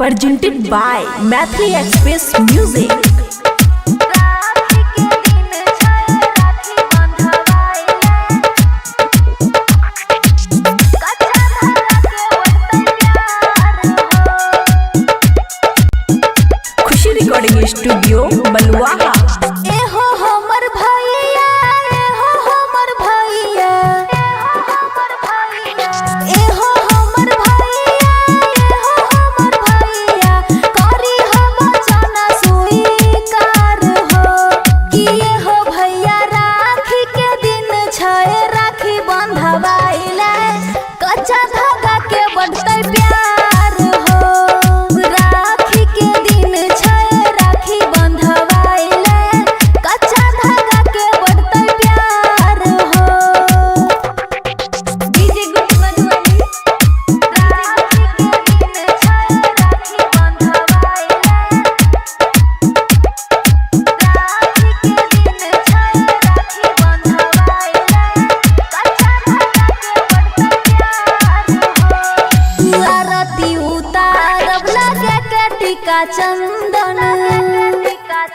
presented by Mathli Express Music. Khushi recording studio Baluaha.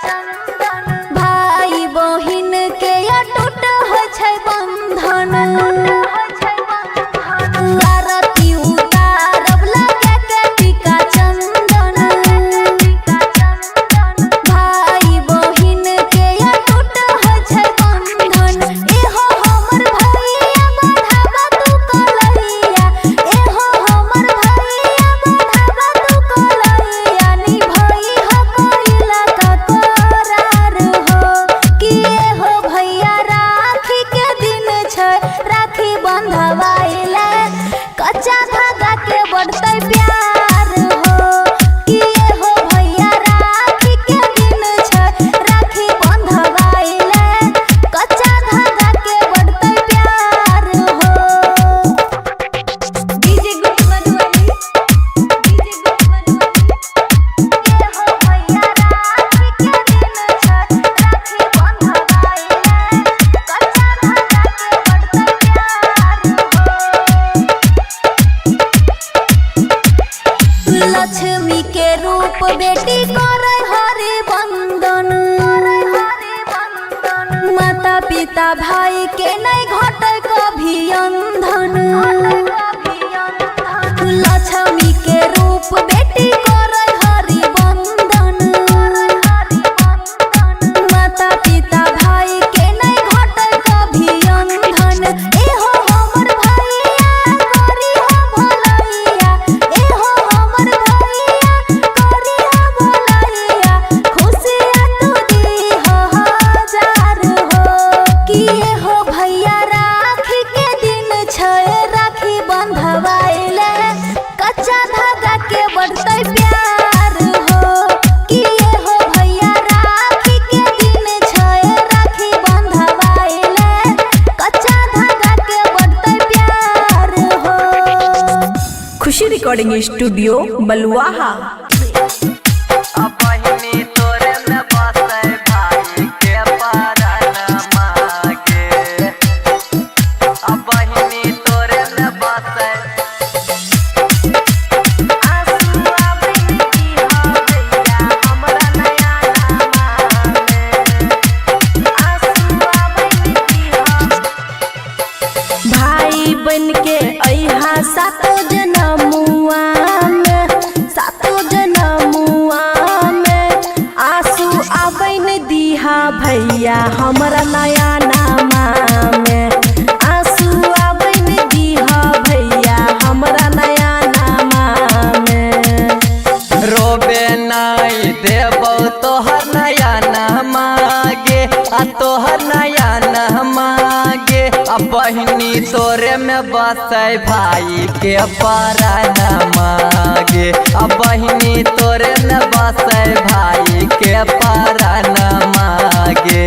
Chandan भाई बहिन के अटूट हो छै बंधन। आरती उतारब लगे के टीका चंदन भाई बहिन के अटूट हो छै बंधन। एहो हमर भैया बढ़ावा तू कलैया, एहो हमर भैया बढ़ावा तू कलैया। निभाई हो कोइला का करार हो कि एहो भैया राखी के दिन छै, राखी बंधवाइले कच्चा धागा के बढ़तै प्यार हो कि एहो भैया राखी के दिन छै, राखी बंधवाइले कच्चा धागा के बढ़तै प्यार हो। डीजे गुड मधुबनी, डीजे गुड मधुबनी। एहो भैया राखी के दिन छै, राखी बंधवाइले कच्चा धागा के बढ़तै प्यार हो। लक्ष्मी के रूप बेटी करे हरि बंदन, माता पिता भाई के नहीं घटे कभी अंधन। लक्ष्मी के रूप बेटी करे हरि बंदन, माता पिता भाई के नहीं घटे कभी अंधन। एहो हमर भैया करी हो भलैया, एहो हमर भैया करी हो भलैया। खुशियाँ तू दी हो हजार हो कि एहो भैया राखी के दिन छै, राखी बंधवाइले कच्चा धागा के बढ़तै प्यार हो कि एहो भैया राखी के दिन छै, राखी बंधवाइले कच्चा धागा के बढ़तै प्यार हो। खुशी रिकॉर्डिंग स्टूडियो बलुआहा। बहिनी तोरे में बसे भाई के परानमा गे, बहिनी तोरे में बसे आंसू आबैन की भैया हमरा नया नामा में, आंसू आबैन की भाई बन के अइहा सातो जनमुआ में, सातो जनमुआ में आंसू आबैन दीहा भैया हमरा नया नामा में, आंसू आबैन दीहा भैया हमरा नया नामा में। रोबे नहीं देबो तोहर नया नामा गे, तोहर नया नामा गे। बहिनी तोरे में बसे भाई के परानमा गे, बहिनी तोरे में बसे भाई के परानमा गे।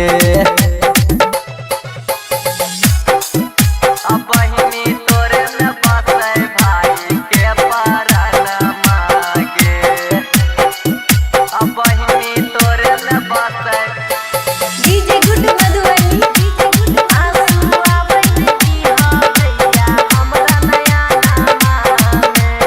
बहिनी तोरे में बसे भाई के परानमा गे, बहिनी तोरे में बसे डीजे गुड मधुबनी, आंसू आबैन की भैया हमरा नया नामा में।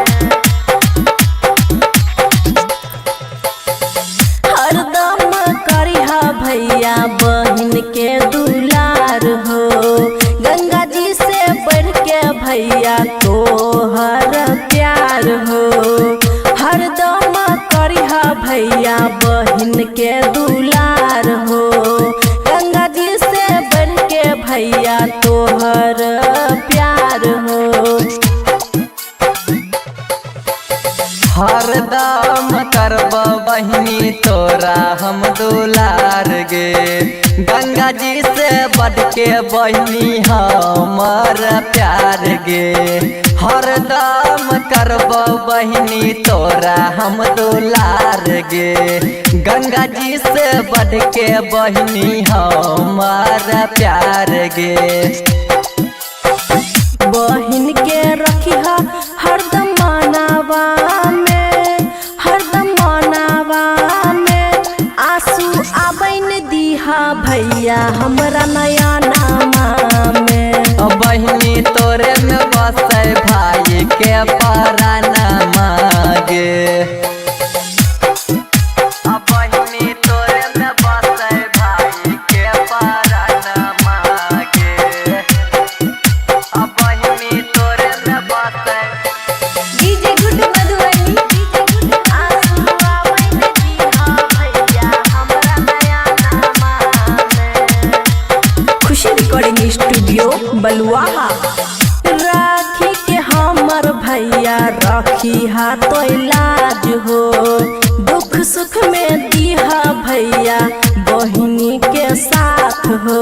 हरदम करब बहिनी तोरा हम दुलार गे। गंगा जी से बढ़ के बहिनी हमर प्यार गे। हरदम करब बहिनी तोरा हम दुलार गे। गंगा जी से बढ़ के बहिनी हमर प्यार गे। बहिन के रखिहा हरदम मनावा में, हरदम मनावा में। आंसू आबैन दीहा भैया हमरा नया नामा में। बहिनी तोरे में बसे भाई के परानमा गे। बहिनी तोरे में बसे भाई के परानमा गे। बहिनी तोरे में बसे डीजे गुड्डू मधुबनी, आंसू आबैन दीहा भैया हमरा नया नामा में। खुशी रिकॉर्डिंग स्टूडियो बलुआहा। राखी के हमर भैया रखी हा तो इलाज हो। दुख सुख में दीहा भैया बहिनी के साथ हो।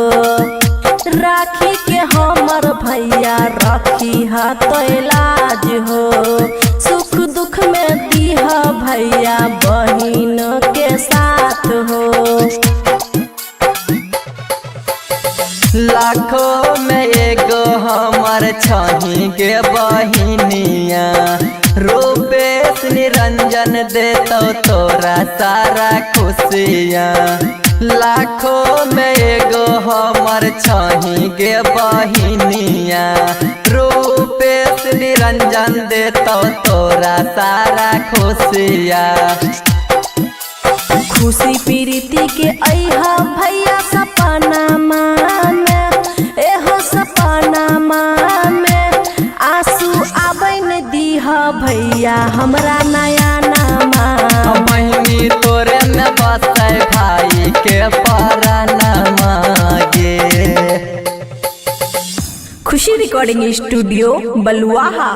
राखी के हमर भैया रखी हा तो इलाज हो। सुख दुख में दीहा भैया बहिन के साथ हो। लाखों में एगो हमर छही के बहिनिया। रूपेश निरंजन देतो तोरा सारा खुशियाँ। लाखों में एगो हमर छही के बहिनिया। रूपेश निरंजन देतो तोरा सारा खुशियाँ। खुशी प्रीति के अइहा भैया सपना में, एहो सपना में। आंसू आबैन दीहा भैया हमरा नया नामा। बहिनी तोरे में बसे भाई के परानमा गे। Khushi recording studio Baluaha.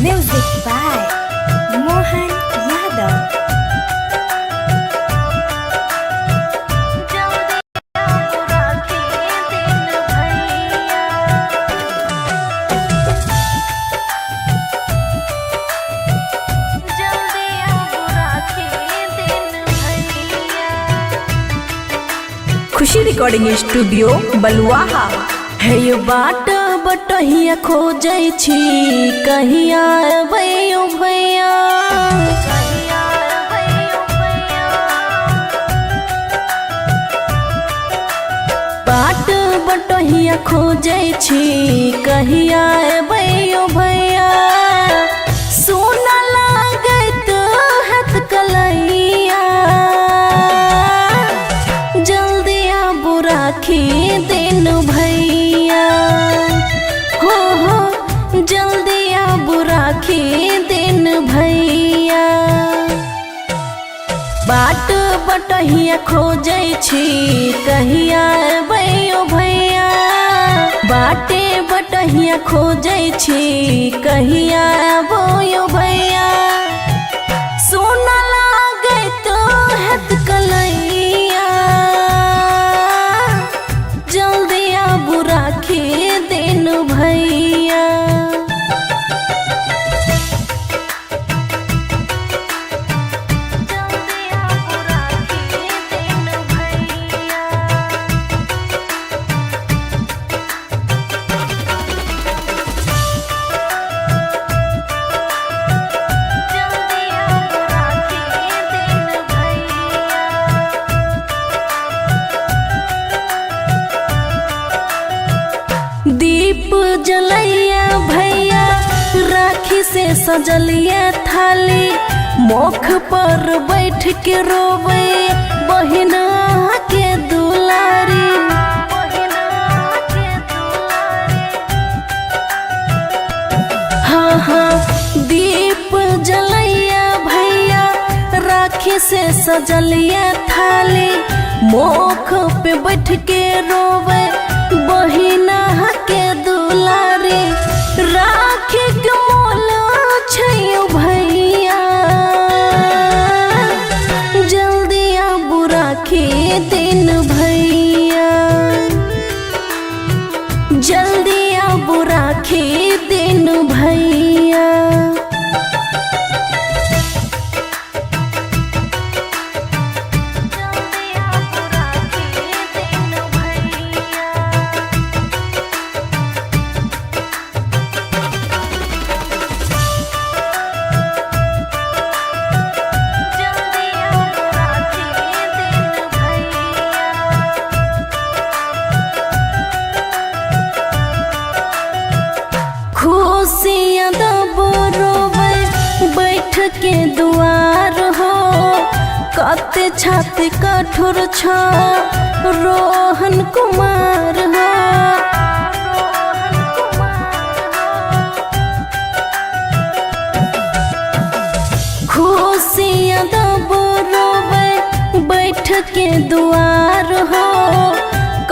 Music by Mohan Yadav. Khushi recording studio Baluaha. हे यो बाट बटहिया खोजै छी कहिया अबैयो भैया। बाट बटहिया खोजै छी कहिया अबैयो भैया। सोना लागत हाथ कलैया। जल्दी आबू राखी दिन भैया हो। जल्दी आबू राखी दिन भैया। बाट बटहिया खोजै छी कहिया अबैयो भैया। बाटे बटहिया खोजै छी कहिया अबैयो भैया। सोना लागत हाथ कलैया। जल्दी आबू राखी दिन भैया। दीप जलैया भैया राखी से सजलिया थाली। मुख पर बैठ के रोवे बहिना के दुलारी। हाँ हाँ दीप जलैया भैया राखी से सजलिया थाली। मुख पे बैठ के रोवे राखी दिन भैया। खुशियाँ दबो रोवे बैठ के दुआर हो, कते छाती कठोर छ रोहन कुमार हो। खुशियाँ दबो रोवे बैठ के दुआर हो,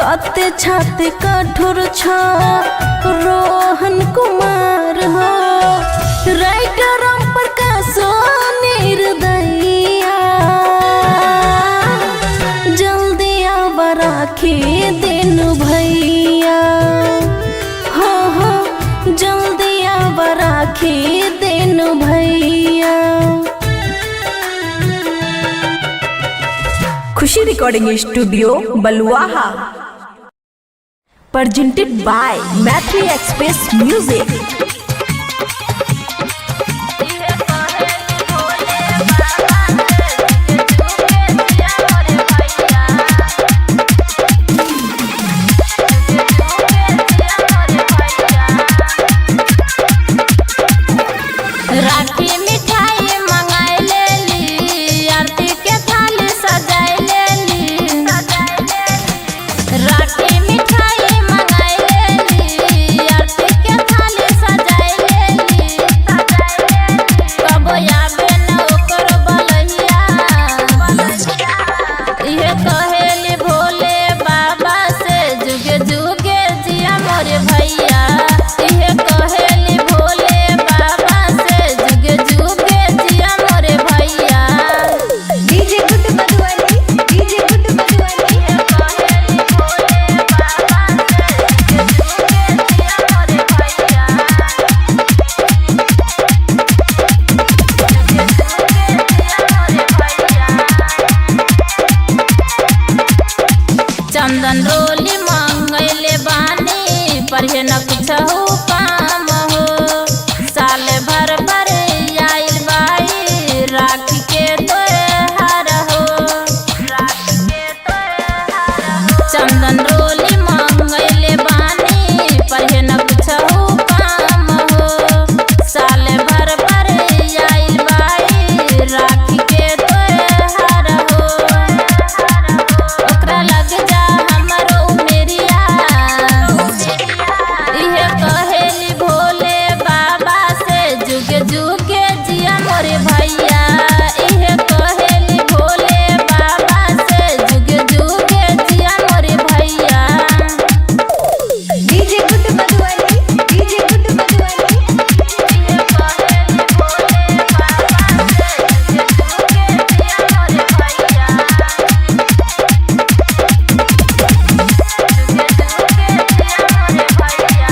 कते छाती कठोर छ रोहन कुमार हो। राइटर राम प्रकाश निर्दयिया, जल्दी आब राखी दिन भैया। हो जल्दी आब राखी दिन भैया। Khushi recording studio Baluaha, presented by Maitri Express Music। राखी मिठाई मंगाई लेली, आरती के थाली सजाई लेली। राखी मिठाई मंगाई लेली, आरती के थाली सजाई लेली। कबो आवे न ओकर बलैया, इहे कहेली भोले बाबा से जुगे जुगे जिया मोरे भैया। इहे कहेली भोले बाबा से जुगे जुगे जिया मोरे भैया। डीजे गुड मधुबनी, डीजे गुड मधुबनी। इहे कहेली भोले बाबा से जुगे जुगे जिया मोरे भैया। जुगे जुगे जिया मोरे भैया। चंदन रोली मंगैले बानी, पढ़े न कुछ हो काम हो। साल भर पर आइल बाई राखी के त्योहार हो। चंदन रोली मंगैले बानी, पढ़े न कुछ हो काम हो। साल भर पर आइल बाई राखी के त्योहार हो। ओकरा लग जा हमरो उमेरिया, इहे कहेली भोले बाबा से जुगे जुगे जिया मोरे भैया। इहे कहेली भोले बाबा से जुगे जुगे जिया मोरे भैया। डीजे गुड मधुबनी, डीजे गुड मधुबनी। इहे कहेली भोले बाबा से जुगे जुगे जिया मोरे भैया। जुगे जुगे जिया मोरे भैया।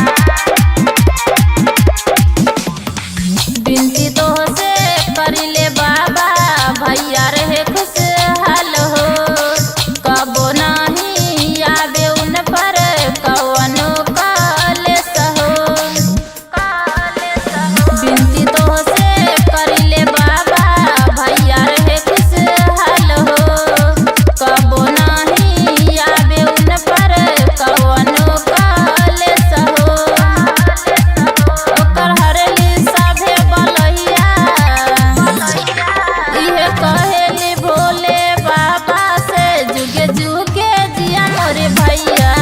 बिनती तो से करिले बाबा, भैया रहे खुशहाल हो। कबो नहीं आवे उन पर कवनो कलेश हो। बिनती तो से करिले बाबा, भैया रहे खुशहाल हो। कबो नहीं आवे उन पर कवनो कलेश हो। ओकर हरली सभे बलैया, इहे कहेली भोले बाबा से जुगे जुगे जिया मोरे भैया।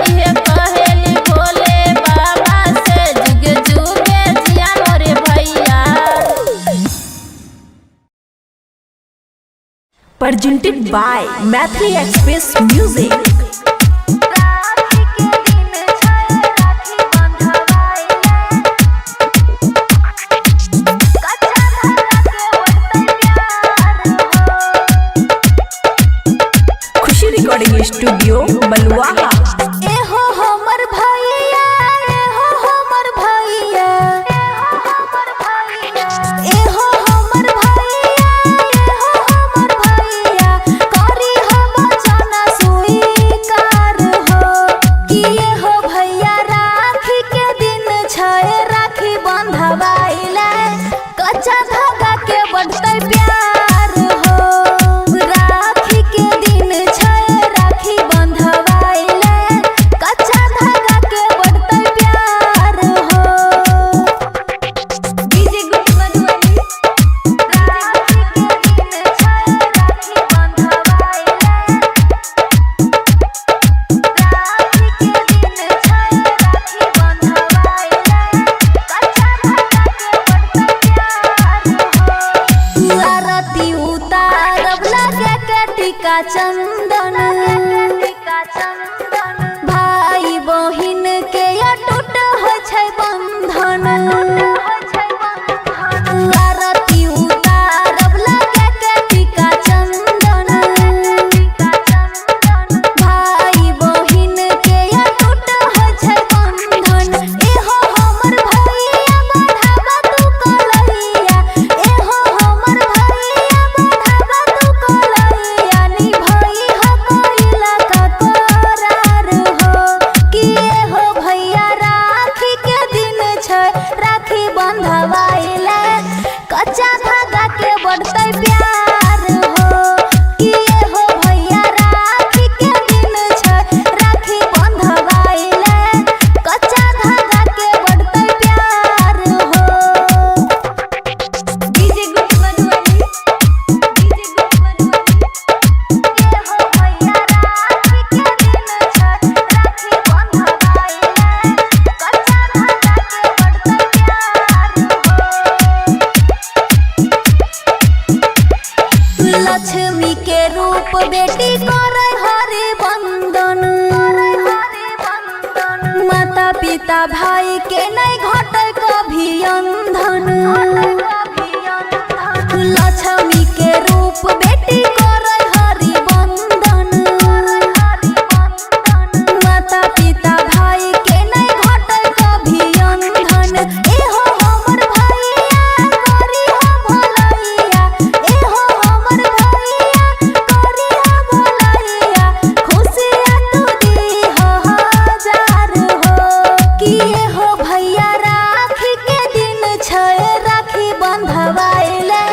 इहे कहेली भोले बाबा से जुगे जुगे जिया मोरे भैया। presented by Maitri Express Music। राखी के दिन छै राखी बंधवाइले, कच्चा धागा के ओतै प्यार हो। खुशी रिकॉर्डिंग स्टूडियो बलुआहा। एहो हमर भैया, एहो हमर माता पिता भाई के नहीं घटे कभी अंधन। लक्ष्मी के रूप बेटी करे हरि बंदन। माता पिता भाई के नहीं घटे कभी अंधन। एहो हमर भैया करी हो भलैया। एहो हमर भैया करी हो भलैया। खुशियाँ तू दी हो हजार हो। कि एहो भैया राखी के दिन छै राखी बंधवाइले।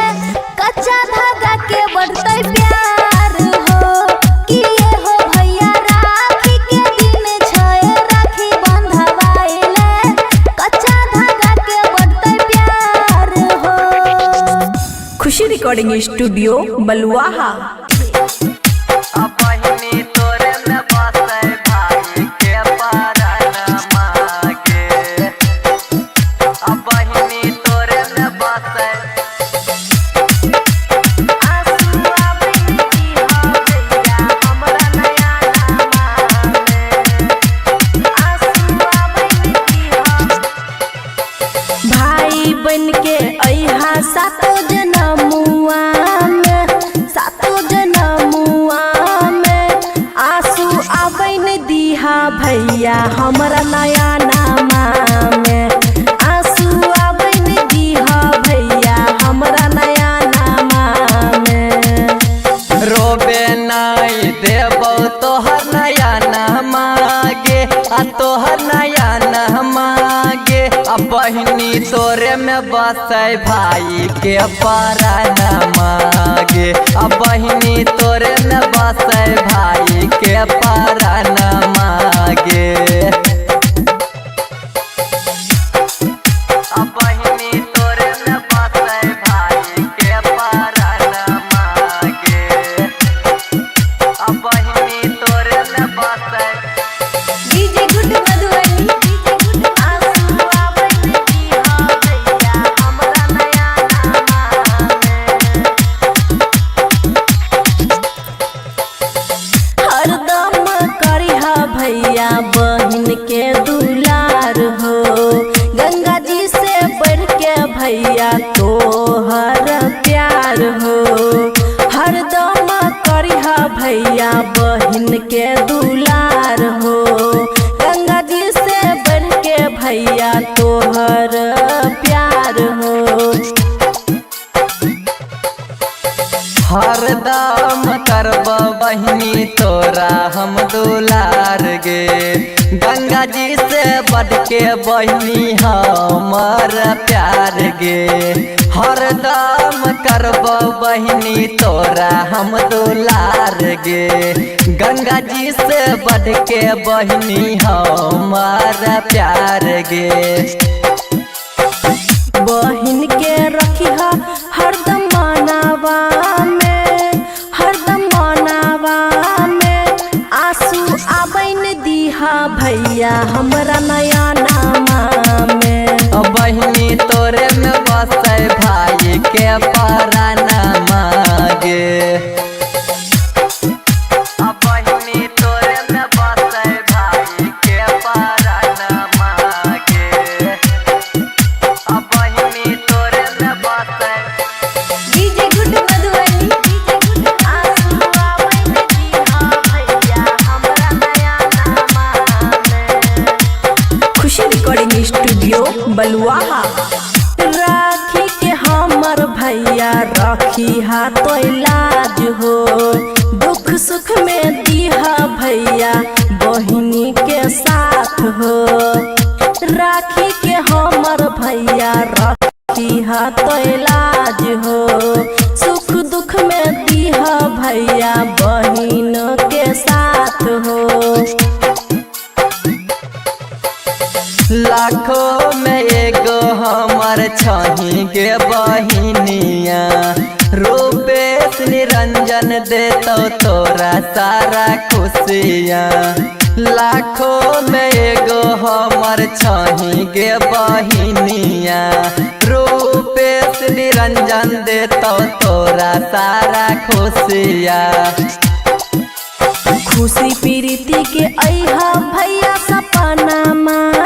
कच्चा धागा के बढ़ते प्यार हो। कि एहो भैया राखी के दिन छै राखी बंधवाइले। कच्चा धागा के बढ़ते प्यार हो। खुशी रिकॉर्डिंग स्टूडियो बलुआहा। बहिनी तोरे में बसे भाई के परनमा गे। बहिनी तोरे में बसे भाई बन के अइहा सातो जनमुआ में। सातो जनमुआ में आंसू आबैन दीहा भैया हमरा नया नामा में। आंसू आबैन दीहा भैया हमरा नया नामा में। रोबे नहीं देबो तोहर नया नामा गे। तोहर नया नामा गे। बहिनी तोरे में बसे भाई के परनमा गे। बहिनी तोरे में बसे भाई के परनमा गे। बहिनी तोरे में बसे भाई के परनमा गे। बहिनी तोरे में बसे डीजे गुड मधुबनी। आंसू आबैन दीहा भैया हमरा नया नामा में। हरदम करिहा भैया बहिन के दुलार हो। गंगा जी से बढ़ के भैया तोहर प्यार हो। हरदम करिहा भैया बहिन के दुलार हो। गंगा जी से बढ़ के भैया तोहर प्यार हो। हरदम करब बहिनी तोरा हम दुलार गे। गंगा जी से बढ़ के बहिनी हमर प्यार गे। हरदम करब बहिनी तोरा हम दुलार गे। गंगा जी से बढ़ के बहिनी हमर प्यार गे। बहिन के रखिहा हरदम मनावा में। हरदम मनावा में आंसू आबैन दीहा भैया हमरा नया नामा में। बहिनी तोरे में बसे भाई के परनमा गे। बहिनी तोरे में बसे भाई के परनमा गे। बहिनी तोरे में बसे डीजे गुड मधुबनी। आंसू आबैन दीहा भैया हमरा नया नामा में। खुशी रिकॉर्डिंग स्टूडियो बलुआहा। राखी के हमर भैया रखी हाथो लाज हो। दुख सुख में दीहा भैया बहिनी के साथ हो। राखी के हमर भैया रखी हाथो लाज हो। सुख दुख में दीहा भैया बहिन के साथ हो। लाखों में एगो हमर छही के बहिनिया। रूपेश निरंजन देतो तोरा सारा खुशियाँ। लाखों में एगो हमर छही के बहिनिया। रूपेश निरंजन देतो तोरा सारा खुशियाँ। खुशी प्रीति के अइहा भैया सपना माँ।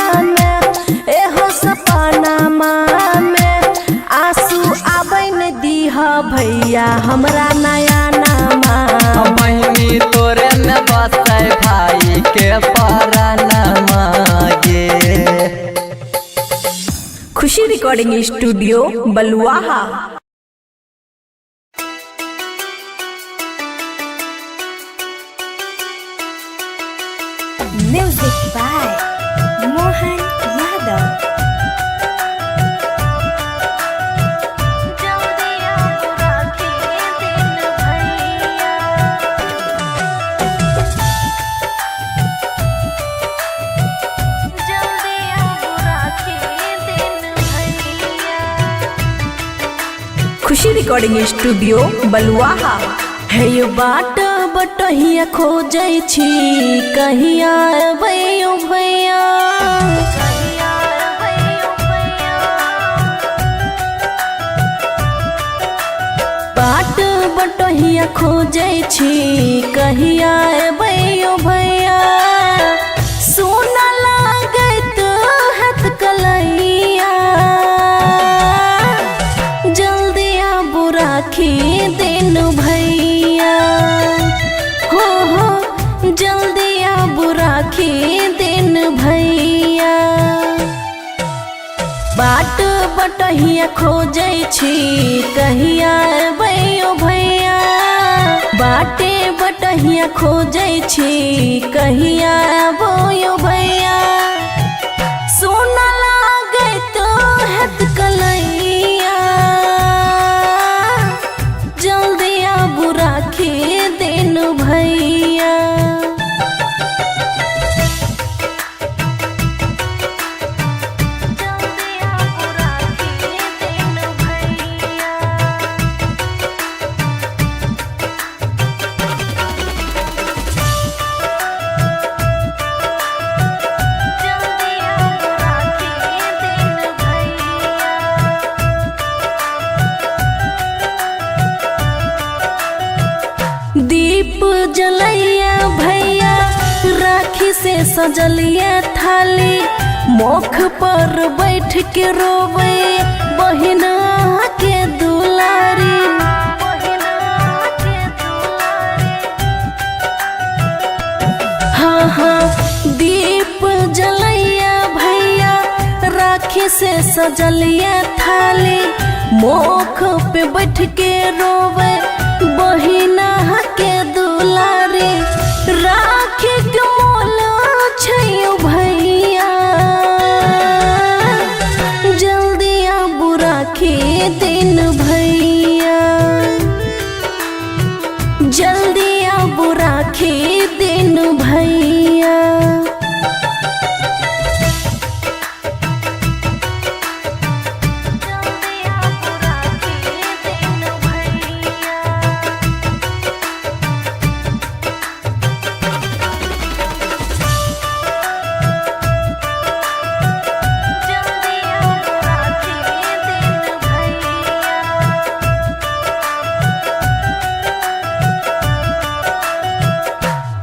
Recording studio Baluaha. Music by Mohan Yadav. Khushi recording studio Baluaha. है यो बाट बटहिया खोजै छी कहिया अबैयो भैया। बाट बटहिया खोजै छी कहिया अबैयो भैया। सोना लागत हाथ कलैया जल्दी आबू राखी दिन भैया। हो जल्दी आबू राखी दिन भैया। बाट बटहिया खोजै छी कहिया अबैयो भैया। बाटे बटहिया खोजै छी कहिया अबैयो भैया। सोना लागत हाथ कलैया जल्दी आबू राखी दिन भैया। दीप जलैया भैया राखी से सजलिया थाली। मुख पर बैठ के रोवे बहिना के दुलारी। हाँ दीप जलैया भैया राखी से सजलिया थाली। मुख पे बैठ के रोवे बहिना के दुलारी। राखी के मोल छैयो भैया जल्दी आबू राखी दिन भैया। जल्दी आबू राखी दिन भैया।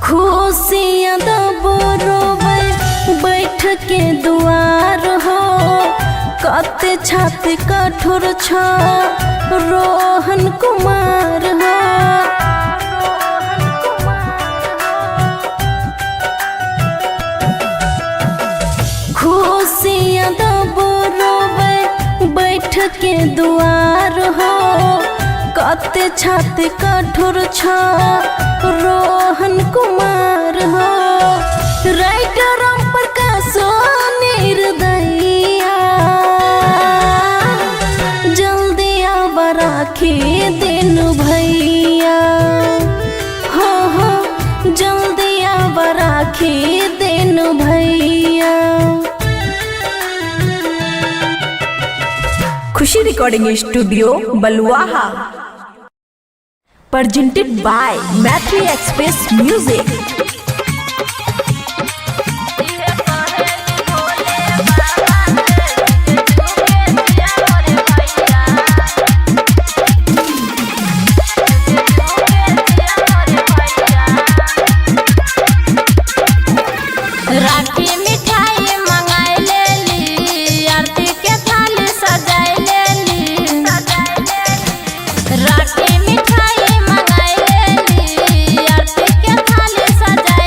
खुशियाँ दबो रोवे बैठ के दुआर हो। कते छाती कठोर छ रोहन कुमार हो। खुशियाँ दबो रोवे बैठ के दुआर हो। कते छाती कठोर छ रोहन कुमार हो। राइटर प्रकाश निर्दयिया जल्दी आब राखी दिन भैया। हो जल्दी आब राखी दिन भैया। Khushi recording studio Baluaha. presented by Matri Express Music। राखी मिठाई मंगाई लेली आरती के थाली सजाई लेली। राखी मिठाई मंगाई लेली आरती के थाली सजाई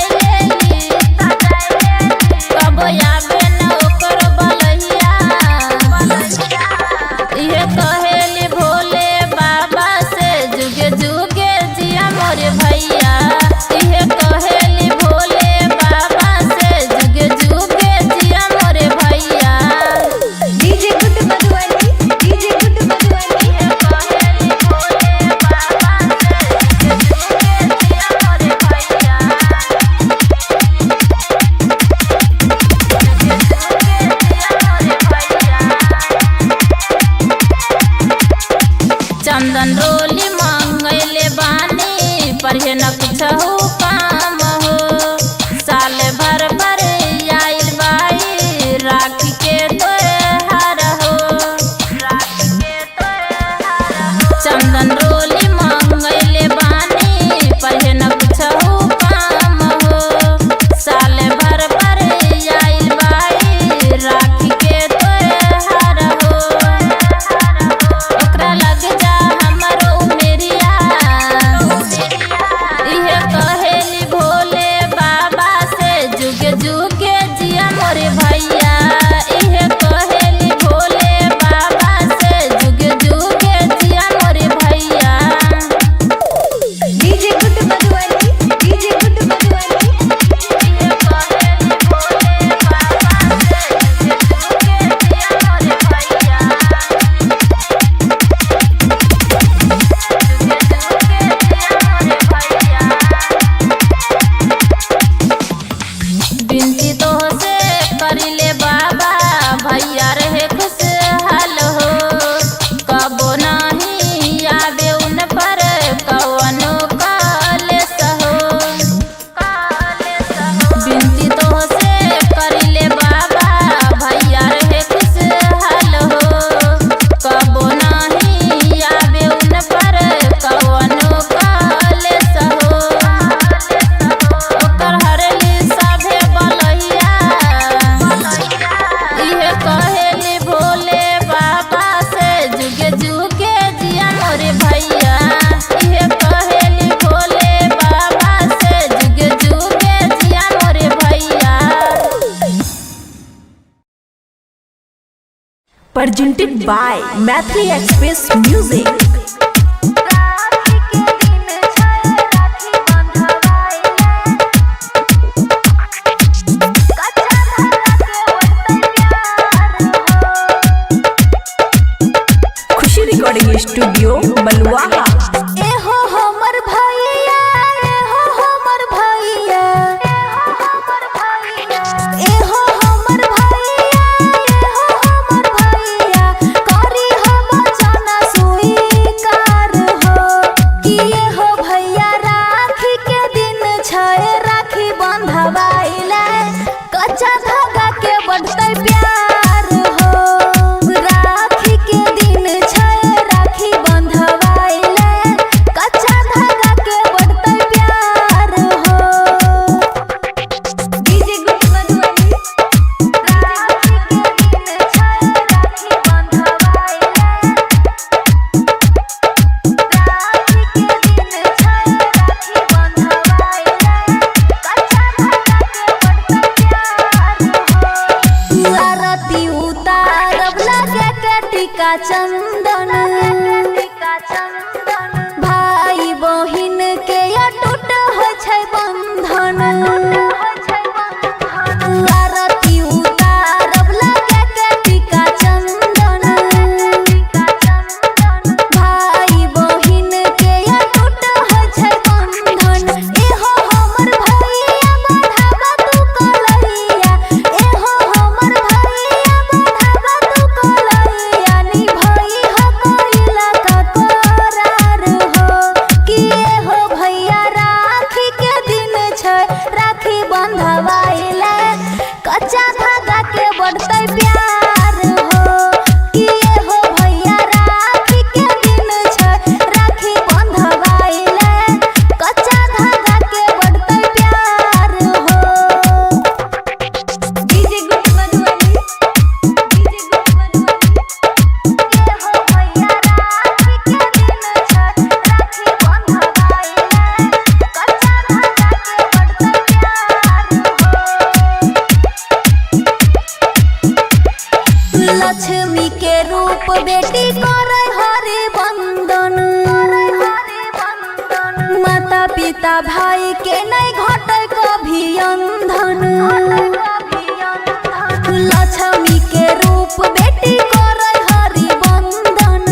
presented by Mathri Express Music. Khushi recording studio Baluaha. एहो हमर भैया, एहो हमर भैया, एहो हमर भैया, एहो हमर भैया, करी हम जाना स्वीकार हो कि एहो भैया राखी के दिन छै, राखी बंधवाइले कच्चा धागा के बढ़तै प्यार हो। राखी के दिन छै, राखी बंधवाइले कच्चा धागा के बढ़तै प्यार हो। डीजे गुट मधुबनी। राखी के दिन छै, राखी बंधवाइले, राखी के दिन छै, राखी बंधवाइले कच्चा धागा के बढ़तै प्यार हो। आरती उतारब लगे के टीका चंदन, भाई बहिन के अटूट होइ छै बंधन। आरती उतारब लगे के टीका चंदन, भाई बहिन के अटूट होइ छै बंधन। एहो हमर भैया बढ़ावा तू कलैया, एहो हमर भैया बढ़ावा तू कलैया, निभई हो कोइला का करार हो कि एहो भैया राखी के दिन छै, राखी बंधवाइले कच्चा धागा के बढ़तै प्यार हो कि एहो भैया राखी के दिन छै, राखी बंधवाइले कच्चा धागा के बढ़तै प्यार हो। डीजे गुट मधुबनी। डीजे गुट मधुबनी। एहो भैया राखी के दिन छै, राखी बंधवाइले कच्चा धागा के बढ़तै प्यार हो। लक्ष्मी के रूप बेटी करे हरि बंदन, माता पिता भाई के नहीं घटे कभी अंधन। लक्ष्मी के रूप बेटी करे हरि बंदन,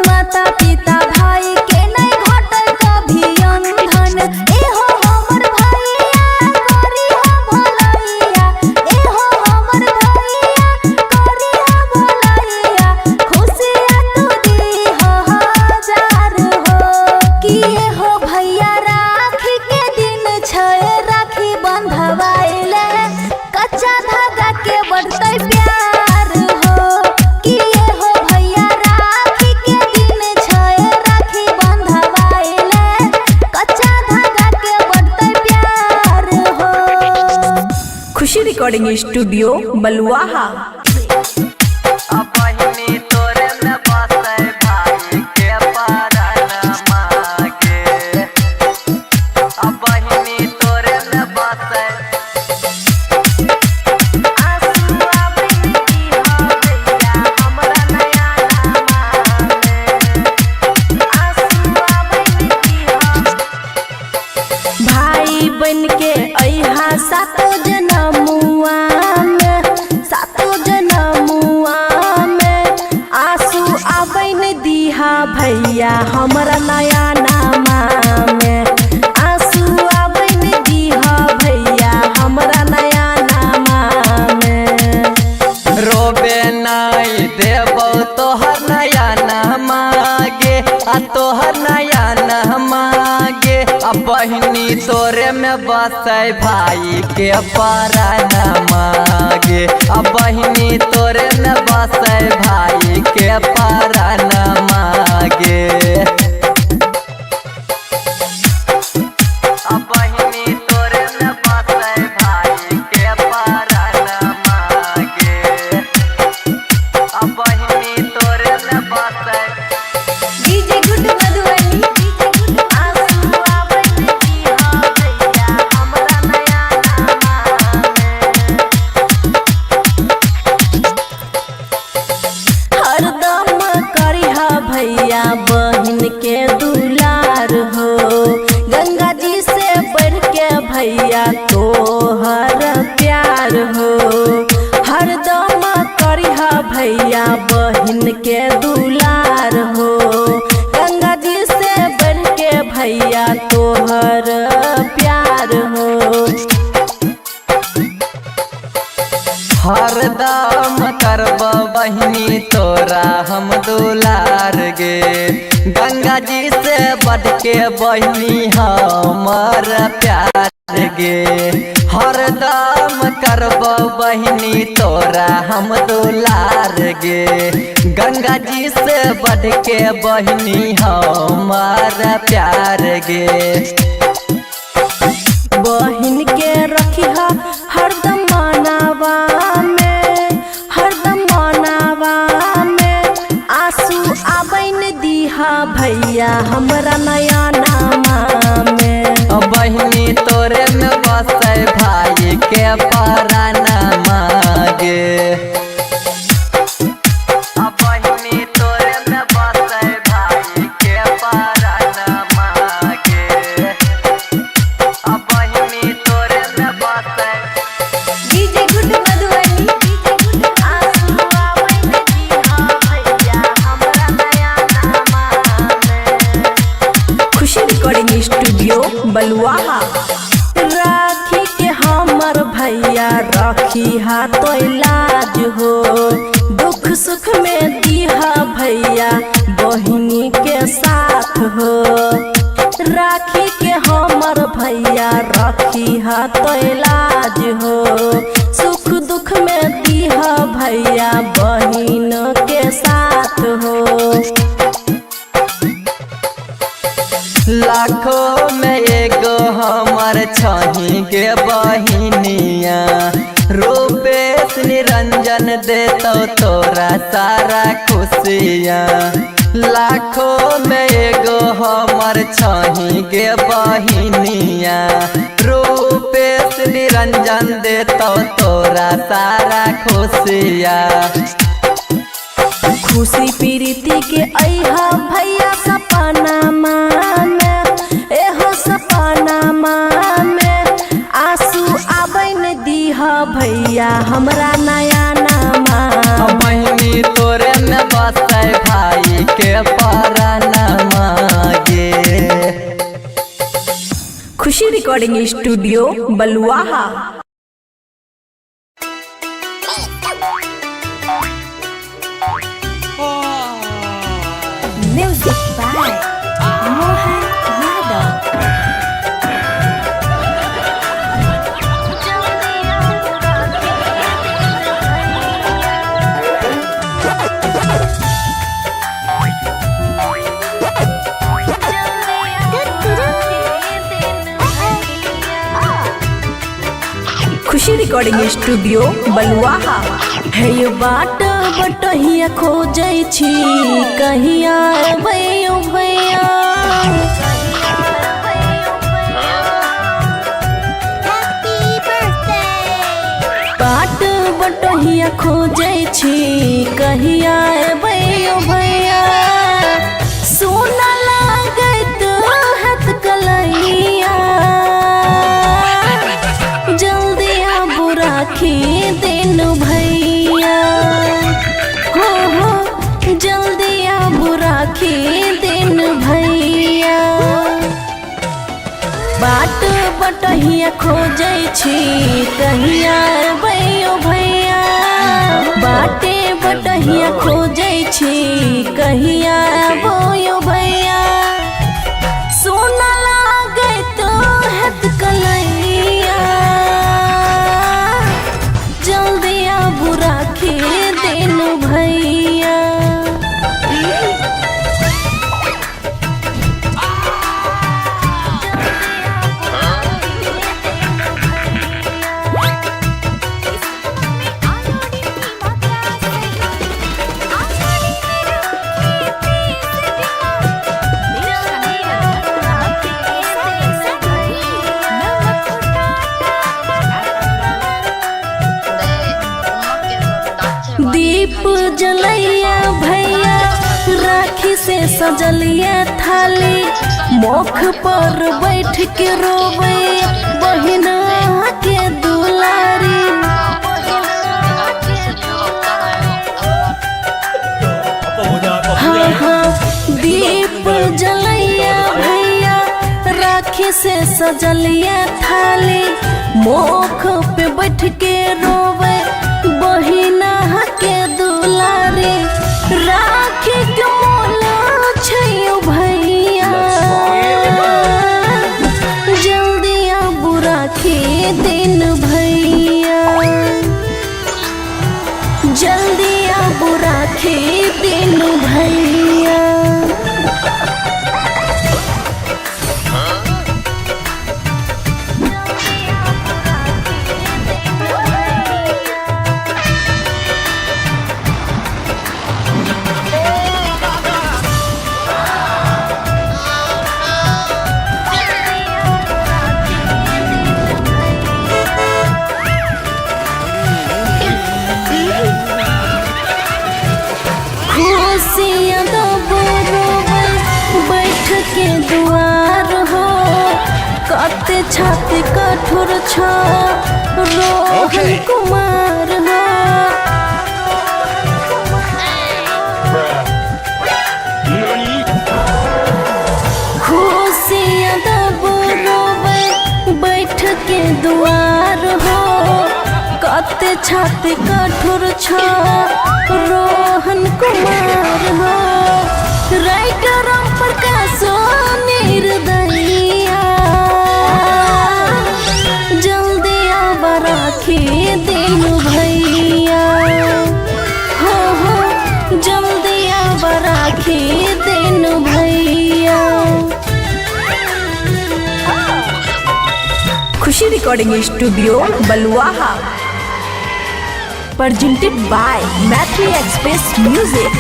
माता पिता भाई के नहीं घटे कभी अंधन। एहो हमर भैया करी हम भलैया, एहो हमर भैया करी हम भलैया, खुशियाँ तू दीह हजार हो कि एहो भैया राखी के दिन छै, राखी बंधवाइले कच्चा धागा के बढ़तै प्यार हो कि एहो भैया राखी के दिन छै, राखी बंधवाइले कच्चा धागा के बढ़तै प्यार हो। खुशी रिकॉर्डिंग स्टूडियो बलुआहा। बहिनी तोरे में बसे भाई के परानमा के, बहिनी तोरे में बसे आंसुआ बहिनी हो भैया हमरा नया नामा में, आंसुआ बहिनी हो। भाई बन के अइहा सातो जनमुआ में, सातो जनमुआ में आंसू आबैन दीहा भैया हमरा नया नामा में, आंसू आबैन दीहा भैया हमरा नया नामा में। रोबे नहीं देबो तोहर नया नामा गे, आ तोहर नया नामा गे, आ बहिनी तोरे में बसे भाई के परानमा गे, आ बहिनी तोरे में बसे भाई के परानमा गे। आ बहिनी तोरे में बसे भाई के परानमा गे, आ बहिनी तोरे में बसे डीजे गुट मधुबनी। आंसू आबैन दीहा भैया हमरा नया नामा में। प्यार हो हरदम करिहा भैया बहिन के दुलार हो गंगा जी से बढ़ के भैया तोहर प्यार हो हरदम करब बहिनी तोरा हम दुलार गे गंगा जी से बढ़ के बहिनी हमर प्यार गे हरदम करब बहिनी तोरा हम दुलार गे गंगा जी से बढ़ के बहिनी हमर प्यार गे बहिन के रखिहा हरदम मनावा में आंसू आबैन दीहा भैया हमरा नया नामा में बहिनी तोरे में बसे भाई के पराना मागे बहिनी तोरे में बसे भाई के पराना मागे बहिनी तोरे में बसे डीजे गुड मधुबनी आंसू आबैन दीहा भैया हमरा नया नामा में खुशी रिकॉर्डिंग स्टूडियो बलुआहा राखी के हमर भैया राखी हा तो इलाज हो दुख सुख में दीहा भैया बहिनी के साथ हो राखी के हमर भैया राखी हा तो इलाज हो सुख दुख में दीहा भैया बहिन के साथ हो लाखों में एगो हमर छही के बहिनिया रूपेश निरंजन देतो तोरा सारा खुशियाँ लाखों में एगो हमर छही के बहिनिया रूपेश निरंजन देतो तोरा सारा खुशियाँ खुशी प्रीति के अइहा भैया सपनामा में एहो सपनामा में आंसू आबैन दीहा भैया हमरा नया नामा बहिनी तोरे में बसे भाई के पराना मागे Khushi recording studio Baluaha music by Mohan Yadav Khushi recording studio Baluaha है ये बाट बटहिया खोजै छी कहिया अबैयो भैया बाट बटहिया खोजै छी कहिया अबैयो भैया सोना लागत हाथ कलैया जल्दी आबू राखी दिन भैया हो जल्दी आबू राखी दिन भैया बाट बटहिया खोजै छी कहिया अबैयो भैया बाटे बटहिया खोजै छी कहिया अबैयो भैया सोना लागत हाथ कलैया जल्दी आबू राखी दिन भैया दीप जलैया भैया राखी से सजलिया थाली मुख पर बैठ के रोवे बहिन के दुलारी राखी से सजलिए थाली, मोख पे बैठ के रोवे बहिना के दुलारे। राखी के मोला छैयो भैया, जल्दी आबू राखी दिन भैया, जल्दी आबू राखी दिन भैया। खुशियाँ दबो रोवे बैठ के दुआर हो, कते छाती कठोर छ रोहन कुमार हो। खुशियाँ दबो रोवे बैठ के दुआर हो, कते छाती कठोर छ रोहन कुमार हो। राइटर प्रकाश निर्दयिया, जल्दी आबा राखी दिन भैया, हो जल्दी आबा राखी दिन भैया। Khushi recording studio Baluaha, presented by Mathri Express Music।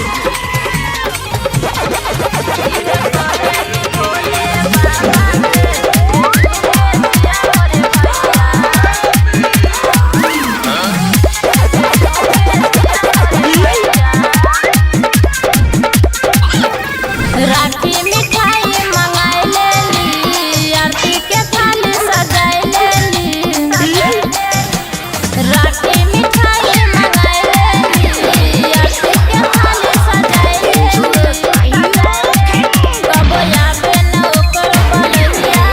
राखी मिठाई मंगाई लेली, आरती के थाली सजाई लेली। राखी मिठाई मंगाई लेली, आरती के थाली सजाई लेली। कब आवे न ओकर बलैया,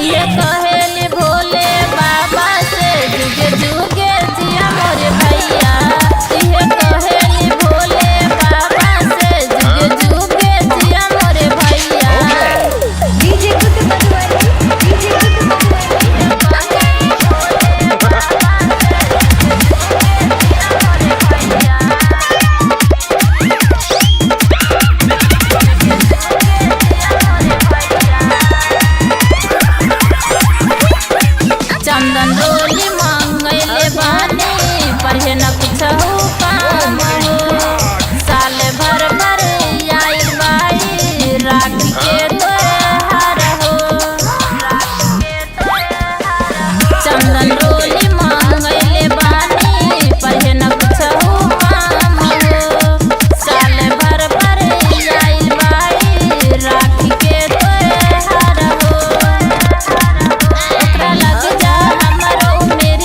ये कहेली भोले बाबा से जुगे जुगे जिया मोरे भैया। ये कहेली भोले बाबा से जुगे जुगे जिया मोरे भैया। डीजे कुट बजवाई, डीजे कुट चंदन डोली मंगैले बानी, पढ़े न कुछ काम हो। साल भर पर आइल बाई राखी के त्योहार हो। चंदन डोली मंगैले बानी, पढ़े न कुछ काम हो। साल भर पर आइल बाई राखी के त्योहार हो। ओकरा लग जा हमरो मेरी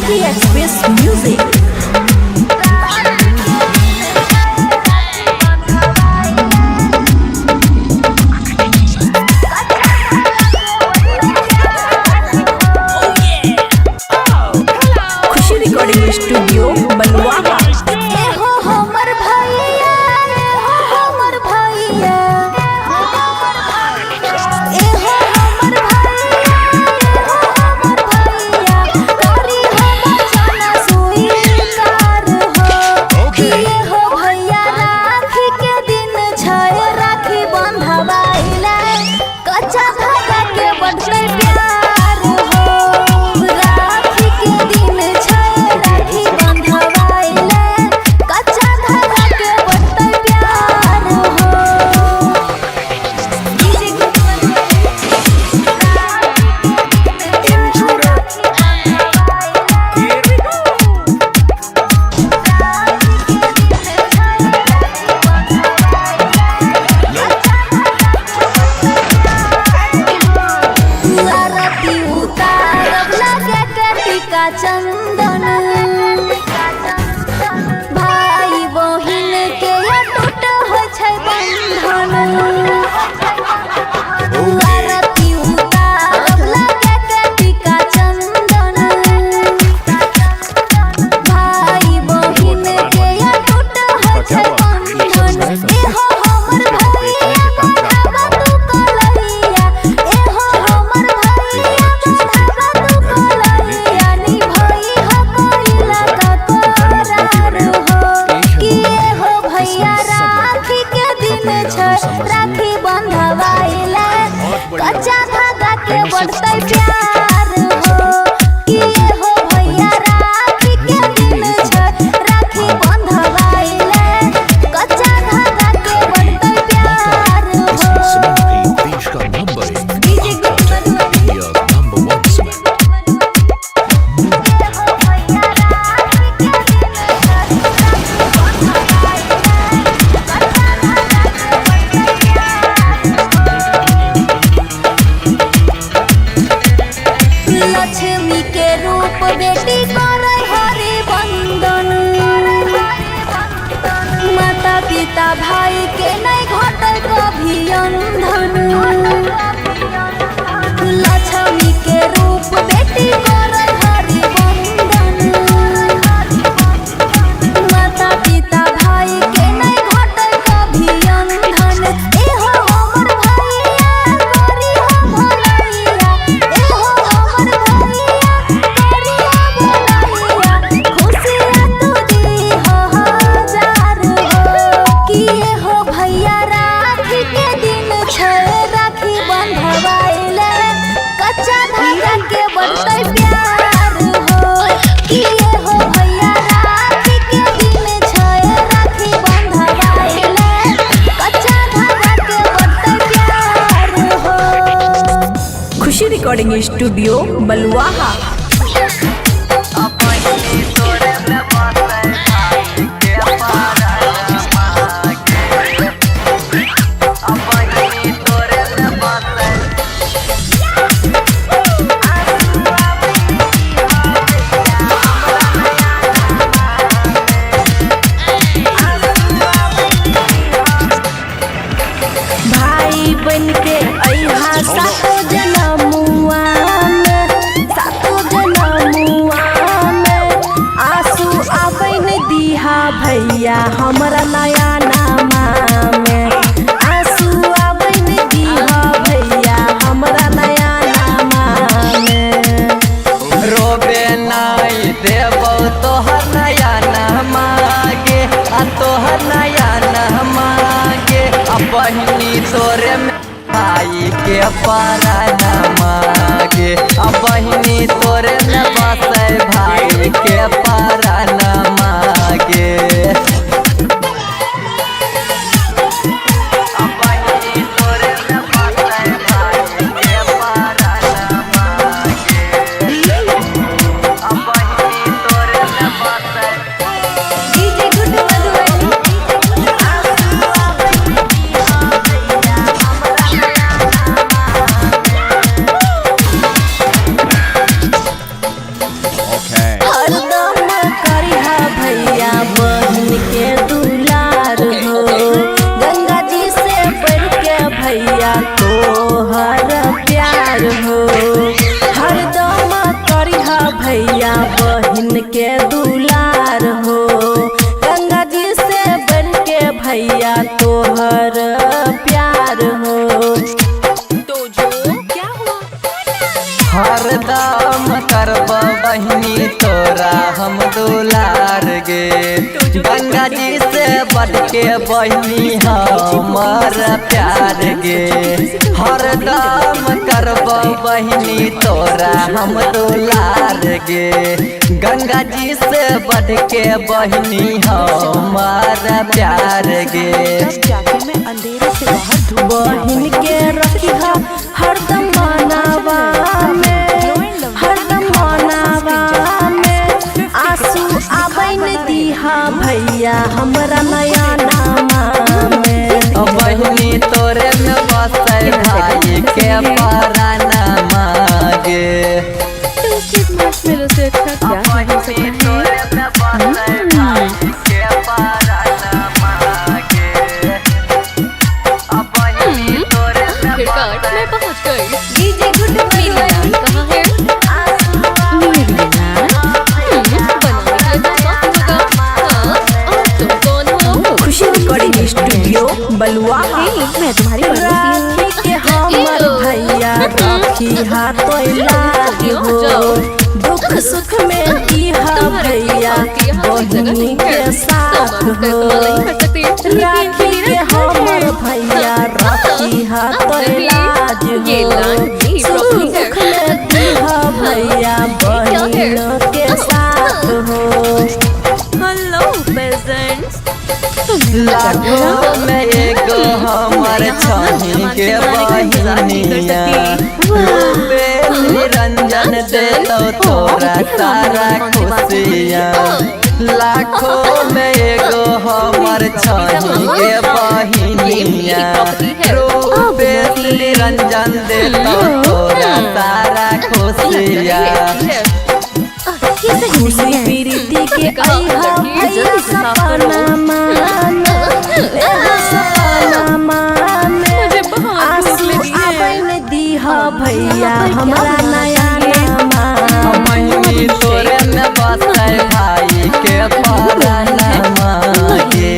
Matri Express Music. Khushi recording studio Baluaha. एहो हमर भैया, एहो हमर भैया, एहो हमर भैया, एहो हमर भैया, करी हम जाना स्वीकार हो। कि एहो भैया राखी के दिन छै, राखी बंधवाइले, कच्चा धागा के बढ़ले प्यार हो। राखी के दिन छै, राखी बंधवाइले, कच्चा धागा के बढ़ले प्यार हो। आरती उतारब लगे के टीका चंदन, भाई बहिन के अटूट होइ छै बंधन। आरती उतारब लगे के टीका चंदन, भाई बहिन के अटूट होइ छै बंधन। एहो हमर भैया बंधावा तू कलैया, एहो हमर भैया बंधावा तू कलैया, निभाई हो कोइला का करार हो। कि एहो भैया राखी के दिन छै, राखी बंधवाइले, कच्चा धागा के बढ़तै प्यार हो। कि एहो भैया राखी के दिन छै, राखी बंधवाइले, कच्चा धागा के बढ़तै प्यार हो। देश का नंबर एक इंडिया नंबर 1 स्मैक। एहो भैया राखी के दिन छै, राखी बंधवाइले, कच्चा धागा के बढ़तै प्यार हो। लक्ष्मी के रूप बेटी करे हरि बंदन, माता पिता भाई के नहीं घटे कभी अंधन। लक्ष्मी के रूप बेटी करे हरि बंदन, माता पिता भाई के नहीं घटे कभी अंधन। एहो हमर भैया करी हम भलैया, एहो हमर भैया करी हम भलैया, खुशियाँ तुझी हो हजार हो। कि एहो भैया राखी के दिन छै, राखी बंधवाइले, कच्चा धागा के बढ़तै प्यार हो। कि एहो भैया राखी के दिन छै, राखी बंधवाइले, कच्चा धागा के बढ़तै प्यार हो। खुशी रिकॉर्डिंग स्टूडियो बलुआहा। भाई बन के अइहा सातो जनमुआ में, सातो जनमुआ में, आंसू आबै न दीहा भैया हमरा नया नामा में। आंसू आबै न दीहा भैया हमरा नया नामा में। रोबे नाई देबो तोहर नया नहमागे, आ तोहर नया नहमागे, आ बहिनी तोरे में भाई के पारा नमागे, आ बहिनी तोरे में बसे भाई के पारा नमागे। आ बहिनी तोरे में बसे भाई के पारा नमागे, आ बहिनी तोरे में बसे। डीजे गुड मधुबनी, आंसू आबै न दीहा भैया हमरा नया नामा। Okay. गंगा जी से बढ़ के बहनी हमार प्यार गे हरदम करब बहनी तोरा हम दुलार गे गंगा जी से बढ़ के बहनी हमार प्यार गे जाके मैं अंधेरे से बाहर ढूंढ बहिन के रखिया हरदम मनावा में आंसू आबैन दीहा भैया हमरा नया नामा में बहनी तोरे में बसल भाई के पराना मागे मेरे से अच्छा क्या बहनी तोरे में बसल भाई के पराना मागे बहनी तोरे में खिड़काट मैं पहुंच गई। डीजे गुड मेरी नान कहाँ है? मेरी नान बनाने के लिए तो वक्त होगा। हाँ, और तुम कौन हो? खुशी रिकॉर्डिंग स्टूडियो बलुआ। मैं तुम्हारी राखी के हमर भैया राखी हाथ लागी हो दुख सुख में इहा भैया बहिनी के साथ हो राखी के हमर भैया राखी हाथ लाज हो सुख दुख में इहा भैया बहिन के साथ हो। Hello pageants. लाखों में एगो हमर छही के बहिनिया निरंजन देतो तोरा सारा खुशियाँ लाखों में एगो हमर छही के बहिनिया रूपेश निरंजन देतो तोरा सारा खुशियाँ खुशी प्रीति के आइहा भैया सपना में आंसू आबैन दीहा भैया हमरा नया नामा बहनी तोरे में बसल भाई के पराना मागे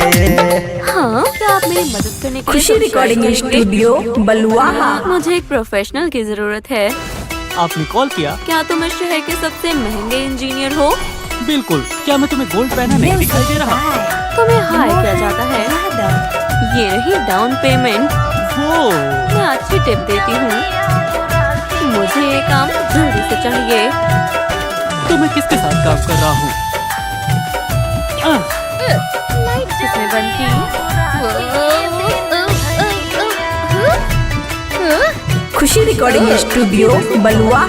हाँ, क्या आप मेरी मदद करने के लिए खुशी रिकॉर्डिंग स्टूडियो बलुआ। मुझे एक प्रोफेशनल की जरूरत है। आपने कॉल किया? क्या तुम इस शहर के सबसे महंगे इंजीनियर हो? बिल्कुल। क्या मैं तुम्हें गोल्ड पहना नहीं दिखाई दे रहा? तुम्हें हायर किया जाता है। ये रही डाउन पेमेंट। वो मैं अच्छी टिप देती हूँ। मुझे ये काम जल्दी से चाहिए। तो मैं किसके साथ काम कर रहा हूँ? लाइट किसने बंद की? खुशी रिकॉर्डिंग स्टूडियो बलुआ।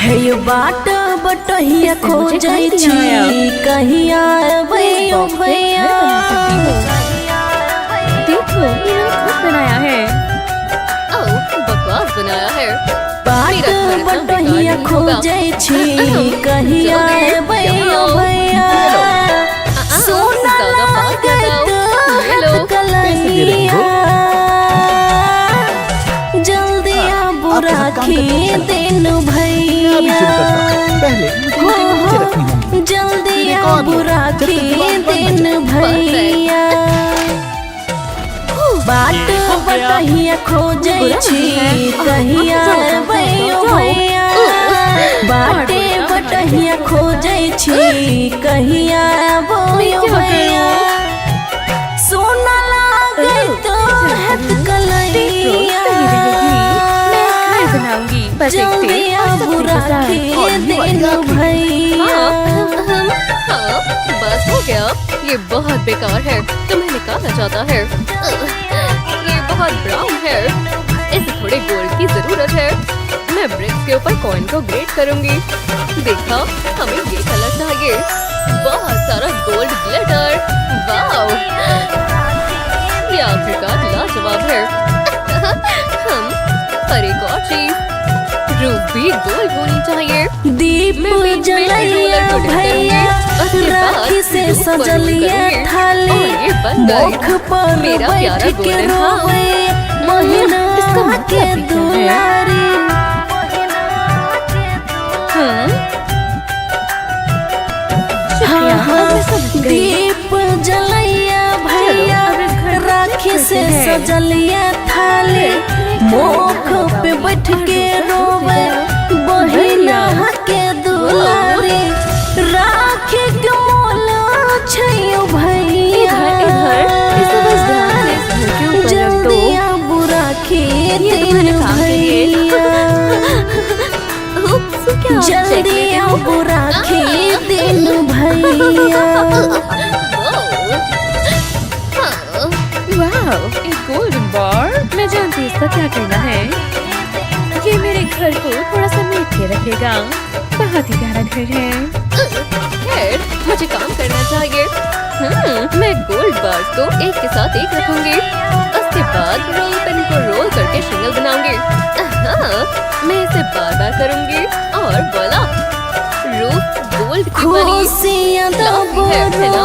है ये बाट बटहिया खो जाई छी कहिया भैया भैया देखो, ये खूब बनाया है। ओह, बकवास बनाया है। बाट बटहिया खो जाई छी कहिया भैया भैया सोना लागत हाथ कलैया जल्दी आबू राखी दिन भैया हो जल्दी आबू राखी दिन भैया बाट बटहिया खो जाई छी कहिया भैया भैया बाटे बटहिया खो जाई छी कहिया भैया भैया सोना लागत हाथ कलैया जल्दी आबू राखी दिन भैया बस हो गया। ये बहुत बेकार है, तुम्हें निकाला जाता है। ये बहुत ब्राउन है, इसे थोड़े गोल्ड की जरूरत है। मैं ब्रिक्स के ऊपर कॉइन को ग्रेट करूंगी। देखा, हमें ये कलर चाहिए। बहुत सारा गोल्ड ग्लिटर। वाओ, ये आखिरकार लाजवाब है। पर एक और चीज, रूबी गोल्ड होनी चाहिए। दीप जलैया भैया राखी से सजलिया थाली मुख पर बैठ के रोवे महीना के दुलारी दीप जलैया भैया राखी से सजलिया थाली मुख पे बैठ के रोवे बहिना के दुलारी राखी के मोल छैया भैया। वाओ, एक गोल्डन बार। मैं जानती हूँ इसका क्या करना है। ये मेरे घर को थोड़ा सा मीठ के रखेगा। बहुत ही प्यारा घर है। खैर, मुझे काम करना चाहिए। मैं गोल्ड बार्स को एक के साथ एक रखूंगी। उसके बाद रोल पेन को रोल करके श्रृंगल बनाऊंगी। मैं इसे बार बार करूंगी और बोला रूफ गोल्ड की बनी। खुशियाँ तो है ना?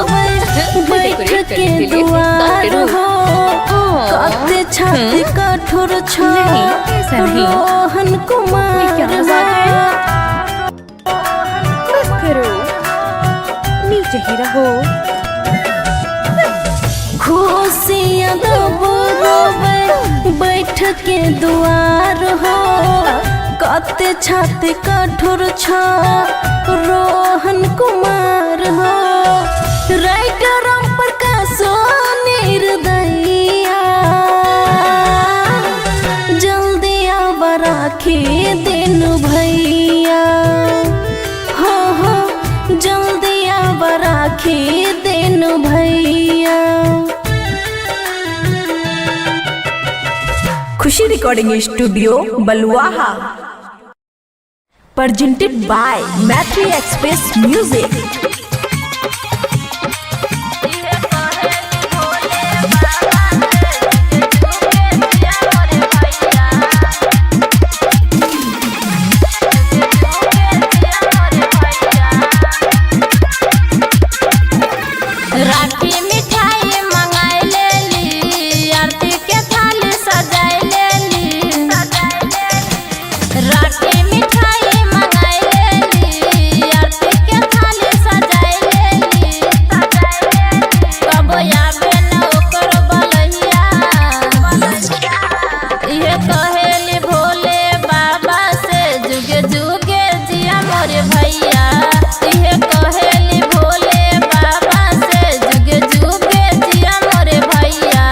बैठ के दुआर हो, कते छाती कठोर छो, रोहन कुमार बस करो, नीचे ही रहो। खुशियाँ बैठ के दुआर हो, कते छाती कठोर छो, रोहन कुमार हो, राइटर राम प्रकाश निर्दयिया, जल्दी अब राखी दिन भैया, हो जल्दी अब राखी दिन भैया। Khushi recording studio Baluaha. Presented by Matri Express Music। राखी मिठाई मंगाई लेली, आरती के थाली सजाई लेली। राखी मिठाई मंगाई लेली, आरती के थाली सजाई लेली। कबो आवे न ओकर बलैया, इहे कहेली भोले बाबा से जुगे जुगे जिया मोरे भैया। इहे कहेली भोले बाबा से जुगे जुगे जिया मोरे भैया।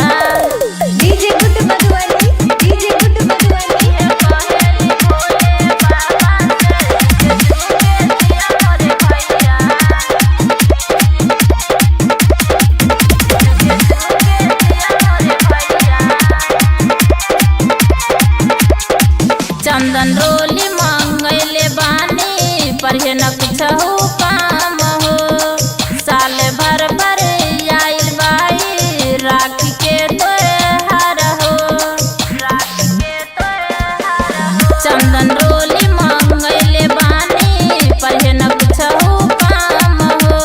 डीजे गुड मधुबनी, डीजे गुड मधुबनी। इहे कहेली भोले बाबा से जुगे जुगे जिया मोरे भैया। जुगे जुगे जिया मोरे भैया। चंदन रोली मंगैले बानी, पढ़े न कुछहु काम हो। साल भर पर आइल बाई, राखी के त्योहार हो। चंदन रोली मंगैले बानी, पढ़े न कुछहु काम हो।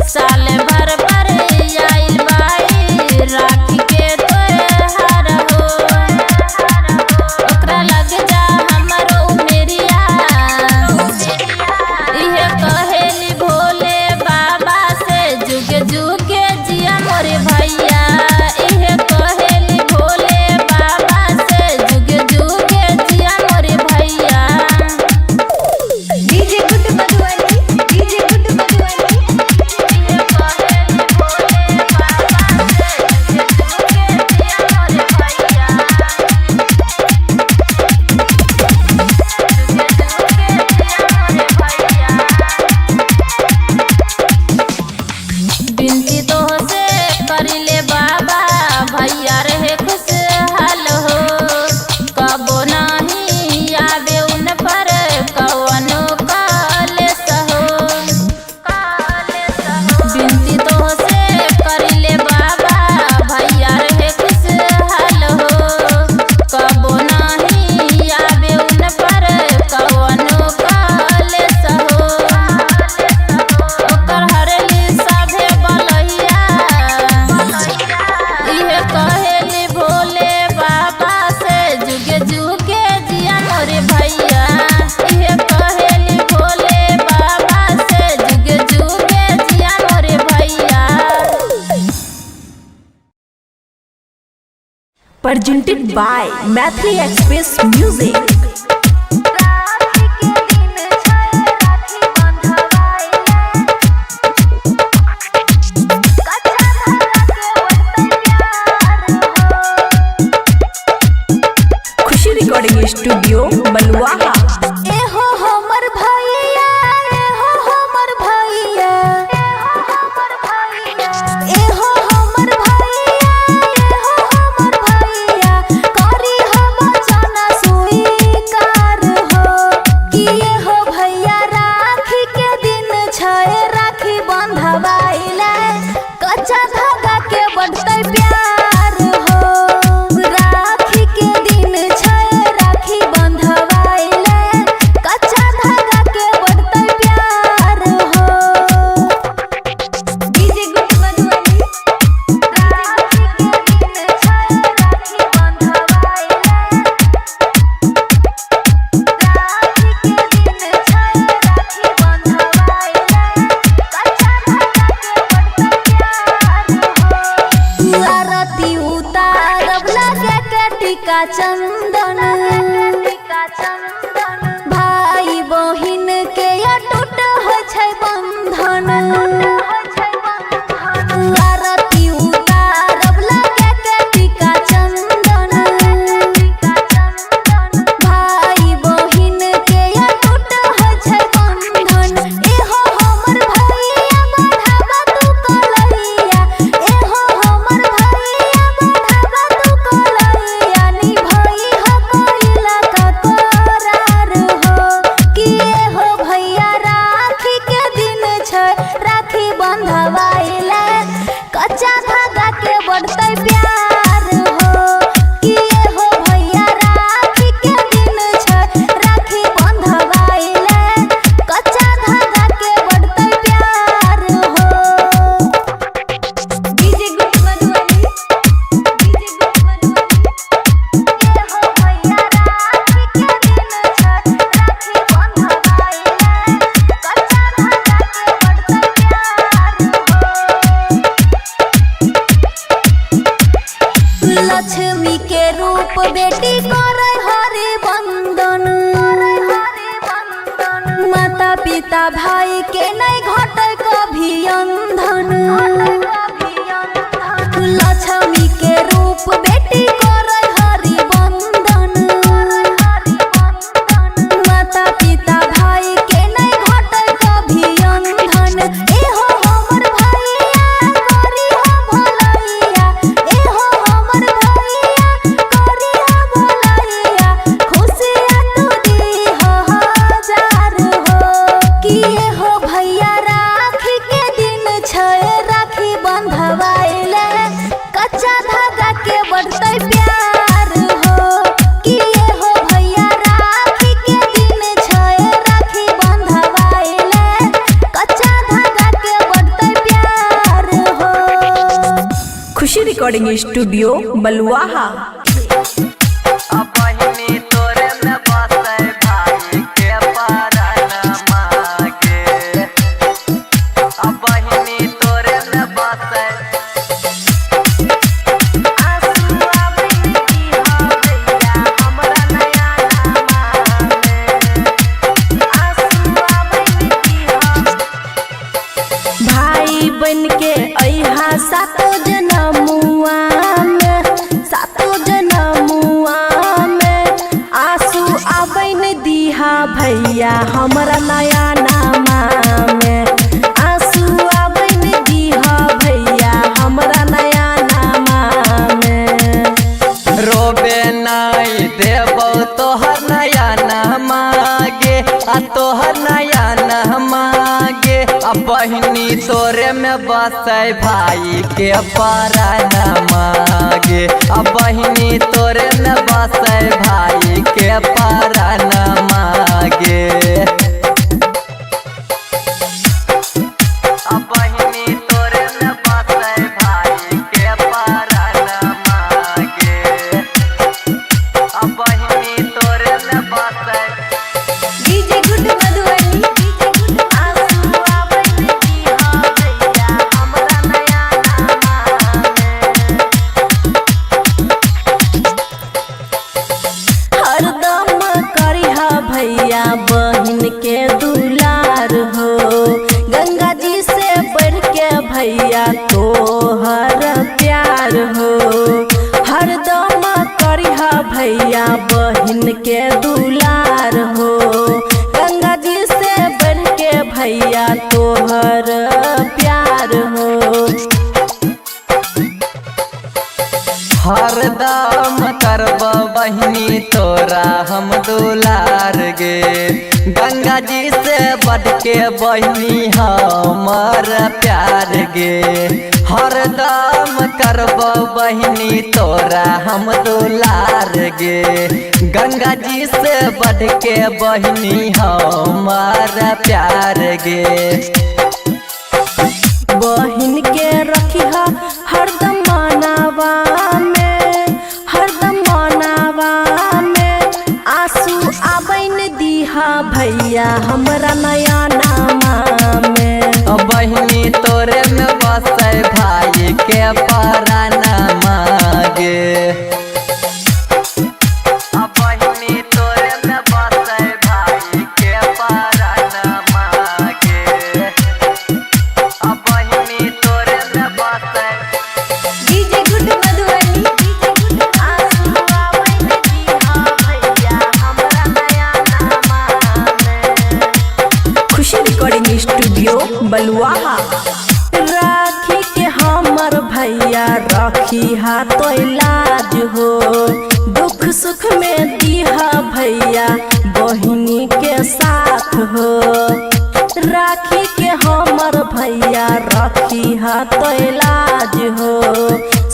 साल भर पर आइल बाई, राखी के त्योहार हो। ओकरा लग जा हमरो मेरिया, इहे कहेली भोले बाबा से जुगे जुगे जिया मोरे भैया। इहे कहेली भोले बाबा से जुगे जुगे जिया मोरे भैया। डीजे गुड मधुबनी, डीजे गुड मधुबनी। इहे कहेली भोले बाबा से जुगे जुगे जिया मोरे भैया। बिनती तो से करिले बाबा, भैया रहे खुशहाल हो। कबो नहीं आवे उन पर कवनो कलेश हो। बिनती तो से करिले बाबा, भैया रहे खुशहाल हो। कबो नहीं आवे उन पर कवनो कलेश हो। ओकर हरेली सभे बलैया, इहे कहेली भोले बाबा से जुगे जुगे जिया मोरे भैया। इहे कहेली भोले बाबा से जुगे जुगे जिया मोरे भैया। Presented by Matri Express Music। राखी के दिन छै, राखी बंधवाइले। कच्चा धागा के होतै प्यार हो। खुशी रिकॉर्डिंग स्टूडियो बलुआहा। एहो हमर भैया, एहो हमर भैया, एहो चंदन भाई बहिन के अटूट हो छै बंधन आरती उतारब लगे के टीका चंदन भाई बहिन के अटूट हो छै बंधन एहो हमर भैया बढ़ावा तू कलैया एहो हमर भैया बढ़ावा तू कलैया निभाई हो कोइला का करार हो कि एहो भैया राखी के दिन छै राखी बंधवाइले कच्चा धागा के बढ़तै प्यार हो कि एहो भैया राखी के दिन छै राखी बंधवाइले कच्चा धागा के बढ़तै प्यार हो डीजे गुड मधुबनी एहो भैया राखी के दिन छै राखी बंधवाइले कच्चा धागा के बढ़तै प्यार हो लक्ष्मी के रूप बेटी करे हरि बंदन माता पिता भाई के नहीं घटे कभी अंधन लक्ष्मी के रूप बेटी करे हरि बंदन माता पिता भाई के नहीं घटे कभी अंधन एहो हमर भैया करी हो भलैया एहो हमर भैया करी हो भलैया खुशियाँ तू दी हो हजार हो कि एहो भैया राखी के दिन छै राखी बंधवाइले कच्चा धागा के बढ़तै प्यार हो कि एहो भैया राखी के दिन छै राखी बंधवाइले कच्चा धागा के बढ़तै प्यार हो खुशी रिकॉर्डिंग स्टूडियो बलुआहा। बहिनी तोरे में बसे भाई के परानमा गे बहिनी तोरे में बसे भाई बन के अइहा सातो जनमुआ में आंसू आबैन दीहा भैया हमरा नया नामा में आंसू आबैन दीहा भैया हमरा नया नामा में रोबे नहीं देबो तोहर नया नामा गे तोहर नया नामा गे बहिनी तोरे में बसे भाई के परानमा गे बहिनी तोरे में बसे भाई के परानमा गे बहिनी तोरे में बसे भाई के परानमा गे बहिनी तोरे में बसे डीजे गुड मधुबनी आंसू आबैन दीहा भैया हमरा नया नामा हरदम करिहा भैया बहिन के दुलार हो गंगा जी से बढ़ के भैया तोहर प्यार हो हरदम करिहा भैया बहिन के दुलार हो गंगा जी से बढ़ के भैया तोहर प्यार हो हरदम करब बहिनी तोरा हम दुलार गे गंगा जी से बढ़ के बहिनी हमर प्यार गे हरदम करब बहिनी तोरा हम दुलार गे गंगा जी से बढ़ के बहिनी हमर प्यार गे बहिन के रखिहा हरदम मनावा में आंसू आबैन दीहा भैया हमरा नया नामा में बहिनी तोरे में बसे भाई के परानमा गे भैया रखी हाथ लाज हो। दुख सुख में दिहा भैया बहिनी के साथ हो। राखी के हमर भैया रखी हाथ लाज हो।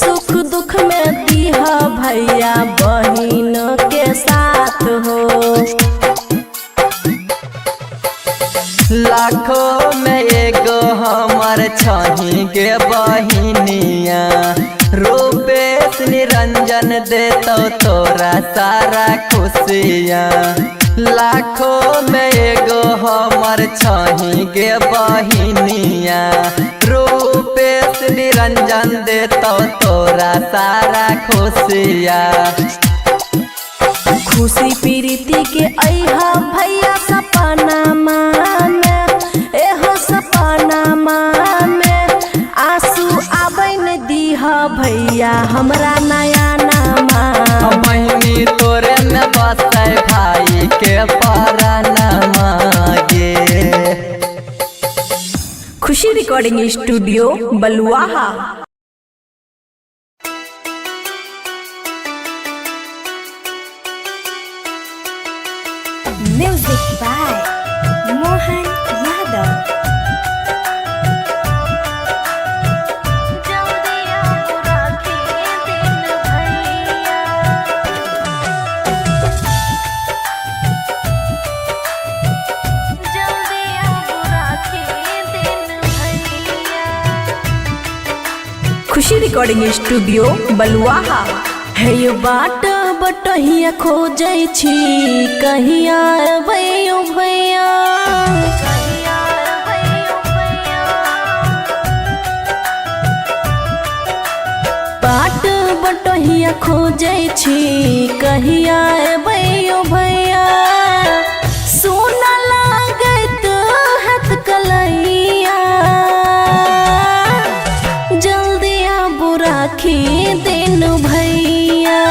सुख दुख में दिहा भैया बहिन के साथ हो। लाखों में एगो हमर छही के बहिनिया। रूपेश निरंजन देतो तोरा सारा खुशियाँ। लाखों में एगो हमर छही के बहिनिया। रूपेश निरंजन देतो तोरा सारा खुशियाँ। खुशी प्रीति के अहा भैया सपना में, एहो सपना में आंसू आबन दीहा भैया हमरा नया नामा। बहिनी तोरे में बसे भाई के परानमा गे। Khushi recording studio Baluaha. Music by Mohan Yadav. Khushi recording studio Baluaha. है ये बाट बटहिया खोजै छी कहिया अबैयो भैया। बाट बटहिया खोजै छी कहिया अबैयो भैया। सुन लागत हाथ कलैया जल्दी आबू राखी दिन भैया।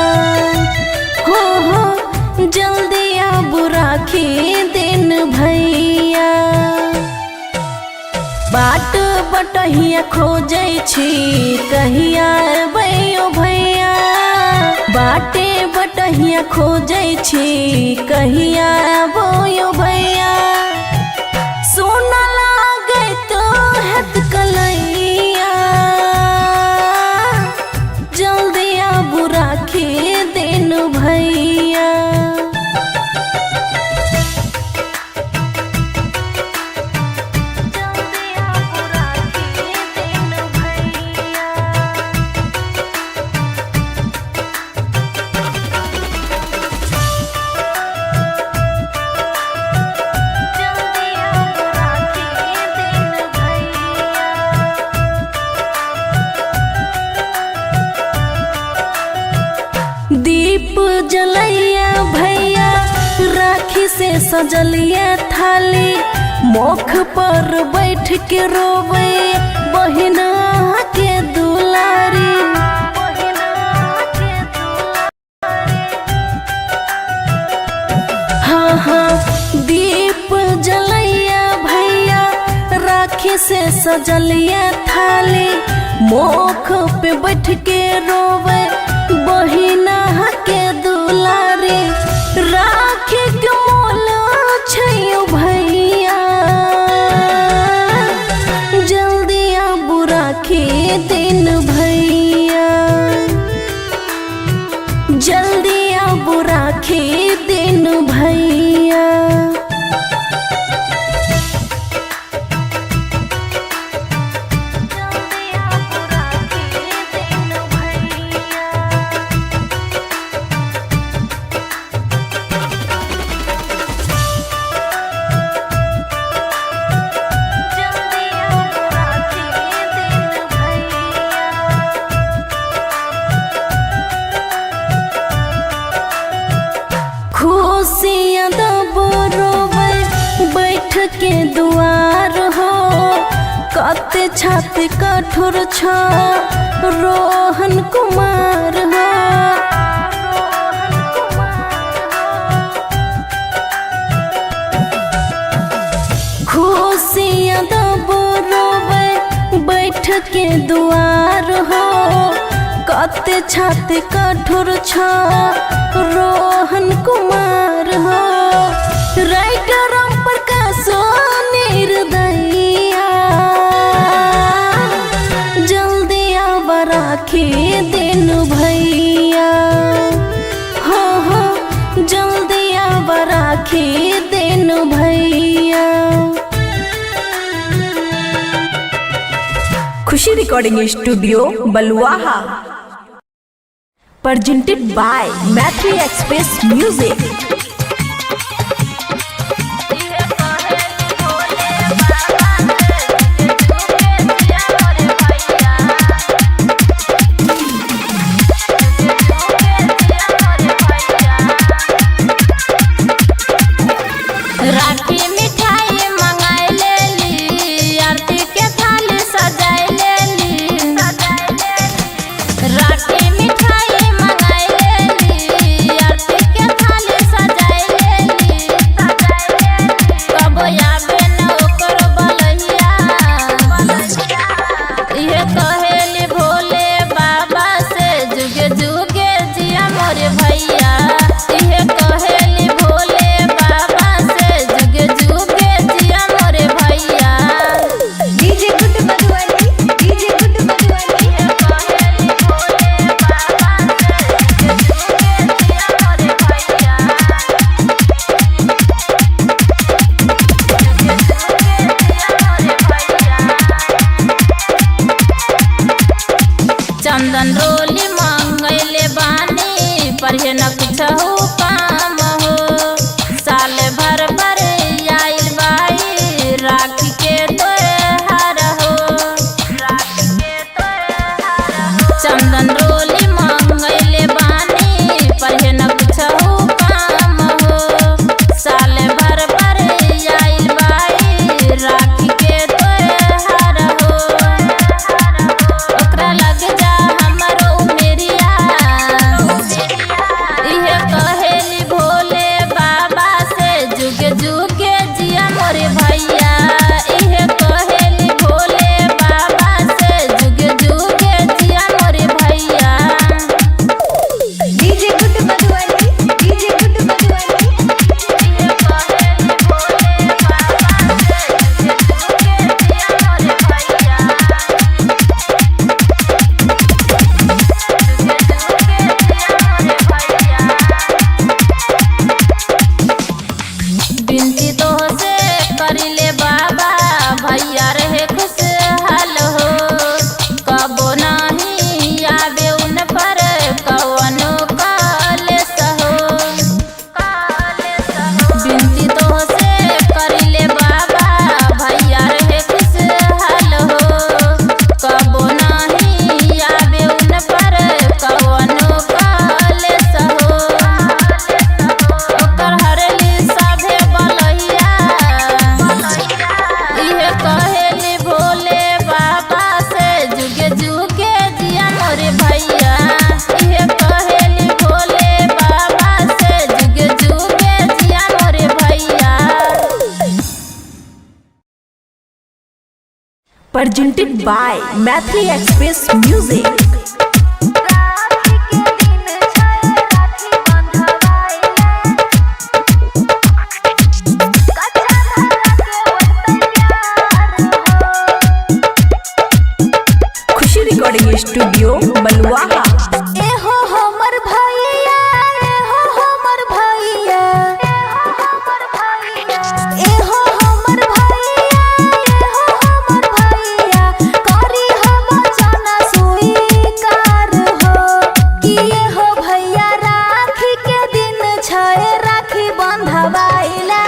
हो जल्दी आबू राखी दिन भैया। बाट बटहिया खोजै छी कहिया अबैयो भैया। बाटे बटहिया खोजै छी कहिया अबैयो भैया। सुन लागत हाथ कलैया जल्दी आबू राखी दिन भैया। दीप जलैया भैया राखी से सजलिया थाली। मुख पर बैठ के रोवे बहिना के दुलारी। हाँ हाँ दीप जलैया भैया राखी से सजलिया थाली। मुख पे बैठ के रोवे बहिना के दुलारी। राखी के मोल छैयो भैया जल्दी आबू राखी दिन भैया। जल्दी आबू राखी दिन भैया। खुशियाँ दबो रोवे बैठ के दुआर हो। कत छात कठोर छ रोहन कुमार हो। खुशियाँ दबो रोवे बैठ के दुआर हो कते छाते कठोर छ रोहन कुमार हो राइटर प्रकाश निर्दयिया जल्दी अब राखी दिन भैया हो जल्दी अब राखी दिन भैया। Khushi recording studio Baluaha presented by Maitri Express Music। राखी मिठाई मंगाई लेली आरती के थाली सजाई लेली राखी मिठाई मंगाई लेली आरती के थाली सजाई लेली कब आवे न ओकर बलहिया इहे कहेली भोले बाबा से जुगे जुगे जिया मोरे भैया इहे कहेली भोले बाबा से जुगे जुगे जिया मोरे भैया डीजे गुड मधुबनी डीजे गुड मधुबनी इहे कहेली भोले बाबा से जुगे जुगे जिया मोरे भैया जुगे जुगे जिया मोरे भैया चंदन रोली मंगैले बानी पर हे न कुछहु काम हो साल भर पर आइल बाई राखी के त्योहार हो चंदन रोली मंगैले बानी पर हे न कुछहु काम हो साल भर पर आइल बाई राखी के त्योहार हो ओकरा लग जा हमरो मेरिया इहे कहेली भोले बाबा से जुगे जुगे जिया मोरे भैया इहे कहेली भोले बाबा से जुगे जुगे जिया मोरे भैया डीजे गुड मधुबनी डीजे गुड मधुबनी इहे कहेली भोले बाबा से जुगे जुगे जिया मोरे भैया बिनती तो से करिले बाबा भैया रहे खुशहाल हो कबो नहीं आवे उन पर कवनो कलेस हो बिनती तो से करिले बाबा भैया रहे खुशहाल हो कबो नहीं आवे उन पर कवनो कलेस हो ओकर हरली सभे बलहिया इहे कहेली भोले बाबा से जुगे जुगे जिया मोरे भैया इहे कहेली भोले बाबा से जुगे जुगे जिया मोरे भैया presented by Maitri Express Music। Khushi recording studio Baluaha एहो हमर भैया एहो हमर भैया एहो हमर भैया एहो हमर भैया करी हम चना स्वीकार हो कि एहो भैया राखी के दिन छै राखी बंधवाइले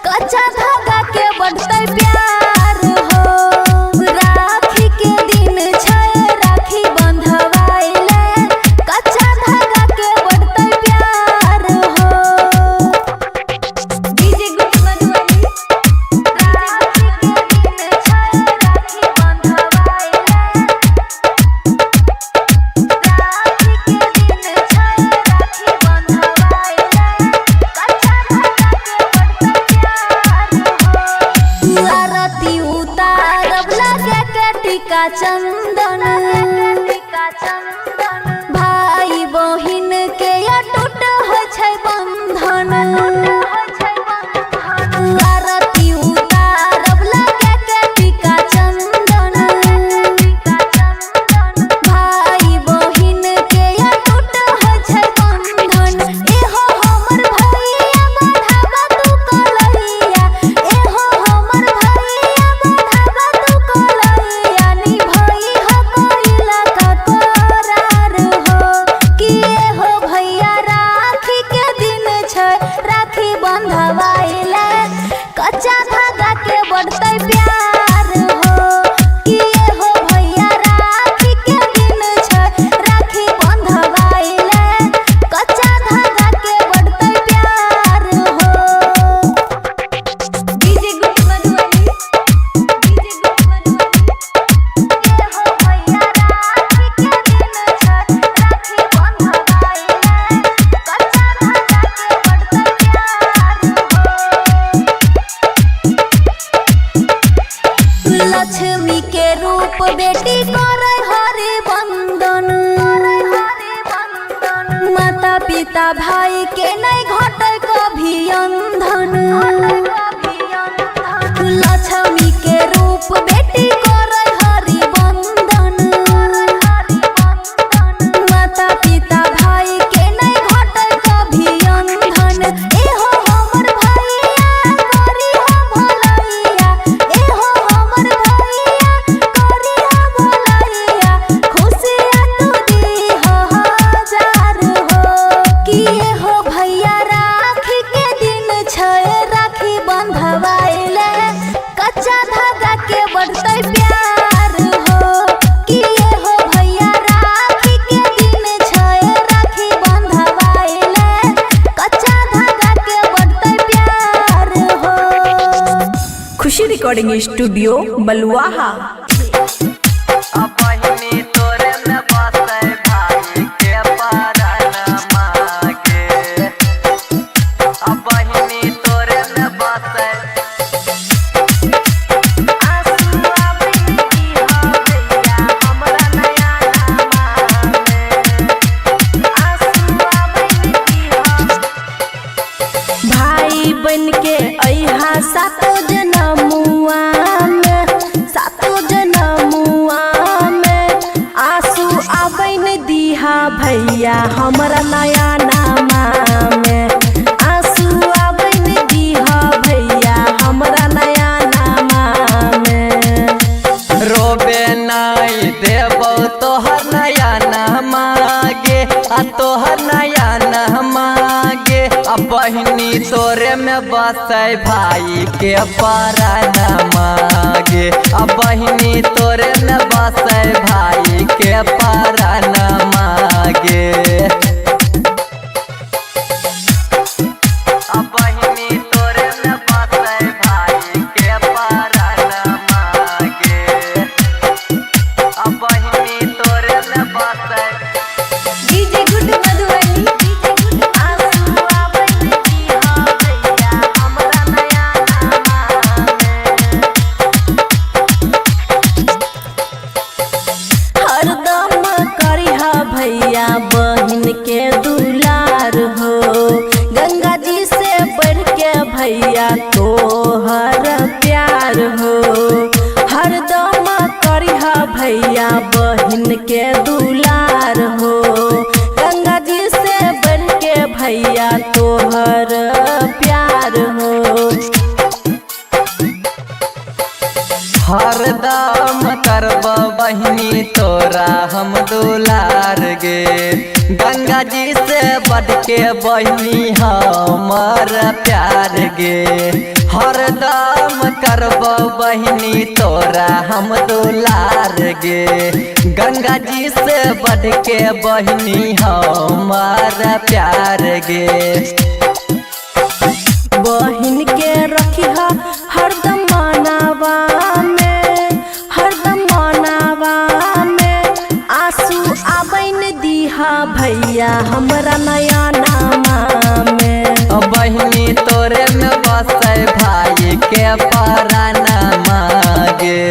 कच्चा धागा के बढ़तै प्यार हो राखी के दिन छै राखी बंधवाइले पिता भाई के नहीं घटे कभी अंधन। लक्ष्मी के रूप बेटी करे हरि बंधन। माता पिता भाई के नहीं घटे कभी अंधन। एहो हमर भैया करी हो भलैया। एहो हमर भैया करी हो भलैया। खुशियाँ तू दी हो हजार हो। कि एहो भैया राखी के दिन छे राखी बंधवाइले। कच्चा धागा के बढ़ते प्यार हो। कि एहो भैया राखी के दिन छे राखी बंधवाइले। कच्चा धागा के बढ़ते प्यार हो। खुशी रिकॉर्डिंग स्टूडियो बलुआहा। बहिनी तोरे में बसे भाई के परानमा गे। बहिनी तोरे में बसे भाई बन के अहा सातो जनमुआ में। सातो जनमुआ में आंसू आबैन दीहा भैया हमरा नया नामा में। आंसू आबैन दीहा भैया हमरा नया नामा में। रोबे नाई देबो तोहर नया नामा गे। तोहर नया नामा गे। बहिनी तोरे में बसे भाई के परानमा गे। बहिनी तोरे में बसे भाई के परानमा गे। बहिनी तोरे में बसे भाई के परानमा गे। बहिनी तोरे में बसे डीजे गुड मधुबनी। आंसू आबैन दीहा भैया हमरा नया नामा में। हरदम करिहा भैया बहिन के दुलार हो। गंगा जी से बढ़ के भैया तोहर प्यार हो। हरदम करिहा भैया बहिन के दुलार हो। गंगा जी से बढ़ के भैया तोहर प्यार हो। हरदम करब बहिनी तोरा हम दुलार गे। गंगा जी से बढ़ के बहिनी हमर प्यार गे। हरदम करब बहिनी तोरा हम दुलार गे। गंगा जी से बढ़ के बहिनी हमर प्यार गे। बहिन के रखिहा हरदम मनावा में। हरदम मनावा में आंसू आबैन दीहा भैया हमरा नया नामा में। बहिनी तोरे में बसे भाई के परानमा गे।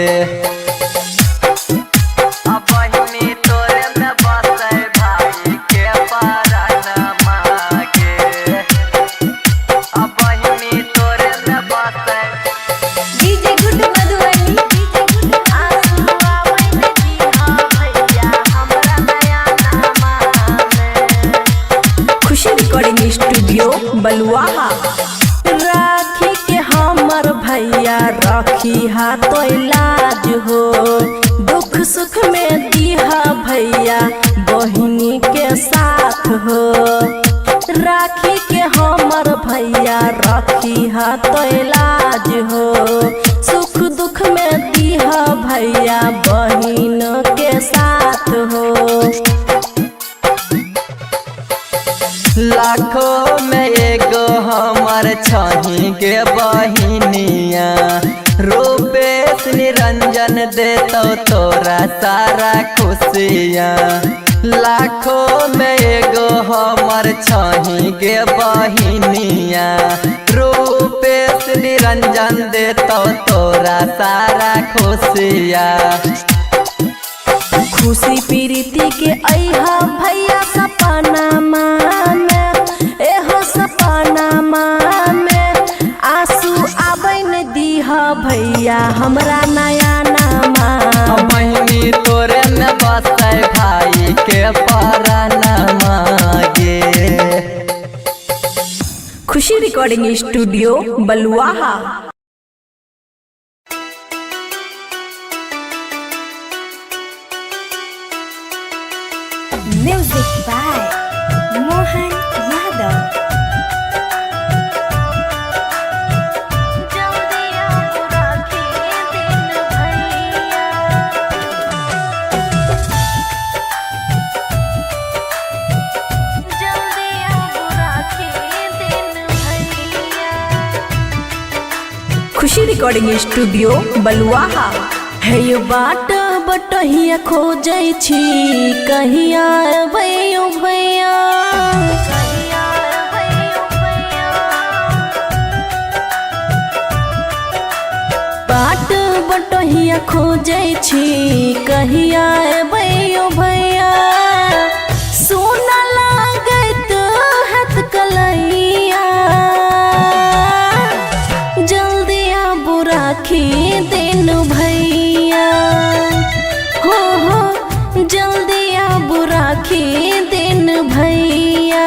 बहिनी तोरे में बसे भाई के परानमा गे। बहिनी तोरे में बसे डीजे गुड मधुबनी। आंसू आबैन दीहा भैया हमरा नया नामा में। खुशी रिकॉर्डिंग स्टूडियो बलुआहा। राखी के हमर भैया रखी हाथो इलाज हो। दुख सुख में दीहा भैया बहिनी के साथ हो। राखी के हमर भैया रखी हाथो इलाज हो। सुख दुख में दीहा भैया बहिन के साथ हो। लाखों में एगो हमर छही के बहिनिया। रूपेश निरंजन देतो तोरा सारा खुशियाँ। लाखों में एगो हमर छही के बहिनिया। रूपेश निरंजन देतो तोरा सारा खुशियाँ। खुशी प्रीति के अहा भैया सपना में। भाई के परानमा गे। Khushi recording studio Baluaha. Music by Mohan Yadav. Khushi recording studio Baluaha. है यो बाट बटहिया खोजै छी कहिया अबैयो भैया। बाट बटहिया खोजै छी कहिया अबैयो भैया। सुन लागत हाथ कलैया जल्दी आबू राखी दिन भैया। हो जल्दी आबू राखी दिन भैया।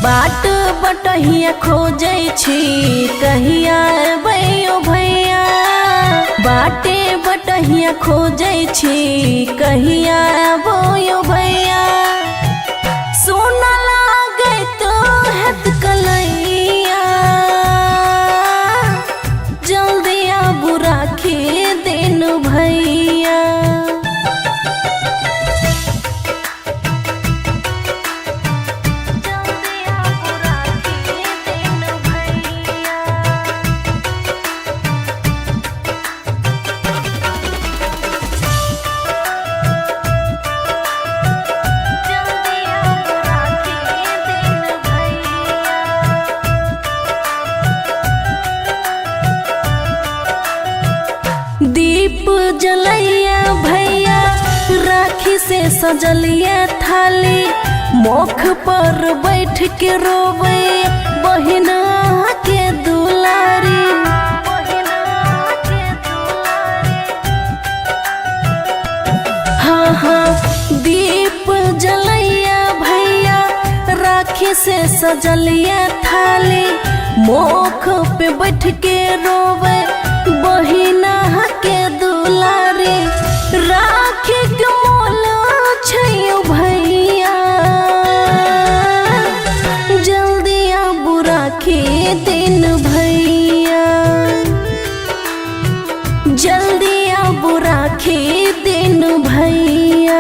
बाट बटहिया खोजै छी कहिया अबैयो भैया। बाटे बटहिया खोजै छी कहिया अबैयो भैया। सुन लागत हाथ कलैया जल्दी आबू राखी दिन भैया। दीप जलैया भैया राखी से सजलिया थाली। मुख पर बैठ के रोवे बहिना के दुलारी। हाँ दीप जलैया भैया राखी से सजलिया थाली। मुख पे बैठ के रोवे बहिना के दुलारी। राखी के मोल छैयो भैया जल्दी आबू राखी दिन भैया। जल्दी आबू राखी दिन भैया।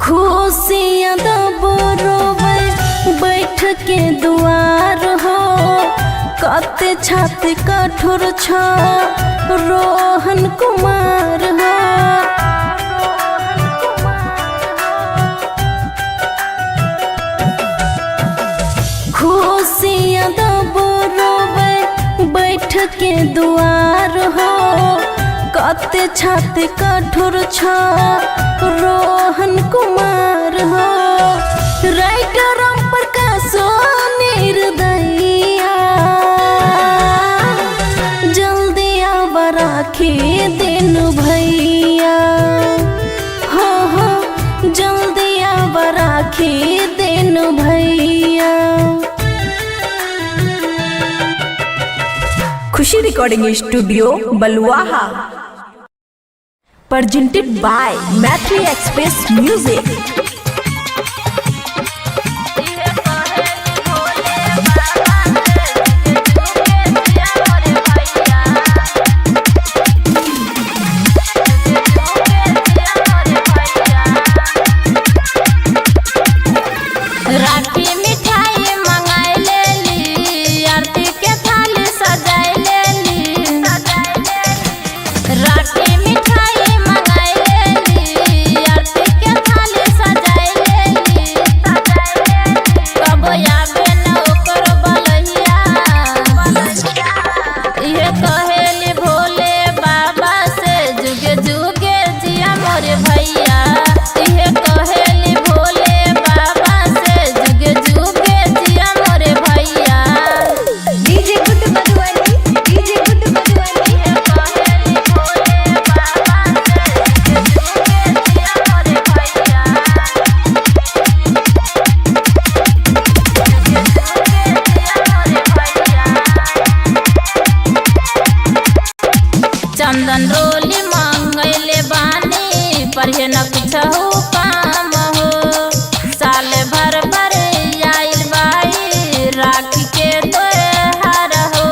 खुशियाँ दबो रोवे बैठ के दुआर हो। कते छाती कठोर छ रोहन कुमार हो। खुशियाँ दबो रोवे बैठ के दुआर हो। कते छाती कठोर छ रोहन कुमार हो। राइटर प्रकाश निर्दयिया जल्दी आब राखी दिन भैया। हो जल्दी आब राखी दिन भैया। Khushi recording studio Baluaha. presented by Mathri Express Music। राखी मिठाई मंगाई लेली आरती के थाली सजाई लेली। राखी मिठाई मंगाई लेली आरती के थाली सजाई चंदन रोली मांगले बानी पर हे न कुछ काम हो साल भर भर आइल बाई राखी के त्योहार हो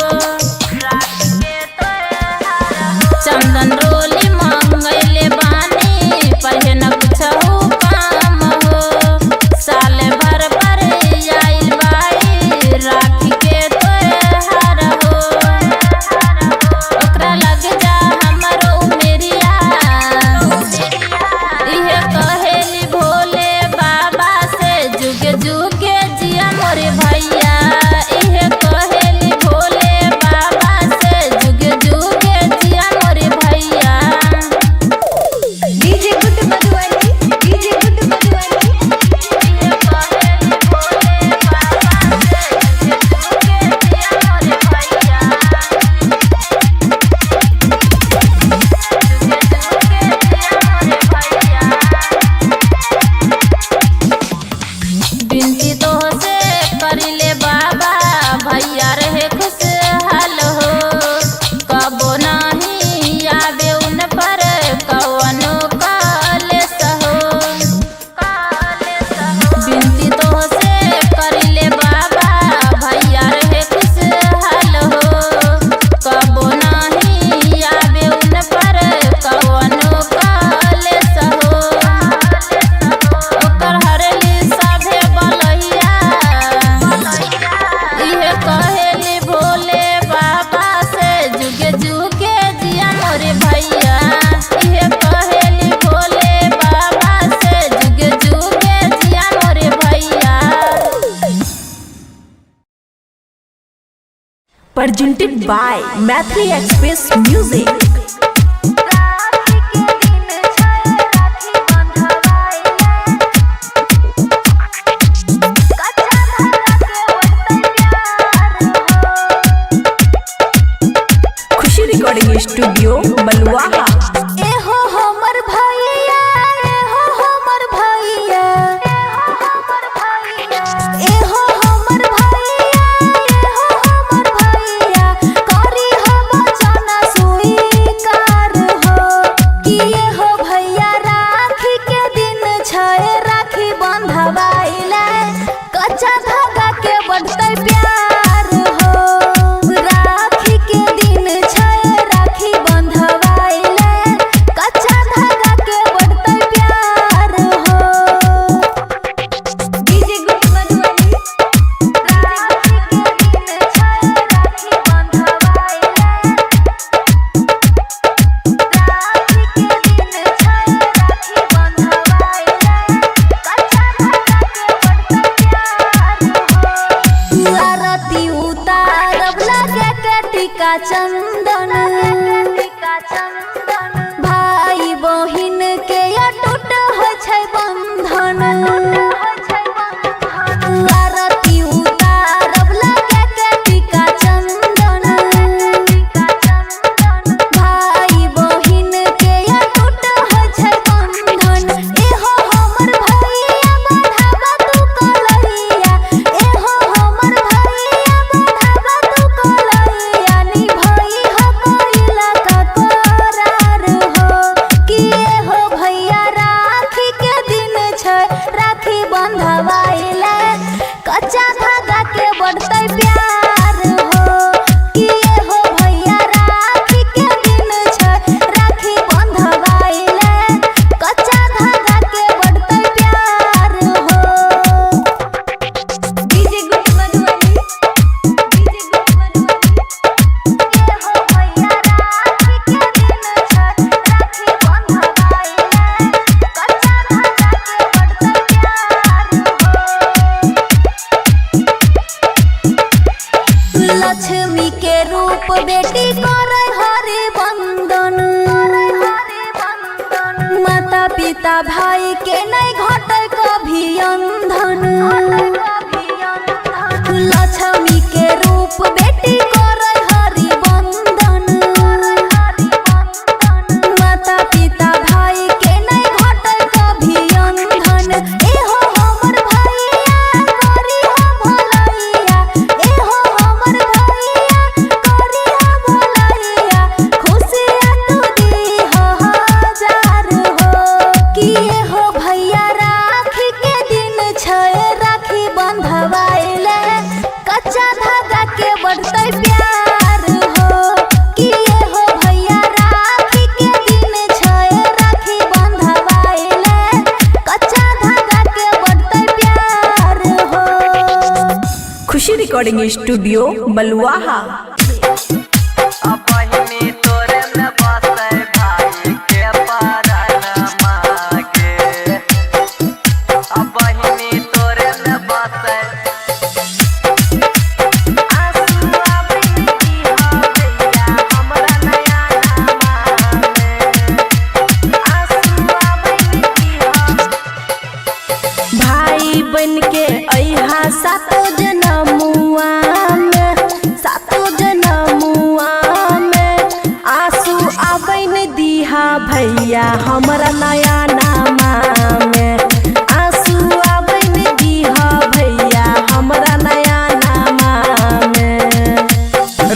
चंदन रोली मांगले बानी पर हे न कुछ काम हो साल भर भर आइल बाई राखी के त्योहार हो ओकरा लग जा हमरो मेरिया इहे कहेली भोले बाबा से जुगे जुगे जिया मोरे भैया इहे कहेली भोले बाबा से जुगे जुगे जिया मोरे भैया डीजे गुड मधुबनी डीजे गुड मधुबनी इहे कहेली भोले बाबा से जुगे जुगे जिया मोरे भैया बिनती तो से करिले बाबा भैया रहे खुशहाल हो कबो नहीं आवे उन पर कवनो कलेस हो बिनती तो से करिले बाबा भैया रहे खुशहाल हो कबो नहीं आवे उन पर कवनो कलेस हो ओकर हरली साधे बलैया इहे कहेली भोले बाबा से जुगे जुगे जिया मोरे भैया इहे कहेली भोले बाबा से जुगे जुगे जिया मोरे भैया presented by Mathli Express Music. Khushi recording studio Baluaha. एहो हमर भैया एहो हमर भैया एहो हमर भैया एहो हमर भैया करी हम जाना स्वीकार हो कि एहो भैया राखी के दिन छै राखी बंधवाइले कच्चा धागा के बढ़तै प्यार हो राखी के दिन छै राखी बंधवाइले कच्चा धागा के बढ़तै प्यार हो डीजे गुड मधुबनी राखी के दिन छै राखी बंधवाइले राखी के दिन छै राखी बंधवाइले कच्चा धागा के बढ़तै प्यार हो आरती उतारब लगे के टीका चंदन भाई बहिन के अटूट होइ छै बंधन आरती उतारब लगे के टीका चंदन भाई बहिन के अटूट होइ छै बंधन एहो हमर भैया बढ़ावा तू कलैया एहो हमर भैया बढ़ावा तू कलैया निभई हो कोइला का करार हो कि एहो भैया राखी के दिन छै राखी बंधवाइले कच्चा धागा के बढ़तै प्यार हो कि एहो भैया राखी के दिन छै राखी बंधवाइले कच्चा धागा के बढ़तै प्यार हो डीजे गुड मधुबनी डीजे गुड मधुबनी एहो भैया राखी के दिन छै राखी बंधवाइले कच्चा धागा के बढ़तै प्यार हो रिकॉर्डिंग स्टूडियो बलुआहा। बहिनी तोरे में बसे भाई के परानमा गे। बहिनी तोरे में बसे भाई बन के अइहा सातो जनमुआ में आंसू आबैन दीहा भैया हमरा नया नामा में। आंसू आबैन दीहा भैया हमरा नया नामा में।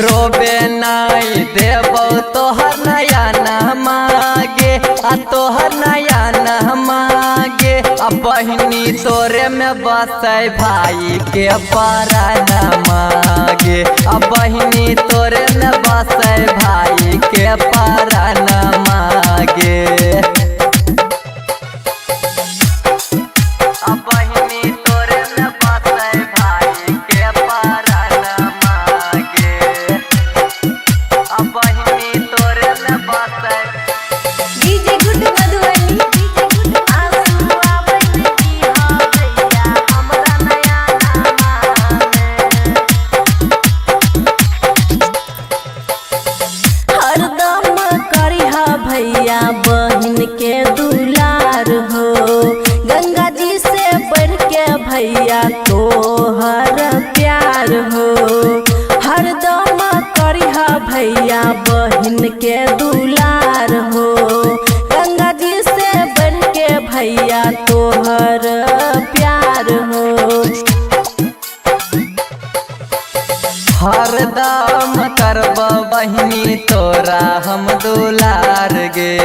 रोबे नाई देबो तोहर नया नामा गे। तोहर नया नामा गे। बहिनी तोरे में बसे भाई के परानमा गे। बहिनी तोरे में बसे भाई के परानमा गे। बहिनी तोरे में बसे भाई के परानमा गे। बहिनी तोरे में बसे डीजे गुड मधुबनी आंसू आबैन दीहा भैया हमरा नया नामा में। हरदम करिहा भैया बहिन के दुलार हो। गंगा जी से बढ़ के भैया तोहर प्यार हो। हरदम करिहा भैया बहिन के दुलार हो। गंगा जी से बढ़ के भैया तोहर प्यार हो। हरदम करब बहिनी तोरा हम दुलार गे।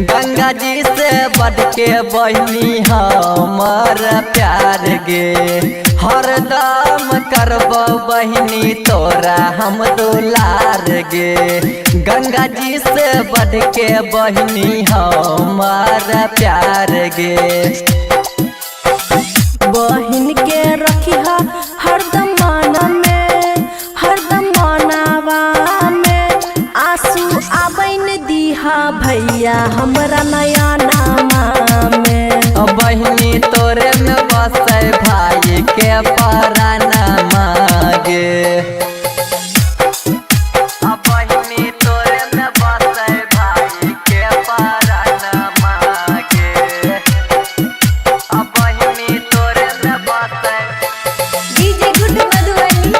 गंगा जी से बढ़ के बहिनी हमर प्यार गे। हरदम करब बहिनी तोरा हम दुलार गे। गंगा जी से बढ़ के बहिनी हमर प्यार गे। बहिन के रखिहा हरदम मनावा में। आंसू आबैन दीहा भैया हमरा नया नामा में। बहिनी तोरे में बसे भाई के परानमा गे। बहिनी तोरे में बसे भाई के परानमा गे। बहिनी तोरे में बसे डीजे गुड मधुबनी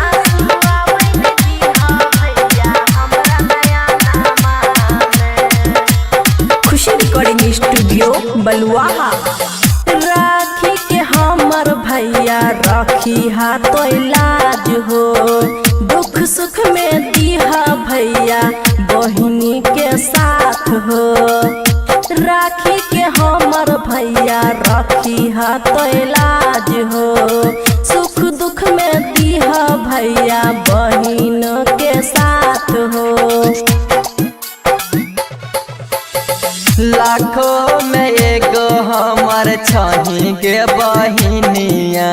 आंसू आबैन दीहा भैया हमरा नया नामा में। खुशी रिकॉर्डिंग स्टूडियो बलुआहा। राखी के हमर भैया रखी हाथ लाज हो। दुख सुख में दीहा भैया बहिनी के साथ हो। राखी के हमर भैया रखी हाथ लाज हो। सुख दुख में दीहा भैया बहिन के साथ हो। लाखों में एगो हमर छही के बहिनिया।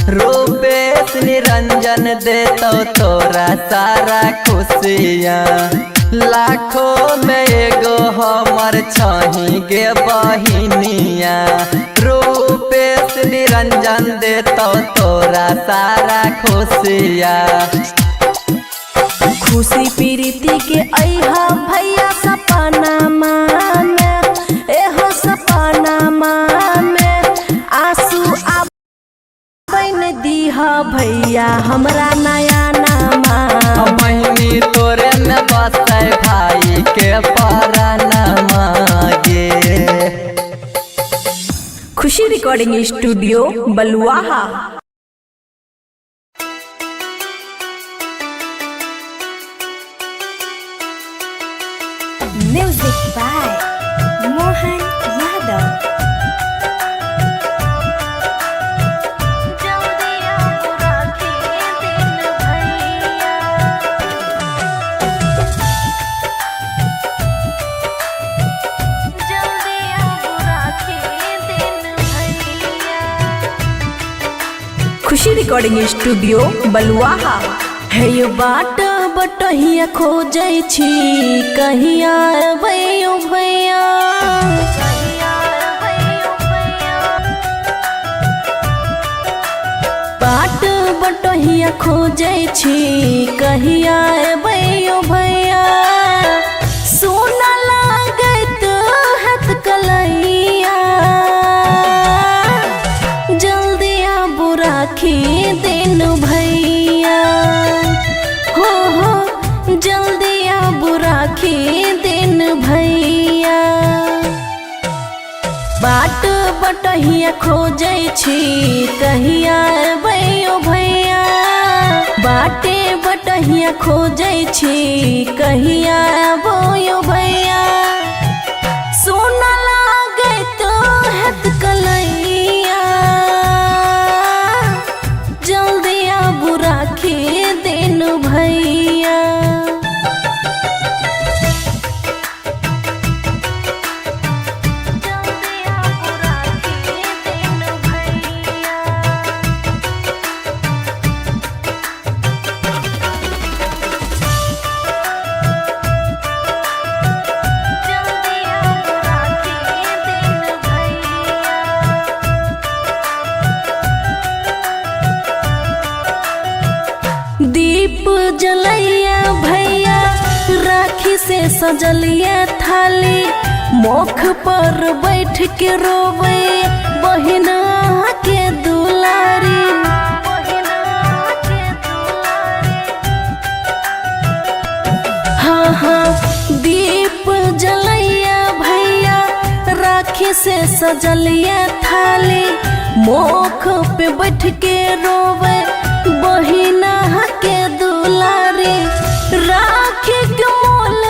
रूपेश निरंजन देतो तोरा सारा खुशियाँ। लाखों में एगो हमर छही के बहिनिया। रूपेश निरंजन देतो तोरा सारा खुशियाँ। खुशी प्रीति के अइहा भैया सपनामा में। एहो सपनामा में आंसू आबैन दीहा भैया हमरा नया नामा। बहिनी तोरे में बसे भाई के परानमा गे। Khushi recording studio Baluaha. Music by Mohan Yadav. Khushi recording studio Baluaha. है ये बाट बटहिया खोजै छी कहिया अबैयो भैया। बाट बटहिया खोजै छी कहिया अबैयो भैया। सुन लागत हाथ कलैया जल्दी आबू राखी दिन भैया। हो जल्दी आबू राखी दिन भैया। बाट बटहिया खोजै छी कहिया अबैयो भैया। बाटे बटहिया खोजै छी कहिया अबैयो भैया। सुन लागत हाथ कलैया जल्दी आबू राखी दिन भैया। दीप जलैया भैया राखी से सजलिया थाली। मुख पर बैठ के रोवे बहिना के दुलारी। हाँ दीप जलैया भैया राखी से सजलिया थाली। मुख पे बैठ के रोवे बहिना के दुलारी। राखी के मोल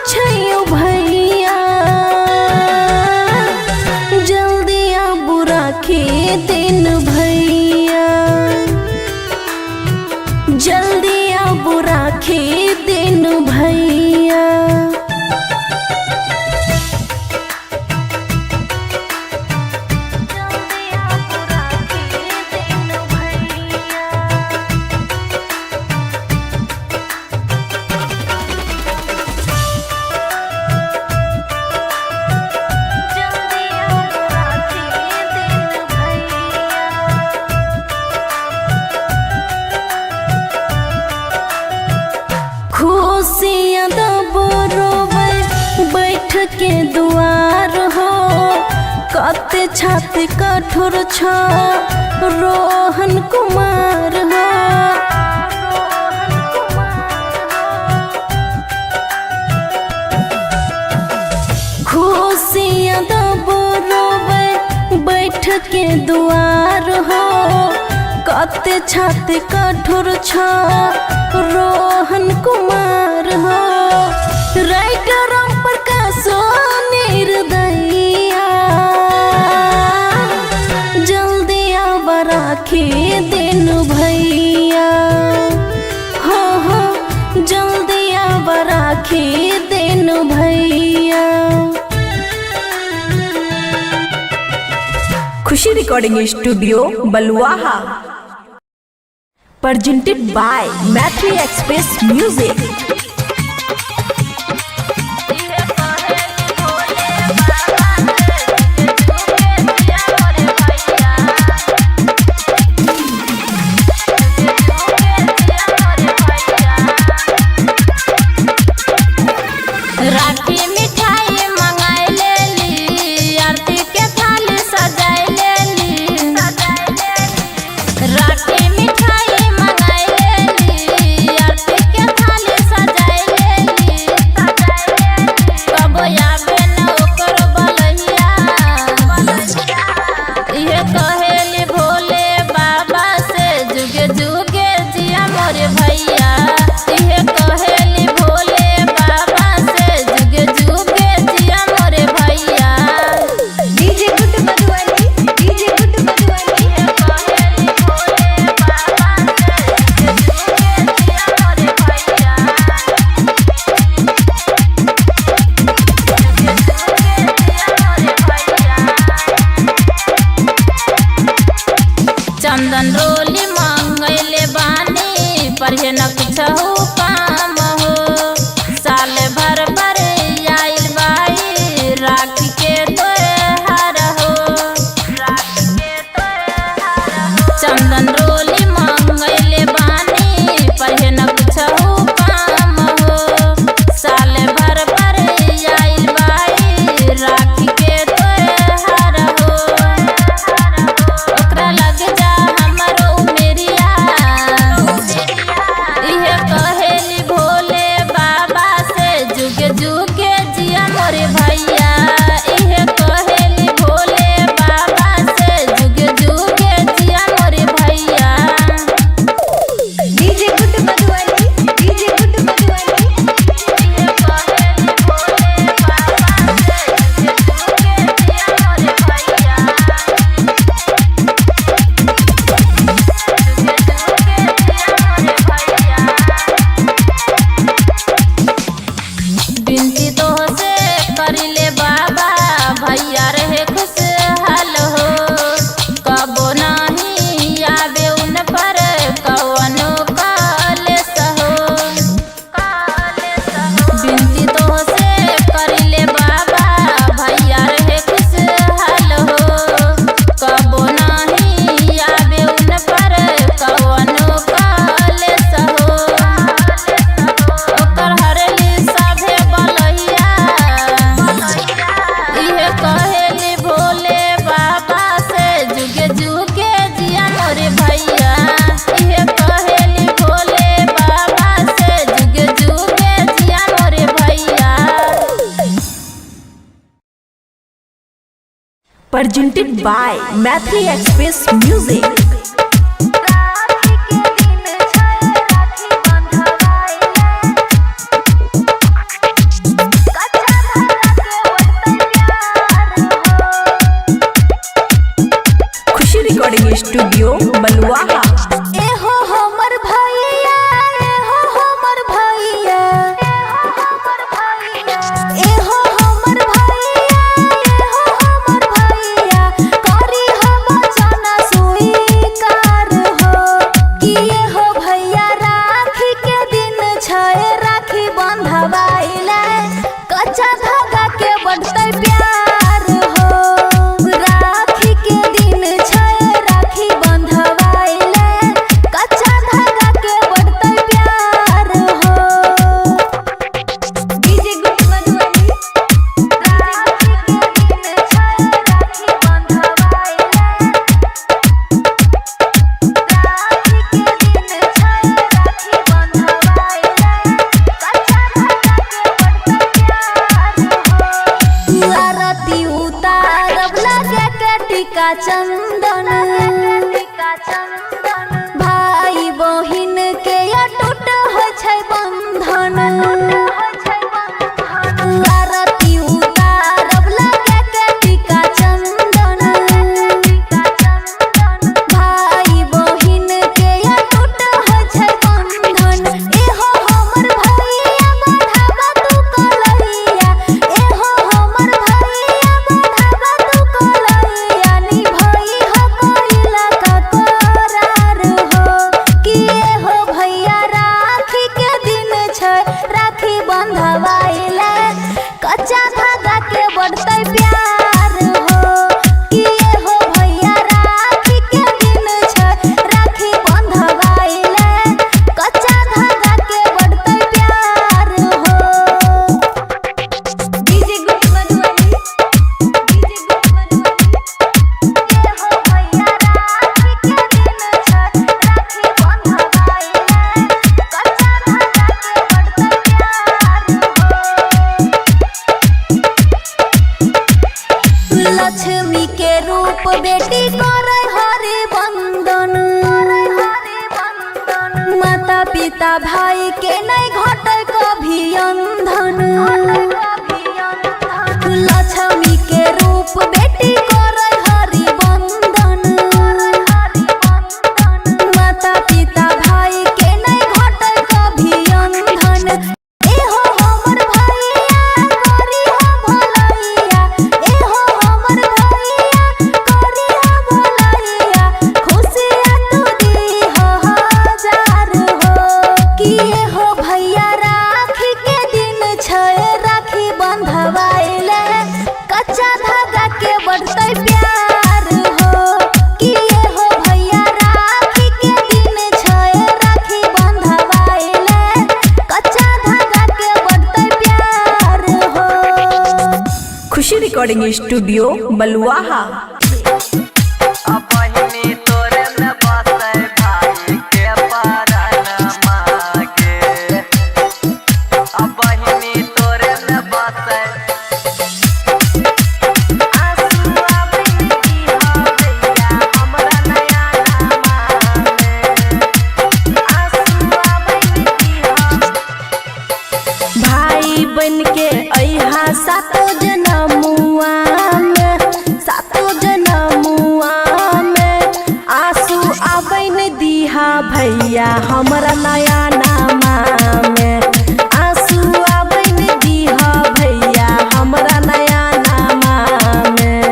छैयो भैया जल्दी आबू राखी दिन भैया। जल्दी आबू राखी दिन भैया। खुशियाँ दबो रोवे बैठ के दुआर हो। कते छाती कठोर छ रोहन कुमार हो। खुशियाँ दबो रोवे बैठ के दुआर हो। कते छाती कठोर छ रोहन कुमार हो। राइटर प्रकाश निर्दयिया जल्दी आब राखी दिन भैया। हो जल्दी आब राखी दिन भैया। Khushi recording studio Baluaha. presented by Mathri Express Music। राखी मिठाई मंगाई लेली आरती के थाली सजाई लेली। राखी मिठाई मंगाई लेली आरती के थाली सजाई चंदन रोली मंगैले बानी पर हे न कुछ काम हो। साल भर पर आइल बाई राखी के त्योहार हो। चंदन रोली मंगैले बानी पर हे न कुछ काम हो। साल भर पर आइल बाई राखी के त्योहार हो। ओकरा लग जा हमरो मेरिया इहे कहेली भोले बाबा से जुगे जुगे जिया मोरे भैया। इहे कहेली भोले बाबा से जुगे जुगे जिया मोरे भैया। डीजे गुड मधुबनी, डीजे गुड मधुबनी। इहे कहेली भोले बाबा से जुगे जुगे जिया मोरे भैया। बिनती तो से करिले बाबा भैया रहे खुशहाल हो। कबो नहीं आवे उन पर कवनो कलेश हो। बिनती तो से करिले बाबा भैया रहे खुशहाल हो। कबो नहीं आवे उन पर कवनो कलेश हो। ओकर हरली सभे बलैया इहे कहेली भोले बाबा से जुगे जुगे जिया मोरे भैया। इहे कहेली भोले बाबा से जुगे जुगे जिया मोरे भैया। Presented by Mathri Express Music. राखी के दिन छै राखी बंधवाइले। कच्चा धागा के ओढ़तै प्यार हो। खुशी रिकॉर्डिंग स्टूडियो बलुआहा। एहो हमर भैया, एहो हमर भैया, एहो हमर भैया, एहो हमर भैया। करी हम वचन स्वीकार हो कि एहो भैया राखी के दिन छै राखी बंधवाइले। कच्चा धागा के बढ़तै प्यार हो। राखी के दिन छै राखी बंधवाइले। कच्चा धागा के बढ़तै प्यार हो। डीजे गुड मधुबनी। राखी के दिन छै राखी बंधवाइले। राखी के दिन छै राखी बंधवाइले। कच्चा धागा के बढ़तै प्यार हो। आरती उतारब लगे के टीका चंदन। भाई बहिन के अटूट होइ छै बंधन। आरती उतारब लगे के टीका चंदन। भाई बहिन के अटूट होइ छै बंधन। एहो हमर भैया बढ़ावा तू कलैया। एहो हमर भैया बढ़ावा तू कलैया। निभई हो कोइला का करार हो कि एहो भैया राखी के दिन छै राखी बंधवाइले। कच्चा धागा के बढ़तै प्यार हो कि एहो भैया राखी के दिन छै राखी बंधवाइले। कच्चा धागा के बढ़तै प्यार हो। डीजे गुड मधुबनी, डीजे गुड मधुबनी। एहो भैया राखी के दिन छै राखी बंधवाइले। कच्चा धागा के बढ़तै प्यार हो। लक्ष्मी के रूप बेटी करे हरि बंदन। माता पिता भाई के नहीं घटे कभी अंधन। लक्ष्मी के रूप बेटी करे हरि बंदन। माता पिता भाई के नहीं घटे कभी अंधन। एहो हमर भैया करी हम भलैया। एहो हमर भैया करी हम भलैया। खुशी रिकॉर्डिंग स्टूडियो बलुआहा। अब बहिनी तोरे में बसे भाई के परनमा के। अब बहिनी तोरे में बसे भाई बन के अइहा सातो जनमुआ में आंसू आबैन दीहा भैया हमरा नया नामा में। आंसू आबैन दीहा भैया हमरा नया नामा में।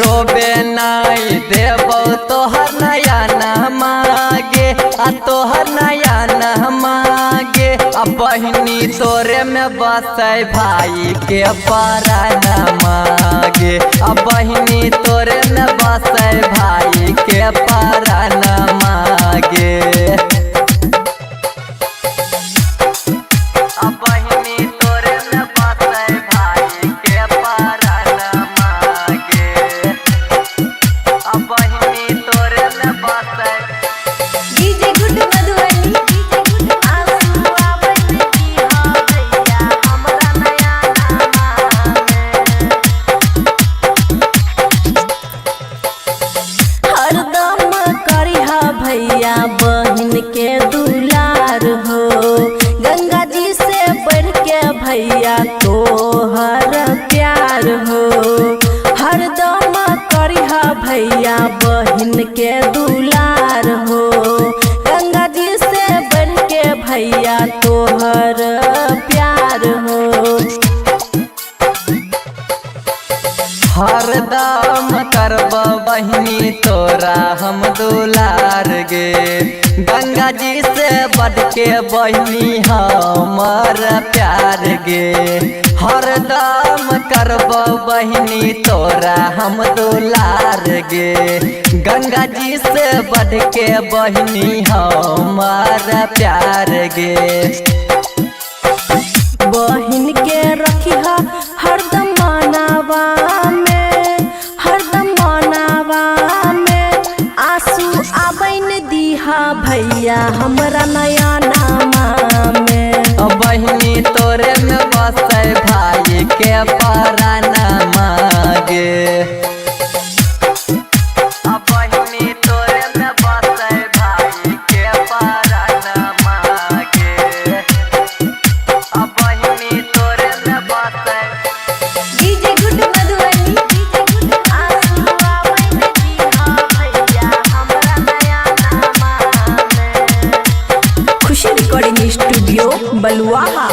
रोबे नाई देबो तोहर नया नहमागे आ तोहर नया नहमागे। अब बहिनी तोरे में बसे भाई के परनमागे। अब बहिनी तोरे में बसे भाई के परनमागे। अब बहिनी तोरे में बसे भाई के परनमागे। अब बहिनी तोरे में बसे डीजे गुड मधुबनी आंसू आबैन दीहा भैया हमरा नया नामा में। हरदम करिहा भैया बहिन के दुलार हो। गंगा जी से बढ़ के भैया तोहर प्यार हो। हरदम करिहा भैया बहिन के दुलार हो। गंगा जी से बढ़ के भैया तोहर प्यार हो। हरदम करब बहिनी तोरा हम दुलार गे। गंगा जी से बढ़ के बहिनी हमर प्यार गे। हरदम करब बहिनी तोरा हम दुलार गे। गंगा जी से बढ़ के बहिनी हमर प्यार गे। बहिन के रखिहा हरदम मनावा में, हरदम मनावा में। आंसू आबैन दीहा भैया हमरा नया नामा में। अब बहिनी तोरे में बसे भाई के परनमागे। अब बहिनी तोरे में बसे भाई के परनमागे। अब बहिनी तोरे में बसे डीजे गुड मधुबनी आंसू आबैन दीहा भैया हमरा नया नामा में। खुशी रिकॉर्डिंग स्टूडियो बलुआहा।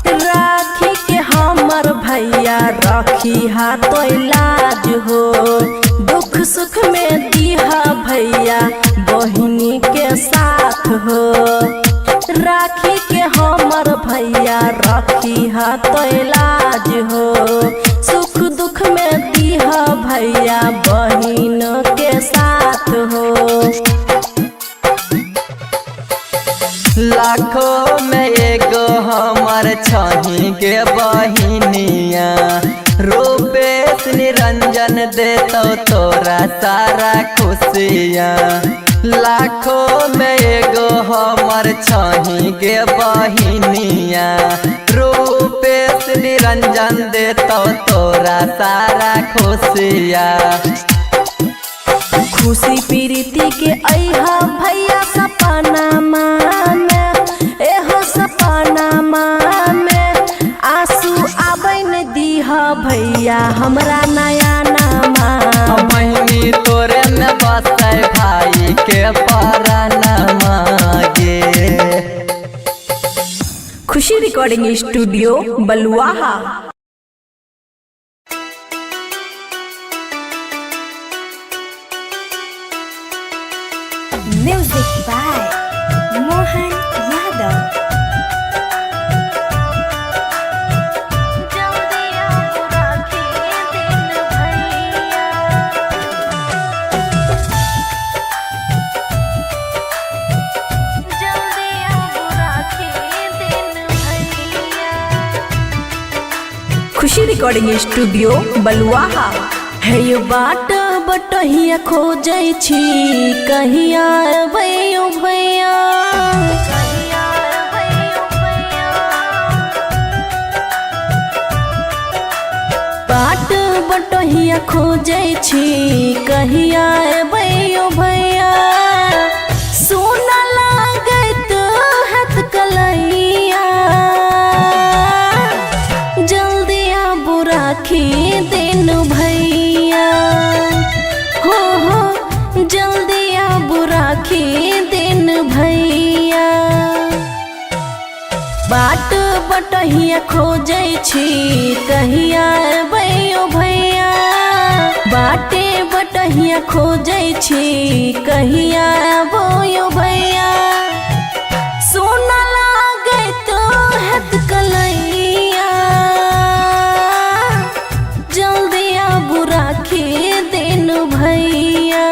राखी के हमर भैया रखी हाथो लाज हो। दुख सुख में दीहा भैया बहिनी के साथ हो। राखी के हमर भैया रखी हाथो लाज हो। सुख दुख में दीहा भैया बहिन के साथ हो। लाखों में एगो हमर छही के बहिनिया। रूपेश निरंजन देतो तोरा सारा खुशियाँ। लाखों में एगो हमर छही के बहिनिया। रूपेश निरंजन देतो तोरा सारा खुशियाँ। खुशी प्रीति के अइहा भैया सपनामा में, एहो सपनामा में। आंसू आबैन दीहा भैया हमरा नया नामा। बहिनी तोरे में बसे भाई के परनमागे। Khushi recording studio Baluaha. Music by Mohan Yadav. Khushi recording studio Baluaha. है ये बाट बटहिया खोजै छी कहिया अबैयो भैया। बाट बटहिया खोजै छी कहिया अबैयो भैया। सोना लागत हाथ कलैया जल्दी आबू राखी दिन भैया। हो जल्दी आबू राखी दिन भैया। बाट बटहिया खोजै छी कहिया अबैयो भैया। बाटे बटहिया खोजै छी कहिया अबैयो भैया। सोना लागत हाथ कलैया जल्दी आबू राखी दिन भैया।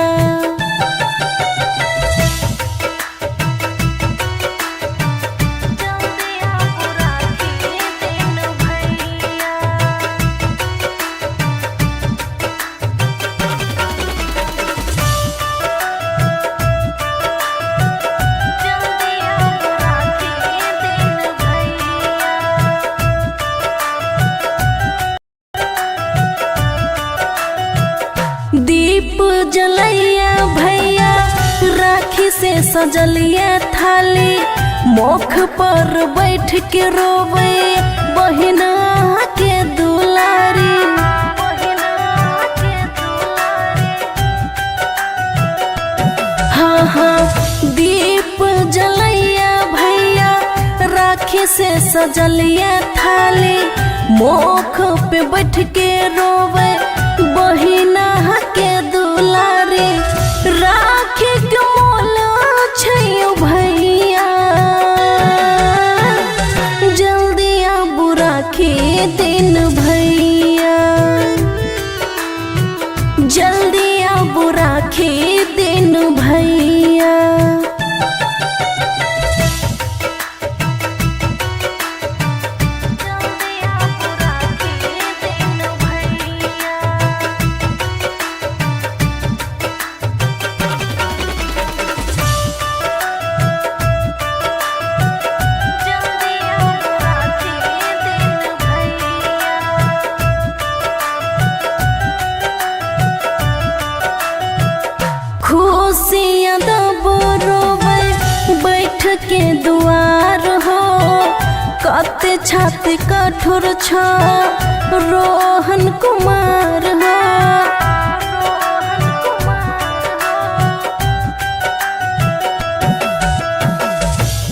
दीप जलैया भैया राखी से सजलिया थाली। मुख पर बैठ के रोवे बहिना के दुलारी। हाँ दीप जलैया भैया राखी से सजलिया थाली। मुख पे बैठ के रोवे बहिना के दुलारे। राखी के मोल छैयो भैया जल्दी आबू राखी दिन भैया। जल्दी आबू राखी दिन भैया। खुशियाँ दबो रोवे बैठ के दुआर हो। कते छाती कठोर छ रोहन कुमार हो।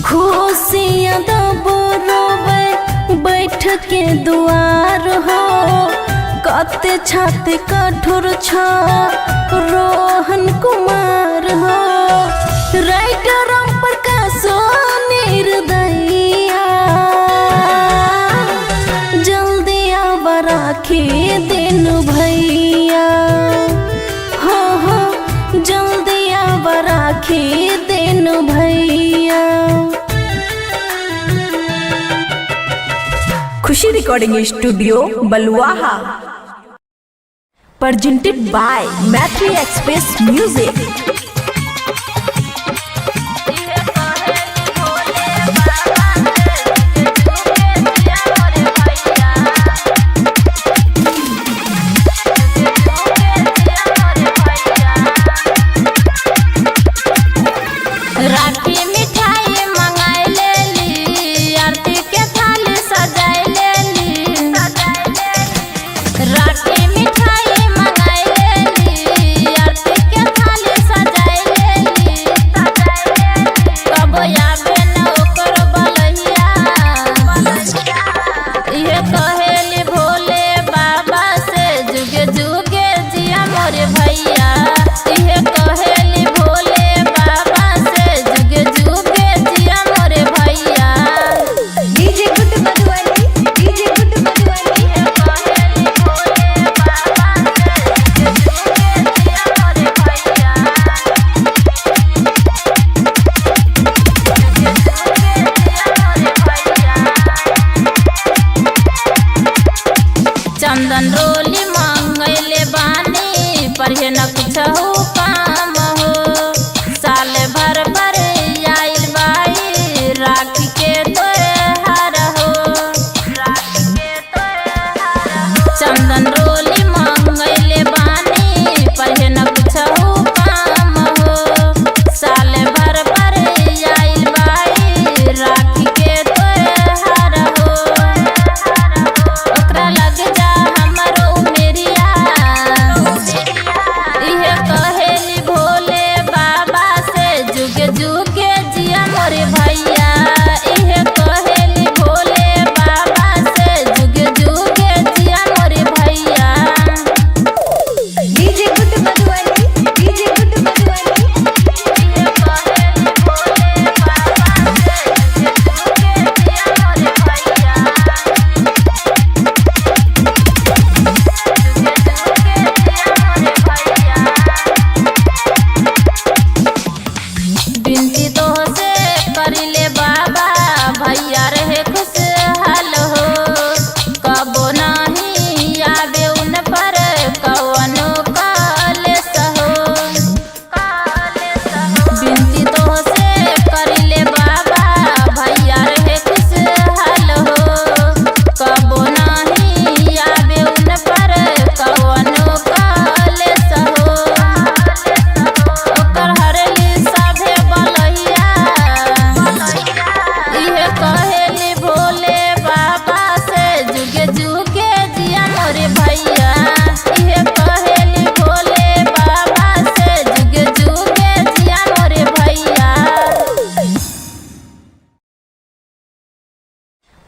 खुशियाँ दबो रोवे बैठ के दुआर हो। कते छाती कठोर छ रोहन कुमार हो। राइटर प्रकाश निर्दयिया जल्दी आब राखी दिन भैया। हो जल्दी आब राखी दिन भैया। Khushi recording studio Baluaha. presented by Matri Express Music। राखी मिठाई मंगाई लेली आरती के थाली सजाई लेली। राखी मिठाई मंगाई लेली आरती के थाली सजाई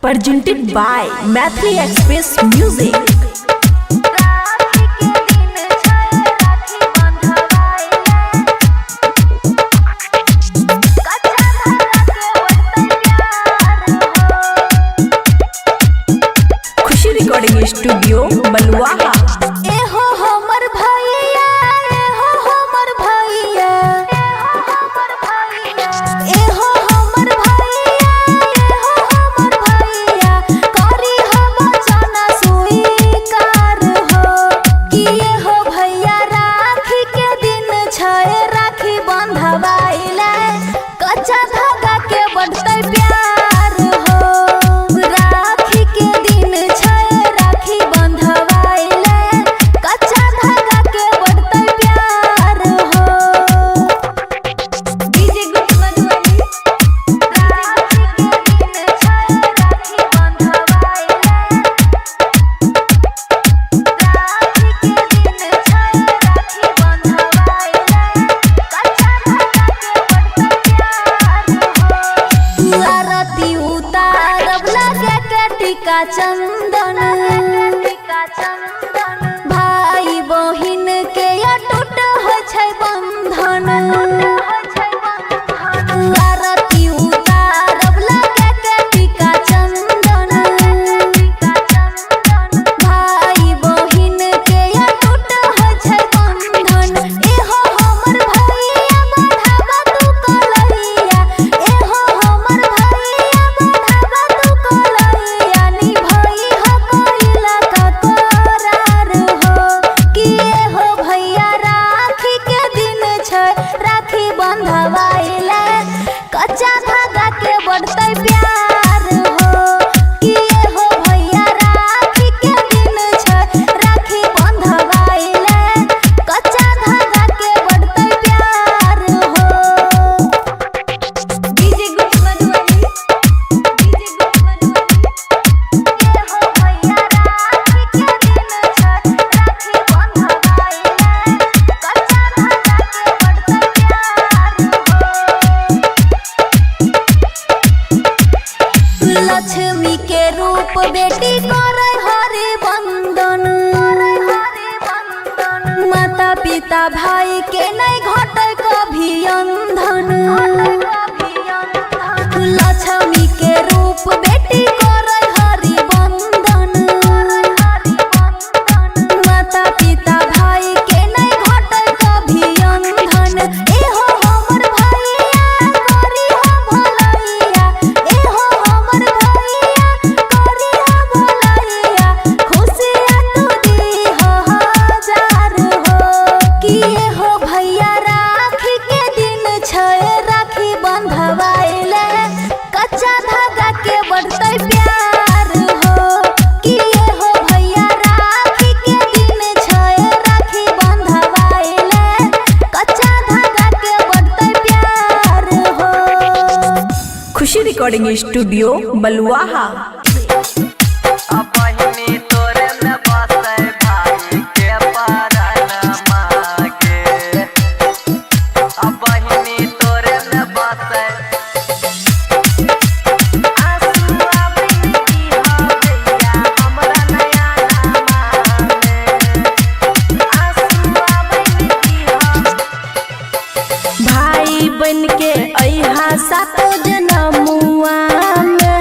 presented by Mathri Express Music. Khushi recording studio Baluaha. एहो हमर भैया, एहो हमर भैया, एहो हमर भैया, एहो हमर भैया, करी हम जाना स्वीकार हो कि एहो भैया राखी के दिन छै, राखी बंधवाइले कच्चा धागा के बढ़तै प्यार हो। राखी के दिन छै, राखी बंधवाइले कच्चा धागा के बढ़तै प्यार हो। डीजे गुड मधुबनी। राखी के दिन छै, राखी बंधवाइले, राखी के दिन छै, राखी बंधवाइले कच्चा धागा के बढ़तै प्यार हो। आरती उतारब लागे के टीका चंदन, भाई बहिन के अटूट होइ छै बंधन। आरती उतारब लागे के टीका चंदन, भाई बहिन के अटूट होइ छै बंधन। एहो हमर भैया बढ़ावा तू कलैया, एहो हमर भैया बढ़ावा तू कलैया, निभई हो कोइला का करार हो कि एहो भैया राखी के दिन छै, राखी बंधवाइले कच्चा धागा के बढ़तै प्यार हो कि एहो भैया राखी के दिन छै, राखी बंधवाइले कच्चा धागा के बढ़तै प्यार हो। डीजे गुड मधुबनी। डीजे गुड मधुबनी। एहो भैया राखी के दिन छै, राखी बंधवाइले कच्चा धागा के बढ़तै प्यार हो। लक्ष्मी के रूप बेटी करे हरि बंदन, माता पिता भाई के नहीं घटे कभी अंधन। लक्ष्मी के रूप बेटी करे हरि बंदन, माता पिता भाई के नहीं घटे कभी अंधन। एहो हमर भैया करी हो भलैया, एहो हमर भैया करी हो भलैया, खुशियाँ तू दीहो हजार हो कि एहो भैया राखी के दिन छै, राखी बंधवाइले कच्चा धागा के बढ़तै प्यार हो कि एहो भैया राखी के दिन छै, राखी बंधवाइले कच्चा धागा के बढ़तै प्यार हो। खुशी रिकॉर्डिंग स्टूडियो बलुआहा। बहिनी तोरे में बसे भाई के परानमा के, बहिनी तोरे में बसे आंसुआ बहिनी हो भैया हमरा नया नामा में, आंसुआ बहिनी हो। भाई बन के अइहा सातो जनमुआ में,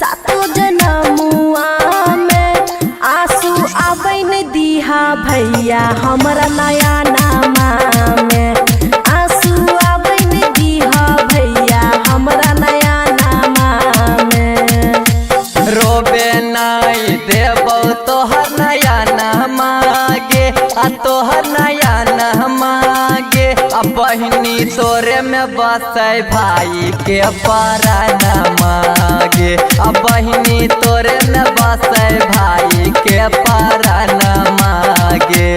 सातो जनमुआ में आंसू आबैन दीहा भैया हमरा नया नामा में, आंसू आबैन दीहा भैया हमरा नया नामा में। रोबे नहीं देबो तोहर नया नामा गे, आ तोहर नया नामा गे, आ बहिनी तोरे में बसे भाई के परानमा गे, आ बहिनी तोरे में बसे भाई के परानमा गे।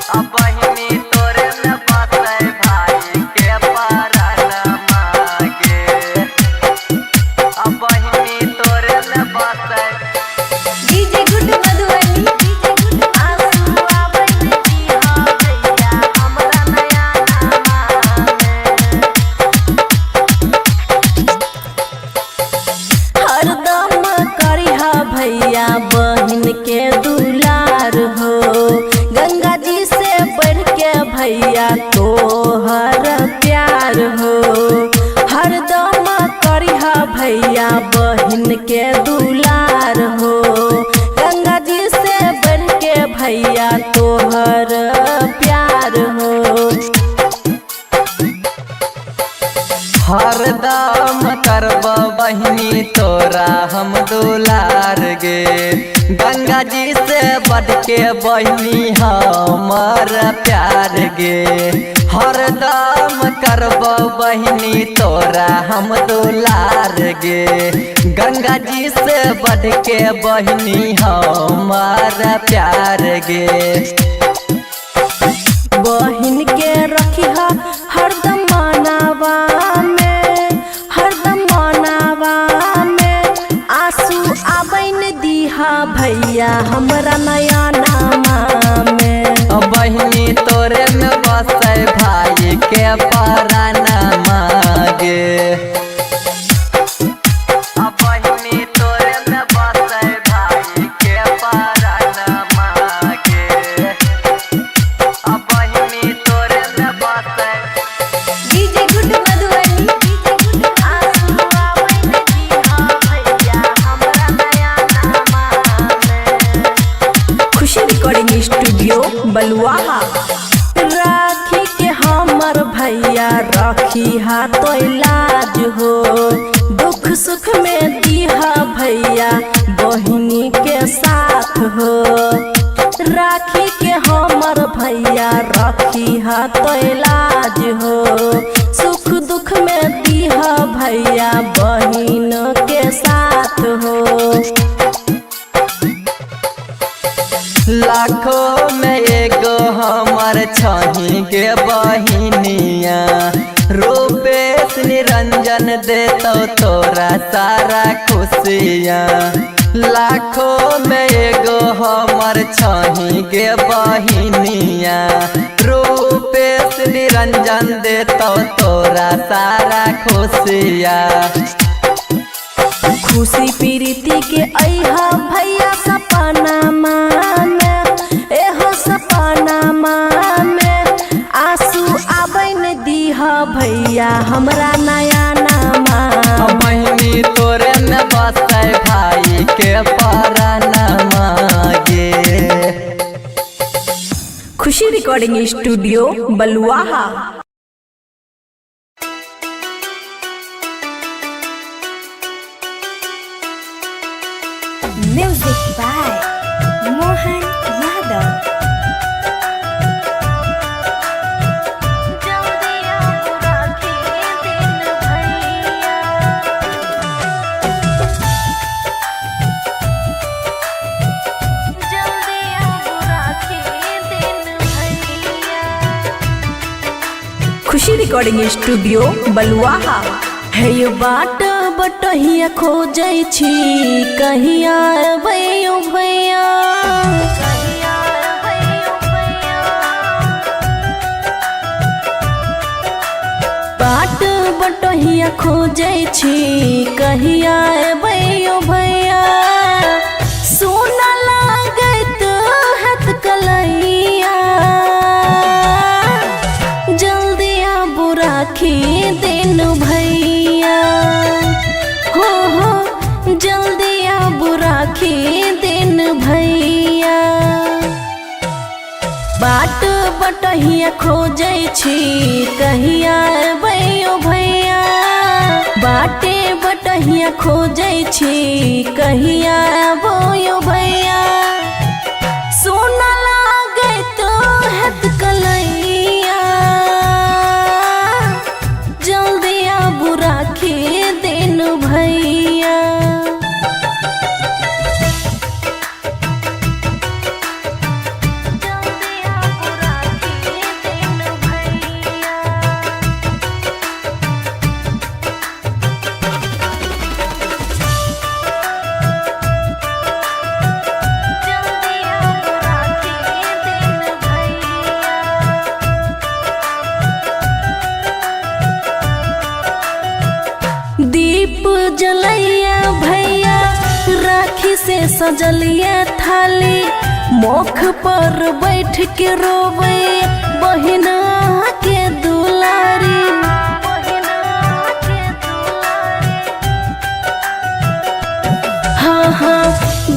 आ बहिनी तोरे में बसे भाई के परानमा गे, आ बहिनी तोरे में बसे। डीजे गुड मधुबनी। आंसुआ बहिनी हो भैया हमरा नया नामा में, हमर प्यार हो। हरदम करब बहिनी तोरा हम दुलार गे, गंगा जी से बढ़ के बहिनी हमर प्यार गे। हरदम करब बहिनी तोरा हम दुलार गे, गंगा जी से बढ़ के बहिनी हमर प्यार गे। बहिन के रखिहा हरदम मनावा में, हरदम मनावा में आंसू आबैन दीहा भैया हमरा नया नामा में। बहिनी तोरे में बसे भाई के परानमा गे। बहिनी तोरे में बसे भाई के परानमा गे। बहिनी तोरे में बसे डीजे गुड मधुबनी आंसू आबैन दीहा भैया हमरा नया नामा में। खुशी रिकॉर्डिंग स्टूडियो बलुआहा। राखी के हमर भैया राखी हा तो इलाज हो, दुख सुख में दीहा भैया बहिनी के साथ हो। राखी के हमर भैया राखी हा तो इलाज हो, सुख दुख में दीहा भैया बहिन के साथ हो। लाखों में एगो हमर छही के बहिनिया, रूपेश निरंजन देतो तोरा सारा खुशियाँ। लाखों में एगो हमर छही के बहिनिया, रूपेश निरंजन देतो तोरा सारा खुशियाँ। खुशी प्रीति के अइहा भैया सपना में, एहो सपना में आंसू आबैन दीहा भैया हमरा नया नामा। बहिनी तोरे में बसे भाई के परानमा गे। Khushi recording studio Baluaha. Music by Mohan Yadav. Khushi recording studio Baluaha. है ये बाट बटहिया खोजै छी कहिया अबैयो भैया। बाट बटहिया खोजै छी कहिया अबैयो भैया। सोना लागत हाथ कलैया, जल्दी आबू राखी दिन भैया। हो जल्दी आबू राखी दिन भैया। बाट बटहिया खोजै छी कहिया अबैयो भैया। बाटे बटहिया खोजै छी कहिया अबैयो भैया। सोना लागत हाथ कलैया, जल्दी आबू राखी दिन भैया। दीप जलैया भैया राखी से सजलिया थाली, मुख पर बैठ के रोवे बहिना के दुलारी। हाँ हाँ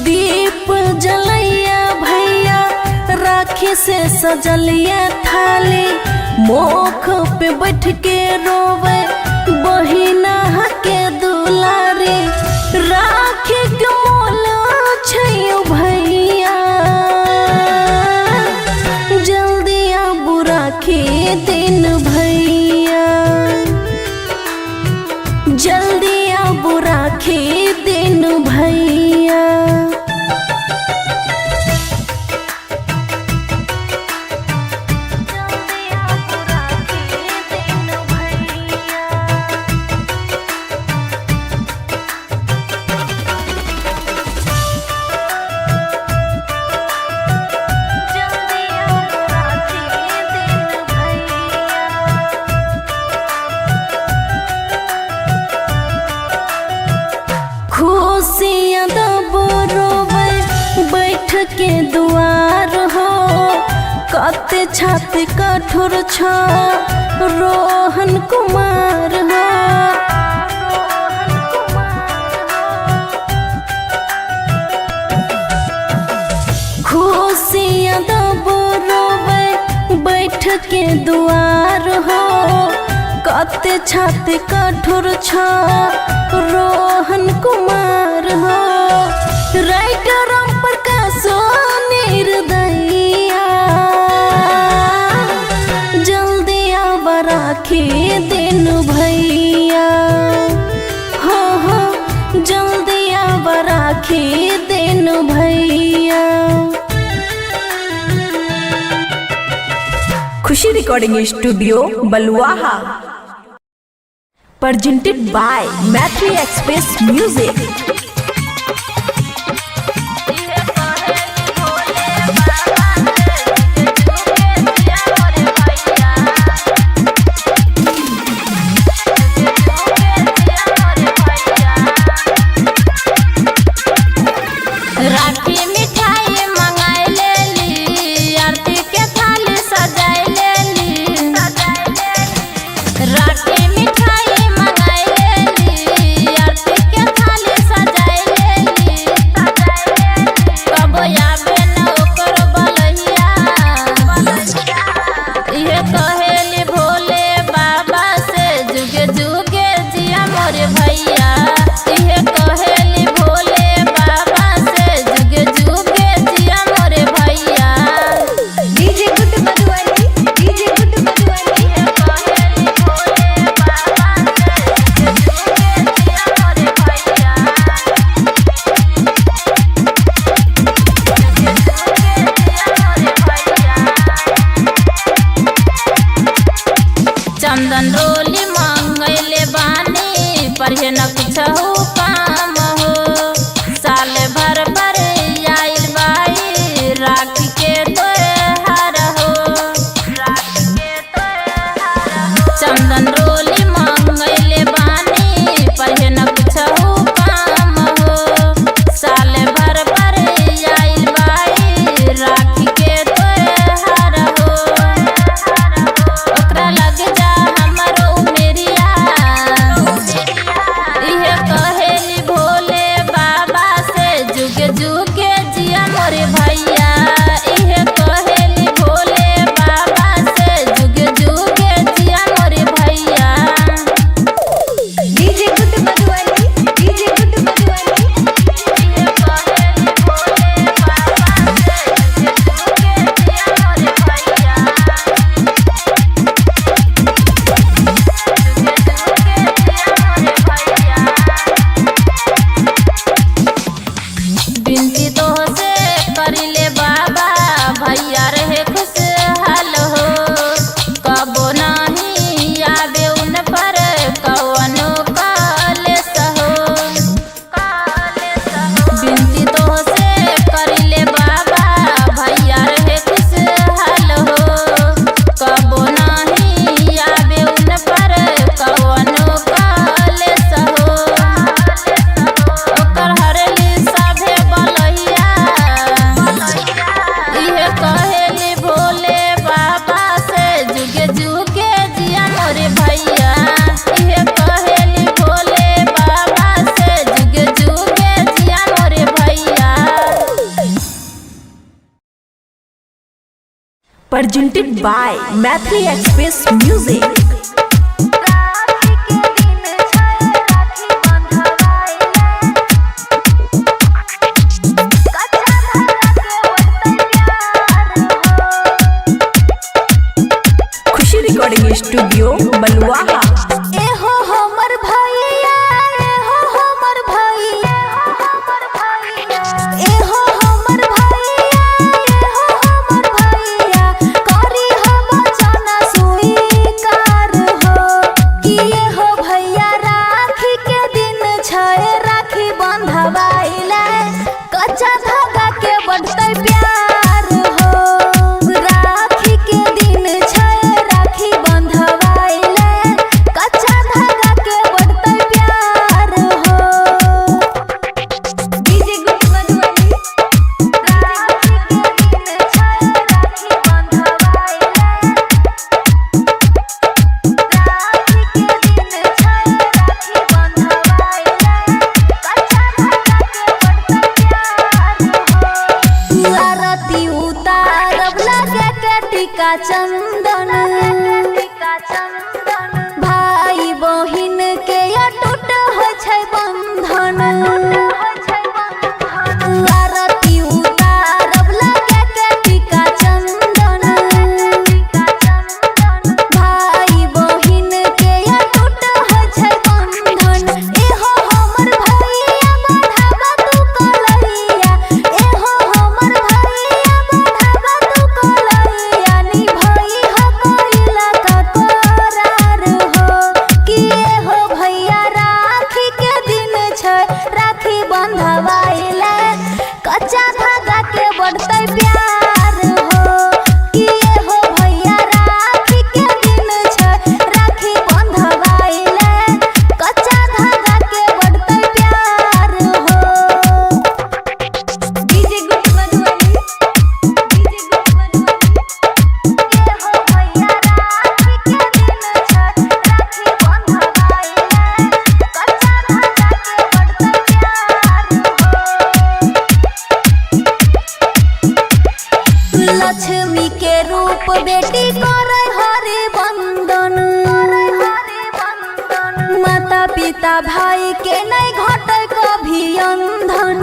दीप जलैया भैया राखी से सजलिया थाली मोख पे बैठ के रोवे बहिना के दुलारी राखी के मोल छैयो भैया जल्दी आबू राखी दिन भैया जल्दी आबू राखी दिन भैया खुशियाँ दबो रोवे बैठ के दुआर हो कते छाते कठोर छ रोहन कुमार हो खुशियाँ दबो रोवे बैठ के दुआर हो कते छाते कठोर छ रोहन कुमार हो राइटर राम प्रकाश निर्दयिया जल्दी आब राखी दिन भैया हो जल्दी आब राखी दिन भैया। Khushi recording studio Baluaha presented by Matri Express Music। राखी मिठाई मंगाई लेली आरती के थाली सजाई लेली राखी मिठाई मंगाई लेली आरती के थाली सजाई presented by Mathri Express Music. Khushi recording studio Baluaha. ए हो हमर भैया, ए हो हमर भैया, ए हो हमर भैया, ए हो हमर भैया, करी हम जाना स्वीकार हो कि ए हो भैया राखी के दिन छै, राखी बंधवाइले कच्चा धागा के बढ़तै प्यार हो। राखी के दिन छै, राखी बंधवाइले कच्चा धागा के बढ़तै प्यार हो। डीजे गुड मधुबनी। राखी के दिन छै, राखी बंधवाइले, राखी के दिन छै, राखी बंधवाइले कच्चा धागा के बढ़तै प्यार हो। आरती उतारब लागे के टीका चंदन, भाई बहिन के अटूट होइ छै बंधन। आरती उतारब लागे के टीका चंदन, भाई बहिन के अटूट होइ छै बंधन। एहो हमर भैया बढ़ावा तू कलैया, एहो हमर भैया बढ़ावा तू कलैया, निभई हो कोइला का करार हो कि एहो भैया राखी के दिन छै, राखी बंधवाइले कच्चा धागा के बढ़तै प्यार हो कि एहो भैया राखी के दिन छै, राखी बंधवाइले कच्चा धागा के बढ़तै प्यार हो। डीजे गुड मधुबनी। डीजे गुड मधुबनी। एहो भैया राखी के दिन छै, राखी बंधवाइले कच्चा धागा के बढ़तै प्यार हो। लक्ष्मी के रूप बेटी करे हरि बंदन, माता पिता भाई के नहीं घटे कभी अंधन।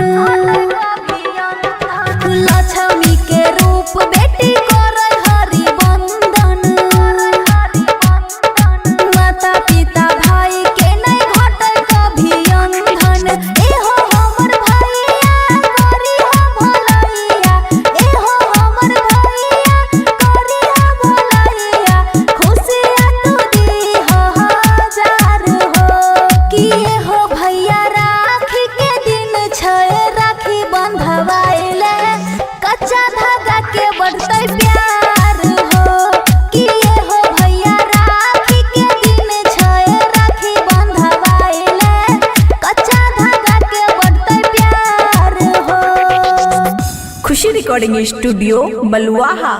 लक्ष्मी के रूप बेटी करे हरि बंदन, माता पिता भाई के नहीं घटे कभी अंधन। एहो हमर भैया करी हो भलैया, एहो हमर भैया करी हो भलैया, खुशियाँ तू दी हो हजार हो कि एहो भैया राखी के दिन छै, राखी बंधवाइले कच्चा धागा के बढ़तै प्यार हो कि एहो भैया राखी के दिन छै, राखी बंधवाइले कच्चा धागा के बढ़तै प्यार हो। खुशी रिकॉर्डिंग स्टूडियो बलुआहा।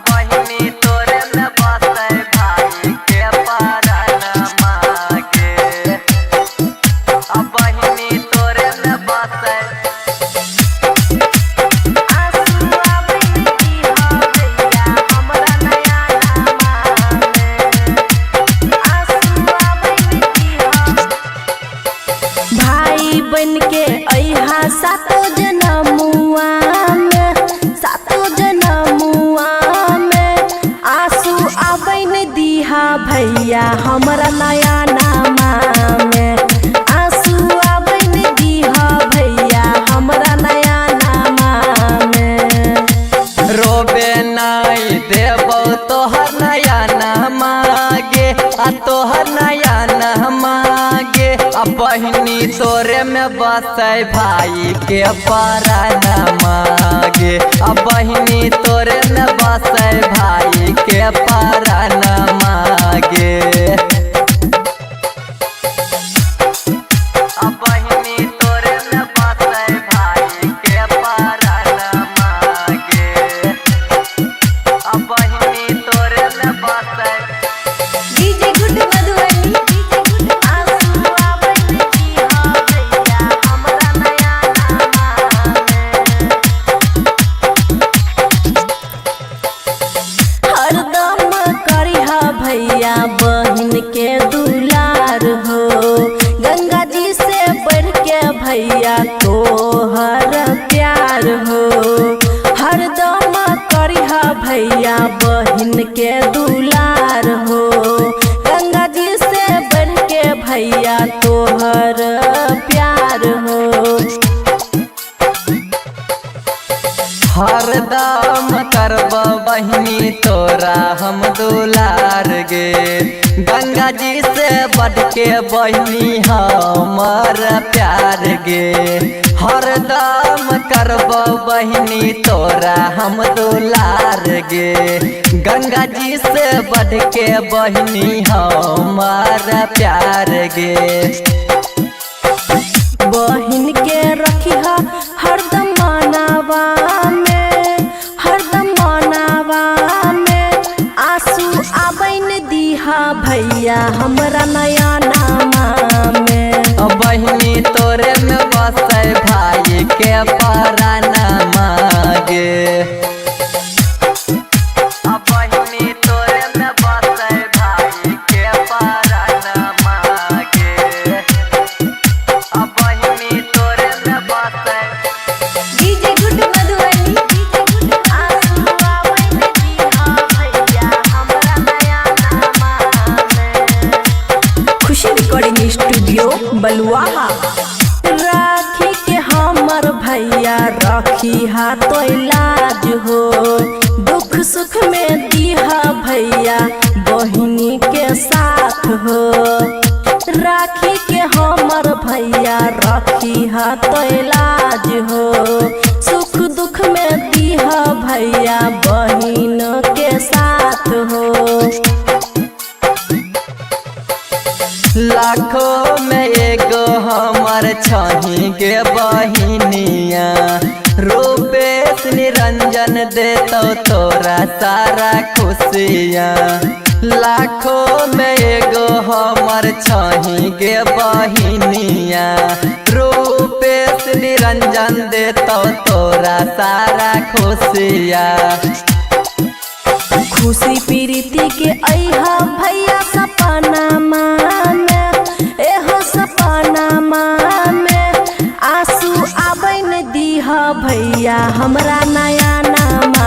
बहिनी तोरे में बसै भाई के परानमा गे। बहिनी तोरे में बसै आंसू आबै की हो भैया हमरा नया नामा में। आंसू आबै की हो भाई बन के अइहा सातो जनमुआ में, सातो जनमुआ में आंसू आबै न दीहा भैया हमरा नया नामा में। आंसू आबै न दीहा भैया हमरा नया नामा में। रोबे नहीं देबो तोहर नया नामा गे, आ तोहर नया नामा गे। बहिनी तोरे में बसै भाई के परानमा गे। बहिनी तोरे में बसै भाई के परानमा गे। बहिनी तोरे में बसै भाई के परानमा गे। बहिनी तोरे में बसै डीजे गुड मधुबनी। आंसू आबै की हो भैया हमरा नया नामा में। भैया बहिन के दुलार हो। गंगा जी से बढ़ के भैया तोहर प्यार हो। हरदम करब बहिनी तोरा हम दुलार गे। गंगा जी से बढ़ के बहिनी हमर प्यार गे। हरदम करब बहिनी तोरा हम दुलार गे। गंगा जी से बढ़ के बहिनी हमर प्यार गे। बहिन के रखिहा हरदम मानवा में, हरदम मानवा में। आंसू आबैन दीहा भैया हमरा नया नामा में। बहिनी तोरे में बसे भाई के परानमा गे। बहिनी तोरे में बसे भाई के परानमा गे। बहिनी तोरे में बसे डीजे गुड्डू मधुबनी। आंसू आबैन दीहा भैया हमरा नया नामा में। खुशी रिकॉर्डिंग स्टूडियो बलुआहा। राखी के हमर भैया राखी हा तो इलाज हो। दुख सुख में दीहा भैया बहिनी के साथ हो। राखी के हमर भैया राखी हा तो इलाज हो। सुख दुख में दीहा भैया बहिन के साथ हो। लाखों में एगो हमर छही के बहिनिया। रूपेश निरंजन देतो तोरा सारा खुशियाँ। लाखों में एगो हमर छही के बहिनिया। रूपेश निरंजन देतो तोरा सारा खुशियाँ। खुशी प्रीति के अइहा भैया सपनामा में। एहो सपनामा में। आंसू आबैन दीहा भैया हमरा नया नामा।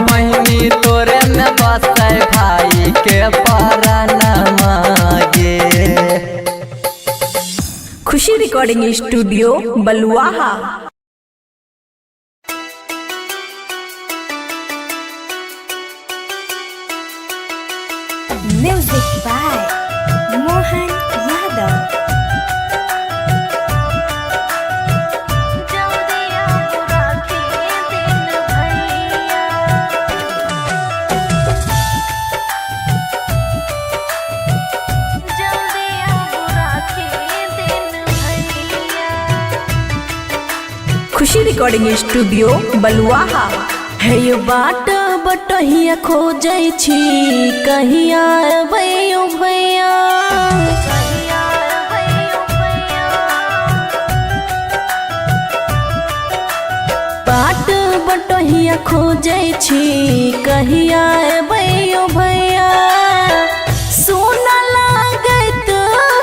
बहिनी तोरे में बसे भाई के परानमा गे। Khushi recording studio Baluaha. Music by Mohan Yadav. Khushi recording studio Baluaha. हे यो बाट बटहिया खोजै छी कहिया अबैयो भैया। बाट बटहिया खोजै छी कहिया अबैयो भैया। सुन लागैत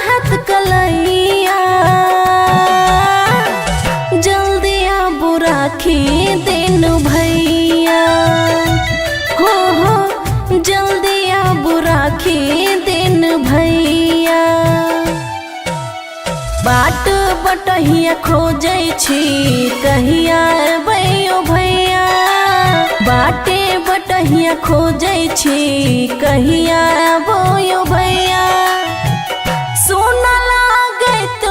हत कलैया। जल्दी आबू राखी दिन भैया। हो जल्दी आबू राखी दिन भैया। बाट बटहिया खोजै छी कहिया अबैयो भैया। बाटे बटहिया खोजै छी कहिया अबैयो भैया। सुन लागैत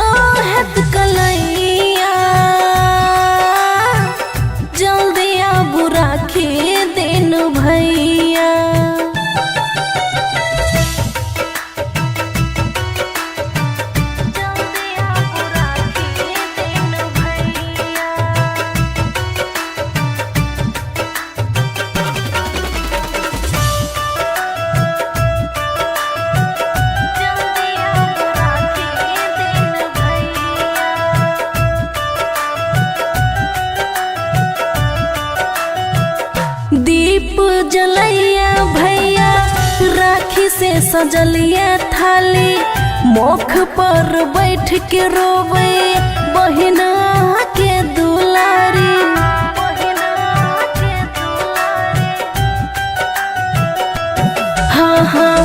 हत कलैया। जल्दी आबू राखी दिन भैया। दीप जलैया भैया राखी से सजलिया थाली। मुख पर बैठ के रोवे बहिना के दुलारी। हाँ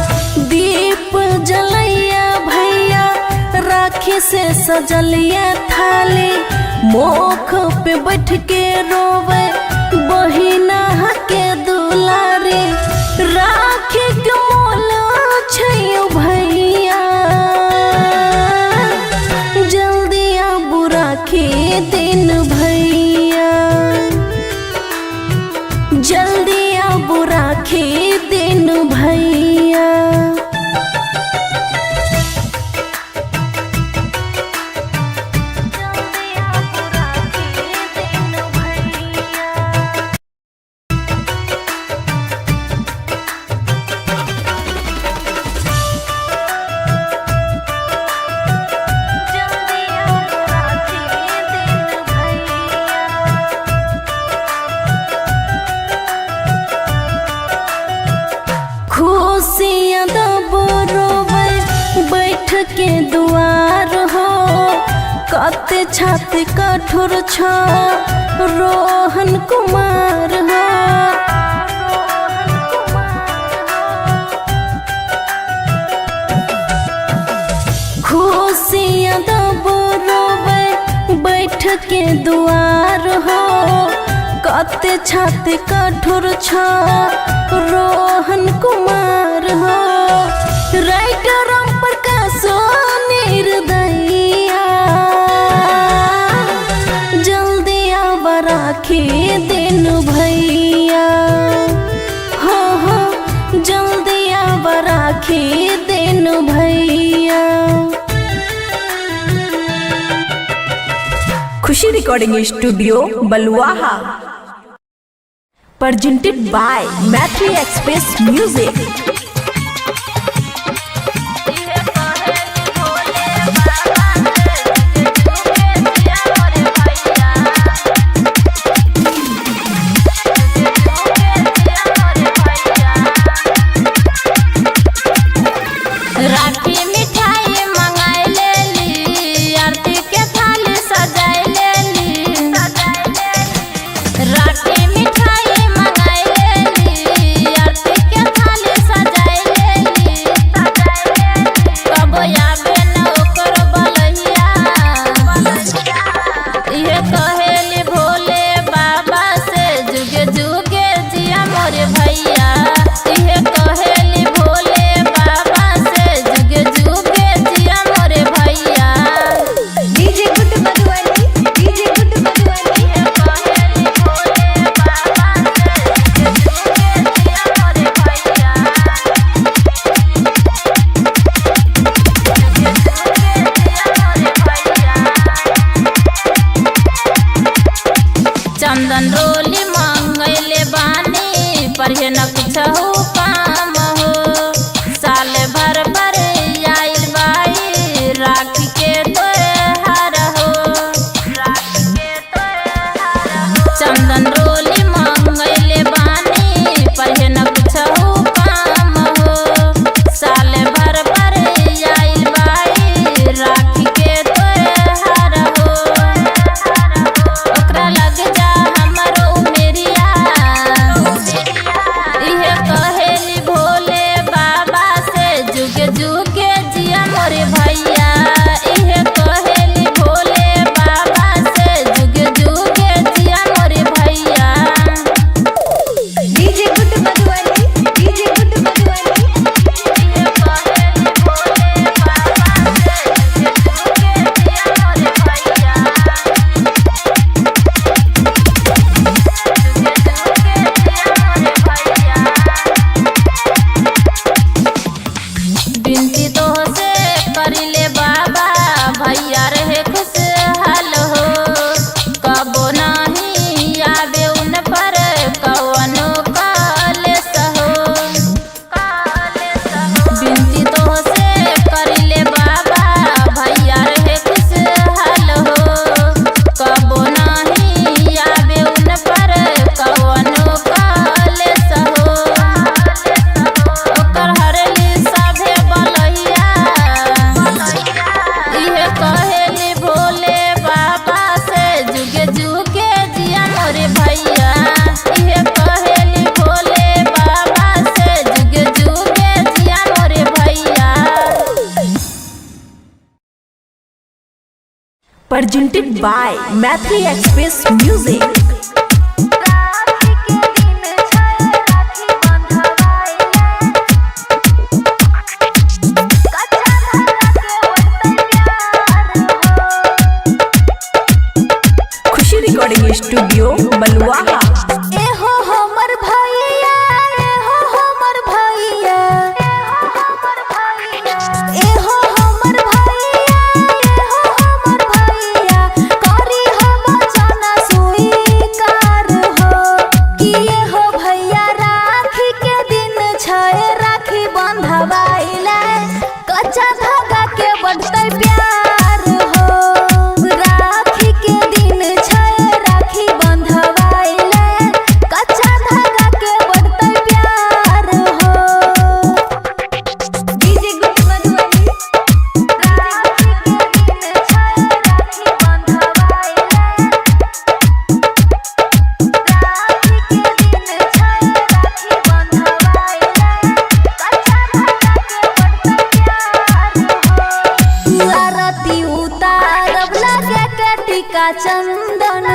दीप जलैया भैया राखी से सजलिया थाली मोख पे बैठ के रोवे बहिना के दुलारी राखी के मोल छैयो भैया जल्दी आबू राखी दिन भैया जल्दी आबू राखी दिन भैया खुशियाँ दबरोबै बैठ के दुआर हो कते छाती कठोर छ रोहन कुमार हो खुशियाँ दबरोबै बैठ के दुआर हो कते छाती कठोर छ रोहन कुमार हो राइटर राम प्रकाश निर्दयिया जल्दी आब राखी दिन भैया हो जल्दी आब राखी दिन भैया। Khushi recording studio Baluaha presented by Matri Express Music। राखी मिठाई मंगाई लेली आरती के थाली सजाई लेली राखी मिठाई मंगाई लेली आरती के थाली सजाई presented by Mathri Express Music. Khushi recording studio Baluaha. एहो हमर भैया, एहो हमर भैया, एहो हमर भैया, एहो हमर भैया, करी हम जाना स्वीकार हो कि एहो भैया राखी के दिन छै, राखी बंधवाइले कच्चा धागा के बढ़तै प्यार हो। राखी के दिन छै, राखी बंधवाइले कच्चा धागा के बढ़तै प्यार हो। डीजे गुड मधुबनी। राखी के दिन छै, राखी बंधवाइले राखी के दिन छै, राखी बंधवाइले कच्चा धागा के बढ़तै प्यार हो। आरती उतारब लगे के टीका चंदन,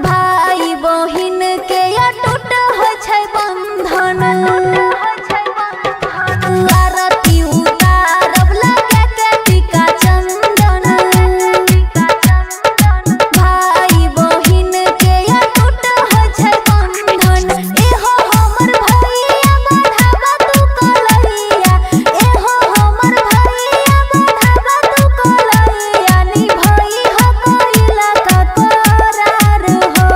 भाई बहिन के अटूट होइ छै बंधन। आरती उतारब लगे के टीका चंदन, भाई बहिन के अटूट होइ छै बंधन। एहो हमर भैया बढ़ावा तू कलैया, एहो हमर भैया बढ़ावा तू कलैया, निभई हो कोइला का करार हो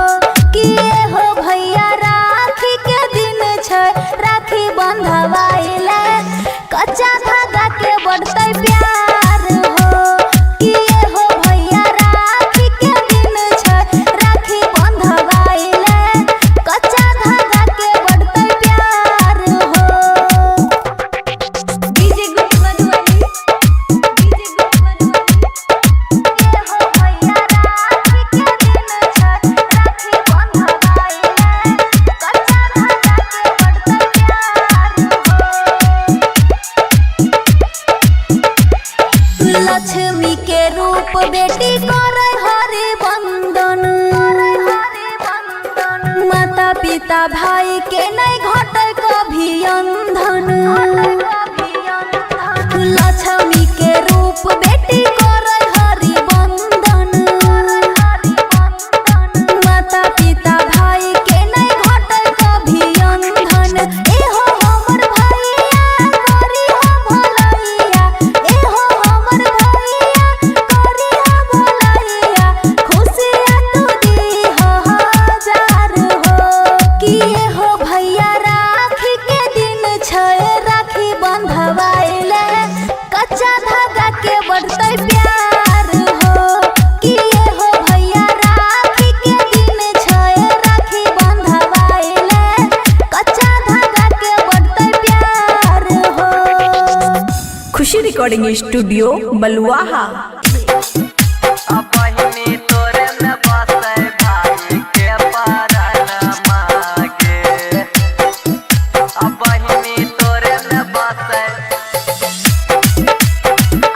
कि एहो भैया राखी के दिन छै, राखी बंधवाइले कच्चा धागा के बढ़तै प्यार हो कि एहो भैया राखी के दिन छै, राखी बंधवाइले कच्चा धागा के बढ़तै प्यार हो। डीजे गुड मधुबनी। डीजे गुड मधुबनी। एहो भैया राखी के दिन छै, राखी बंधवाइले कच्चा धागा के बढ़तै प्यार हो। लक्ष्मी के रूप बेटी करे हरि बंदन, माता पिता भाई के नहीं घटे कभी अंधन। लक्ष्मी के रूप बेटी करे हरि बंदन, माता पिता भाई के नहीं घटे कभी अंधन। एहो हमर भैया करी हो भलैया, एहो हमर भैया करी हो भलैया, खुशियाँ तू दीह हजार हो कि एहो भैया राखी के दिन छै, राखी बंधवाइले कच्चा धागा के बढ़तै प्यार हो कि एहो भैया राखी के दिन छै, राखी बंधवाइले कच्चा धागा के बढ़तै प्यार हो। खुशी रिकॉर्डिंग स्टूडियो बलुआहा। बहिनी तोरे में बसे भाई के परानमा गे। बहिनी तोरे में बसे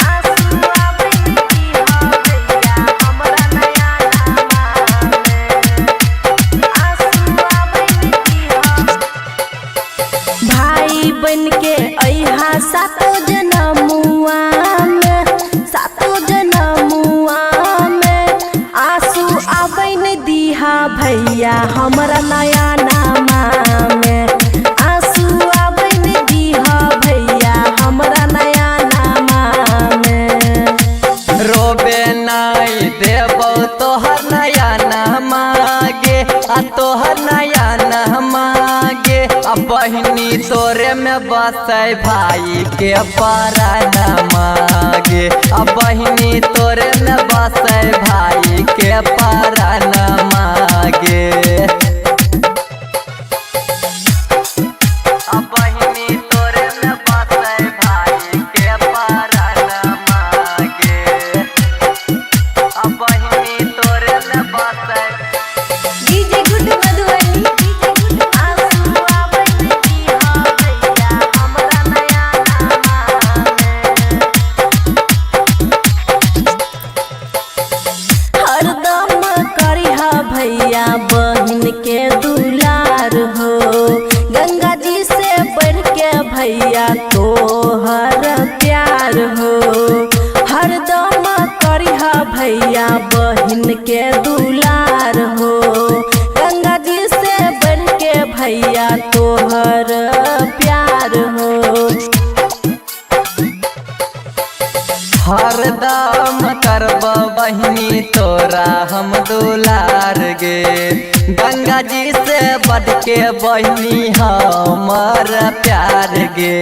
आंसुआ बहिनी हो भैया हमरा नया नामा में। आंसुआ बहिनी हो भाई बन के अइहा सातो जनमुआ में, सातो जनमुआ में आंसू आबैन दीहा भैया हमरा नया नामा में। आंसू आबैन दीहा भैया हमरा नया नामा में। रोबे नहीं देबो तोहर नया नामा गे, आ तोहर नया नामा गे। बहिनी तोरे में बसे भाई के परानमा गे। बहिनी तोरे में बसे भाई के परानमा गे। बहिनी तोरे में बसे भाई के परानमा गे। बहिनी तोरे में बसे डीजे गुड मधुबनी। आंसुआ बहिनी हो भैया हमरा नया नामा में। बहन के दुलार हो। गंगा जी से बढ़ के भैया तोहर प्यार हो। हरदम करब बहिनी तोरा हम दुलार गे। गंगा जी से बढ़ के बहिनी हमर प्यार गे।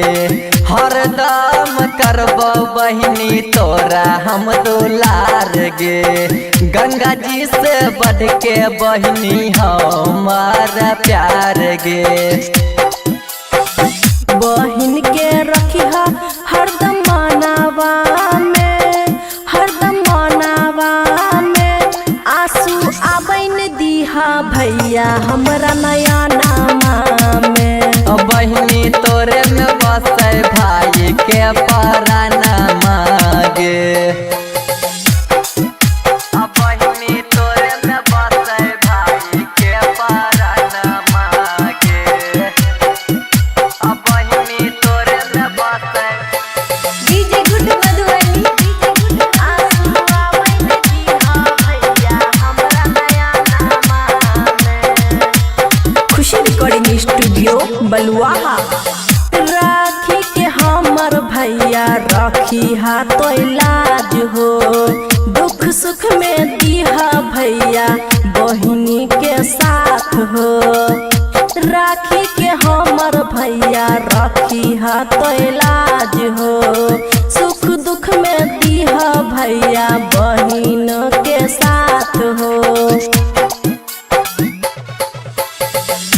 हरदम करब बहिनी तोरा हम दुलार गे। गंगा जी से बढ़ के बहिनी हमर प्यार गे। बहन के रखिहा हरदम मनावा में, हरदम मनावा में। आंसू आबैन दीहा भैया हमरा नया नामा में। बहिनी तोरे में बसे भाई के परानमा गे। बहिनी तोरे में बसे भाई के परानमा गे। बहिनी तोरे में बसे डीजे गुड मधुबनी। आंसू आबैन दीहा भैया हमरा नया नामा में। खुशी रिकॉर्डिंग स्टूडियो बलुआहा। राखी के हमर भैया रखी हा तो इलाज हो। दुख सुख में दीहा भैया बहिनी के साथ हो। राखी के हमर भैया रखी हा तो इलाज हो। सुख दुख में दीहा भैया बहिन के साथ हो।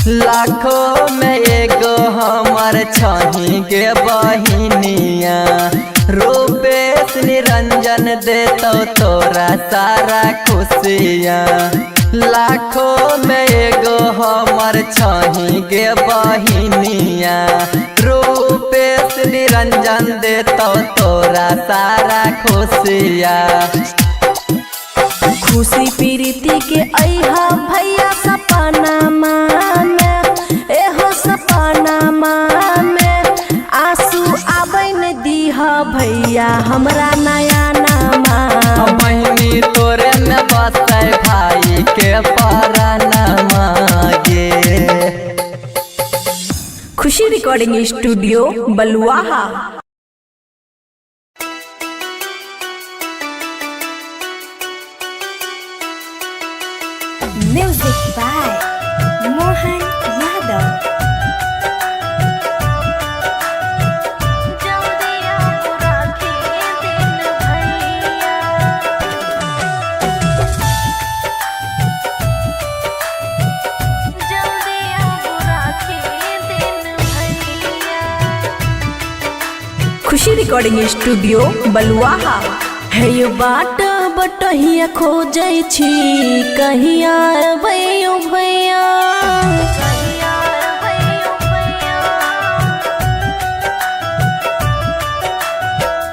लाखों में एगो हमर छही गे बहिनिया। रूपेश निरंजन देतो तोरा सारा खुशियाँ। लाखों में एगो हमर छही गे बहिनिया। रूपेश निरंजन देतो तोरा सारा खुशियाँ। खुशी प्रीति के अइहा भैया सपना में, एहो सपना में। आंसू आबैन दीहा भैया हमरा नया नामा। बहिनी तोरे में बसे भाई के परानमा गे। Khushi recording studio Baluaha. Music by Mohan Yadav. Khushi recording studio Baluaha. है ये बाट बटहिया खोजै छी कहिया अबैयो भैया।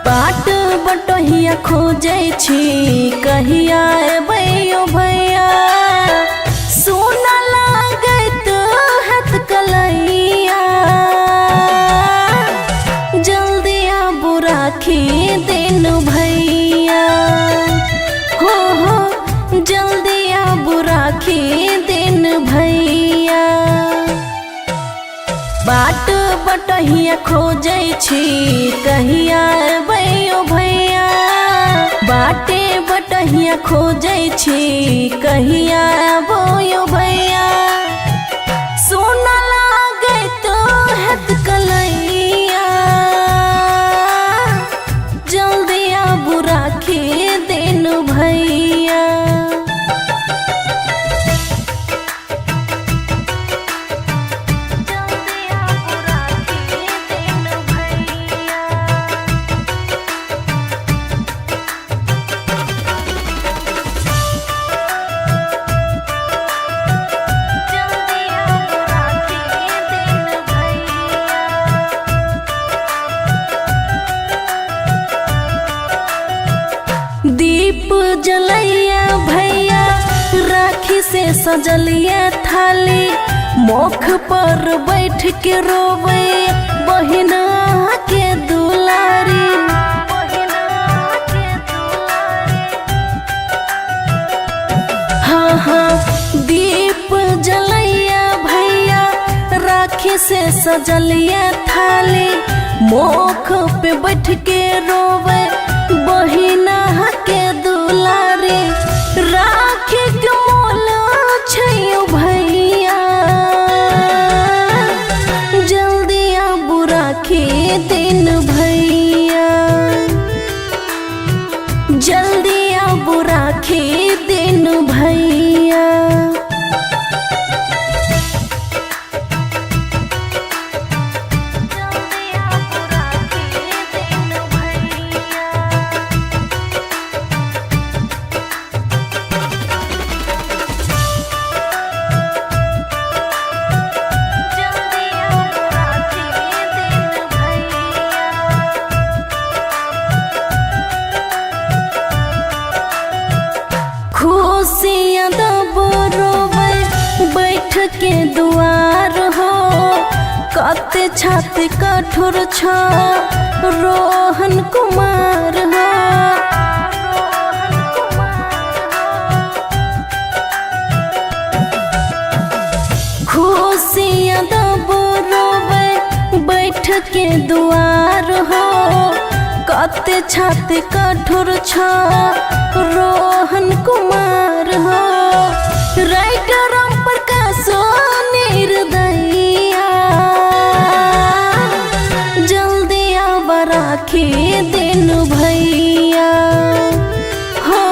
बाट बटहिया खोजै छी कहिया अबैयो भैया। सोना लागत हाथ कलैया। जल्दी आबू राखी दिन भैया। हो जल्दी आबू राखी दिन भैया। बाट बटहिया खोजै छी कहिया अबैयो भैया। बाटे बटहिया खोजै छी कहिया अबैयो भैया। सोना लागत हाथ कलैया। जल्दी आबू राखी दिन भैया। दीप जलैया भैया राखी से सजलिया थाली। मुख पर बैठ के रोवे बहिना के दुलारी। राखी से सजल ये थाली, मोख पे बैठ के रोवे बहिना के दुलारी। राखी के मोल छैयो भैया, जल्दी आबू राखी दिन भैया, जल्दी आबू राखी दिन भैया। खुशियाँ दबरोवे बैठ के दुआर हो, कते छाती कठोर छ रोहन कुमार हो। खुशियाँ दबरोवे बैठ के दुआर हो, कते छाती कठोर छ रोहन कुमार हो। राइटर राम प्रकाश निर्दयिया, जल्दी आब राखी दिन भैया, हो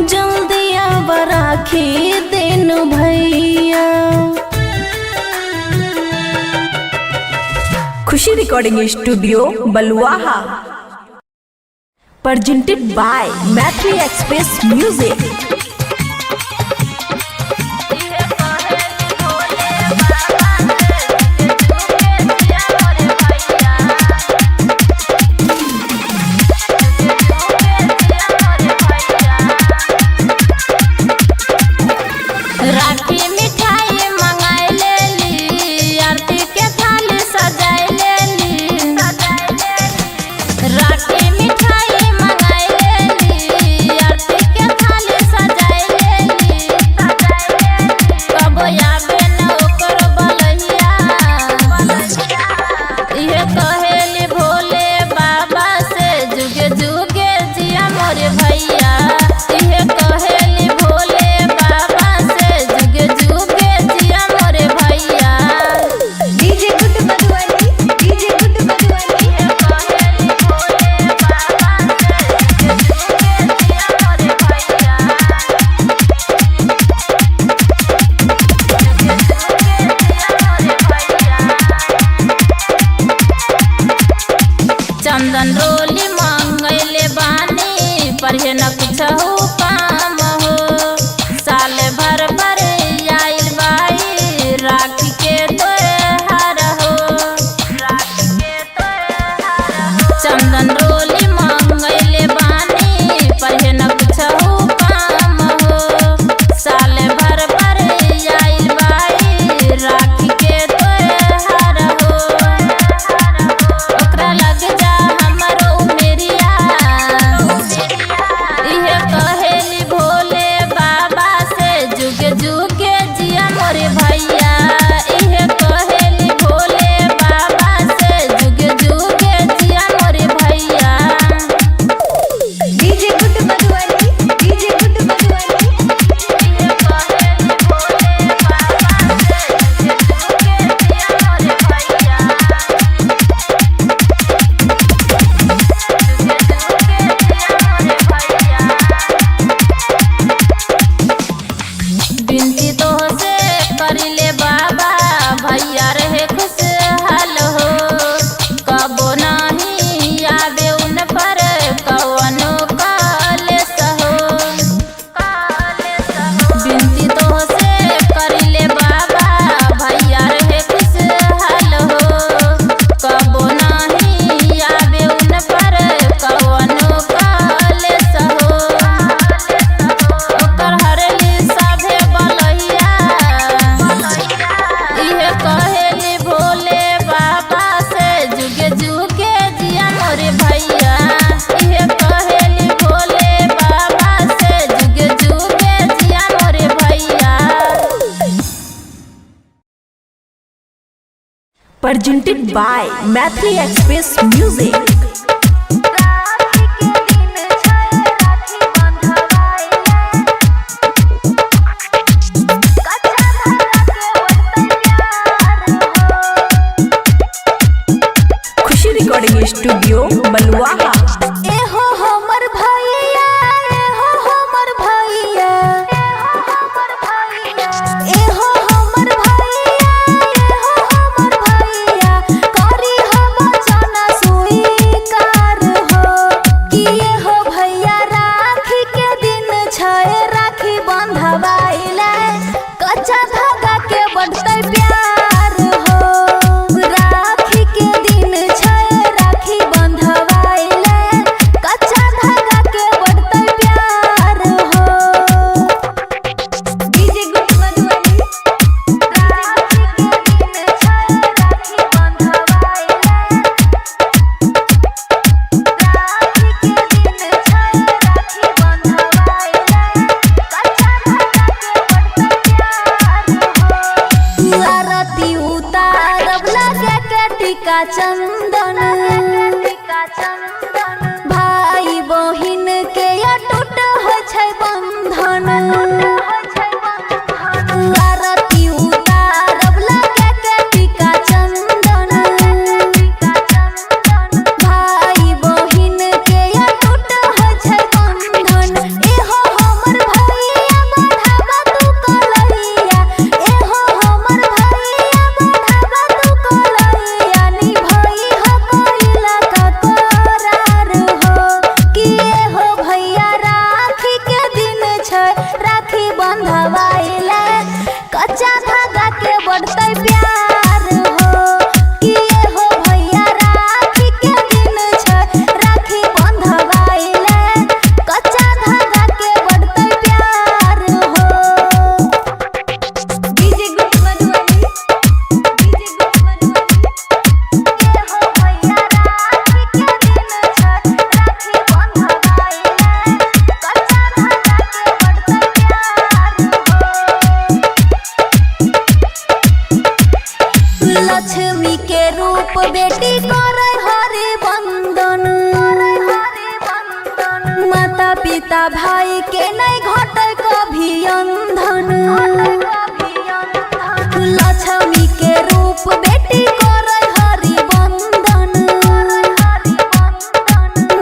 जल्दी आब राखी दिन भैया। Khushi recording studio Baluaha, presented by Matri Express Music। राखी मिठाई मंगाई लेली, आरती के थाली सजाई लेली। राखी मिठाई मंगाई लेली, आरती के थाली सजाई presented by Mathri Express Music. Khushi recording studio Baluaha. एहो हमर भैया, एहो हमर भैया, एहो हमर भैया, एहो हमर भैया, करी हम जना स्वीकार हो कि एहो भैया राखी के दिन छै, राखी बंधवाइले कच्चा धागा के बढ़तै प्यार हो। राखी के दिन छै, राखी बंधवाइले कच्चा धागा के बढ़तै प्यार हो। डीजे गुड मधुबनी। राखी के दिन छै, राखी बंधवाइले, राखी के दिन छै, राखी बंधवाइले कच्चा धागा के बढ़तै प्यार हो। आरती उतारब लगे के टीका चंदन, भाई बहिन के अटूट होइ छै बंधन। आरती उतारब लगे के टीका चंदन, भाई बहिन के अटूट होइ छै बंधन। एहो हमर भैया बढ़ावा तू कलैया, एहो हमर भैया बढ़ावा तू कलैया, निभई ह कोइला का करार हो कि एहो भैया राखी के दिन छै, राखी बंधवाइले कच्चा धागा के बढ़तै प्यार हो कि एहो भैया राखी के दिन छै, राखी बंधवाइले कच्चा धागा के बढ़तै प्यार हो। डीजे गुड मधुबनी। डीजे गुड मधुबनी। एहो भैया राखी के दिन छै, राखी बंधवाइले कच्चा धागा के बढ़तै प्यार हो। लक्ष्मी के रूप बेटी करे हरि बंदन, माता पिता भाई के नहीं घटे कभी अंधन। लक्ष्मी के रूप बेटी करे हरि बंदन,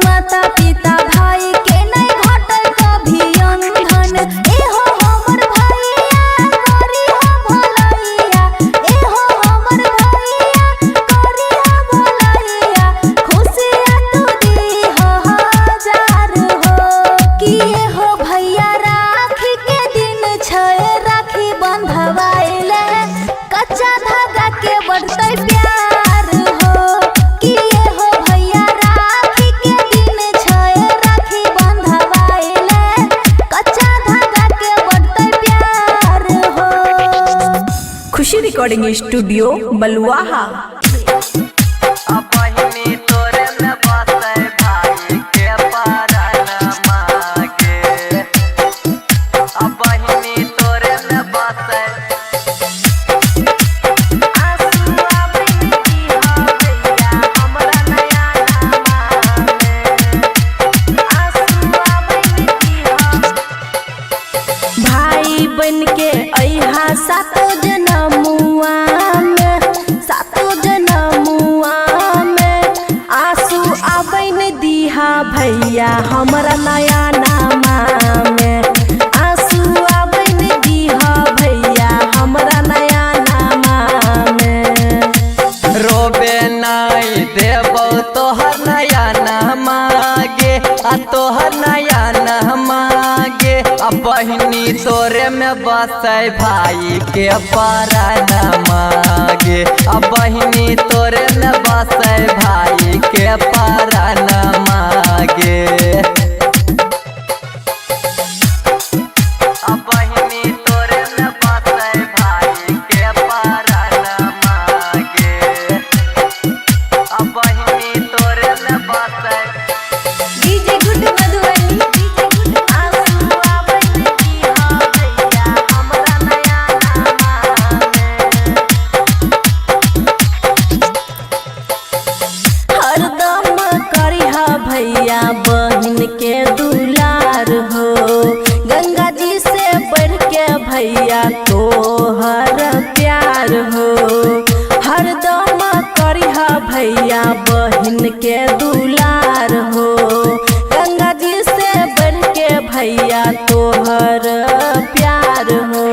माता पिता भाई के नहीं घटे कभी अंधन। एहो हमर भैया करी हम भलैया, एहो हमर भैया करी हम भलैया, खुशियाँ तू दीह हजार हो कि एहो भैया राखी के दिन छै, राखी बंधवाइले कच्चा धागा के बढ़तै प्यार हो कि एहो भैया राखी के दिन छै, राखी बंधवाइले कच्चा धागा के बढ़तै प्यार हो। खुशी रिकॉर्डिंग स्टूडियो बलुआहा। बहिनी तोरे में बसे भाई के परनमा के, बहिनी तोरे में बसे आंसुआ बहिनी हो भैया हमरा नया नामा में, आंसुआ बहिनी हो। भाई बन के अइहा सातो जनमुआ में, सातो जनमुआ में आंसू आबैन दीहा भैया हमरा नया नामा में, आंसू आबैन दीहा भैया हमरा नया नामा में। रोबे नहीं देबो तोहर नया नामा गे, आ तोहर नया नामा गे, आ बहिनी तोरे में बसे भाई के परनमा गे, आ बहिनी तोरे में बसे भाई के परनमा गे। आ बहिनी तोरे में बसे भाई के परनमा गे, आ बहिनी तोरे में बसे। डीजे गुड मधुबनी। आंसुआ बहिनी हो भैया हमरा नया नामा में, बहन के दुलार हो। गंगा जी से बढ़ के भैया तोहर प्यार हो।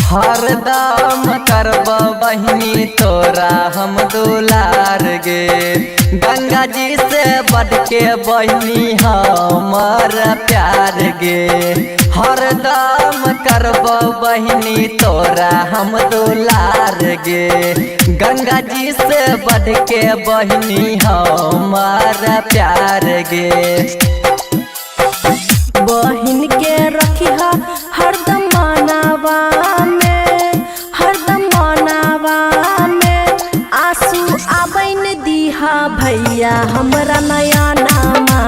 हरदम करब बहिनी तोरा हम दुलार गे। गंगा जी से बढ़ के बहिनी हमर प्यार गे। हरदम करब बहिनी तोरा हम दुलार गे। गंगा जी से बढ़ के बहिनी हमर प्यार गे। बहिन के रखिहा हरदम मनावा में, हरदम मनावा में। आंसू आबैन दीहा भैया हमरा नया नामा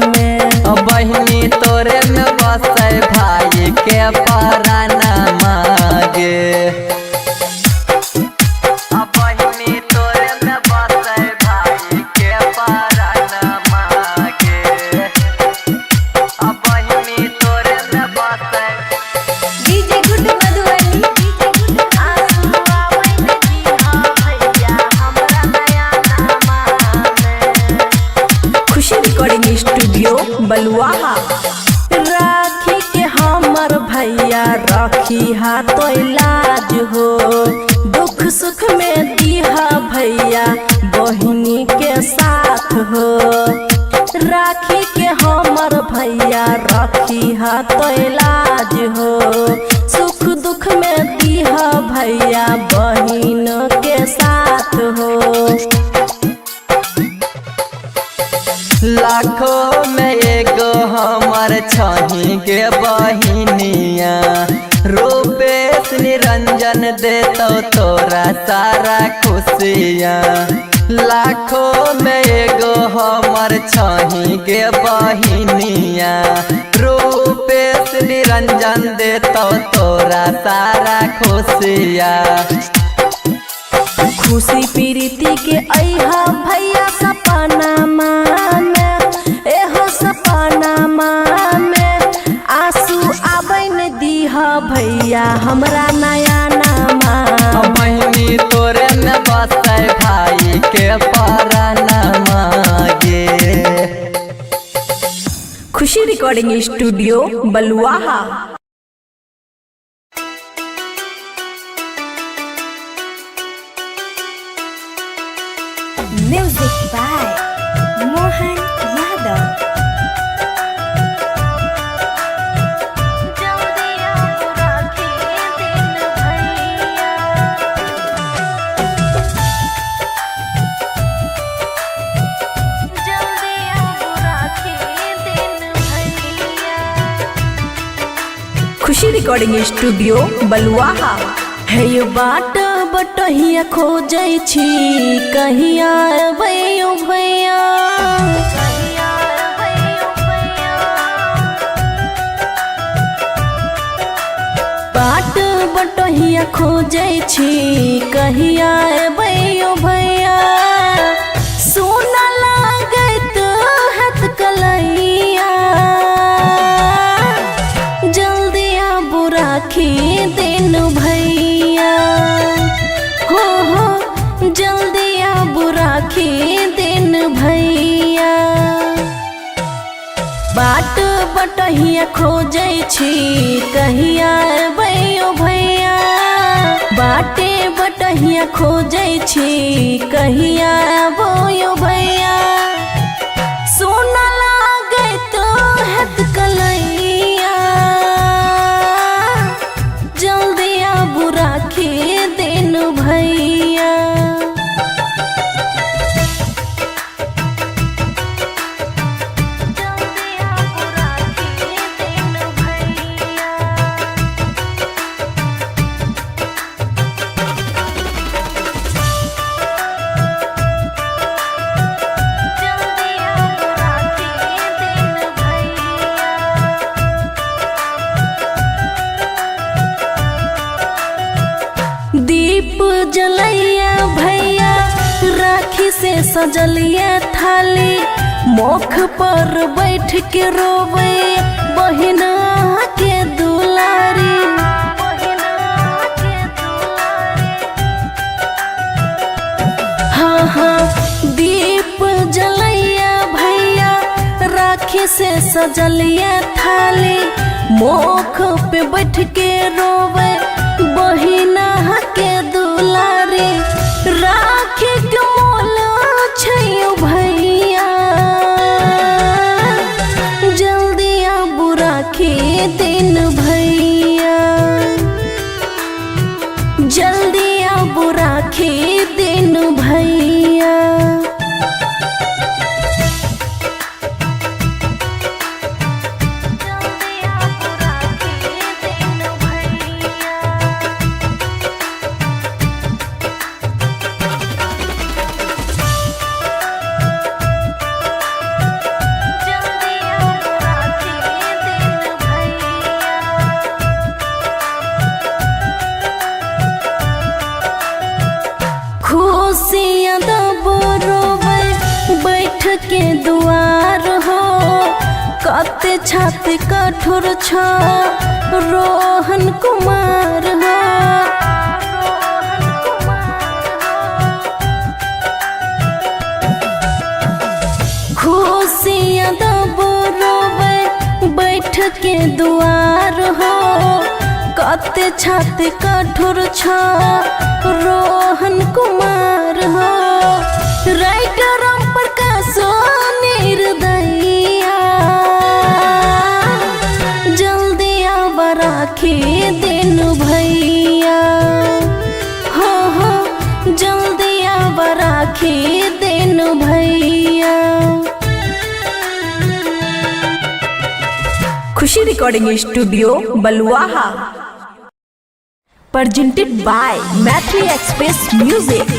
में। बहिनी तोरे में बसे भाई के परानमा गे। बहिनी तोरे में बसे भाई के परानमा गे। बहिनी तोरे में बसे डीजे गुड मधुबनी आंसू आबैन दीहा भैया हमरा नया नामा में। खुशी रिकॉर्डिंग स्टूडियो बलुआहा। राखी के हमर भैया राखी हा तो इलाज हो। दुख सुख में दीहा भैया बहिनी के साथ हो। राखी के हमर भैया राखी हा तो इलाज हो। सुख दुख में दीहा भैया बहिन के साथ हो। लाखों में एगो हमर छही गे बहिनिया। रूपेश निरंजन देतो तोरा सारा खुशियाँ। लाखों में एगो हमर छही गे बहिनिया। रूपेश निरंजन देतो तोरा सारा खुशियाँ। खुशी प्रीति के अइहा भैया सपना में, एहो सपना में। आंसू आबैन दीहा भैया हमरा नया नामा। बहिनी तोरे में बसे भाई के परानमा गे। Khushi recording studio Baluaha. Music by Mohan Yadav. Khushi recording studio Baluaha. है ये बाट बटहिया खोजै छी कहिया अबैयो भैया। बाट बटहिया खोजै छी कहिया अबैयो भैया। सोना लागत हाथ कलैया। जल्दी आबू राखी दिन भैया। हो जल्दी आबू राखी दिन भैया। बाट बटहिया खोजै छी कहिया अबैयो भैया। बाटे बटहिया खोजै छी कहिया अबैयो भैया। सोना लागत हाथ कलैया। जल्दी आबू राखी दिन भैया। दीप जलैया भैया राखी से सजलिया थाली। मुख पर बैठ के रोवे बहिना के दुलारी। से सजल ये थाली, मोख पे बैठ के रोवे बहिना के दुलारी। राखी के मोल छैयो भैया, जल्दी आबू राखी दिन भैया, जल्दी आबू राखी दिन भैया। खुशियाँ दबो रोवे बैठ के दुआर हो, कते छाते कठोर छ रोहन कुमार हो। खुशियाँ दबो रोवे बैठ के दुआर हो, कते छाते कठोर छ रोहन कुमार हो। राइटर राम प्रकाश निर्दयिया, जल्दी आब राखी दिन भैया, हो जल्दी आब राखी दिन भैया। Khushi recording studio Baluaha, presented by Maitri Express Music।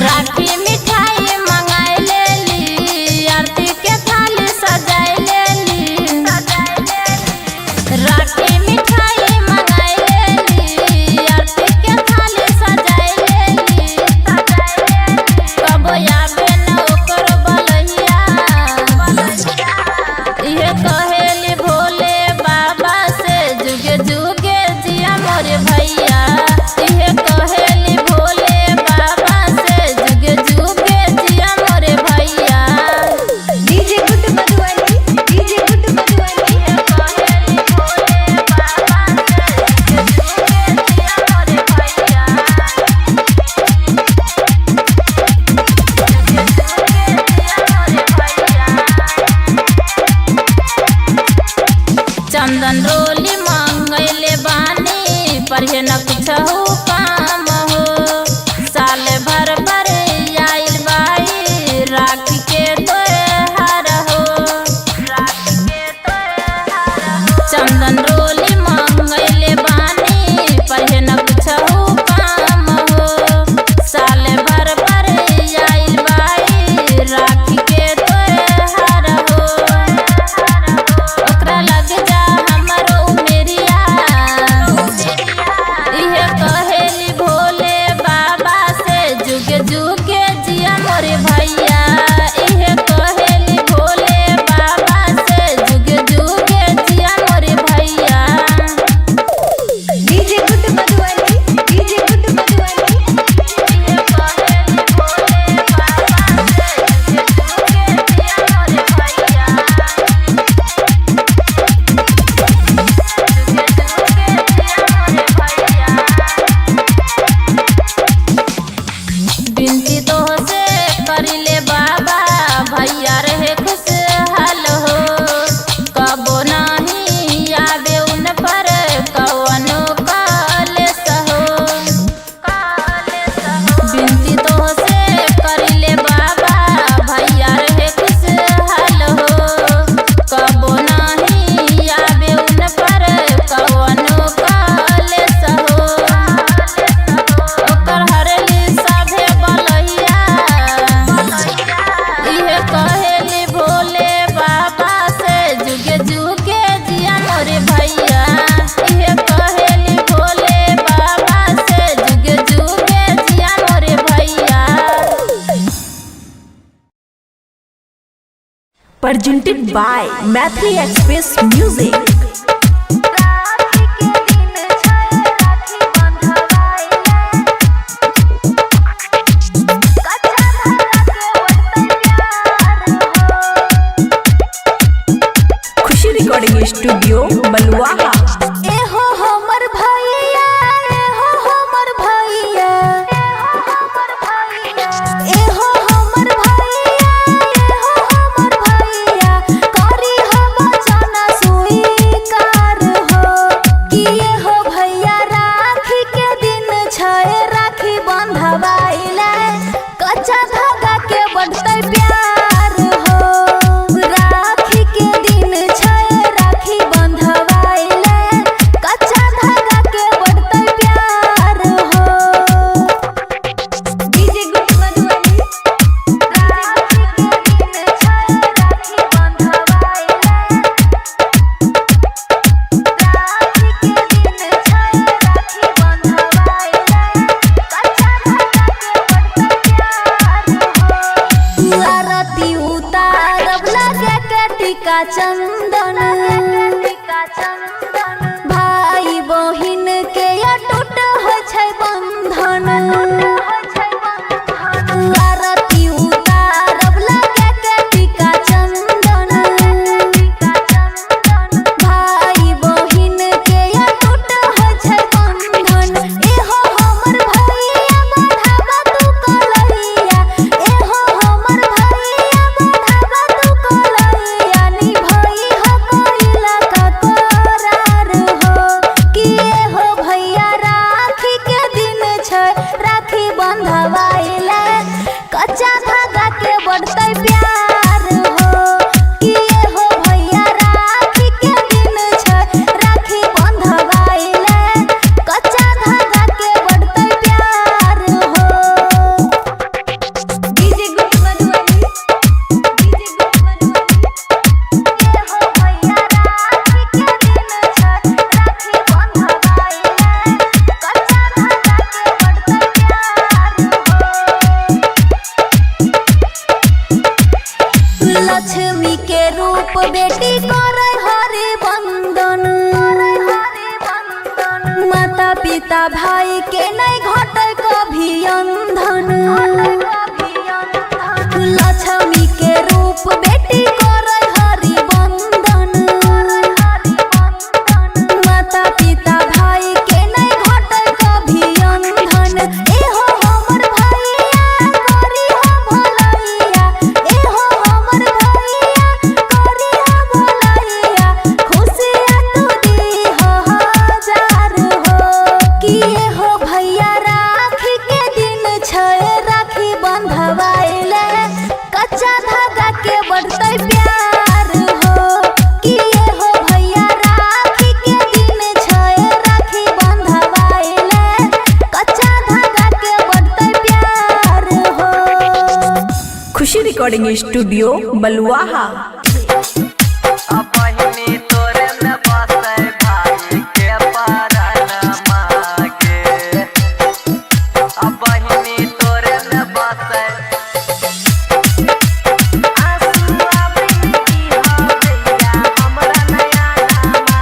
राखी मिठाई मंगाई लेली, आरती के थाली सजाई लेली। राखी मिठाई मंगाई लेली, आरती के थाली सजाई presented by Mathri Express Music. Khushi recording studio Baluaha. एहो हमर भैया, एहो हमर भैया, एहो हमर भैया, एहो हमर भैया, करी हम जाना स्वीकार हो कि एहो भैया राखी के दिन छै, राखी बंधवाइले कच्चा धागा के बढ़तै प्यार हो। राखी के दिन छै, राखी बंधवाइले कच्चा धागा के बढ़तै प्यार हो। डीजे गुड मधुबनी। राखी के दिन छै, राखी बंधवाइले राखी के दिन छै, राखी बंधवाइले कच्चा धागा के बढ़तै प्यार हो। आरती उतारब लगे के टीका चंदन, भाई बहिन के अटूट होइ छै बंधन। आरती उतारब लगे के टीका चंदन, भाई बहिन के अटूट होइ छै बंधन। एहो हमर भैया बढ़ावा तू कलैया, एहो हमर भैया बढ़ावा तू कलैया, निभई हो कोइला का करार हो कि एहो भैया राखी के दिन छै, राखी बंधवाइले कच्चा धागा के बढ़तै प्यार हो कि एहो भैया राखी के दिन छै, राखी बंधवाइले कच्चा धागा के बढ़तै प्यार हो। डीजे गुड मधुबनी। डीजे गुड मधुबनी। एहो भैया राखी के दिन छै, राखी बंधवाइले कच्चा धागा के बढ़तै प्यार हो। लक्ष्मी के रूप बेटी करे हरि बंदन, माता पिता भाई के नहीं घटे कभी अंधन। लक्ष्मी के रूप बेटी करे हरि बंदन, माता पिता भाई के नहीं घटे कभी अंधन। एहो हमर भैया करी हो भलैया, एहो हमर भैया करी हो भलैया, खुशियाँ तू दी हो हजार हो कि एहो भैया राखी के दिन छै, राखी बंधवाइले कच्चा धागा के बढ़तै प्यार हो कि एहो भैया राखी के दिन छै, राखी बंधवाइले कच्चा धागा के बढ़तै प्यार हो। खुशी रिकॉर्डिंग स्टूडियो बलुआहा। बहिनी तोरे में बसे भाई के परानमा के। बहिनी तोरे में बसे आंसुआ बहनी हो भैया हमरा नया नामा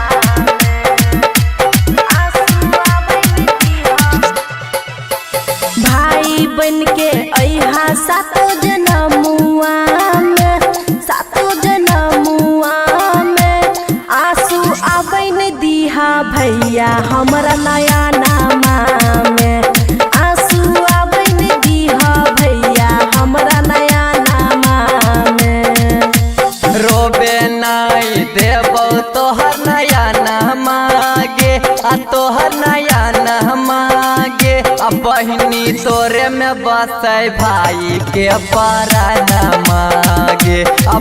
में। आंसुआ बहनी हो भाई बन के अइहा सातो जनमुआ में, सातो जनमुआ में आंसू आबैन दीहा भैया हमरा नया नामा में। आंसू आबैन दीहा भैया हमरा नया नामा में। रोबे नहीं देबो तोहर नया नामा गे, आ तोहर नया नामा गे। बहिनी तोरे में बसे भाई के परानमा गे।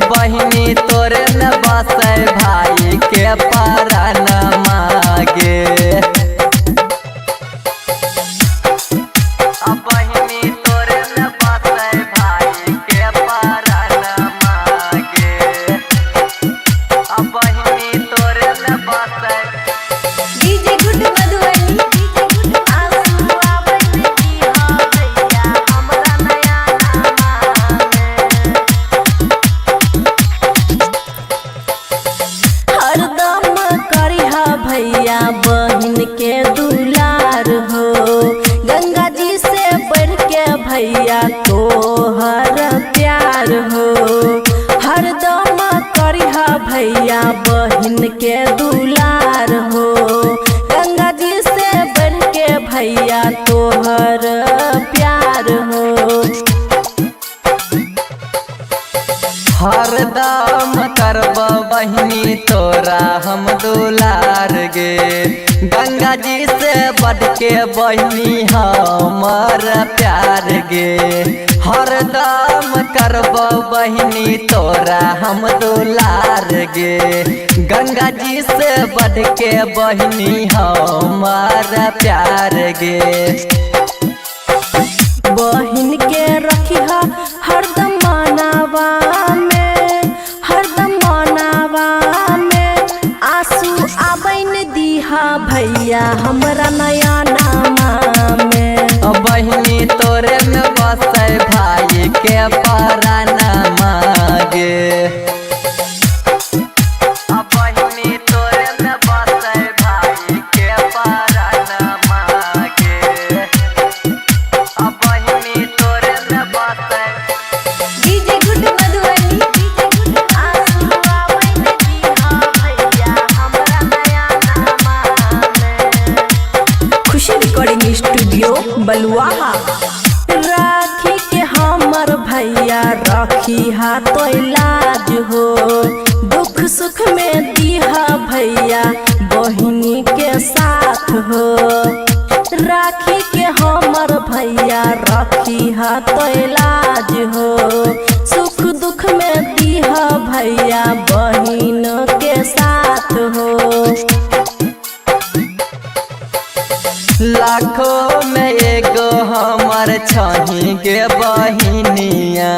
बहिनी तोरे में बसे भाई के परानमा गे। बहिनी तोरे में बसे भाई के परानमा गे। बहिनी तोरे में बसे डीजे गुड मधुबनी। आंसुआ बहनी हो भैया हमरा नया नामा में। हो गंगा जी से बढ़ के भैया तोहर प्यार हो हरदम करिहा भैया बहिन के दुलार हो गंगा जी से बढ़ के भैया तोहर प्यार हो हरदम करब बहिनी तोरा हम दुलार गे गंगा जी से बढ़ के बहिनी हमर प्यार गे हरदम करब बहिनी तोरा हम दुलार गे गंगा जी से बढ़ के बहिनी हमर प्यार गे बहिन के रखिहा हरदम मनावा आंसू आबैन दीहा भैया हमरा नया नामा में बहिनी तोरे में बसे भाई के परानमा गे बहिनी तोरे में बसे भाई के परानमा गे बहिनी तोरे में बसे डीजे गुड मधुबनी आंसू आबैन दीहा भैया हमरा नया नामा में खुशी रिकॉर्डिंग स्टूडियो बलुआहा राखी के हमर भैया राखी हाथों लाज हो दुख सुख में दीहा भैया बहिनी के साथ हो राखी के हमर भैया राखी हाथों लाज हो सुख दुख में दीहा भैया बहिन के साथ हो लाखों में एगो हमर छही गे बहिनिया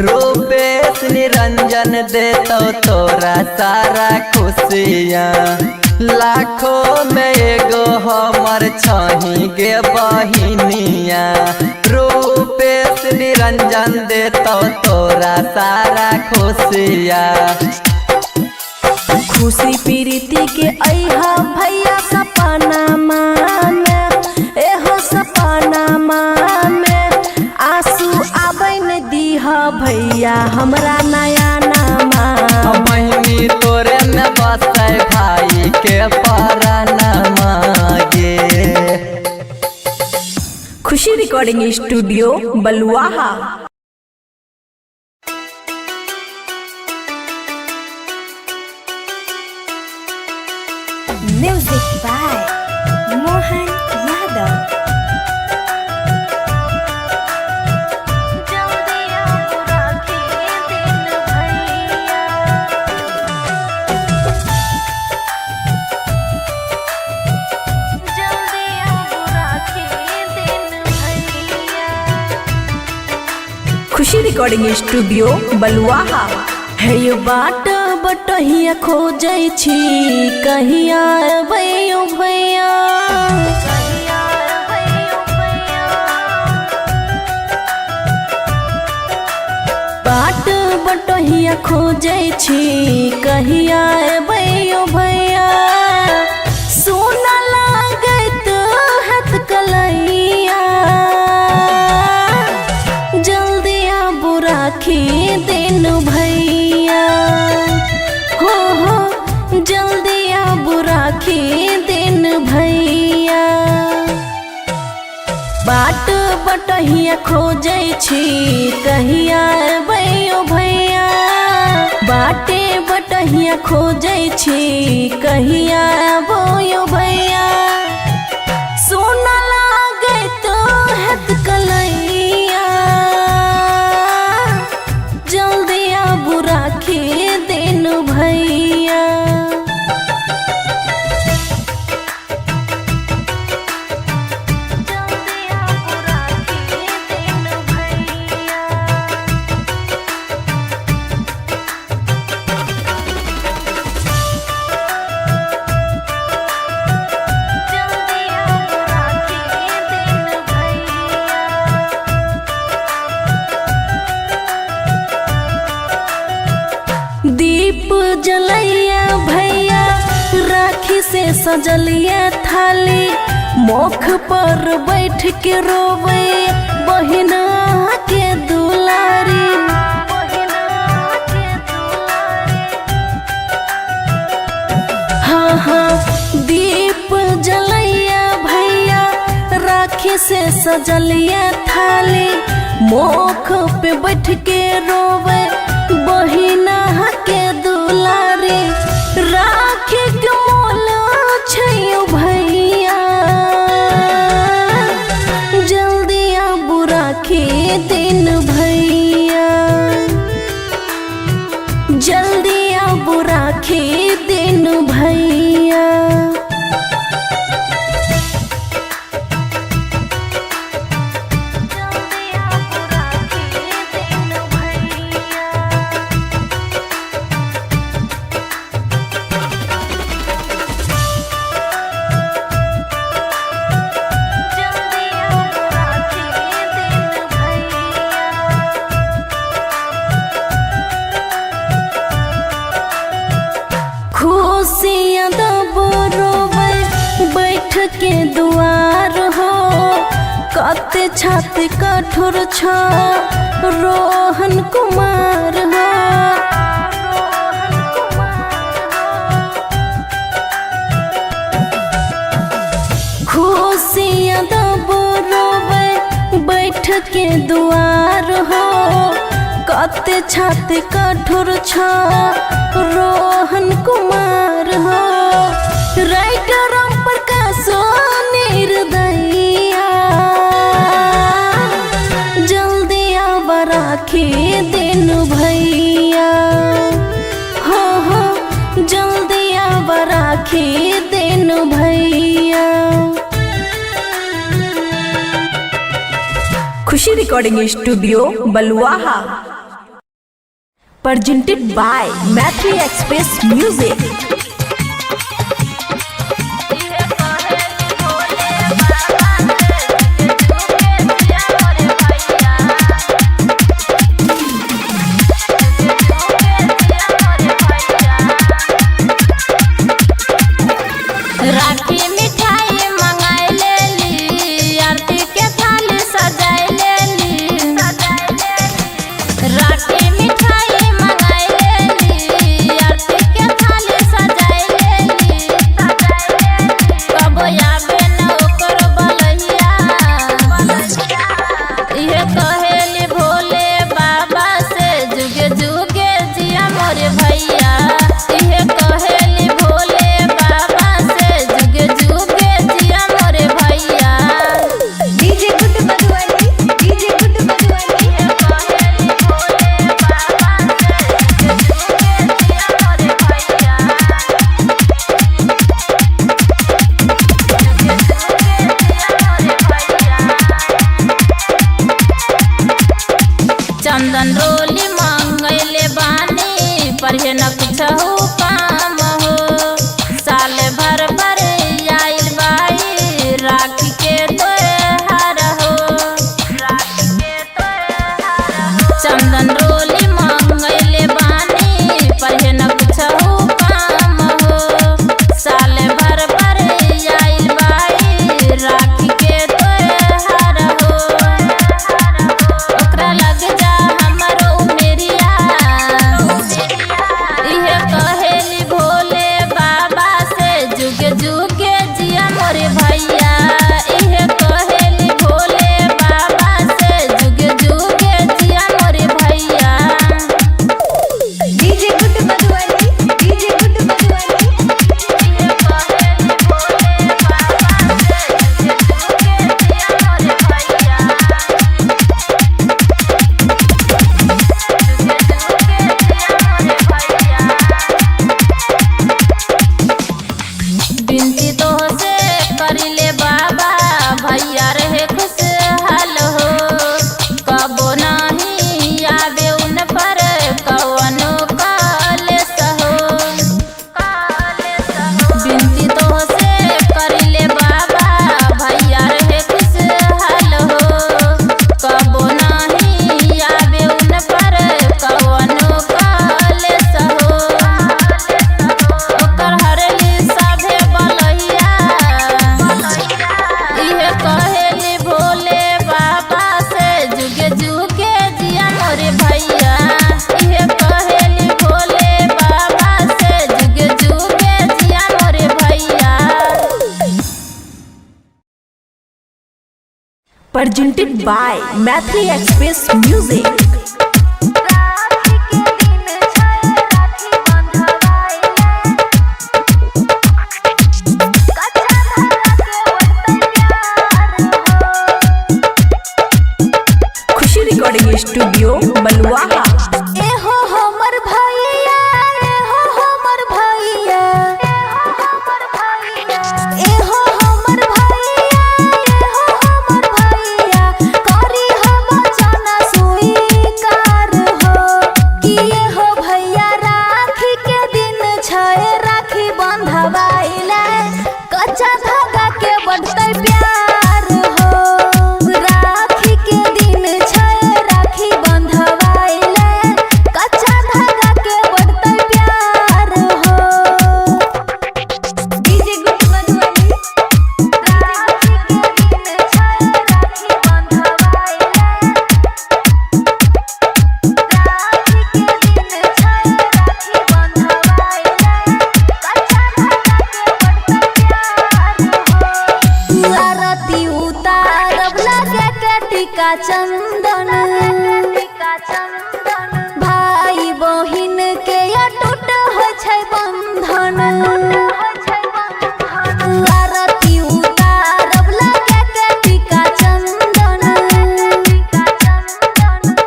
रूपेश निरंजन देतो तोरा सारा खुशियाँ लाखों में एगो हमर छही गे बहिनिया रूपेश निरंजन देतो तोरा सारा खुशियाँ खुशी प्रीति के अइहा भैया सपनामा में एहो सपनामा में आंसू आबैन दीहा भैया हमरा नया नामा बहिनी तोरे में बसे भाई के परानमा गे Khushi recording studio Baluaha music by Mohan Yadav Khushi recording studio Baluaha है ये बाट बटहिया खोजै छी कहिया अबैयो भैया बाट बटहिया खोजै छी कहिया अबैयो भैया सोना लागत हाथ कलैया जल्दी आबू राखी दिन भैया हो जल्दी आबू राखी दिन भैया बाट बटहिया खोजै छी कहिया अबैयो भैया बाटे बटहिया खोजै छी कहिया अबैयो भैया सोना लागत हाथ कलैया जल्दी आबू राखी दिन भैया दीप जलैया भैया राखी से सजलिया थाली मुख पर बैठ के रोवे बहिना के दुलारी। हाँ हाँ दीप जलैया भैया राखी से सजलिया थाली। मुख पे बैठ के रोवे बहिना के दुलारी। राखी के मोल छैयो भैया जल्दी आबू राखी दिन भैया। जल्दी आबू राखी दिन भैया। खुशियाँ दबो रोवे बैठ के दुआर हो। कते छाते कठोर छ रोहन कुमार हो। खुशियाँ दबो रोवे बैठ के दुआर हो। कते छाते कठोर छ रोहन कुमार हो। राइटर प्रकाश निर्दयिया जल्दी आब राखी दिन भैया। हो जल्दी आब राखी दिन भैया। Khushi recording studio Baluaha. Presented by Maitri Express Music। राखी मिठाई मंगाई लेली। आरती के थाली सजाई लेली। राखी मिठाई मंगाई लेली। आरती के थाली सजाई लेली। कब आवे न ओकर बलैया। इहे कहेली भोले बाबा से जुगे जुगे जिया मोरे भैया। इहे कहेली भोले बाबा से जुगे जुगे जिया मोरे भैया। डीजे गुड मधुबनी, डीजे गुड मधुबनी। इहे कहेली भोले बाबा से जुगे जुगे जिया मोरे भैया। जुगे जुगे जिया मोरे भैया। चंदन रोली मंगैले बानी पर हे न कुछहु काम हो। साल भर पर आइल बाई राखी के त्योहार हो। चंदन रोली मंगैले बानी पर हे न कुछहु काम हो। साल भर पर आइल बाई राखी के त्योहार हो। ओकरा लग जा हमरो मेरिया। इहे presented by Mathri Express Music. Khushi recording studio Baluaha. एहो हमर भैया, एहो हमर भैया, एहो हमर भैया, एहो हमर भैया, करी हम जाना स्वीकार हो कि एहो भैया राखी के दिन छै, राखी बंधवाइले कच्चा धागा के बढ़तै प्यार हो। राखी के दिन छै, राखी बंधवाइले कच्चा धागा के बढ़तै प्यार हो। डीजे गुट मधुबनी। राखी के दिन छै, राखी बंधवाइले, राखी के दिन छै, राखी बंधवाइले कच्चा धागा के बढ़तै प्यार हो। आरती उतारब लागे के टीका चंदन, भाई बहिन के अटूट होइ छै बंधन। आरती उतारब लागे के टीका चंदन,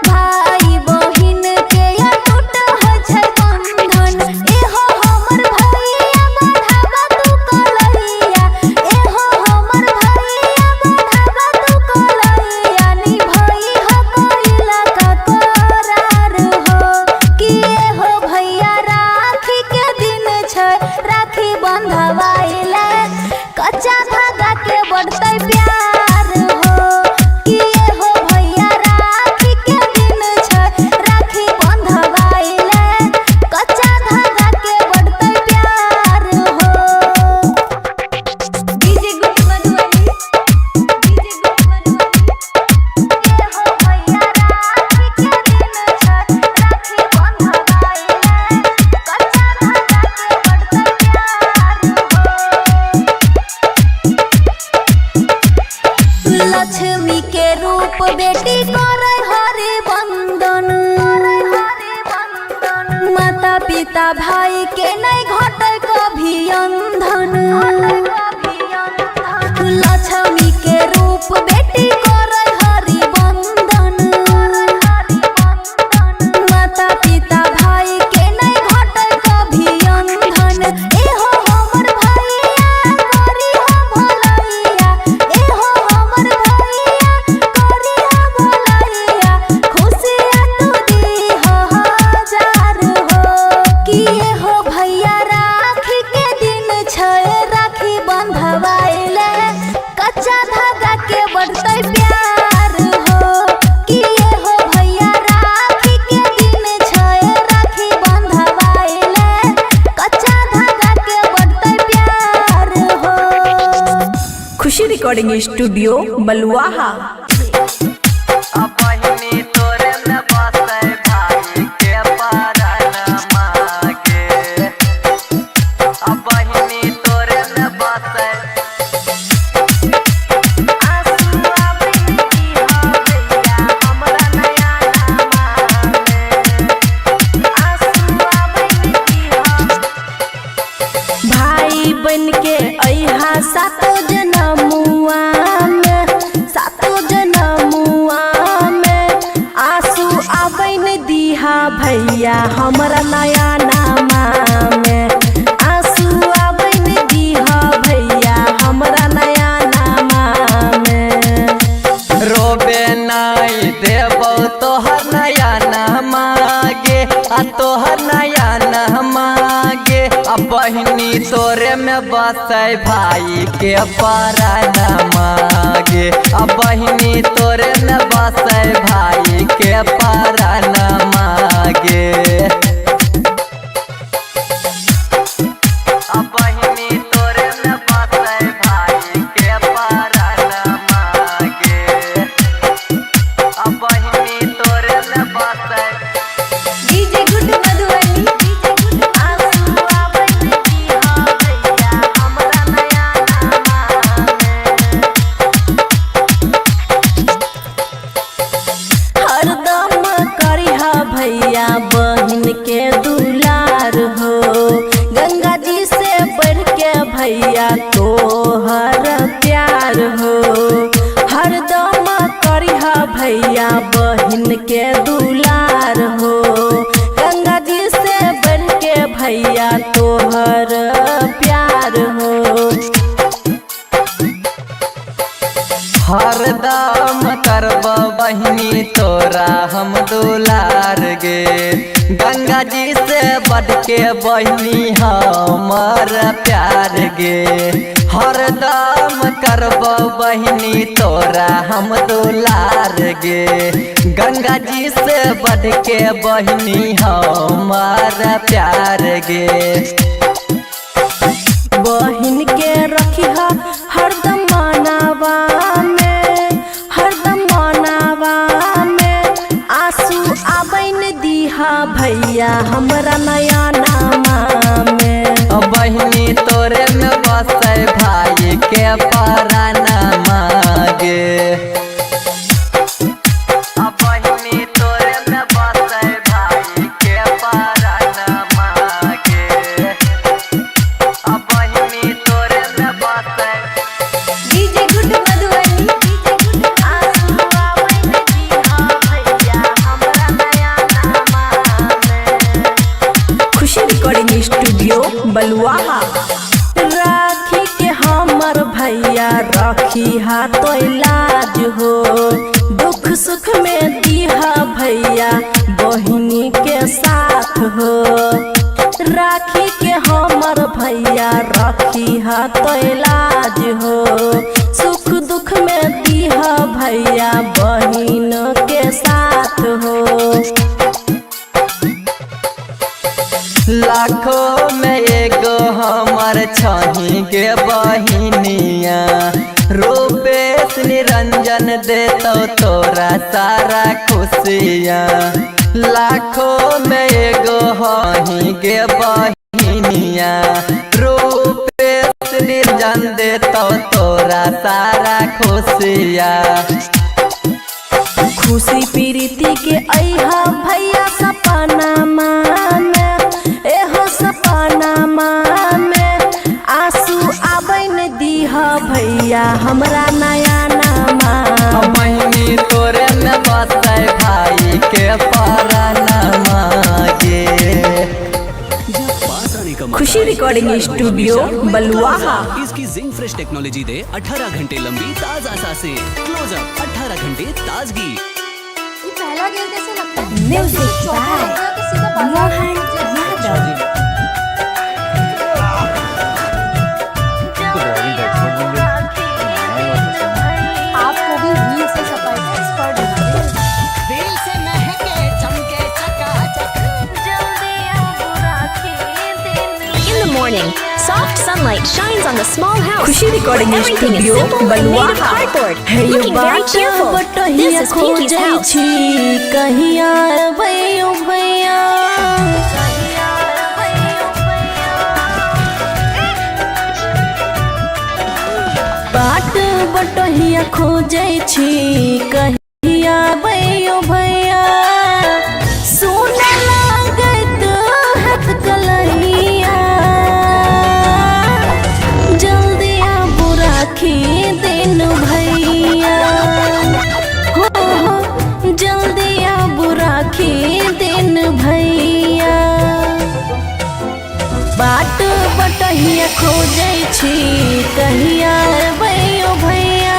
भाई बहिन के अटूट होइ छै बंधन। एहो हमर भैया बढ़ावा तू कलैया, एहो हमर भैया बढ़ावा तू कलैया, निभाई ह कोइला का करार हो कि एहो भैया राखी के दिन छै, राखी बंधवाइले कच्चा धागा के बढ़तै प्यार हो कि एहो भैया राखी के दिन छै, राखी बंधवाइले कच्चा धागा के बढ़तै प्यार हो। डीजे गुट मधुबनी। डीजे गुट मधुबनी। एहो भैया राखी के दिन छै, राखी बंधवाइले कच्चा धागा के बढ़तै प्यार हो। लक्ष्मी के रूप बेटी करे हरि बंदन, माता पिता भाई के नहीं घटे कभी अंधन। लक्ष्मी के रूप बेटी करे हरि बंदन, माता पिता भाई के नहीं घटे कभी अंधन। एहो हमर भैया करी हो भलैया, एहो हमर भैया करी हो भलैया, खुशियाँ तू दीह हजार हो कि एहो भैया राखी के दिन छै, राखी बंधवाइले कच्चा धागा के बढ़तै प्यार हो कि एहो भैया राखी के दिन छै, राखी बंधवाइले कच्चा धागा के बढ़तै प्यार हो। खुशी रिकॉर्डिंग स्टूडियो बलुआहा। बहिनी तोरे में बसे भाई के परानमा गे। बहिनी तोरे में बसे आंसू आवे की हो भैया हमरा नया नामा में। आंसू आवे की हो भाई बन के अइहा सातो जनमुआ में, सातो जनमुआ में आंसू आबैन दीहा भैया हमरा नया नामा में। आंसू आबैन दीहा भैया हमरा नया नामा में। रोबे नहीं देबो तोहर नया नामा गे, आ तोहर नया नामा गे। बहिनी तोरे में बसे भाई के परानमा गे। बहिनी तोरे में बसे भाई के परानमा गे। बहिनी तोरे में बसे भाई के परानमा गे। बहिनी तोरे में बसे डीजे गुट मधुबनी। आंसू आवे की हो भैया हमरा नया नामा में। प्यार हो हरदम करिहा भैया बहिन के दुलार हो गंगा जी से बढ़ के भैया तोहर प्यार हो हरदम करब बहिनी तोरा हम दुलार गे गंगा जी से बढ़ के बहिनी हमर प्यार गे हरदम करब बहिनी तोरा हम दुलार गे गंगा जी से बढ़ के बहिनी हमर प्यार गे बहिन के रखिहा हरदम मनावा आंसू आबैन दीहा भैया हमरा नया नामा में बहिनी तोरे में बसे भाई के परानमा गे बहिनी तोरे में बसे भाई के परानमा गे बहिनी तोरे में बसे डीजे गुड मधुबनी आंसू आबैन दीहा भैया हमरा नया नामा में खुशी रिकॉर्डिंग स्टूडियो बलुआहा राखी के हमर भैया रखी हा तो इलाज हो दुख सुख में दीहा भैया बहिनी के साथ हो राखी के हमर भैया रखी हा तो इलाज हो सुख दुख में दीहा भैया बहिन के साथ हो लाखों में एगो हमर छही के बहिनिया रूपेश निरंजन देतो तोरा सारा खुशियाँ लाखों में एगो हही के बहिनिया रूपेश निरंजन देतो तोरा सारा खुशियाँ खुशी प्रीति के अहा भैया सपना में एहो सपना में आंसू आबैन दीहा भैया हमरा नया नामा बहिनी तोरे में बसे भाई के परानमा गे पास आने का मौका खुशी रिकॉर्डिंग स्टूडियो बलुआहा इसकी जिंक फ्रेश टेक्नोलॉजी दे 18 घंटे लंबी ताजा सांसें क्लोजअप 18 घंटे ताजगी ये पहला गेम कैसे लगता है म्यूजिक बाय मोहन यादव आपको भी रील से सफाई expert In the morning, soft sunlight shines on the small house. Khushi recording Everything is studio simple and made of Baluaha cardboard, हे यो looking very बात cheerful. बटहिया This is Pinky's खोजै house. छी कहिया अबैयो भैया बाट बटहिया खोजै छी कहिया अबैयो भैया सुन लागत हाथ कलहिया जल्दी आबू राखी दिन भैया हो जल्दी आबू राखी दिन भैया बाट बटहिया खोजै छी कहिया अबैयो भैया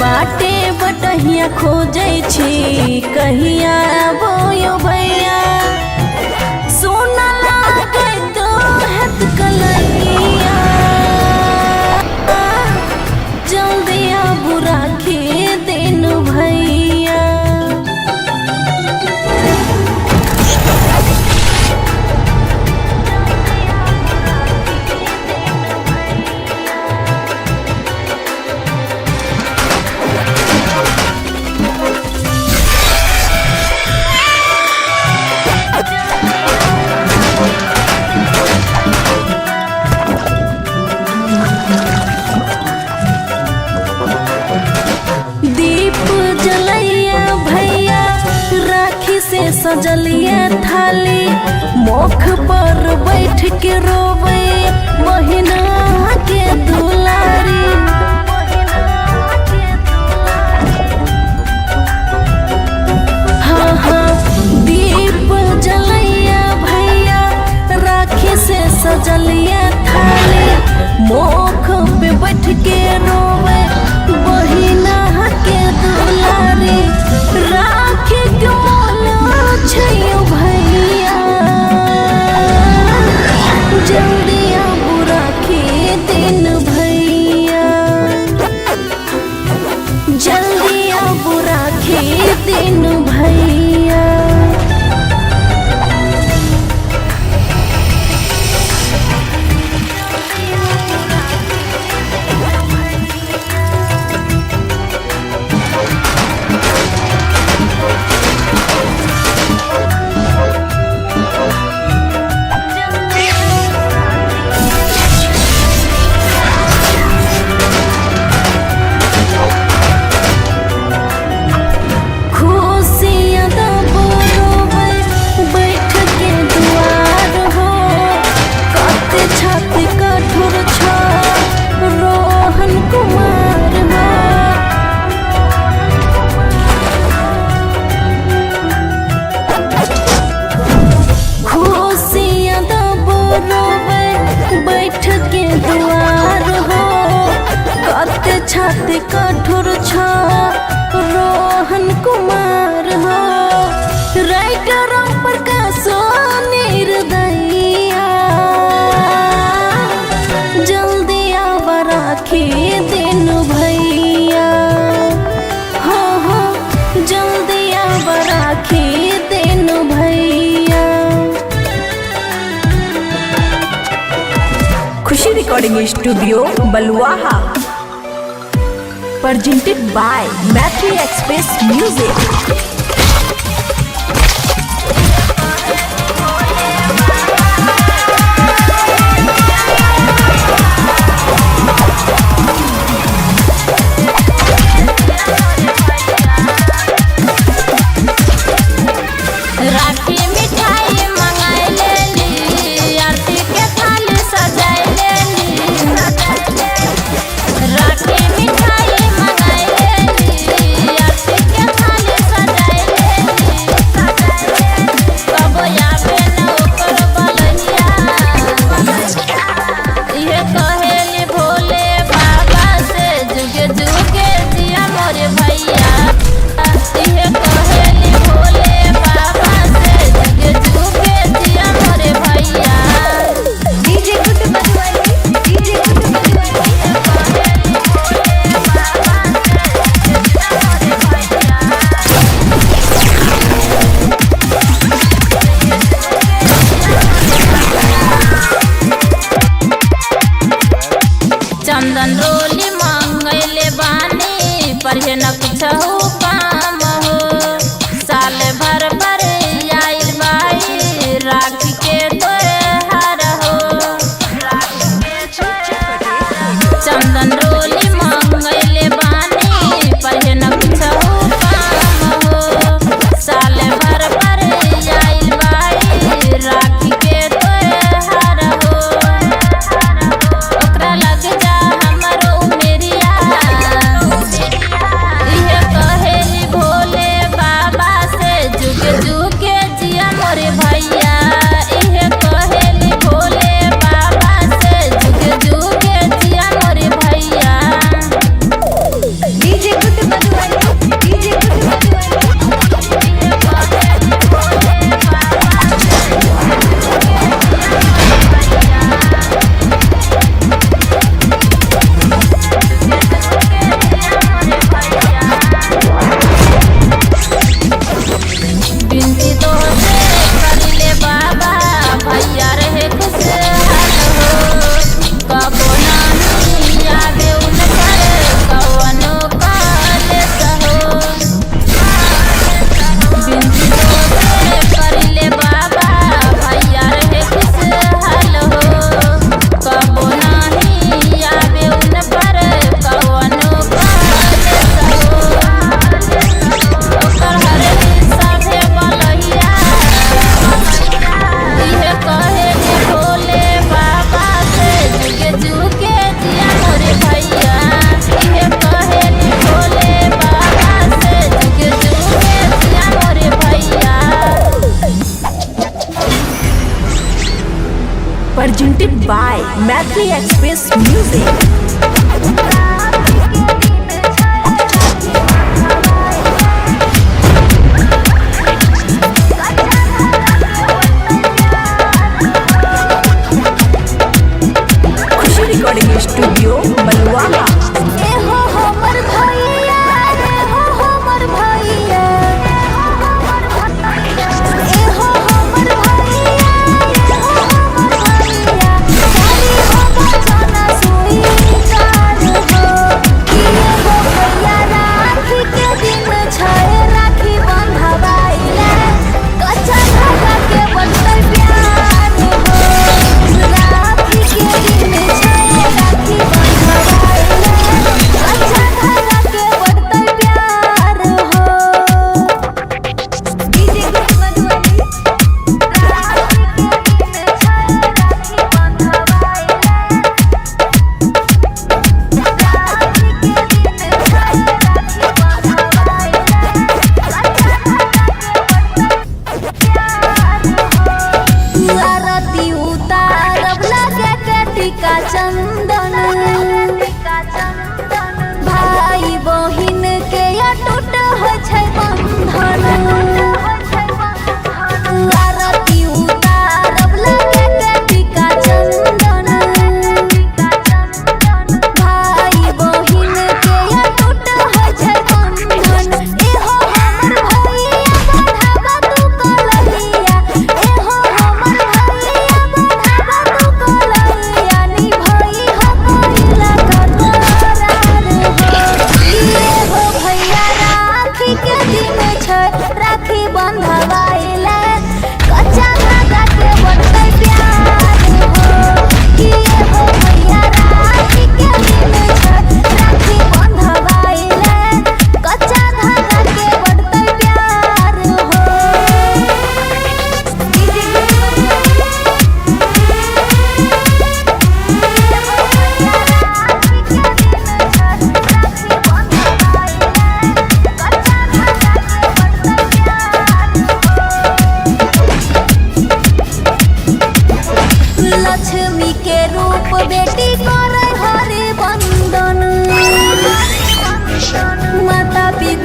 बाटे बटहिया खोजै छी कहिया अबैयो भैया सोना लागत हाथ कलहिया जल्दी आबू राखी दिन भैया सजलिए थाली मुख पर बैठ के रोवे महीना के दुलारी दिन भैया। खुशियाँ दा बरोबर बैठ के दुआर हो, कते छाती कठोर छ रोहन कुमार हो। खुशियाँ दा बरोबर बैठ के दुआर हो, कते छाती कठोर छ रोहन कुमार हो। राइटर प्रकाश निर्दयिया, जल्दी आव राखी दिन भैया। हो हो जल्दी आव राखी दिन भैया। Khushi recording studio Baluaha. Presented by Matri Express Music. राखी मिठाई मंगाई लेली, आरती के थाली सजाई लेली। राखी मिठाई मंगाई लेली, आरती के थाली सजाई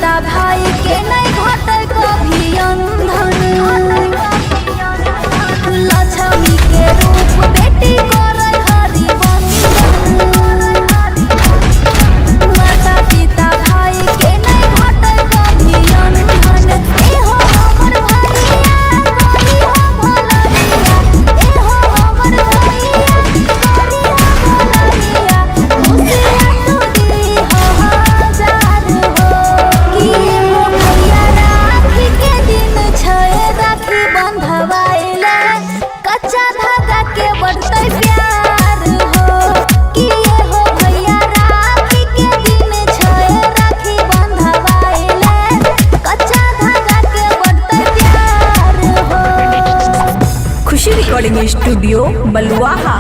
पिता भाई के नहीं घटे कभी अंधन लक्ष्मी के रूप बेटी करे हरि बंधन माता पिता भाई के नहीं घटे कभी अंधन एहो हमर भैया करी हो भलैया एहो हमर भैया करी हो भलैया खुशियाँ तू दी हो हजार हो कि एहो भैया राखी के दिन छए राखी बंधवाइले कच्चा धागा के बढ़ते प्यार हो कि एहो भैया राखी के दिन छए राखी बंधवाइले कच्चा धागा के बढ़ते प्यार हो। खुशी रिकॉर्डिंग स्टूडियो बलुआहा।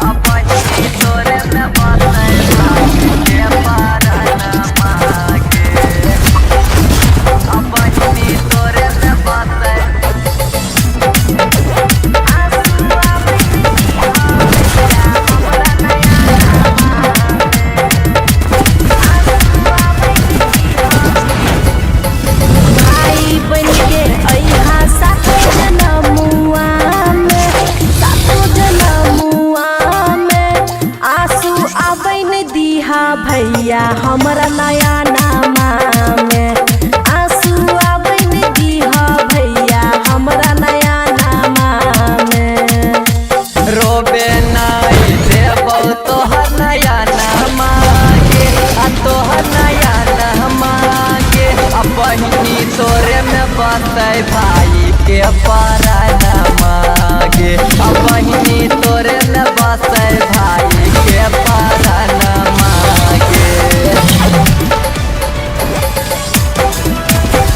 अपनी तोरे में बसे भाई के परनमा के अपनी तोरे में बसे भाई बन के अइहा सातो जनमुआ में आंसू आबैन दीहा भैया हमरा नया नामा में आंसू आबैन दीहा भैया हमरा नया नामा में रोबे नाई देबो तोहर नया नामा के आ तोहर नया नामा के अपनी तोरे में बसे भाई के परनमा के अपनी तोरे में बसे भाई के परनमा के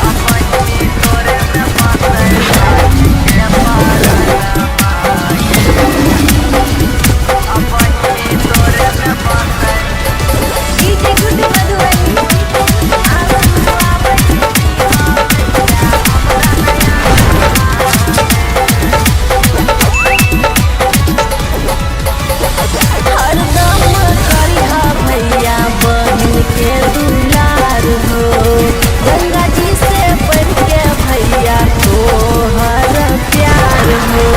अपनी तोरे में बसे भाई के परनमा अपनी तोरे में बसे डीजे गुड मधुबनी हरदम करिहा भैया बहिन के दुलार हो गंगा जी से बढ़ के भैया तोहर प्यार हो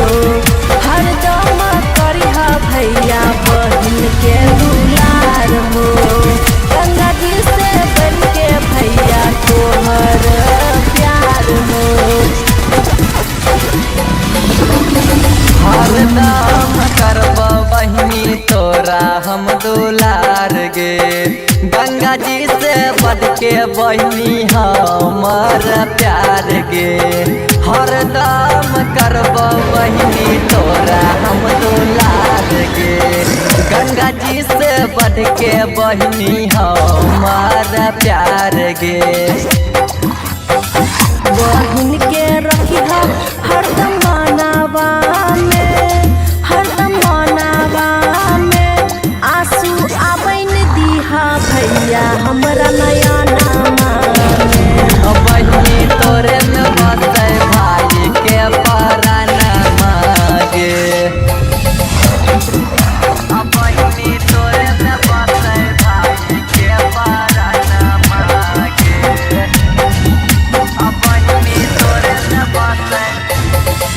हरदम करिहा भैया बहिन के दुलार हो गंगा जी से बढ़ के भैया तोहर प्यार हो हरदम करब बहिनी तोरा हम दुलार गे गंगा जी से बढ़ के बहिनी हमर प्यार गे हरदम करब बहिनी तोरा हम दुलार गे गंगा जी से बढ़ के बहिनी हमर प्यार गे बहिन के रखिहा हरदम मनावा में आंसू आबैन दीहा भैया हमरा नया नामा में बहिनी तोरे में बसे भाई के परनमा गे बहिनी तोरे में बसे भाई के परनमा गे बहिनी तोरे में बसे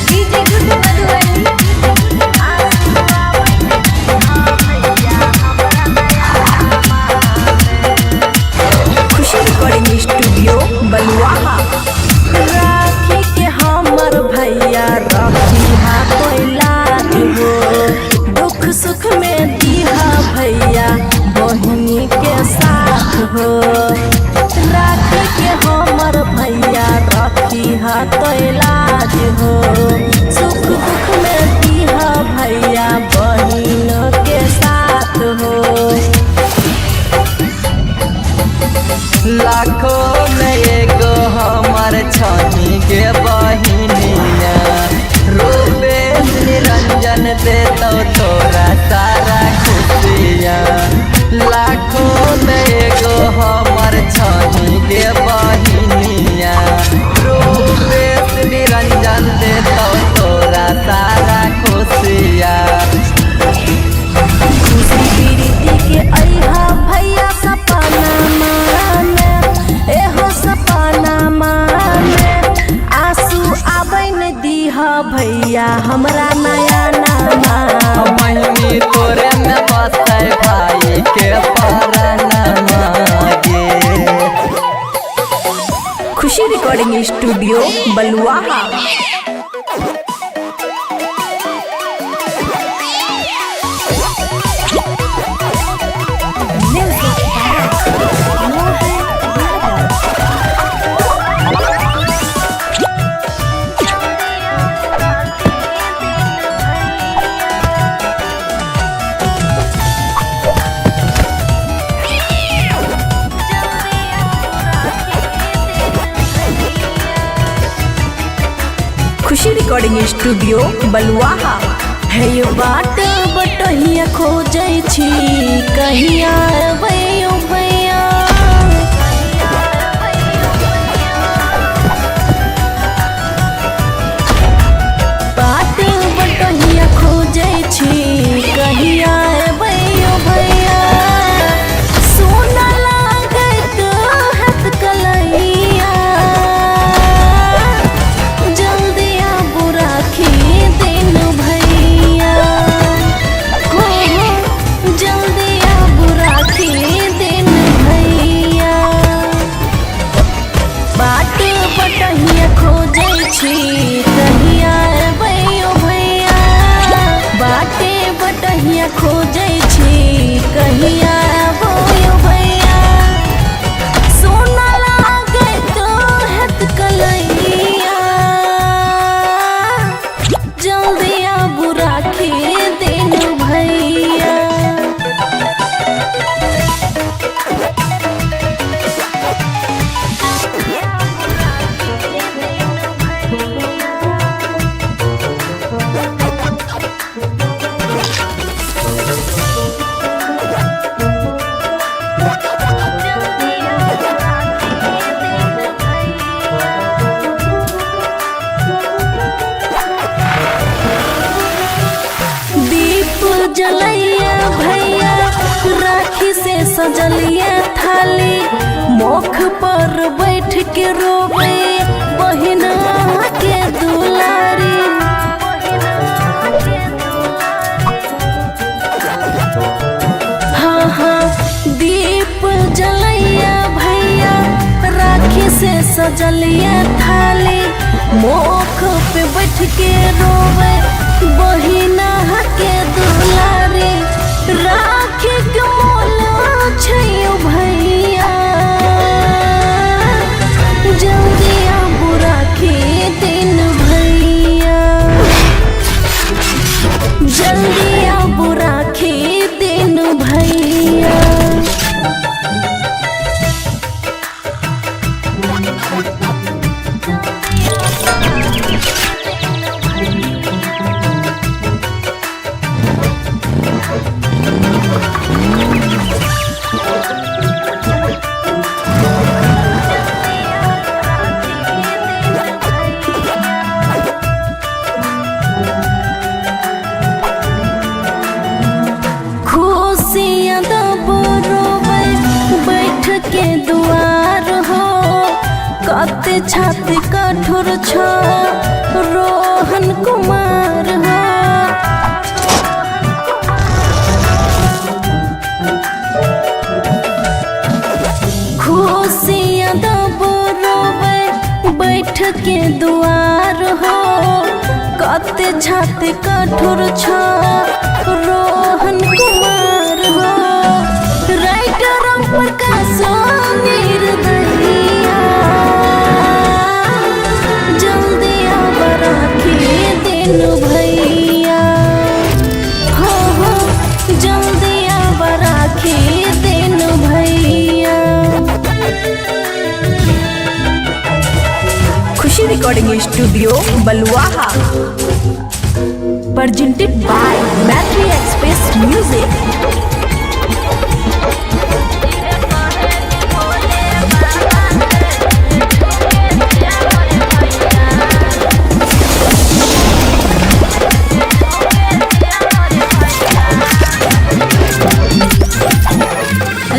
डीजे गुड मधुबनी खुशी रिकॉर्डिंग स्टूडियो बलुआहा। राखी के हमर भैया रखिहा कोइलाज हो दुख सुख में दीहा भैया बहिनी के साथ हो राखी के हमर भैया रखिहा कोइलाज हो सुख दुख में दीहा भैया बहिन के साथ हो लाखों में एगो हमर छनी के बहिनिया रूपे निरंजन देतो तोरा सारा खुशिया लाखों में एगो हमर छनी के बहिनिया रूपे निरंजन देतो तोरा सारा खुशिया खुशी प्रीति के अइहा भैया सपना में रिकॉर्डिंग स्टूडियो बलुआहा। खुशी रिकॉर्डिंग स्टूडियो बलुआहा। है ये बात बटहिया खोजै छी कहिया अबैयो भैया। बात बटहिया खोजै छी कहिया अबैयो भैया। सोना लागत हाथ कलैया खोजै छी कहिया अबैयो भैया। सोना लागत हाथ कलैया जल्दी आबू राखी दिन भैया। जलैया भैया राखी से सजलिया थाली मुख पर बैठ के रोवे बहिना के दुलारी। हाँ हाँ दीप जलैया भैया राखी से सजलिया थाली मुख पे बैठ के रोवे बहिना के दुलारी। राखी के मोल छैयो भैया जल्दी आबू राखी दिन भैया। जल्दी आबू राखी दिन भैया। कते छाती कठोर छ रोहन कुमार हो। खुशियाँ दबो रोवे बैठ के दुआर हो। कते छाती कठोर छ रोहन कुमार हो। राइटर प्रकाश निर्दयिया जल्दी आब राखी दिन भैया। हो हो जल्दी आब राखी दिन भैया। Khushi recording studio Baluaha. presented by Matri Express Music।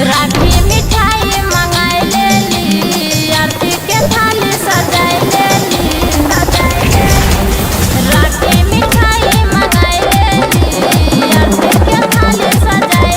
राखी मिठाई मंगाई लेली आरती के थाली सजाई लेली। राखी मिठाई मंगाई लेली आरती के थाली सजाई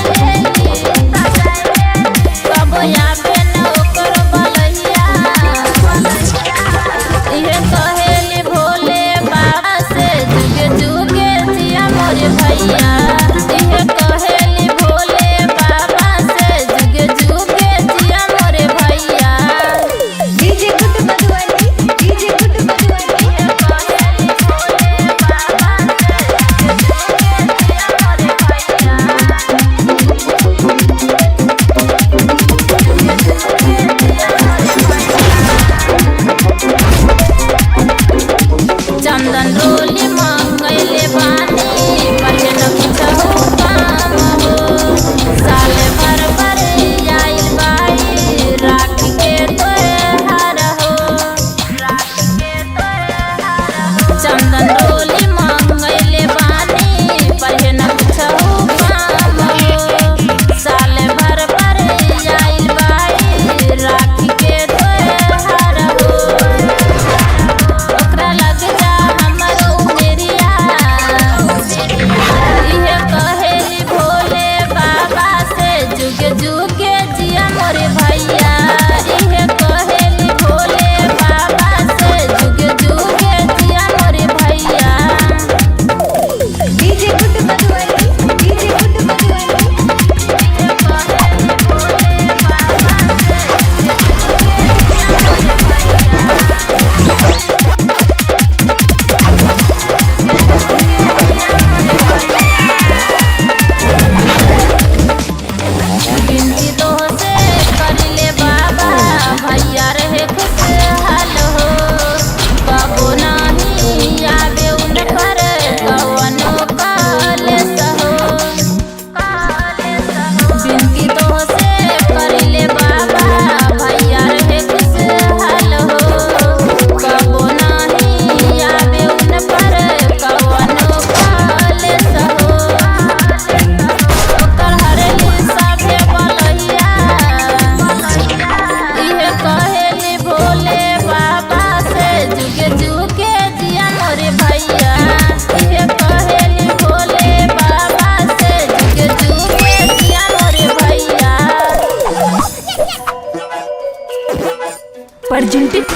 presented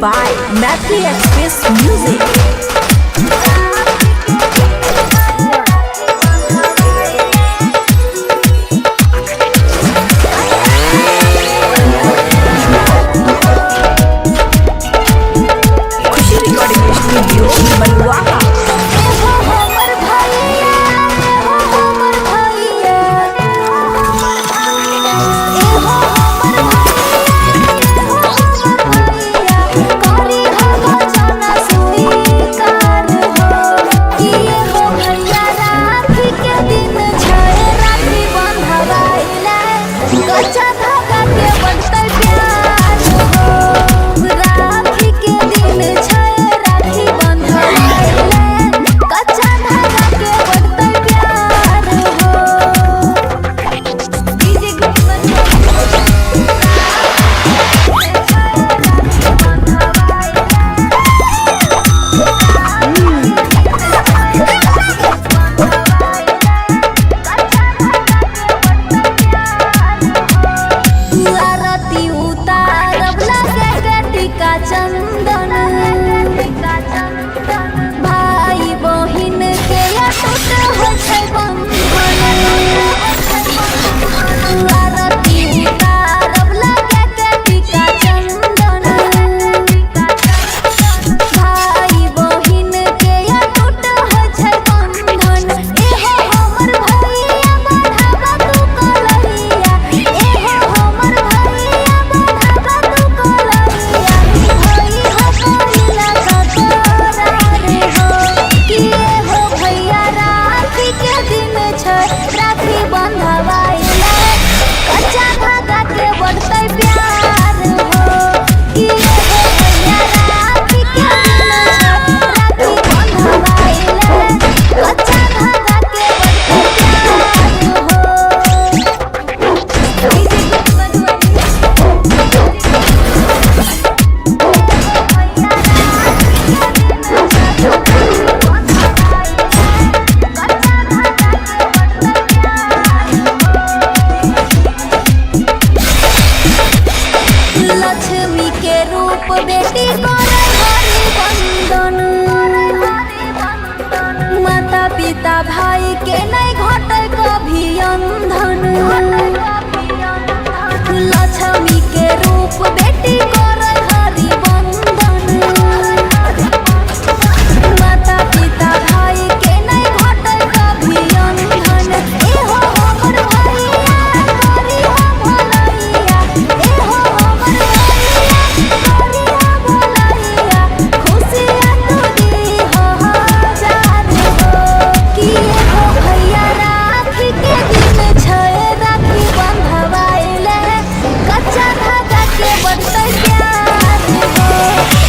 by Matthew Express Music. Khushi recording studio Baluaha. एहो हमर भैया एहो हमर भैया एहो हमर भैया करी हो बचना स्वीकार हो कि एहो भैया राखी के दिन छै राखी बंधवाइले कच्चा धागा के बनतै प्यार हो राखी के दिन छै राखी बंधवाइले कच्चा धागा के बनतै प्यार हो डीजे आरती उतारब लगे के टीका चंदन भाई बहिन के अटूट होइ छै बंधन आरती उतारब लगे के टीका चंदन भाई बहिन के अटूट होइ छै बंधन एहो हमर भैया बढ़ावा तू कलहिया एहो हमर भैया बढ़ावा तू कलहिया भई हो कहिला कतरार हो कि एहो भैया राखी के दिन छै राखी बंधवाइले कच्चा धागा के बढ़तै प्यार हो कि एहो भैया राखी के दिन छै राखी बंधवाइले कच्चा धागा के बढ़तै लक्ष्मी के रूप बेटी करे हरि बंदन माता पिता भाई के नहीं घटे कभी अंधन लक्ष्मी के रूप बेटी करे हरि बंदन माता पिता भाई के नहीं घटे कभी अंधन एहो हमर भैया करी हो भलैया एहो हमर भैया करी हो भलैया खुशियाँ तू दी हो हजार हो कि एहो भैया राखी के दिन छै राखी बंधवाइले कच्चा धागा के बनतै प्यार हो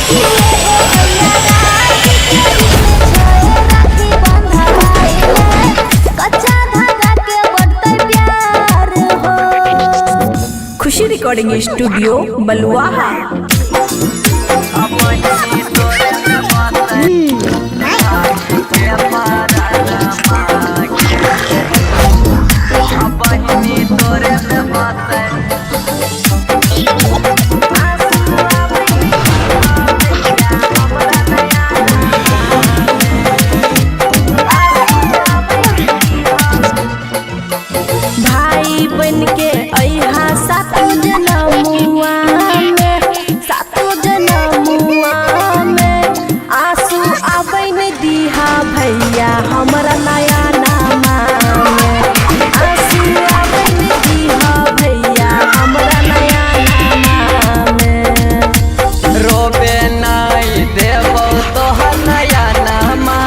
कि एहो भैया राखी के दिन छै राखी बंधवाइले कच्चा धागा के बनतै प्यार हो खुशी रिकॉर्डिंग स्टूडियो बलुआहा। भाई बन के अइहा सातो जनमुआ में आंसू आबै न दीहा भैया हमरा नया नामा में आंसू आबै न दीहा भैया हमरा नया नामा में रोबे नहीं देबो तोहर नया नहमा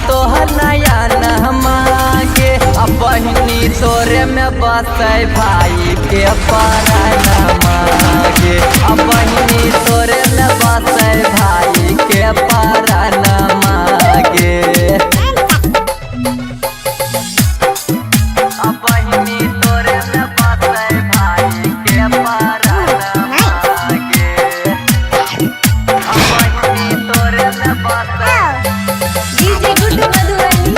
तोहर नया नहमा के बहिनी तोरे में बसै भाई के परानमा के बहिनी तोरे में बसै भाई के परानमा के बहिनी तोरे में बसै भाई के परानमा के बहिनी तोरे में बसै डीजे गुड मधुबनी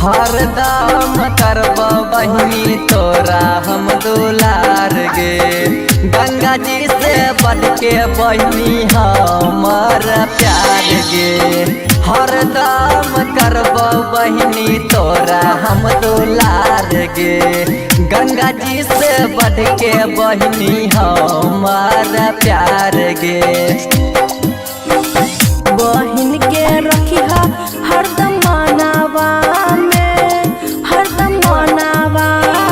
हरदम करब बहिनी तोरा हम दुलार गे गंगा जी से बढ़ के बहिनी हमर प्यार गे हरदम करब बहिनी तोरा हम दुलार गे गंगा जी से बढ़ के बहिनी हमर प्यार गे बहिन के रखिहा हरदम मनावा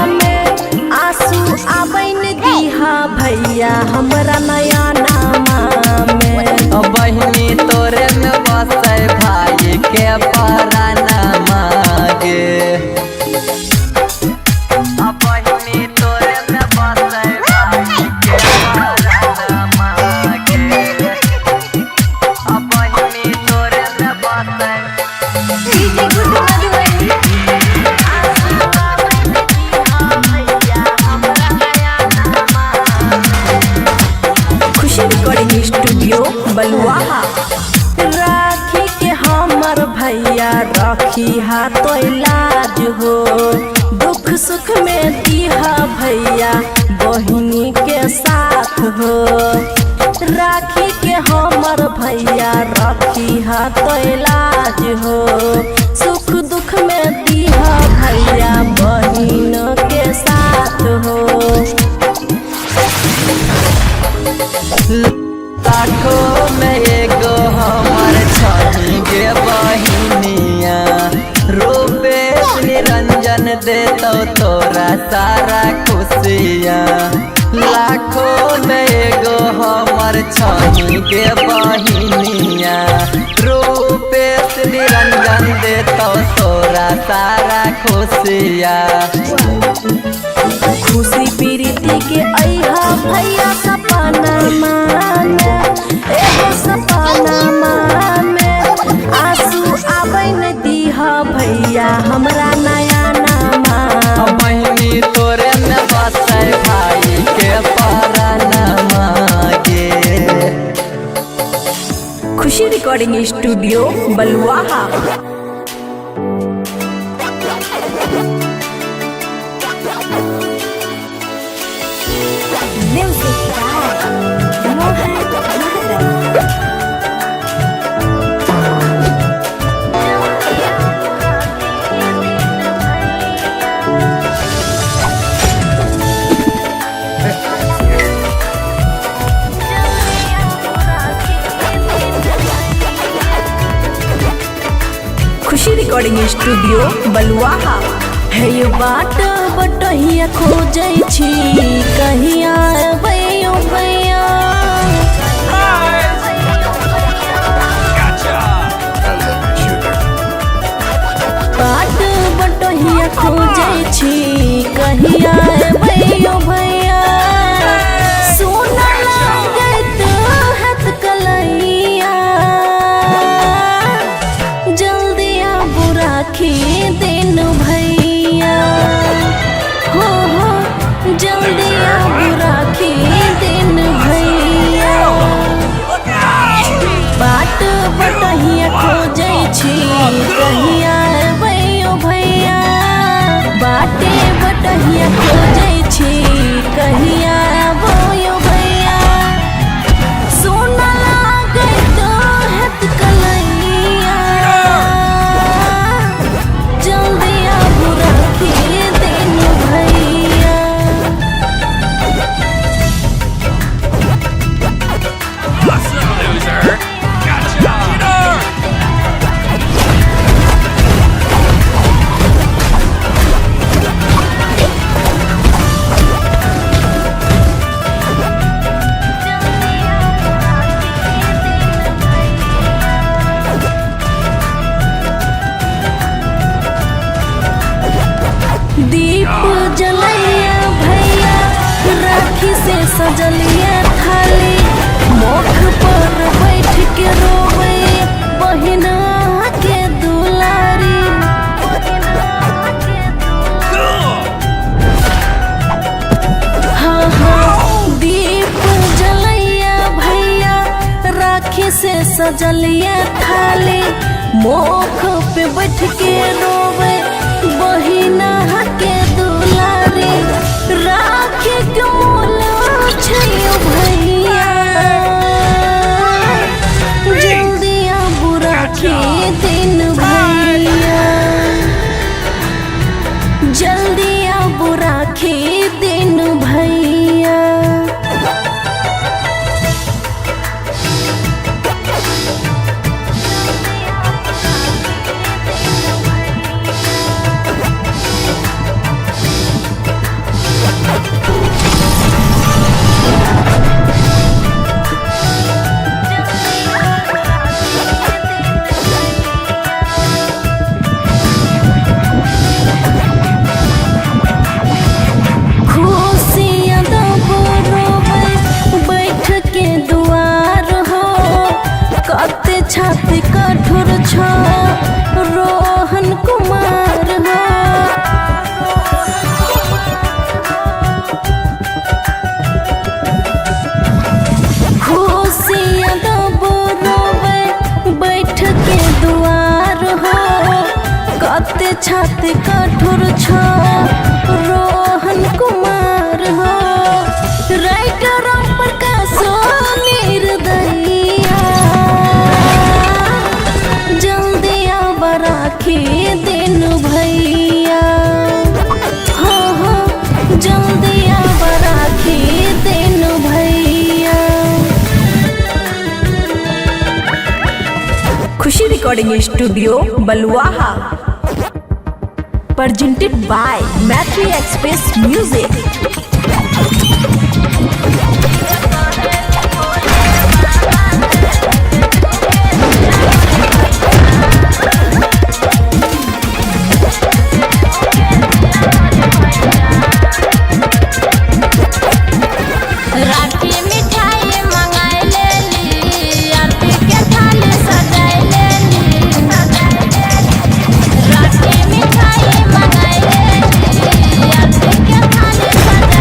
में आंसू आबैन दीहा भैया हमरा नया नामा में बहिनी तोरे में बसे भाई के परानमा गे बहिनी तोरे में बसे भाई के परानमा गे बहिनी तोरे में बसे डीजे गुड्डू मधुबनी खुशी रिकॉर्डिंग स्टूडियो बलुआहा राखी के हमर भैया रखी हा तो इलाज हो दुख सुख में दीहा भैया बहिनी के साथ हो राखी के हमर भैया रखी हा तो इलाज हो सुख दुख में दीहा भैया बहिन के साथ हो लाखों में एगो हमर छनी गे बहिनिया रूपे निरंजन देतो तोरा सारा खुशियाँ लाखों में एगो हमर छनी गे बहिनिया रूपे निरंजन देतो तोरा सारा खुशियाँ खुशी प्रीति के अइहा भैया सपना माने एगो सपना माने आंसू आबैन दीहा भैया हमरा नया नामा बहिनी तोरे में बसे भाई के परानमा गे Khushi recording studio Baluaha music by Mohan Mahra Khushi recording studio Baluaha है ये बात बटहिया खोजै छी कहिया अबैयो भैया बात बटहिया खोजै छी कहिया अबैयो भैया सोना लागत हाथ कलैया जल्दी आबू राखी दिन भैया हो जल्दी आबू राखी दिन भैया बात बटहिया खोजै छी कहिया अबैयो भैया बाटे बटहिया खोजै छी कहिया अबैयो भैया सोना लागत हाथ कलैया जल्दी आबू राखी दिन भैया दीप जलैया भैया राखी से सजलिया थाली मुख पर बैठ के रोवे बहिना के दुलारी हाँ दीप जलैया भैया राखी से सजलिया थाली मुख पे बैठ के रोवे रक्त छाते कठोर छो रोहन कुमार हो राइटर प्रकाश निर्दयिया जल्दी अब राखी दिन भैया हाँ हाँ जल्दी अब राखी दिन भैया। Khushi recording studio Baluaha presented by Matri Express Music। राखी मिठाई मंगाई लेली आरती के थाली सजाई लेली राखी मिठाई मंगाई लेली आरती के थाली सजाई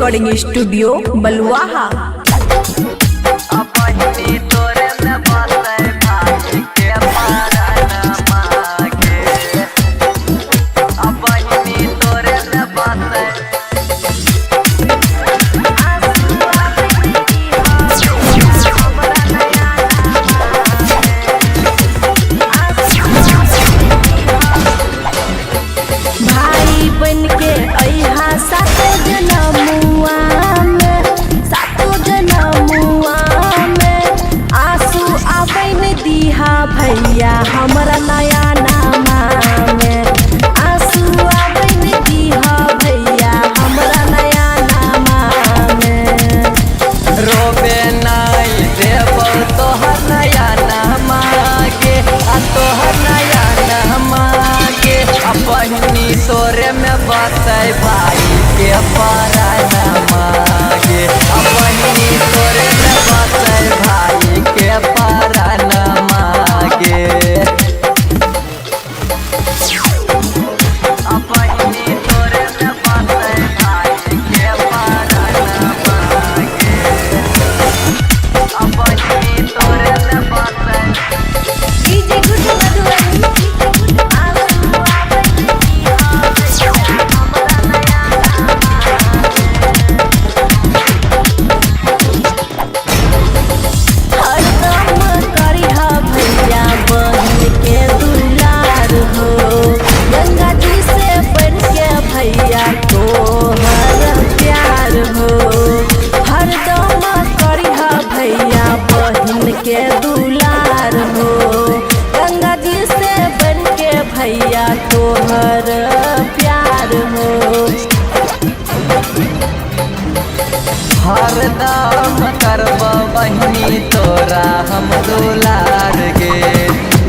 रिकॉर्डिंग स्टूडियो बलुआहा। बहिनी तोरे में बसे भाई के परनमा के बहिनी तोरे में बसे भाई बन के अइहा सातो जनमुआ में, सातो जनमुआ में आंसू आबैन दीहा भैया हमरा नया नामा में, आंसू आबैन दीहा भैया हमरा नया नामा में। रोबे नाई देबो तोहर नया नामा के तोहर नया नामा के बहिनी तोरे में बसे भाई के परनमा के बहिनी तोरे में बसे भाई के परनमा के बहिनी तोरे में बसे भाई के परनमा के बहिनी तोरे में बसे डीजे गुड्डू मधुबनी आंसू आबैन दीहा भैया हरदम करबो बहिनी तोरा हम दुलार गे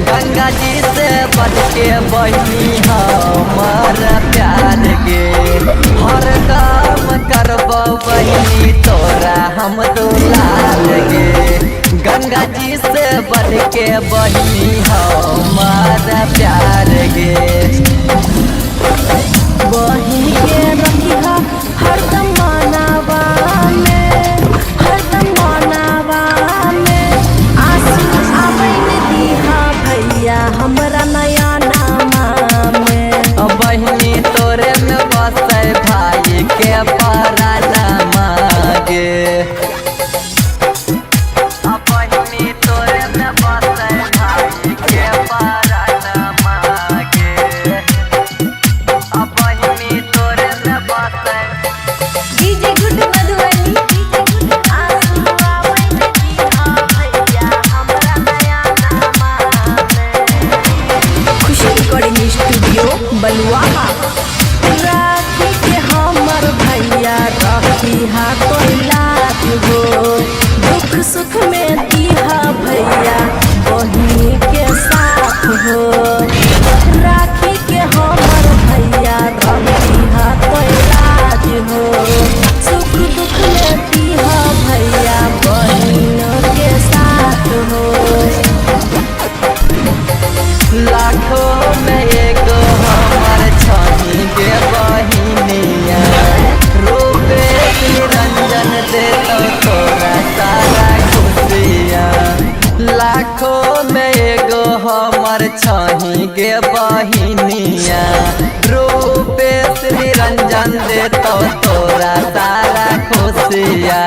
गंगा जी से बढ़ के बहिनी हमर प्यार गे हरदम करबो बहिनी तोरा हम दुलार गे गंगा जी से बढ़ के बहिनी हमर प्यार गे बहिन के रखिहा हरदम मनावा में, हरदम मनावा में आंसू आबैन दीहा भैया हमरा नया नामा में। बहिनी तोरे में बसे भाई के परनमा गे बहिनी तोरे में बसे भाई के परनमा गे बहिनी तोरे में बसे डीजे गुड्डू मधुबनी आंसू आबैन दीहा भैया हमरा नया नामा में। खुशी रिकॉर्डिंग स्टूडियो बलुआहा। राखी के हमर भैया रखिहा तो लाज हो, दुख सुख में दीहा भैया बहिनी के साथ हो। राखी के हमर भैया रखिहा तो लाज हो, सुख दुख में दीहा भैया बहिन के साथ हो। लाखों में एगो हमर छही गे बहिनिया रूपे निरंजन देतो तोरा सारा खुशिया लाखों में एगो हमर छही गे बहिनिया रूपे निरंजन देतो तोरा सारा खुशिया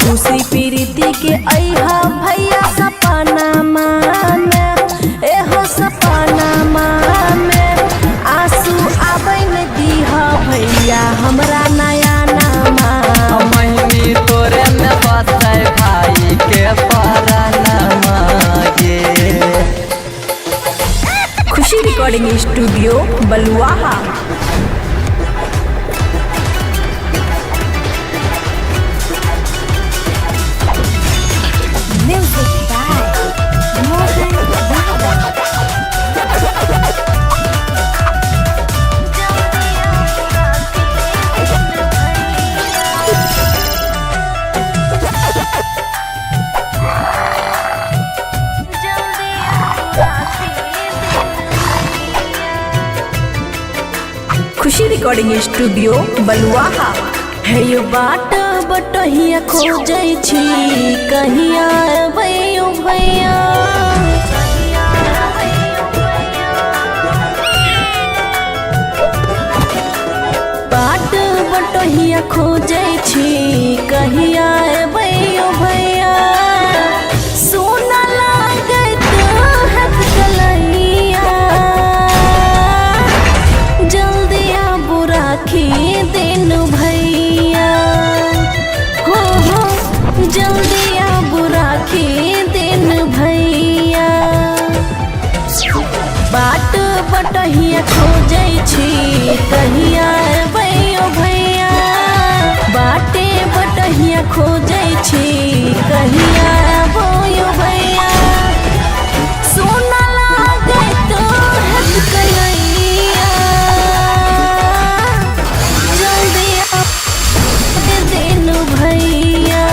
खुशी प्रीति के अइहा भैया सपना में, एहो सपना में आंसू आबैन दीहा भैया हमरा नया नामा। बहिनी तोरे में बसे भाई के परनमा गे Khushi recording studio Baluaha. Music by Mohan Baba. Recording studio Baluaha. है यो बाट बटहिया खोजै छी कहिया अबैयो भैया। बाट बटहिया खोजै छी कहिया अबैयो भैया। सोना लागत हाथ कलैया जल्दी आबू राखी दिन भैया। हो जल्दी आबू राखी दिन भैया। बाट बटहिया खोजै छी कहिया अबैयो भैया। बाटे बटहिया खोजै छी कहिया अबैयो भैया। सोना लागत हाथ कलैया जल्दी आबू दिन भैया।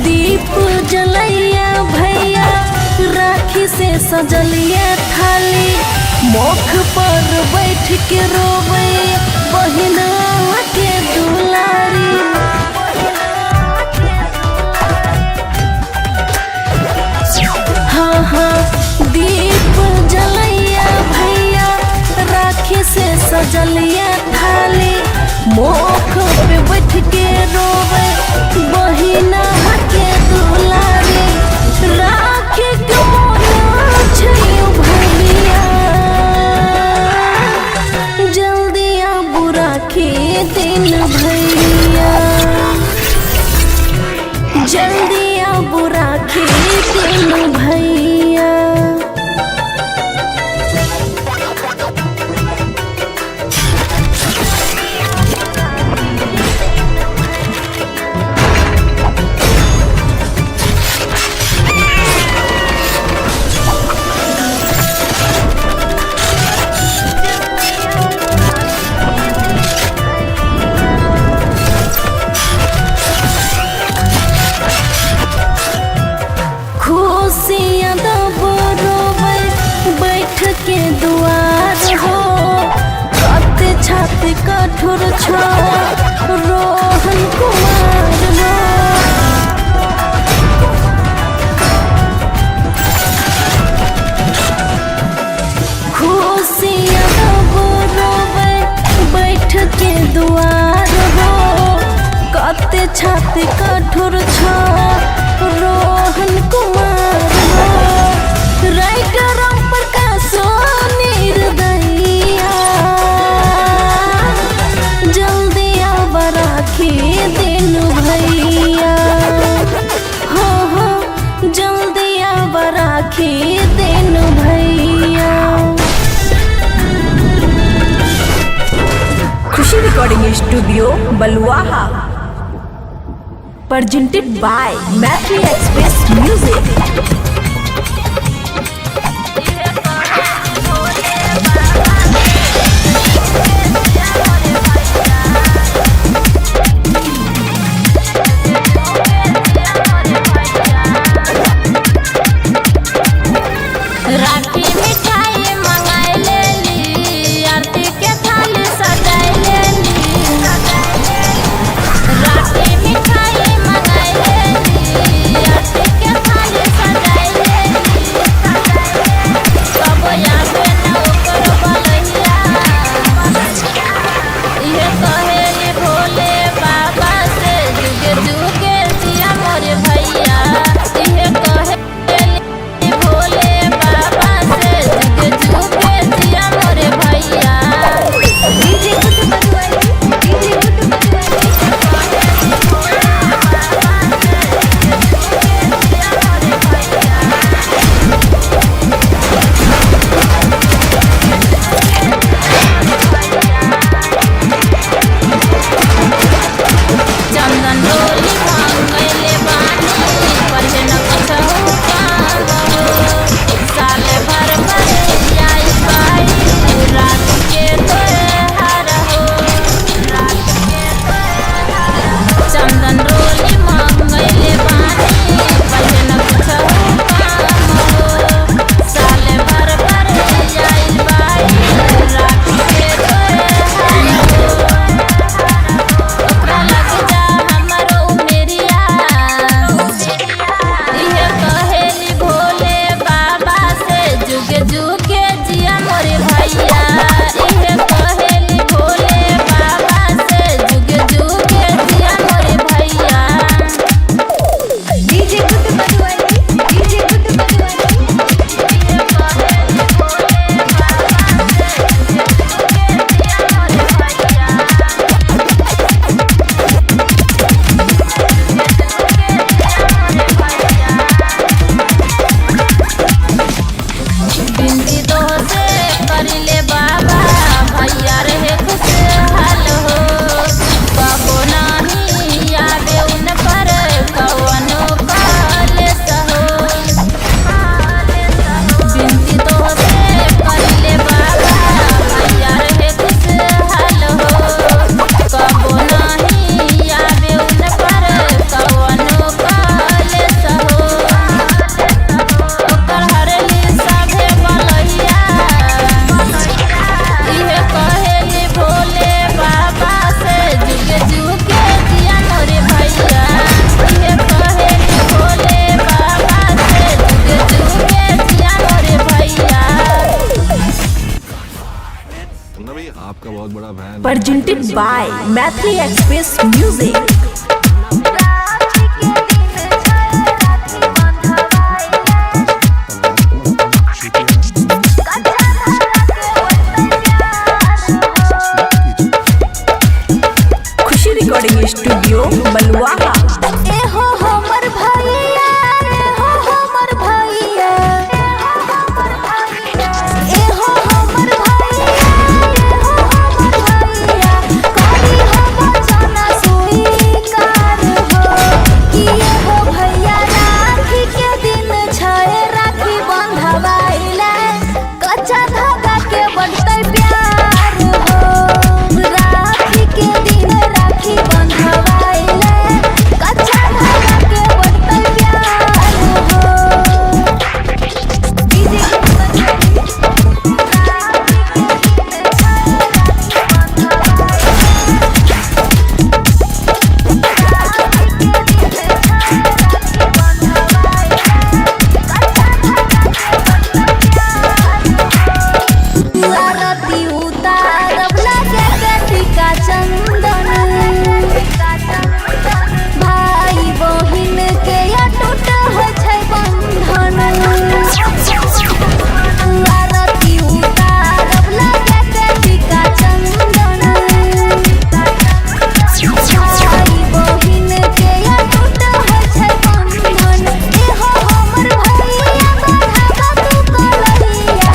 दीप जलैया भैया राखी से सजलिया थाली। मुख पर बैठ के रोवे बहिना के दुलारी। हाँ दीप जलैया भैया राखी से सजलिया थाली। मुख पे बैठ के रोवे बहिना के दुलारी। राखी के मोना छैयो भैया जल्दी आबू राखी दिन भैया। जल्दी आबू राखी दिन भैया। खुशियाँ दबो रोवे बैठ के दुआर हो। कते छाती कठोर छो रोहन कुमार हो। खुशियाँ दबो रोवे बैठ के दुआर हो। कते छाती कठोर छो रोहन कुमार हो। राइटर प्रकाश निर्दयिया जल्दी आब राखी दिन भैया। हो जल्दी आब राखी दिन भैया। Khushi recording studio Baluaha. presented by Matri Express Music। राखी मिठाई मंगाई लेली आरती के थाली सजाई लेली। राखी मिठाई मंगाई लेली आरती के थाली सजाई जुगे जिया मोरे भैया इहे कहेली भोले बाबा से जुगे जुगे जिया मोरे भैया डीजे कुट बदवाई डीजे कुट बदवाई इहे कहेली भोले बाबा से जुगे जुगे जिया मोरे भैया बिनती तो से करिले बाबा भैया रहे खुशहाल हो कबो नहीं आवे उन पर कवनो कलेस हो बिनती तो से करिले बाबा भैया रहे खुशहाल हो कबो नहीं आवे उन पर कवनो कलेस हो ओकर हरली सभे बलैया इहे कहेली भोले बाबा से जुगे जुगे जिया मोरे भैया इहे कहेली भोले बाबा से जुगे जुगे जिया मोरे भैया नवी आपका बहुत बड़ा fan presented by Mathli Express Music. Khushi recording studio Baluaha. ए हो हमर भैया ए हो हमर भैया ए हो हमर भैया करी हम जाना स्वीकार हो कि ए हो भैया राखी के दिन छै राखी बंधवाइले कच्चा धागा के बनतै प्यार हो राखी के दिन राखी बंधवाइले कच्चा धागा के बनतै प्यार हो डीजे आरती उतारब लगे के टीका चंदन भाई बहिन के अटूट होइ छै बंधन आरती उतारब लगे के टीका चंदन भाई बहिन के अटूट होइ छै बंधन एहो हमर भैया बाधा तू कलैया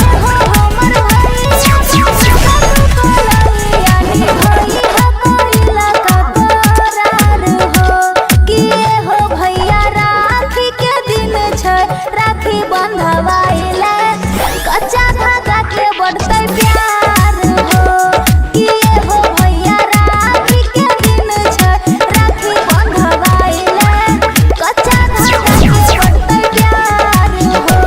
एहो हमर भैया बाधा तू कलैया निभैया कइला का करार हो कि एहो भैया राखी के दिन छै राखी बंधवाइले कच्चा धागा के बढ़तै प्यार हो कि एहो भैया राखी के दिन छै राखी बंधवाइले कच्चा धागा के बढ़तै प्यार हो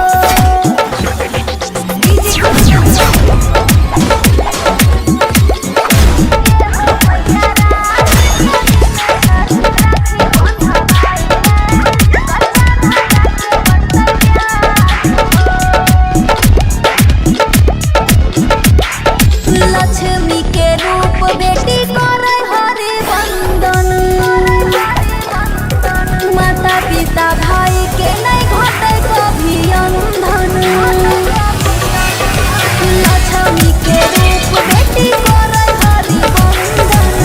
लक्ष्मी के रूप बेटी करे हरि बंदन माता पिता भाई के नहीं घटे कभी अंधन लक्ष्मी के रूप बेटी करे हरि बंदन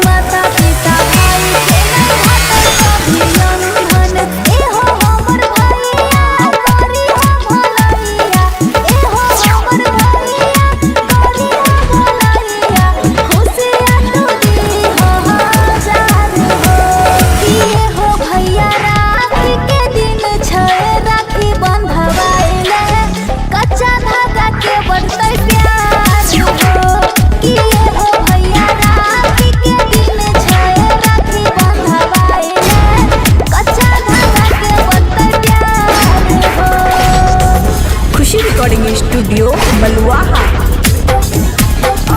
माता पिता भाई के नहीं घटे कभी अंधन एहो हमर भैया करी हम भलैया एहो हमर भैया करी हम भलैया खुशियाँ तू दी हो हजार हो कि एहो भैया राखी के दिन छै राखी बंधवाइले कच्चा धागा के बनतै प्यार हो कि एहो भैया राखी के दिन छै राखी बंधवाइले कच्चा धागा के बनतै प्यार हो खुशी रिकॉर्डिंग स्टूडियो बलुआहा।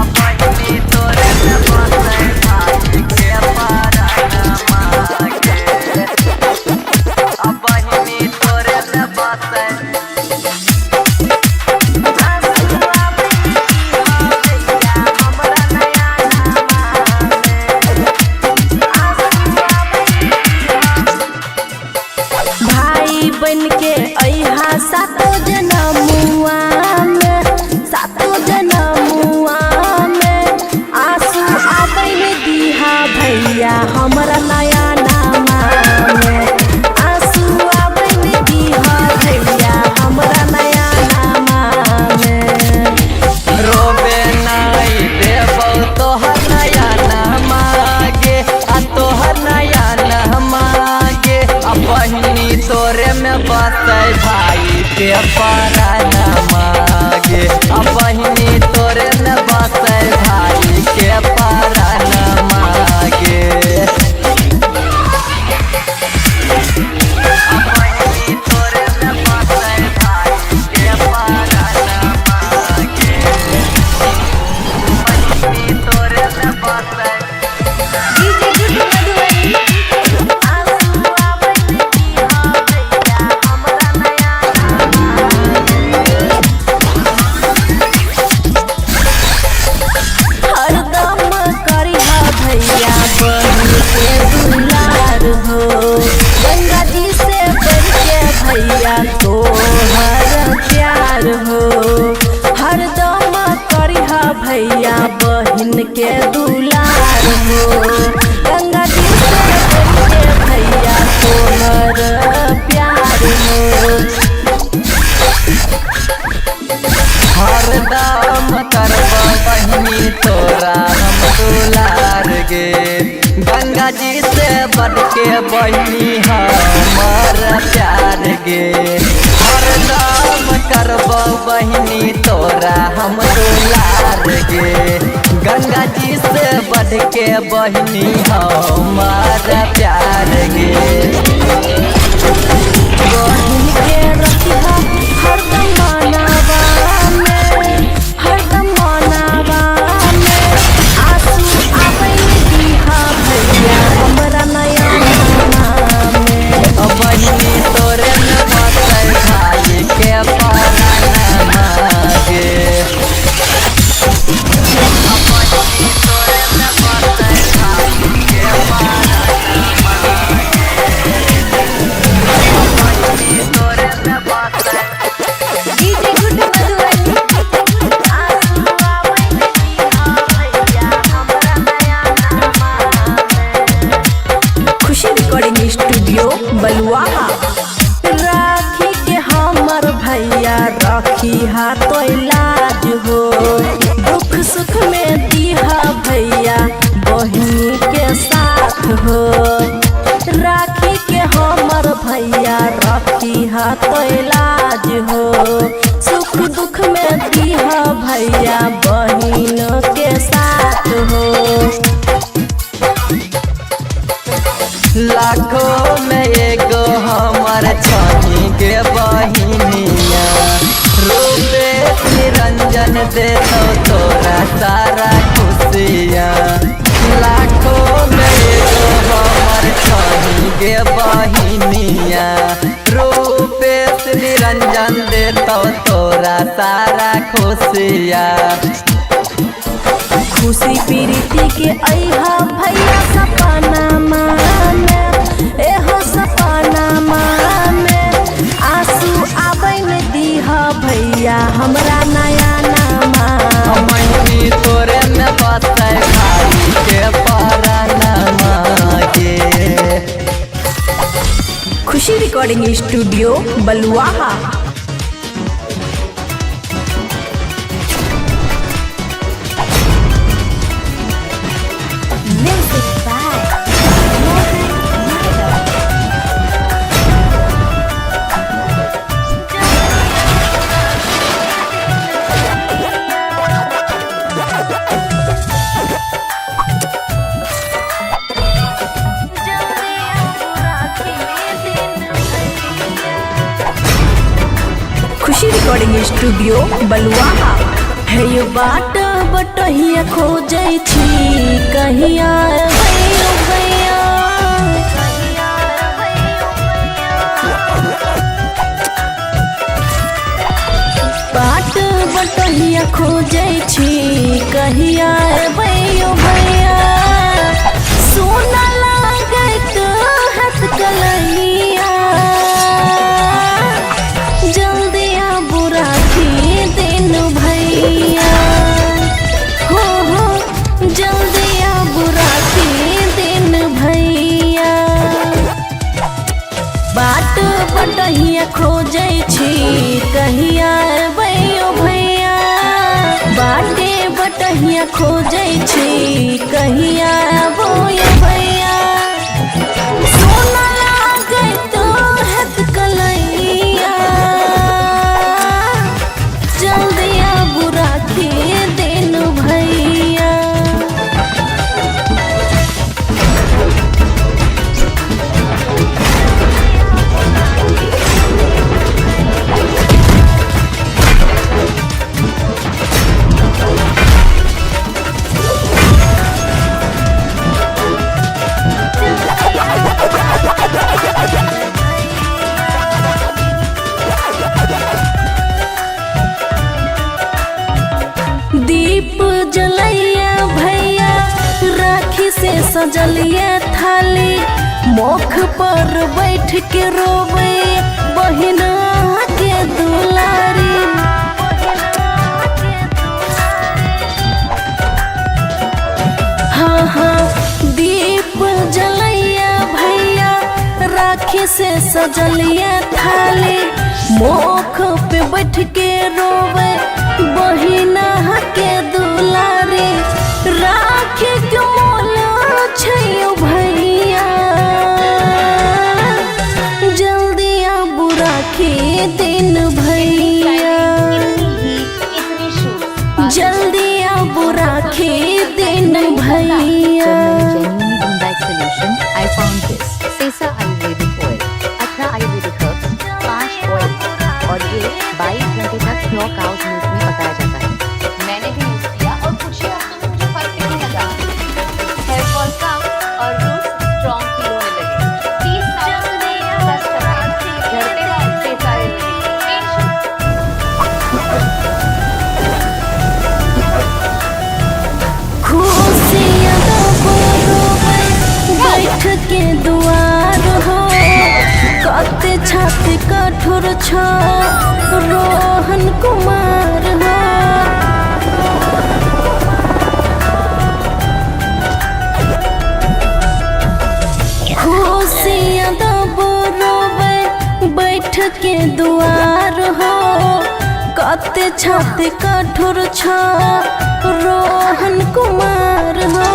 अपनी तोरे से बसे भाई के परानमा के अपनी तोरे से बसे सातो जनमुआ में आंसू आबैन दीहा भैया हमरा नया नामा में आंसू आबैन दीहा भैया हमरा नया नामा में रोबे नाई देबौ तोहर नया नहमागे आ तोहर नया नहमागे आ बहिनी तोरे में बसै भाई के परान मागे आ बहिनी तोरे में बसै भाई के परान मागे आ बहिनी तोरे में बसै भाई के परान मागे बहिनी तोरे में बसै हरदम करिहा भैया बहिन के दुलार हो गंगा जी से बढ़ के भैया तोहर प्यार हो हरदम करिहा भैया बहिन के दुलार हो गंगा जी से बढ़ के भैया तोहर प्यार हो हरदम करबो बहिनी तोरा हम दुलार गे गंगा जी से बढ़ के बहिनी हमर प्यार गे हरदम करबो बहिनी तोरा हम दुलार गे गंगा जी से बढ़ के बहिनी हमर प्यार गे बहिन के रखिहा हरदम मनावा में आंसू आबैन दीहा भैया हमरा नया नामा में बहिनी तोरे में बसै भाई के परान मागे बहिनी तोरे में बसै भाई के परान मागे बहिनी तोरे में बसै डीजे गुड्डू मधुबनी आंसू आबैन दीहा भैया हमरा नया नामा में खुशी रिकॉर्डिंग स्टूडियो बलुआहा राखी के हमर भैया राखी हाथो इलाज हो दुख सुख में दीहा भैया बहिनी के साथ हो राखी के हमर भैया राखी हाथो इलाज हो सुख दुख में दीहा भैया बहिन के साथ हो लाखों में एगो हमर छही के बहिनिया रूपे निरंजन देतो तोरा सारा खुशिया लाखों में एगो हमर छही के बहिनिया रूपे निरंजन देतो तोरा सारा खुशिया खुशी प्रीति के अइहा भैया सपना में एहो सपना में आंसू आबैन दीहा भैया हमरा नया नामा महीनी तोरे में बसै भाई के परान मागे Khushi recording studio Baluaha music by Khushi recording studio Baluaha है ये बाट बटहिया खोजै छी कहिया भैया भैया बाट बटहिया खोजै छी कहिया भैया भैया सोना लागत हाथ कलैया जल्दी कहिया अबैयो भैया बाटे बटहिया खोजै छी कहिया अबैयो भैया सोना लागै तो हत कलैया जल्दी आबू राखी देनु भैया। दीप जलैया भैया राखी से सजलिया थाली मुख पर बैठ के रोवे बहिना के दुलारी। हाँ हाँ दीप जलैया भैया राखी से सजलिया थाली मुख पे बैठ के रोवे बहिना के दुलारी। राखी के मोल छैयो भैया जल्दी आबू राखी दिन भैया जल्दी आबू राखी दिन भैया। Solution, I found this. Sesa Ayurvedic Oil, 18 Ayurvedic Herbs, 5 oil और ये 22 घंटे तक प्योर काउज मिल्क में पकाया जाता है। मैंने भी यूज किया और कुछ ही हफ्तों में मुझे फर्क नहीं लगा। हेयर फॉल कम और रूट्स स्ट्रॉन्ग फील होने लगे। 30 सालों से नहीं ट्रस्ट कर रहा घर पे लाओ सेसा खुशियाँ बैठ के दुआर हो कते छाती कठोर छ रोहन कुमार हो। खुशियाँ बैठ के दुआर हो कते छाती कठोर छ रोहन कुमार हो।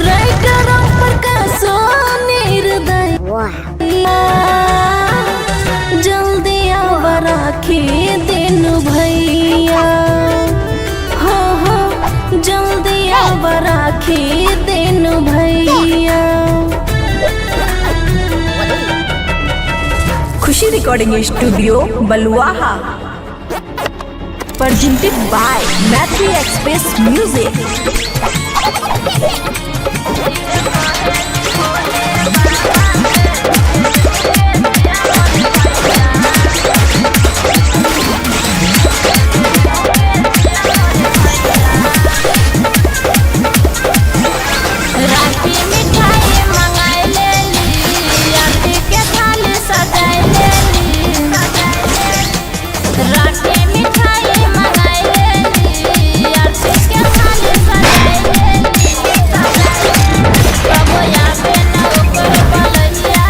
राइटर प्रकाश निर्दय जल्दी आब राखी दिन भैया हो जल्दी आब राखी दिन भैया। Khushi recording studio Baluaha presented by Matri Express Music। राखी मिठाई मंगाई लेली आरती के थाली सजाई लेली। राखी मिठाई मंगाई लेली आरती के थाली सजाई लेली। कबो आवे न ओकर बलैया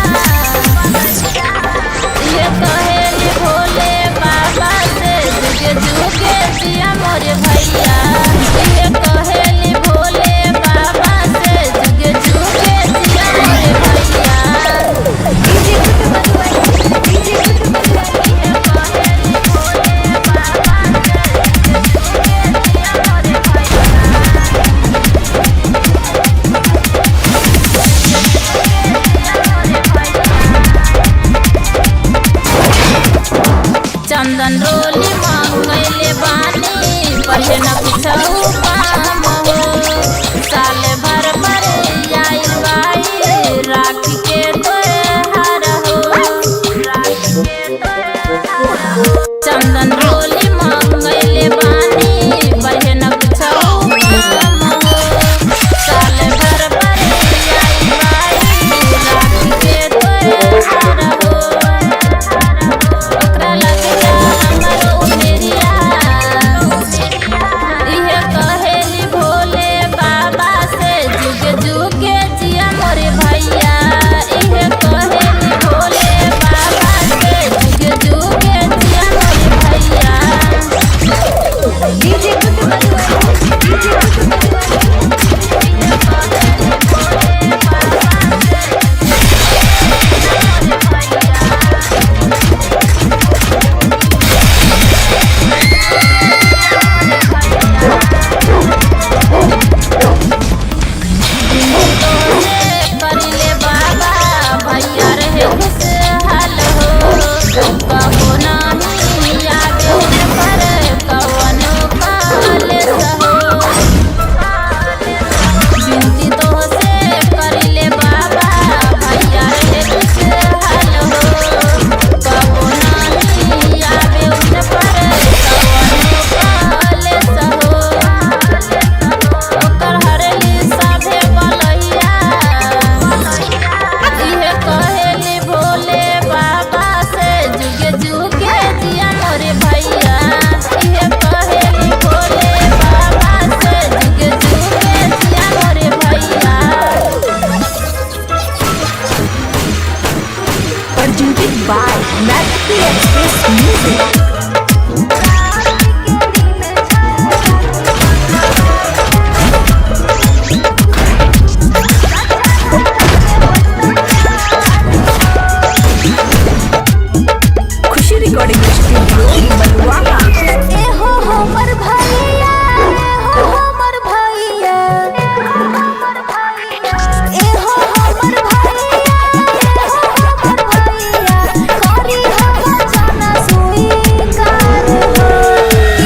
ये कहेली भोले बाबा से जुगे जुगे जिया मोरे भैया। ये कहेली भोले बाबा से जुगे जुगे जिया मोरे भैया। ये कहेली भोले बाबा से जुगे चंदन रोली मंगैले बानी पहले न कुछऊ काम हो। साले भर पर आइल बाई राखी के त्योहार हो। चंदन रोली मंगैले बानी पहले न कुछऊ काम हो। साले भर पर आइल बाई राखी के त्योहार हो। ओकरा लग जा हमर उमेरिया इहे कहे बलुआहा। ए हो हमर भैया, ए हो हमर भैया, ए हो हमर भैया, ए हो हमर भैया, करी हम जाना स्वीकार हो।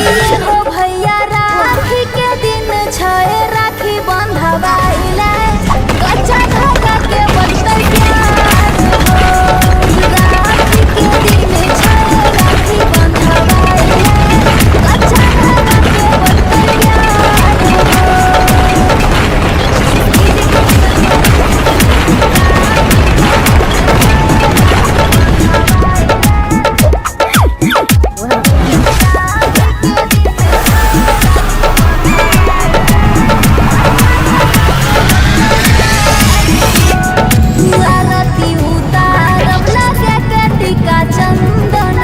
ए हो भैया राखी के दिन छै, राखी बंधवाइले कच्चा धागा के बनतै प्यार हो। राखी के दिन छै, राखी बंधवाइले कच्चा धागा के बनतै प्यार आरती उतारब लगे के टीका चंदन,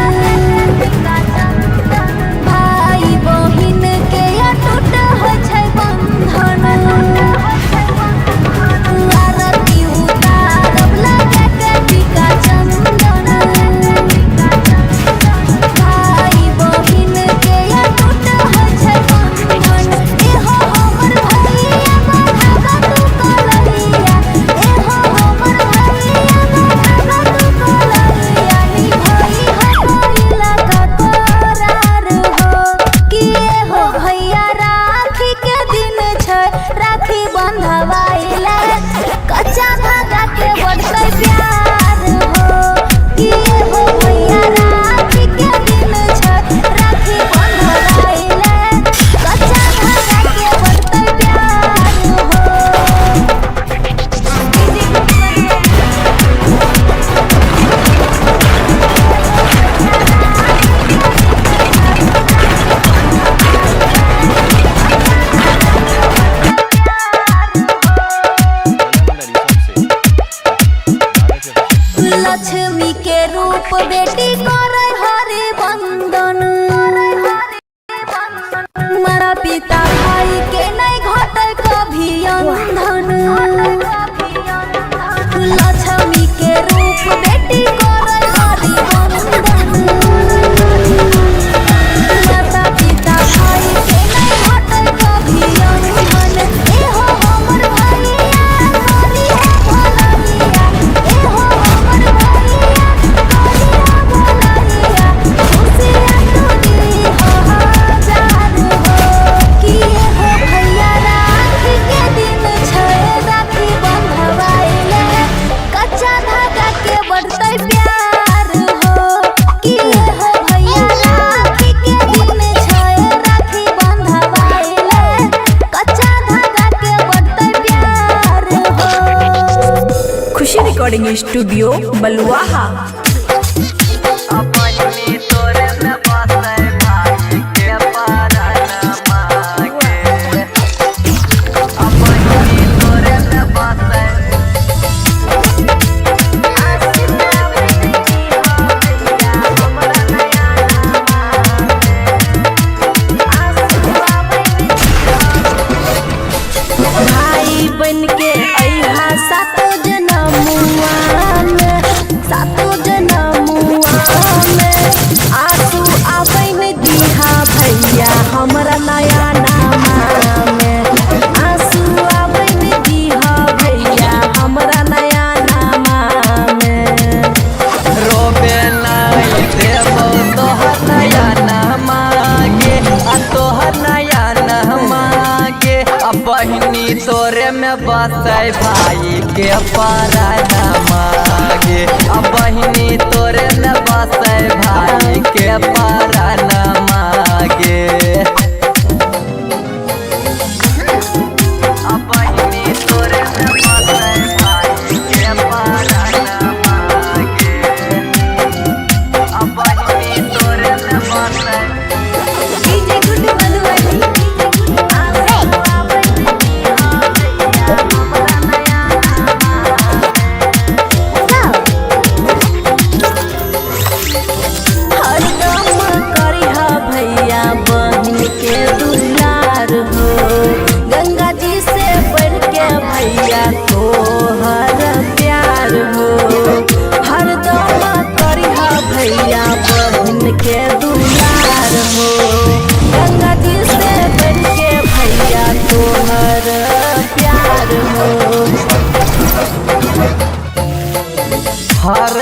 भाई बहिन के अटूट होइ छै बंधन। आरती उतारब लगे के टीका चंदन, भाई बहिन के अटूट होइ छै बंधन। ए हो हमर भैया बढ़ावा तू कलैया, ए हो हमर भैया बढ़ावा तू कलैया, निभाई हमारा का करार हो। कि ए हो भैया राखी के दिन छै, राखी बंधवाइले कच्चा धागा के बनतै प्यार हो। कि ए हो भैया राखी के दिन छै, राखी बंधवाइले कच्चा धागा के बनतै प्यार हो। लक्ष्मी के रूप बेटी करे हरि बंदन, मारा पिता भाई के नहीं घटे कभी अंधन। लक्ष्मी के रूप बेटी करे हरि बंदन, माता पिता भाई के नहीं घटे कभी अंधन। ए हो हमर भैया करी हो भलैया, ए हो हमर भैया करी हो भलैया, खुशियाँ तुरी हो हजार हो। कि ए हो भैया राखी के दिन छै, राखी बंधवाइले कच्चा धागा के बनतै प्यार हो। कि ए हो भैया राखी के दिन छै, राखी बंधवाइले कच्चा धागा के बनतै प्यार हो। खुशी रिकॉर्डिंग स्टूडियो बलुआहा। अपनी तोरे में बसे भाई के परनमा के। अपनी तोरे में बसे भाई बन के अइहा सातो जनमुआ में, सातो जनमुआ में आंसू आबैन दीहा भैया हमरा नया नामा में। आंसू आबैन दीहा भैया हमरा नया नामा में। रोबे नहीं देबो तोहर नया नमागे, आ तोहर नया नमागे। आ बहिनी तोरे में बसे भाई के परनमा गे। आ बहिनी तोरे में बसे भाई के परनमा गे। आ बहिनी तोरे में बसे भाई के परनमा गे। आ बहिनी तोरे में बसे डीजे गुड्डू मधुबनी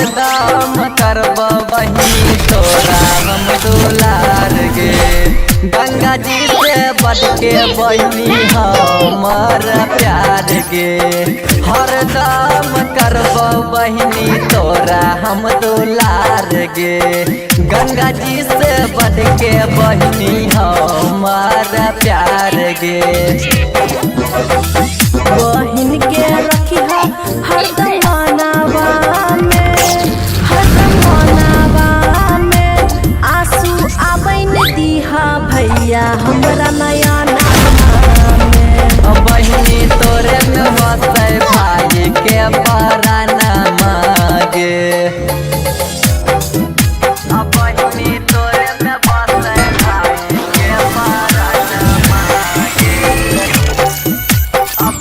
हरदम करब बहिनी तोरा हम दुलार गे। गंगा जी से बढ़ के बहिनी हमर प्यार गे। हरदम करब बहिनी तोरा हम दुलार गे। गंगा जी से बढ़ के बहिनी हमर प्यार गे। बहिन के रखिहा हरदम मनावा में, हरदम मनावा में। आंसू आबैन दीहा भैया हमरा नया नामा में। बहिनी तोरे में बसे भाई के परानमा गे। बहिनी तोरे में बसे भाई के परानमा गे।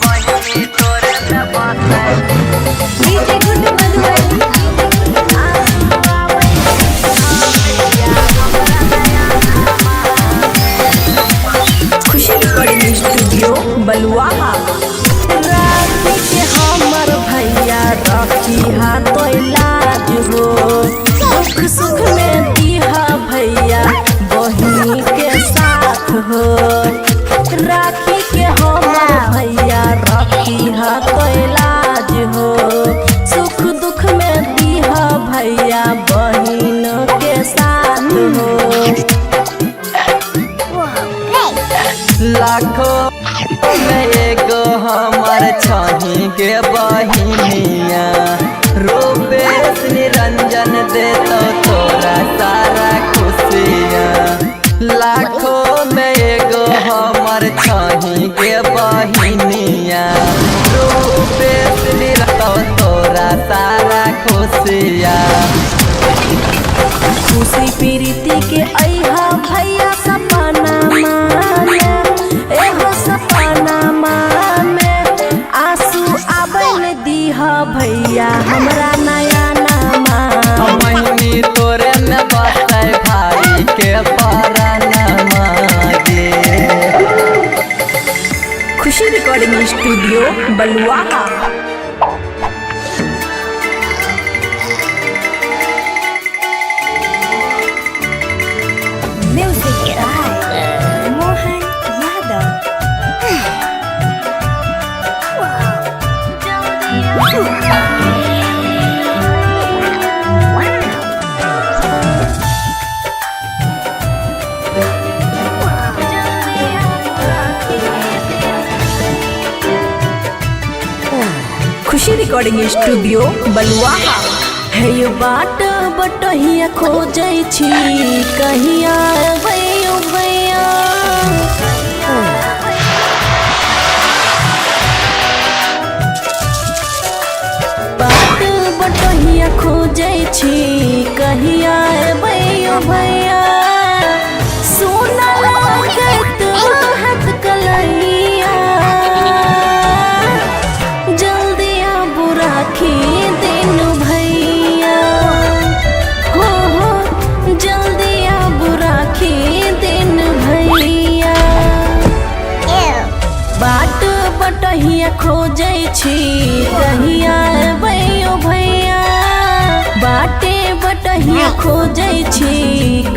बहिनी तोरे में बसे डीजे गुड्डू मधुबनी खुशी रिकॉर्डिंग स्टूडियो बलुआहा। राखी के हमर भैया रखिहा तो इलाज हो। दुख सुख में दीहा भैया बहिनी के साथ हो। राखी के हमर भैया रखिहा तो इलाज हो। सुख दुख में दीहा भैया बहिन के साथ हो। लाखों में एगो हमर छही के बहिनिया। रूपेश निरंजन देतो तोरा सारा खुशियाँ। लाखों में एगो हमर छही के बहिनिया। रूपेश निरतो तोरा सारा खुशियाँ। खुशी प्रीति के अइहा भैया सपना में, एहो सपना में। आंसू आबैन दीहा भैया हमरा नया नामा। बहिनी तोरे में बसे भाई के परानमा गे। Khushi recording studio Baluaha. Music by Mohan Yadav. Khushi recording studio Baluaha. है ये बाट बटहिया खोजै छी कहिया भैया भैया। बाट बटहिया खोजै छी कहिया भैया भैया। सोना लागत हाथ कलैया। जल्दी आबू राखी दिन भैया। हो जल्दी आबू राखी दिन भैया। बाट बटहिया खोजै छी कहिया भैया भैया। बाटे बटहिया खोजै छी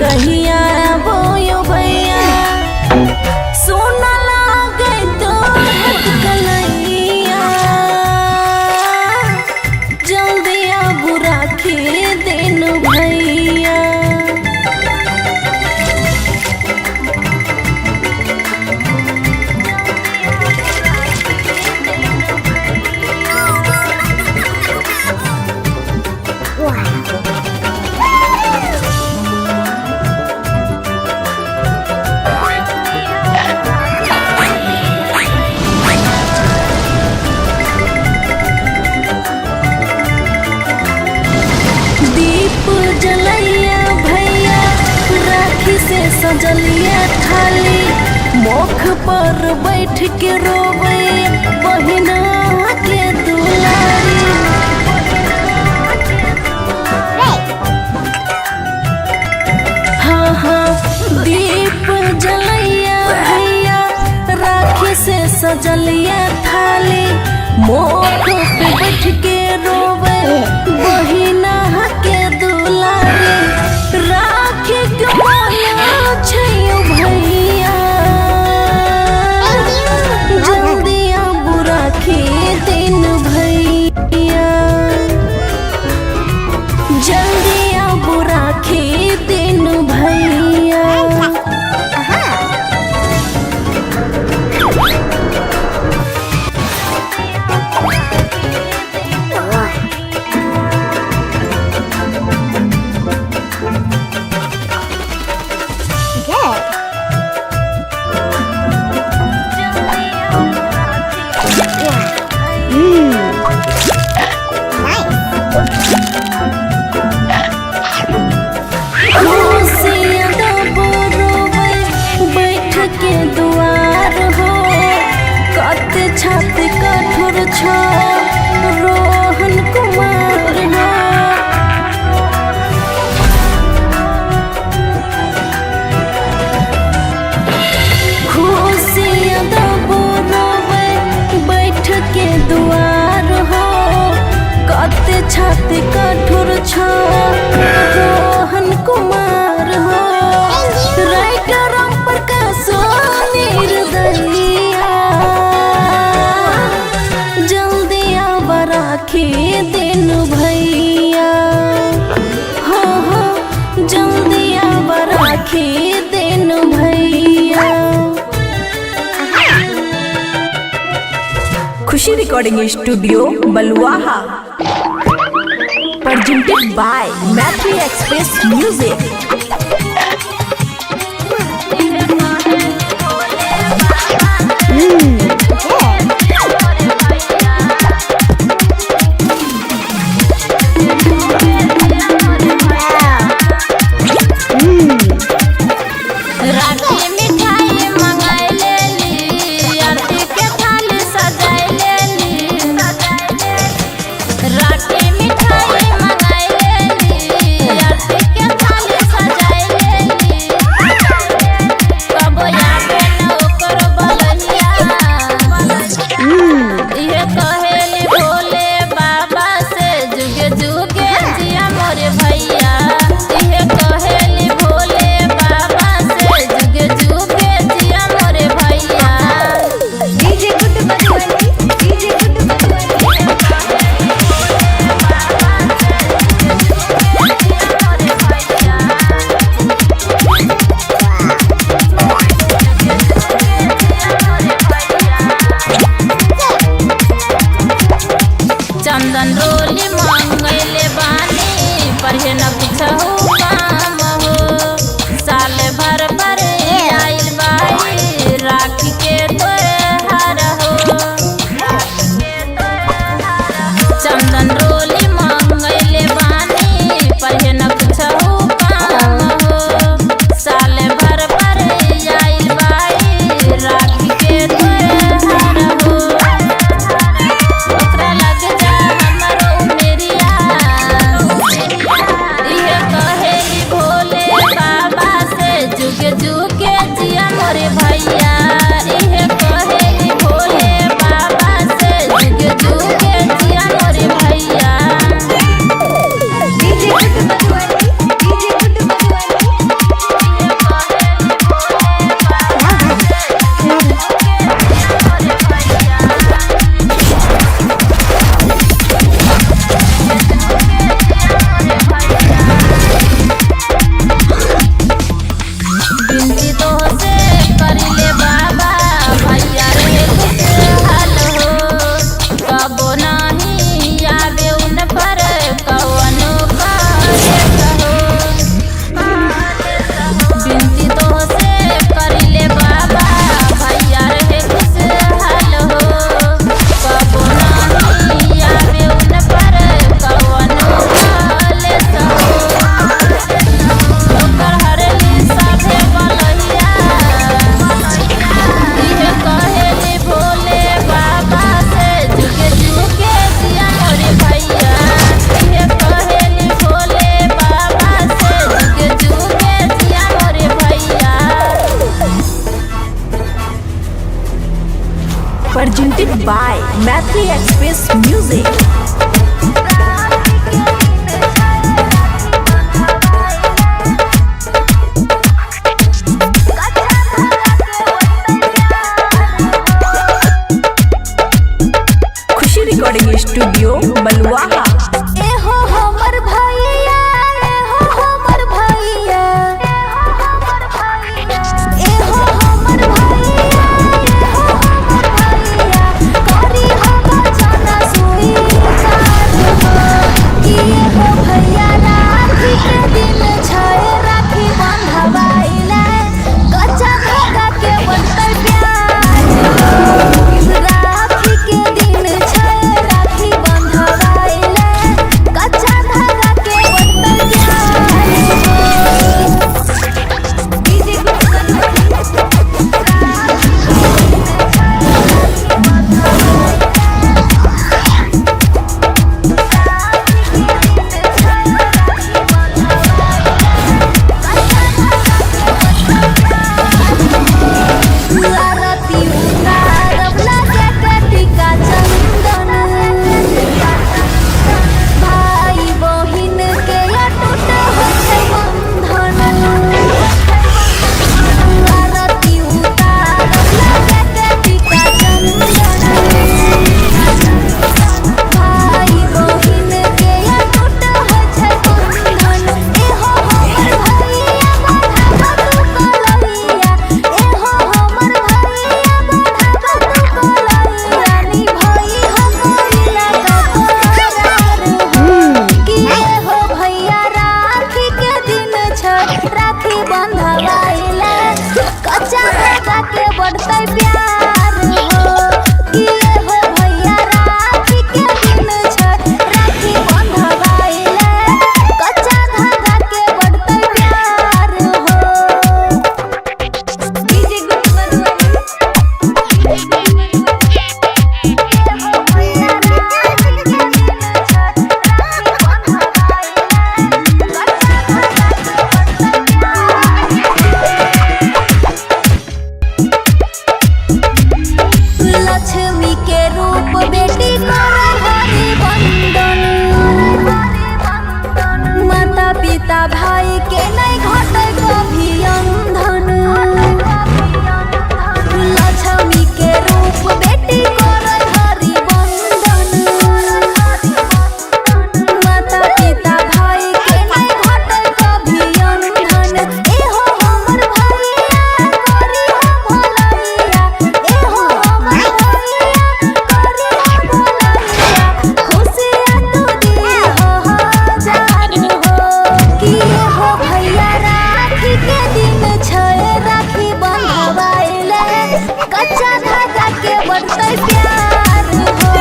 कहिया भैया भैया। सोना लागत हाथ कलैया। जल्दी आबू राखी दिन भैया। दीप जलैया भैया राखी से सजलिया थाली। मुख पर बैठ के रोवे बहिना के दुलारी। हाँ दीप जलैया भैया राखी से सजलिया थाली। मुख पे बैठ के रोवे बहिना खुशियाँ दबो रोवे बैठ के दुआर हो कत छत कठोर छ रोहन कुमार हो खुशियाँ दबो रोवे बैठ के दुआर हो कत छत कठोर छ रोहन कुमार हो राइटर पर का निर्दयिया जल्दी आब राखी दिन भैया हो जल्दी आब राखी दिन भैया। Khushi recording studio Baluaha presented by Matri Express Music। राखी मिठाई मंगाई लेली आरती के थाली सजाई लेली राखी मिठाई मंगाई लेली आरती के थाली सजाई लेली कब याद न ओकर बलैया इहे कहेली भोले बाबा से जुगे जुगे जिया मोरे भैया इहे कहेली भोले बाबा से जुगे जुगे जिया मोरे भैया। डीजे गुड मधुबनी डीजे गुड चंदन रोली मांगले बानी पर हे न कुछहु काम हो साल भर पर आइल बाई राखी के त्योहार हो चंदन रोली मांगले बानी पर हे न कुछहु काम हो साल भर पर आइल बाई राखी के त्योहार हो ओकरा लग जा हमरो मेरिया इहे कहेली भोले बाबा से जुगे जुगे जिया मोरे भैया इहे कहेली भोले बाबा से जुगे जुगे जिया मोरे भैया। डीजे गुड मधुबनी डीजे गुड बिनती तो से करिले बाबा भैया रे खुशहाल हो कबो नाही आवे उन पर कवनो काहे कहो बिनती तो से करिले बाबा भैया रे खुशहाल हो कबो नाही आवे उन पर कवनो काहे कहो ओकर हरली साथे बलैया इहे कहेली भोले बाबा से जुगे जुगे जिया मोरे भैया इहे कहेली भोले बाबा से जुगे जुगे जिया मोरे भैया। presented by Matri Express Music। Khushi recording studio Baluaha एहो हमर भैया एहो हमर भैया एहो हमर भैया करी हम जाना सुई बढ़ते प्यार हो कि ये हो भैया राखी के दिन छै राखी बंधवाइले कच्चा धागा के बढ़ते प्यार हो डीजे गुड मधुबनी लक्ष्मी के रूप बेटी करे हरि बंदन माता पिता भाई के नहीं घटे कभी अंधन लक्ष्मी के रूप बेटी करे हरि बंदन माता पिता भाई के नहीं घटे कभी अंधन एहो हमर भैया करी हो भलैया एहो हमर भैया करी हो भलैया खुशियाँ तू दी हो हजार हो कि हो भैया राखी के दिन छै राखी बंधवाइले कच्चा धागा के बढ़ते प्यार हो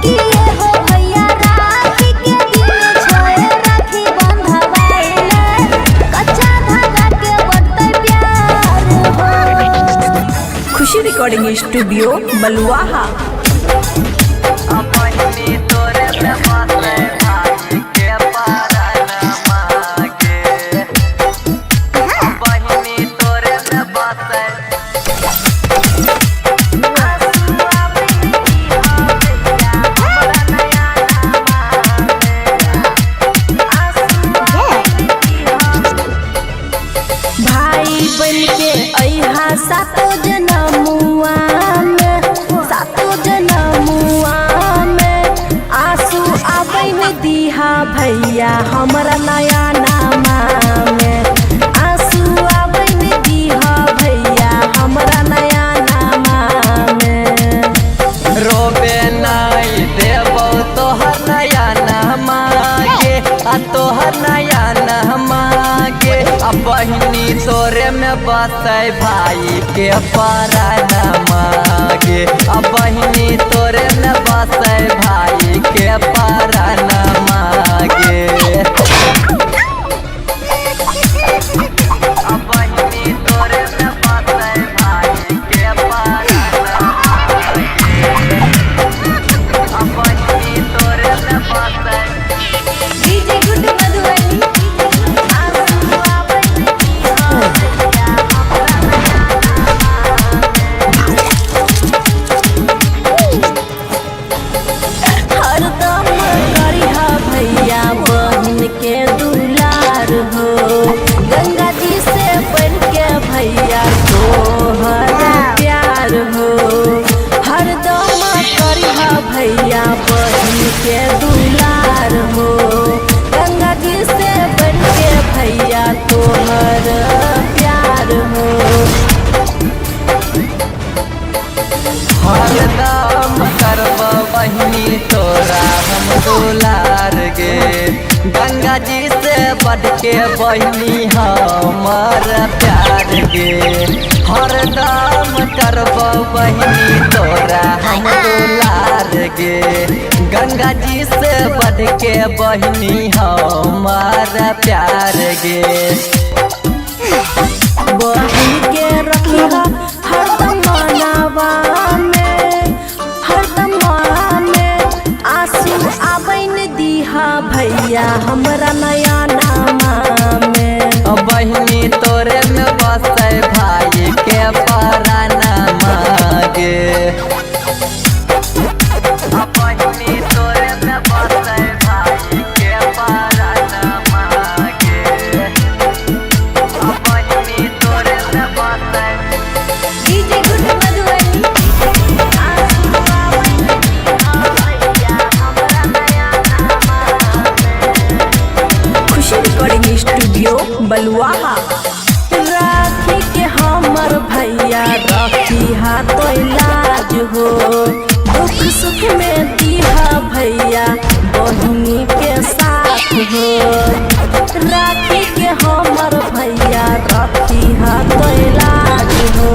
कि हो भैया राखी के दिन छै राखी बंधवाइले कच्चा धागा के बढ़ते प्यार हो खुशी रिकॉर्डिंग स्टूडियो बलुआहा। बहिनी तोरे में बसे भाई के परनमा के बहिनी तोरे में बसे भाई बन के अइहा सातो जनमुआ में आंसू आबैन दीहा भैया हमरा नया नामा में आंसू आबैन दीहा भैया हमरा नया नामा में रोबे नहीं देबो तोहर नया नहमा के आ तोहर नया नहमा के आ बहिनी तोरे में बसे भाई के परनमा के आ बहिनी तोरे में बसे भाई के परनमा के आ बहिनी तोरे में बसे भाई के परनमा के आ बहिनी तोरे में बसे डीजे गुड मधुबनी हरदम करिहा भैया बहन के दुलार हो गंगा जी से बढ़ के भैया तोहरा प्यार हो हरदम करिहा भैया बहन के दुलार हो गंगा जी से बढ़ के भैया तोहरा प्यार हो हरदम करब बहिनी तोरा हम दुलार गे गंगा जी से बढ़ के बहिनी हमर प्यार गे हरदम करब बहिनी तोरा हम दुलार गे गंगा जी से बढ़ के बहिनी हमर प्यार गे बहिन के रखिहा हरदम मनावा में आंसू आबैन दीहा भैया हमरा नया नामा में बहिनी तोरे में बसे भाई के परनमा गे बहिनी तोरे में बसे भाई के परनमा गे बहिनी तोरे में बसे डीजे गुड मधुबनी खुशी रिकॉर्डिंग स्टूडियो बलुआहा। राखी के हमर भैया रखी हाथ इलाज हो दुख सुख में दीहा भैया बहिनी के साथ हो राखी के हमर भैया रखी हाथ इलाज हो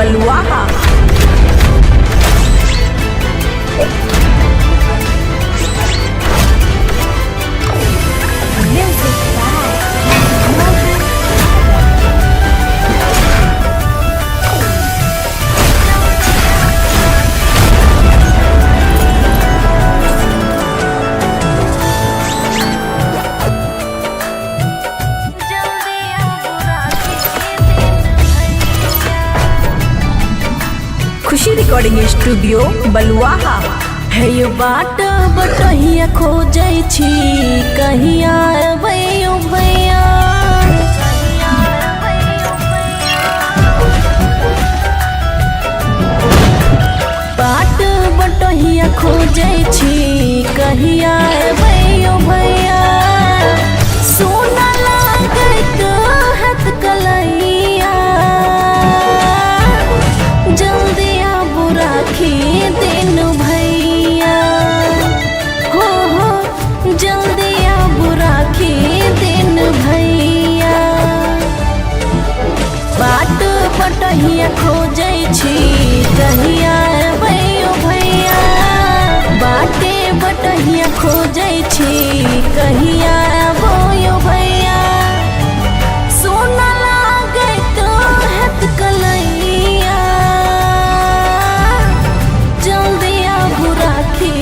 बलुआहा। खुशी रिकॉर्डिंग स्टूडियो बलुआहा। है ये बाट बटहिया खोजै छी कहिया अबैयो भैया। बाट बटहिया खोजै छी कहिया अबैयो भैया। सोना लागैत हाथ कलैया जल्दी आबू राखी दिन भैया। हो जल्दी आबू राखी दिन भैया। बाट बटहिया खोजै छी कहिया अबैयो भैया। बाटे बटहिया खोजै छी कहिया अबैयो भैया। सोना लागैत हाथ कलैया जल्दी आबू राखी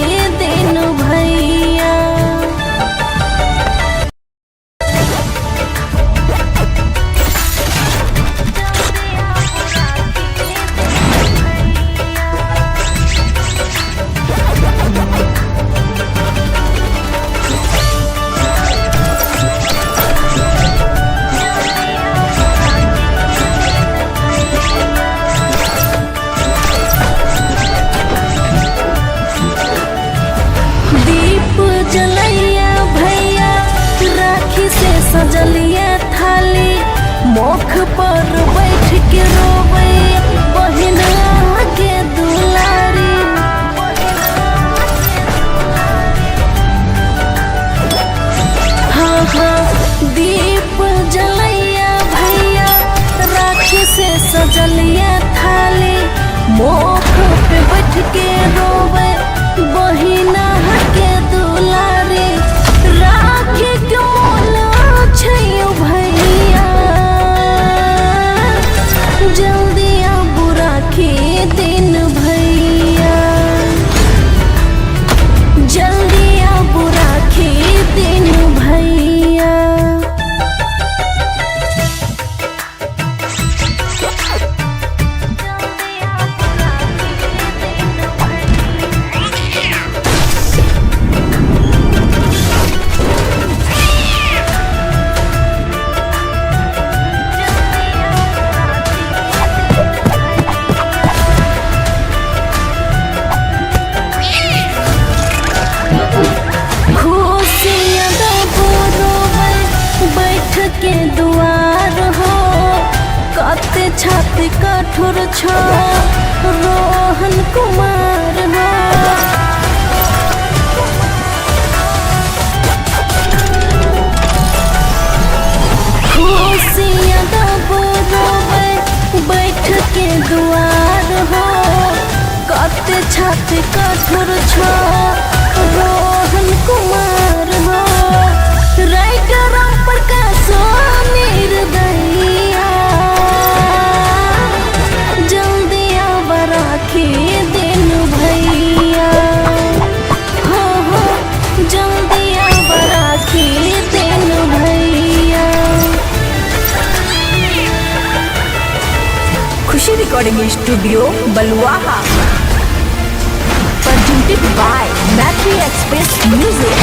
दिन भैया। दीप जलैया भैया राखी से सजलिया थाली। मुख पर बैठ के रोबै बहिन के दुलारी। हाँ दीप जलैया भैया राखी से सजलिया थाली। मुख पे बैठ के रोबै बहिना के दुलारी। राखी के मोल छैयो भैया जल्दी आबू राखी दिन भैया। जल्दी आबू राखी दिन भैया। खुशियाँ दबो रोबै बैठ के दुआर हो। कते छाती कठोर छ रोहन कुमार हो। खुशियाँ दबो रोबै बैठ के दुआर हो। कते छाती कठोर छ रोहन कुमार हो। राइटर प्रकाश निर्दयिया जल्दी आब राखी दिन भैया। हो जल्दी आब राखी दिन भैया। Khushi recording studio Baluaha. Presented by Matri Express Music.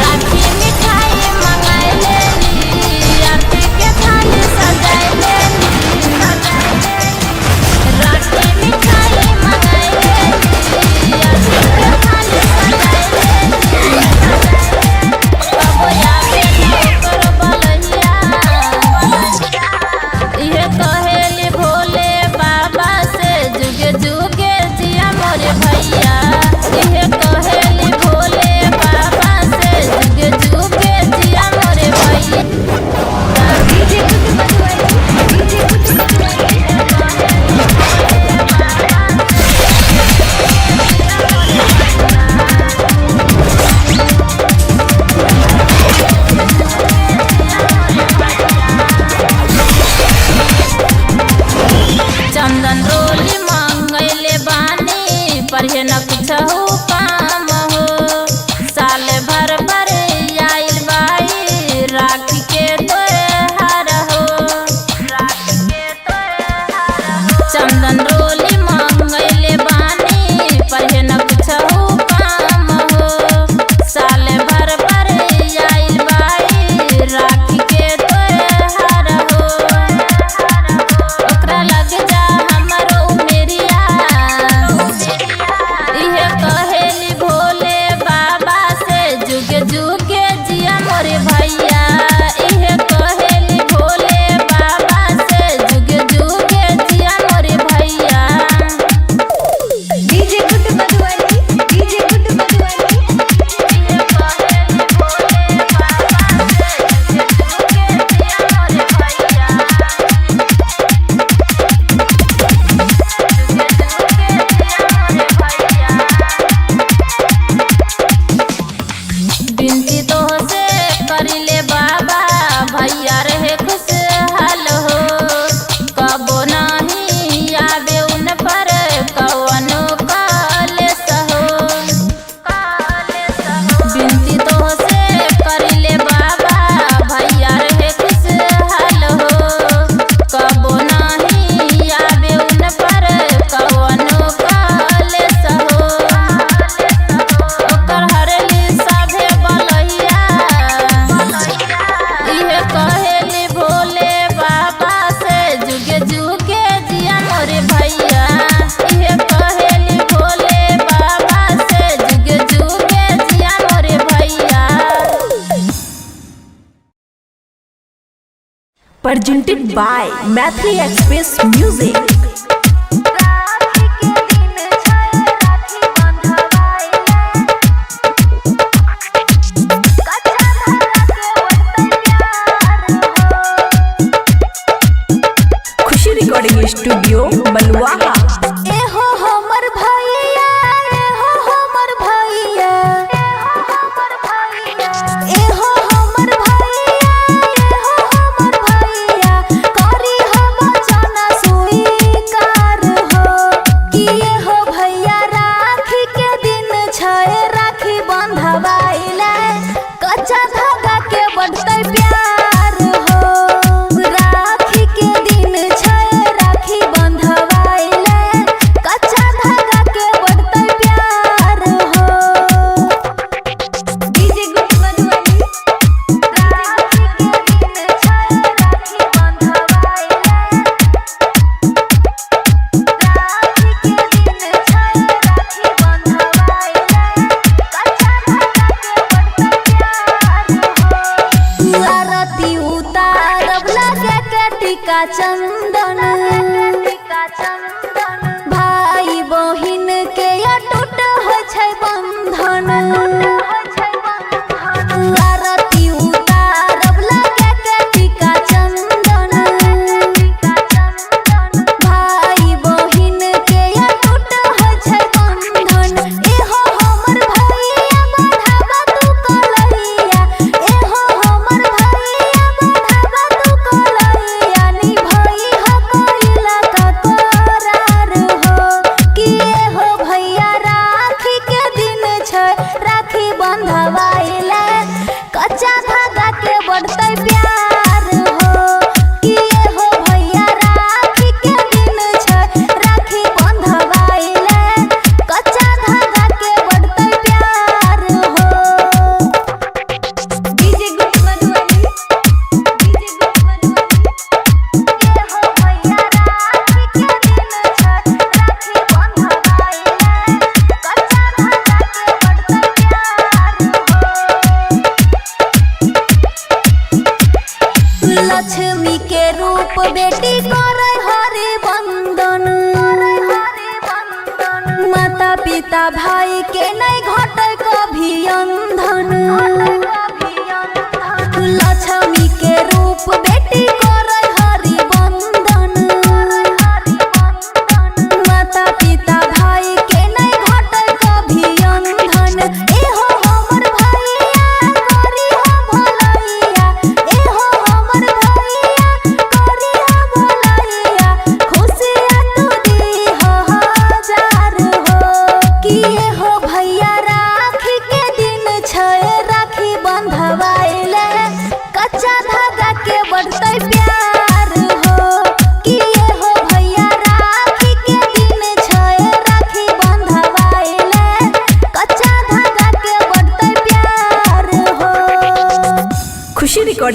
राखी मिठाई मंगाई लेली। आरती के थाली सजाई लेली। राखी मिठाई मंगाई लेली। आरती के थाली सजाई लेली। कबो आवे ओकर बलैया इहे कहे चंदन रोली मंगैले बानी पढ़े न कुछहु काम हो साल भर पर आइल बाई राखी के त्योहार हो ओकरा लग जा हमरो मेरिया इहे कहेली भोले बाबा से जुगे जुगे जिया मोरे भैया इहे कहेली भोले बाबा से जुगे जुगे जिया मोरे भैया डीजे गुड मधुबनी डीजे गुड मधुबनी इहे कहेली भोले बाबा से जुगे जुगे जिया मोरे भैया जुगे जुगे जिया मोरे भैया बिनती तो से करिले बाबा भैया रहे खुशहाल हो कबो नहीं आवे उन पर कवनो कलेश हो बिनती तो से करिले बाबा भैया रहे खुशहाल हो कबो नहीं आवे उन पर कवनो कलेश हो ओकर हरली सभे बलैया इहे कहेली भोले बाबा से जुगे जुगे जिया मोरे भैया इहे कहेली भोले बाबा से जुगे जुगे जिया मोरे भैया presented by Mathri Express Music. Khushi recording studio Baluaha. एहो हमर भैया एहो हमर भैया एहो हमर भैया एहो हमर भैया करी हम जना स्वीकार हो कि एहो भैया राखी के दिन छै राखी बंधवाइले कच्चा धागा के बढ़तै प्यार हो राखी के दिन छै राखी बंधवाइले कच्चा धागा के बढ़तै प्यार हो डीजे गुड मधुबनी राखी के दिन छै राखी बंधवाइले राखी के दिन छै राखी बंधवाइले कच्चा धागा के बढ़तै प्यार हो आरती उतारब लगे के टीका चंदन भाई बहिन के अटूट होइ छै बंधन आरती उतारब लगे के टीका चंदन भाई बहिन के अटूट होइ छै बंधन एहो हमर भैया बढ़ावा तू कलैया एहो हमर भैया बढ़ावा तू कलैया निभई ह कइला का करार हो कि एहो भैया राखी के दिन छै राखी बंधवाइले कच्चा धागा के बढ़तै प्यार हो कि एहो भैया राखी के दिन छै राखी बंधवाइले कच्चा धागा के बढ़तै प्यार हो डीजे गुड मधुबनी डीजे गुड मधुबनी एहो भैया राखी के दिन छै राखी बंधवाइले कच्चा धागा के बढ़तै प्यार हो लक्ष्मी के रूप बेटी करे हरि बंदन माता पिता भाई के नहीं घटे कभी अंधन लक्ष्मी के रूप बेटी करे हरि बंदन माता पिता भाई के नहीं घटे कभी अंधन एहो हमर भैया करी हम भलैया एहो हमर भैया करी हम भलैया खुशियाँ तू दी हो हजार हो कि एहो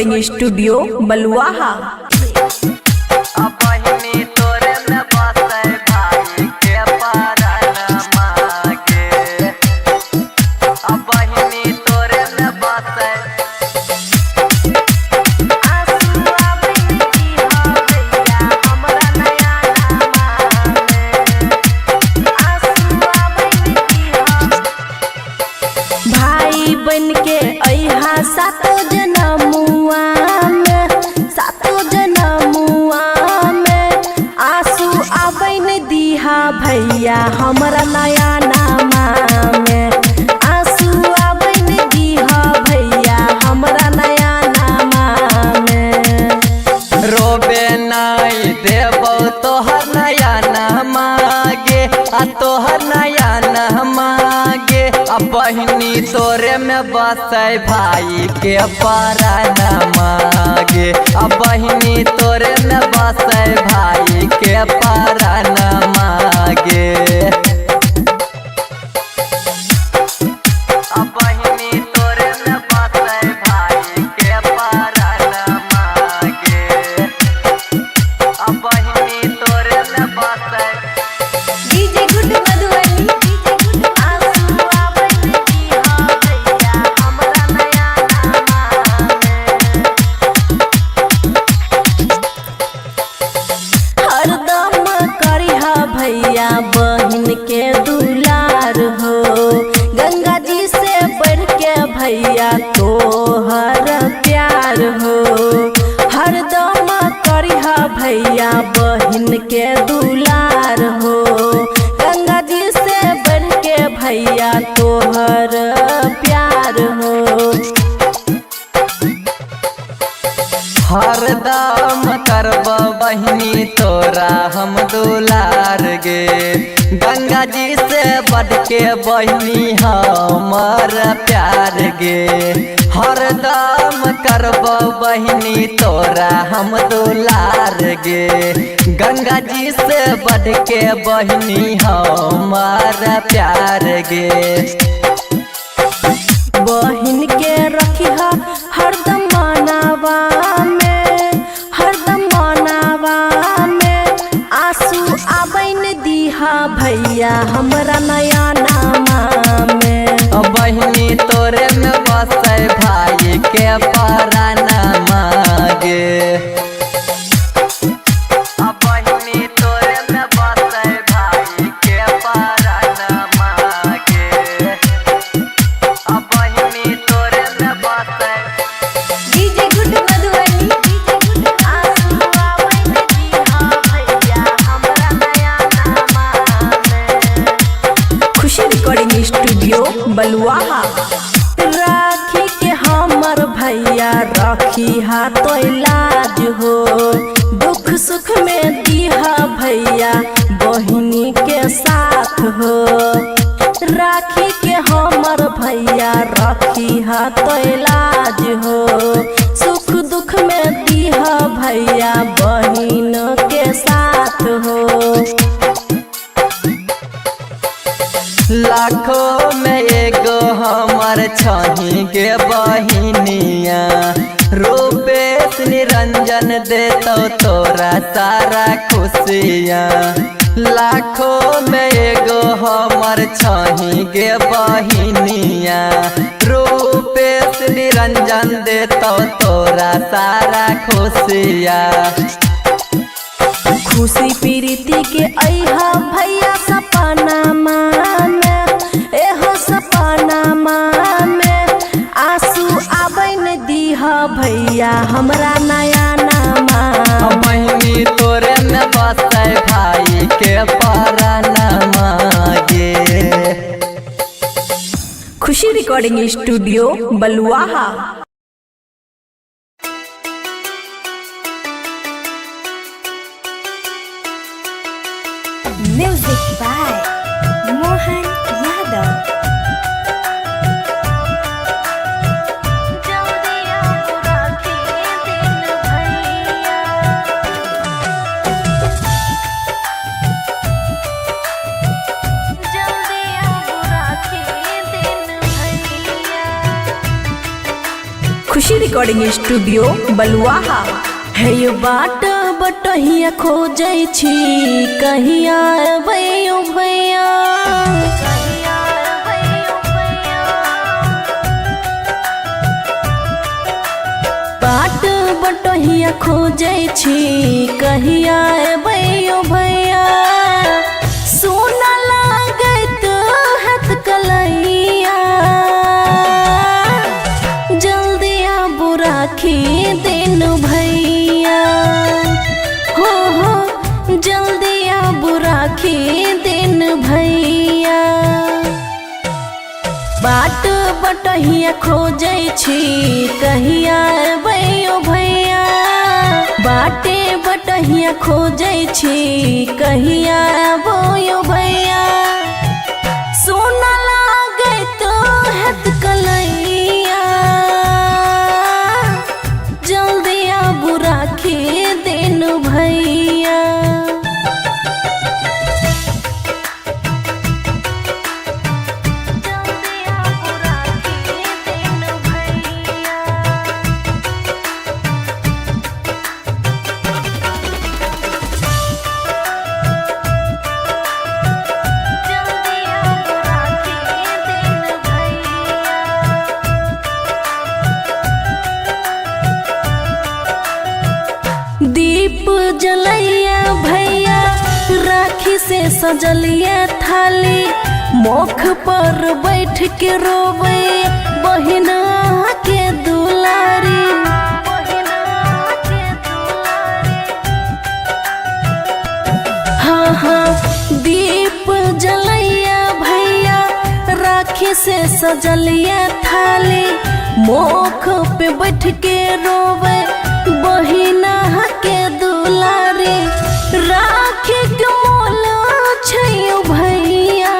रिकॉर्डिंग स्टूडियो बलुआहा। बहिनी तोरे में बसे भाई के परनमा के बहिनी तोरे में बसे भाई बन के अहा सातो जनमुआ में आंसू आबैन दीहा भैया हमरा नया नामा में आंसू आबैन दीहा भैया हमरा नया नामा में रोबे नाई देबो तोहर नया नामा गे तोहर नया नामा गे बहिनी तोरे में बसे भाई के परनमा गे बहिनी तोरे में बसे भाई के परनमा गे बहिनी तोरे में बसे भाई के परनमा गे बहिनी तोरे में बसे डीजे गुड मधुबनी हरदम करिहा भैया बहन के दुलार हो गंगा जी से बढ़ के भैया तोहर प्यार हो हरदम करिहा भैया बहन के दुलार हो गंगा जी से बढ़ के भैया तोहर प्यार हो हरदम करब बहिनी तोरा हम दुलार गे गंगा जी से बढ़ के बहिनी हमर प्यार गे हरदम करब बहिनी तोरा हम दुलार गे गंगा जी से बढ़ के बहिनी हमर प्यार गे बहिन के रखिहा हरदम मनावा में आंसू आबैन दीहा भैया हमरा नया नामा में बहिनी तोरे में बसे भाई के परनमा गे बहिनी तोरे में बसे भाई के परनमा गे बहिनी तोरे में बसे डीजे गुड मधुबनी खुशी रिकॉर्डिंग स्टूडियो बलुआहा। राखी के हमर भैया राखी हाथो इलाज हो दुख सुख में दीहा भैया बहिनी के साथ हो राखी के हमर भैया राखी हाथो इलाज हो सुख दुख में दीहा भैया बहिन के साथ हो लाखों में एगो हमर छही के बहिनिया रूपेश निरंजन देतो तोरा सारा खुशियाँ लाखों में एगो हमर छही के बहिनिया रूपेश निरंजन देतो तोरा सारा खुशियाँ खुशी प्रीति के अहा भैया सपनामा में एहो सपनामा में आंसू आबैन दीहा भैया हमरा नया नामा बहिनी तोरे में बसे भाई के परनमा गे Khushi recording studio Baluaha. Music by Mohan Yadav. Khushi recording studio Baluaha. है ये बाट बटहिया खोजै छी कहिया अबैयो भैया। बाट बटहिया खोजै छी कहिया अबैयो भैया। सोना लागत हाथ कलैया जल्दी आबू राखी दिन भैया। हो जल्दी आबू राखी दिन भैया। बाट बटहिया खोजै छी कहिया अबैयो भैया। बाटे बटहिया खोजै छी कहिया अबैयो भैया। सोना लागत हाथ कलैया जल्दी आबू राखी दिन भैया। दीप जलैया भैया राखी से सजलिया थाली। मुख पर बैठ के रोवे बहिना के दुलारी। हाँ दीप जलैया भैया राखी से सजलिया थाली। मुख पे बैठ के रोवे बहिना के दुलारी। राखी के मोल छैयो भैया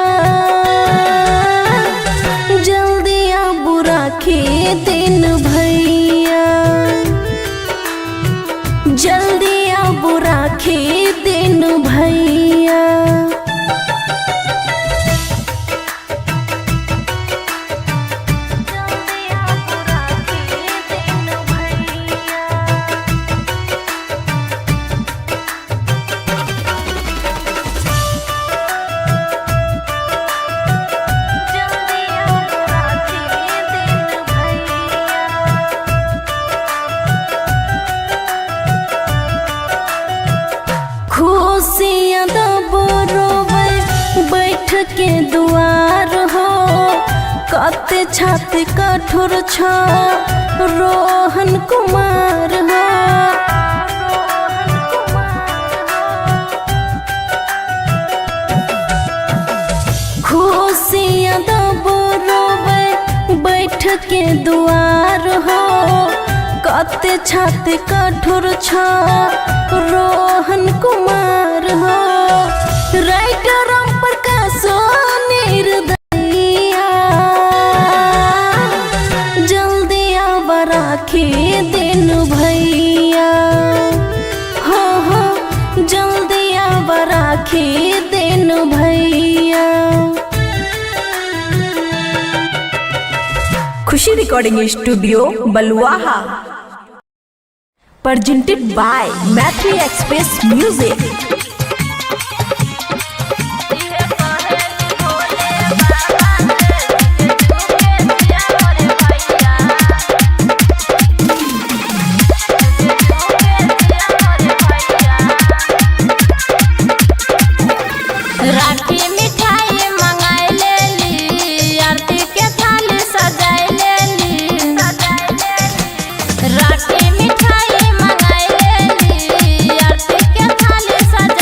जल्दी आबू राखी दिन भैया। जल्दी आबू राखी दिन भैया। खुशियाँ दबो रोवे बैठ के दुआर हो। कते छाते कठोर छ रोहन कुमार हो। खुशियाँ दबो रोवे बैठ के दुआर हो। कते छाते कठोर छ रोहन कुमार हो। राइटर राम प्रकाश निर्दयिया जल्दी आब राखी दिन भैया। हो जल्दी आब राखी दिन भैया। Khushi recording studio Baluaha. Presented by Maitri Express Music। राखी मिठाई मंगाई लेली आरती के थाली सजाई लेली। राखी मिठाई मंगाई लेली आरती के थाली सजाई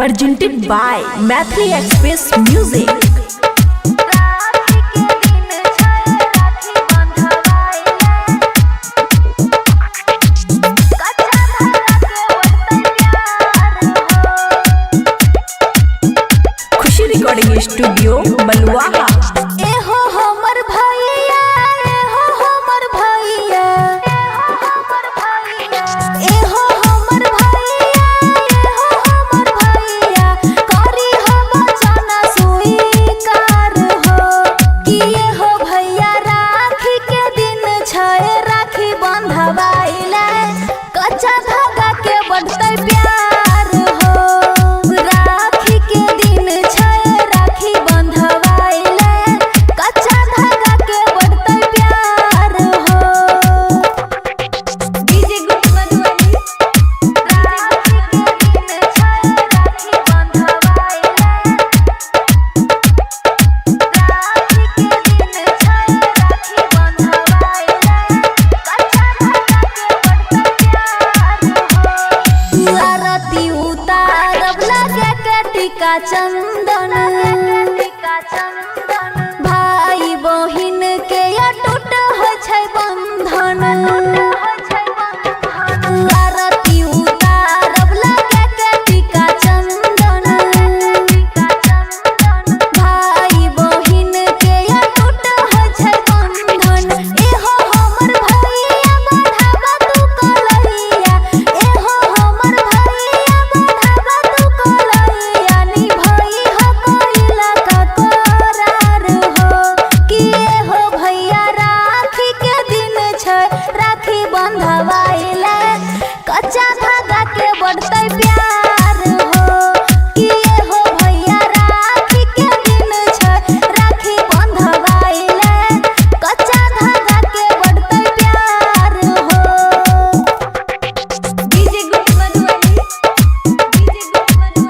presented by Mathli Express Music. राखी के दिन छै राखी बंधवाइले कच्चा धागा के बंधते प्यार हो। खुशी रिकॉर्डिंग स्टूडियो बलुआहा। एहो हमर भैया एहो हमर भैया एहो हमर भैया एहो हमर भैया करी हम जाना स्वीकार हो कि एहो भैया राखी के दिन छै राखी बंधवाइले कच्चा धागा के बढ़ते प्यार हो। राखी के दिन छै राखी बंधवाइले कच्चा धागा के बढ़ते प्यार हो। डीजे गुड मधुबनी राखी के दिन छै राखी बंधवाइले राखी के दिन छै राखी बंधवाइले कच्चा धागा के बढ़ते प्यार हो। आरती उतारब लगे के टीका चंदन भाई बहिन के अटूट होइ छै बंधन। आरती उतारब लगे के टीका चंदन भाई बहिन के अटूट होइ छै बंधन। एहो हमर भैया बढ़ावा तू कलैया एहो हमर भैया बढ़ावा तू कलैया निभई हो कोइला का करार हो कि एहो भैया राखी के दिन छै राखी बंधवाइले कच्चा धागा के बढ़ते प्यार हो कि एहो भैया राखी के दिन छै राखी बंधवाइले कच्चा धागा के बढ़ते प्यार हो। डीजे गुड मधुबनी डीजे गुड मधुबनी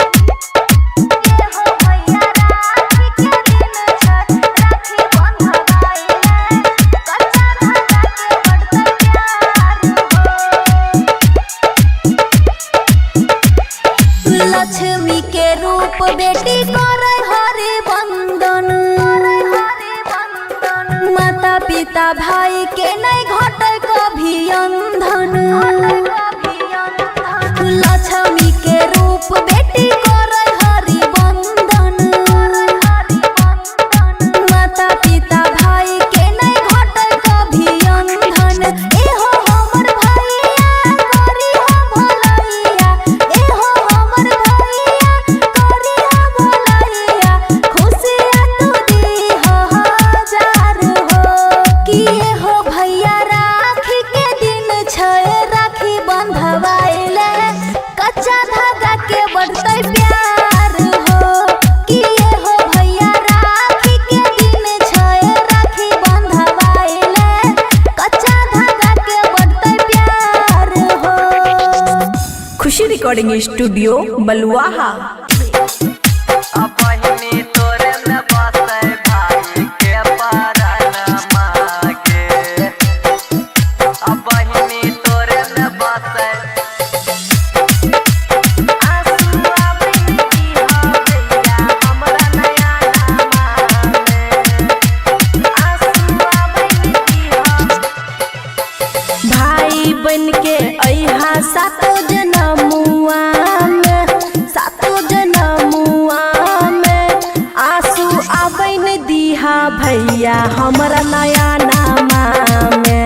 एहो भैया राखी के दिन छै राखी बंधवाइले कच्चा धागा के बढ़ते प्यार हो। लक्ष्मी के रूप बेटी करे हरि बंदन माता पिता भाई के नहीं घटे कभी अंधन। लक्ष्मी के रूप बेटी करे हरि बंदन माता पिता भाई के नहीं घटे कभी अंधन। एहो हमर भैया करी हो भलैया एहो हमर भैया करी हो भलैया खुशियाँ तू दी हो हजार हो कि एहो भैया राखी के दिन छै राखी बंधवाइले कच्चा धागा के बढ़ते प्यार हो कि एहो भैया राखी के दिन छै राखी बंधवाइले कच्चा धागा के बढ़ते प्यार हो। खुशी रिकॉर्डिंग स्टूडियो बलुआहा। बहिनी तोरे में बसे भाई के परानमा गे बहिनी तोरे में बसे आंसुआ बहिनी हो भैया हमरा नया नामा में आंसुआ बहिनी हो भाई बन के अइहा सातो जनमुआ में आंसू आबैन दीहा भैया हमरा नया नामा में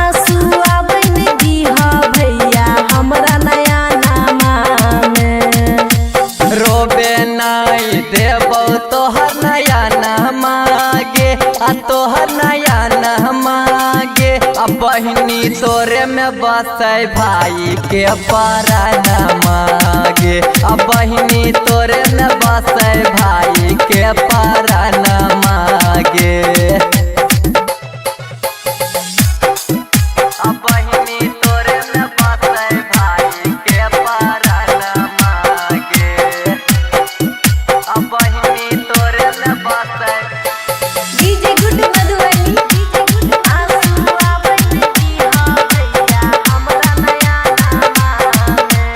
आंसू आबैन दीहा भैया हमरा नया नामा में। रोबे नहीं देबो तोहर नया नामा गे तोहर नया नामा गे बहिनी तोरे में बसे भाई के परानमा गे बहिनी तोरे में बसे भाई के परानमा गे बहिनी तोरे में बसे भाई के परानमा गे बहिनी तोरे में बसे डीजे गुड मधुबनी आंसुआ बहिनी हो भैया हमरा नया नामा में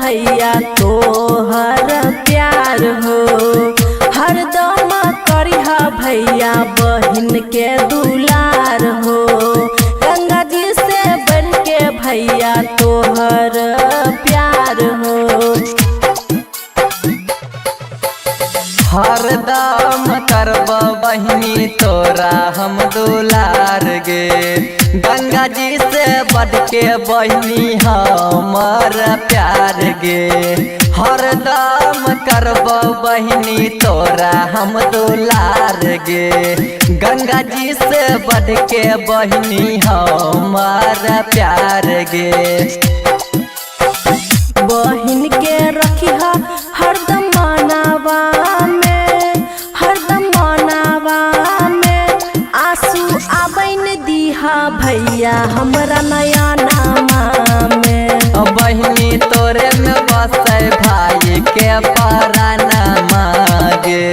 भैया तोहर प्यार हो हरदम करिहा भैया बहिन के दुलार हो गंगा जी से बढ़ के भैया तोहर प्यार हो हरदम करब बहिनी तोरा हम दुलार गे गंगा जी से बढ़ के बहिनी हमर प्यार गे हरदम करब बहिनी तोरा हम दुलार गे गंगा जी से बढ़ के बहिनी हमर प्यार गे बहिन के रखिहा हरदम मनावा आंसू आबैन दीहा भैया हमरा नया नामा में बहिनी तोरे में बसे भाई के परानमा गे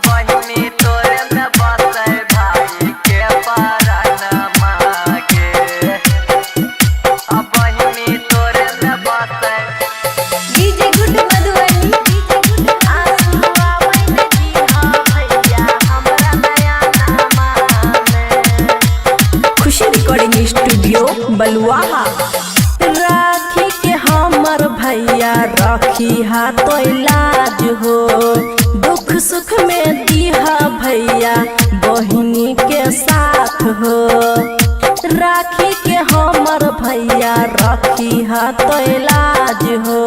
बहिनी तोरे में बसे भाई के परानमा गे बहिनी तोरे में बसे डीजे गुड मधुबनी आंसू आबैन दीहा भैया हमरा नया नामा में खुशी रिकॉर्डिंग स्टूडियो बलुआहा राखी के हमर भैया रखी हाथ इलाज हो दुख सुख में दीहा भैया बहिनी के साथ हो राखी के हमर भैया रखी हाथ इलाज हो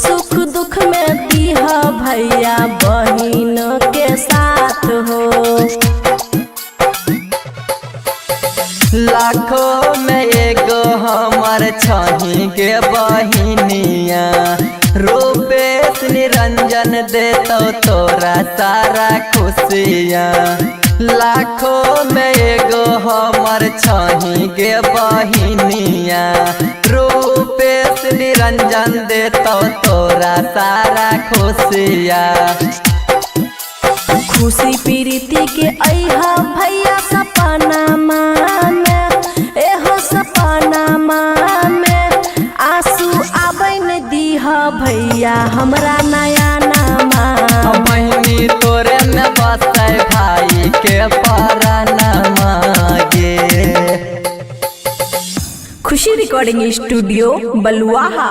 सुख दुख में दीहा भैया बहिन के साथ हो लाखों में एगो हमर छही के बहिनिया रूपेश निरंजन देतो तोरा सारा खुशियाँ लाखों में एगो हमर छही के बहिनिया रूपेश निरंजन देतो तोरा सारा खुशियाँ खुशी प्रीति के अइहा भैया सपना में एहो सपना में आंसू आबैन दीहा भैया हमरा नया नामा बहिनी तोरे में बसे भाई के परानमा गे Khushi recording studio Baluaha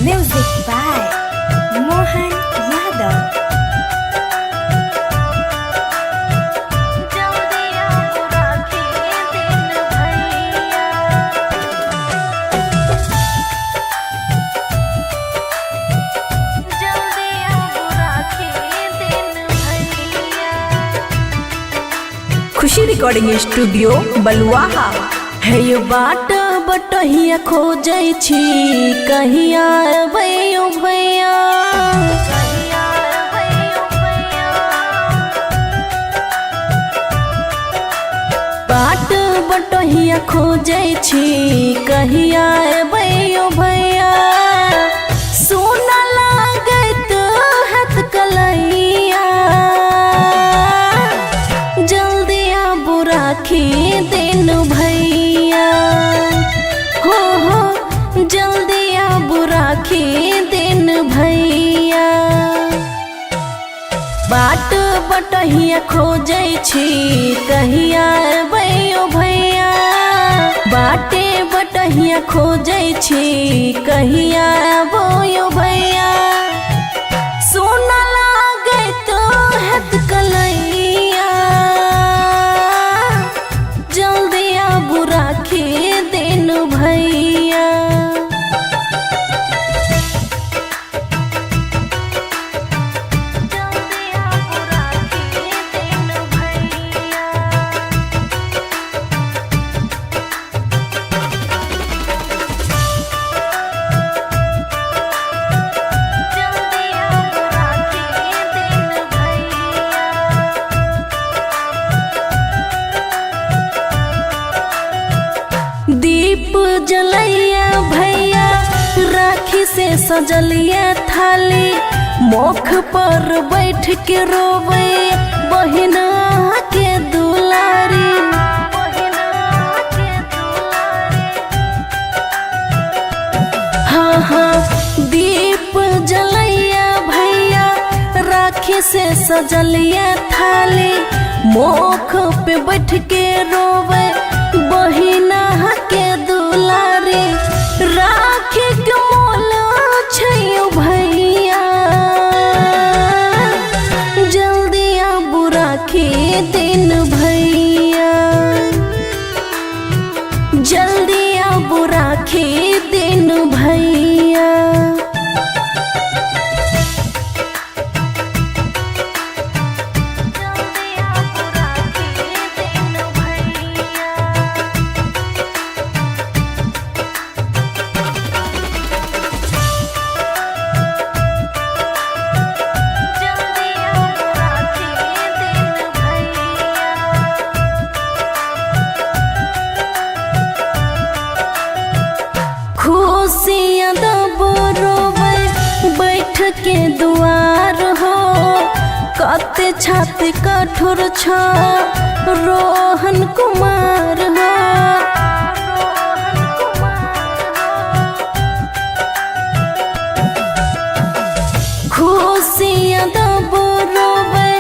music by Mohan Yadav Khushi recording studio Baluaha है यो बाट बटहिया खोजै छी कहिया अबैयो भैया बाट बटहिया खोजै छी कहिया अबैयो भैया सोना लागत हाथ कलैया जल्दी आबू राखी दिन भैया हो जल्दी आबू राखी दिन भैया बाट बटहिया खोजै छी कहिया अबैयो भैया बाटे बटहिया खोजै छी कहिया अबैयो भैया सोना लागत हाथ कलैया जल्दी आबू राखी दिन भैया दीप जलैया भैया राखी से सजलिया थाली मुख पर बैठ के रोवे बहिन से सजलिए थाली मोख पे बैठ के रोवे बहिना के दुलारे राखी के मोल छैयो भैया जल्दी आबू राखी दिन भैया जल्दी आबू राखी दिन भैया खुशियाँ दबो रोवे बैठ के दुआर हो कते छाती कठोर छ रोहन कुमार हो खुशियाँ दबो रोवे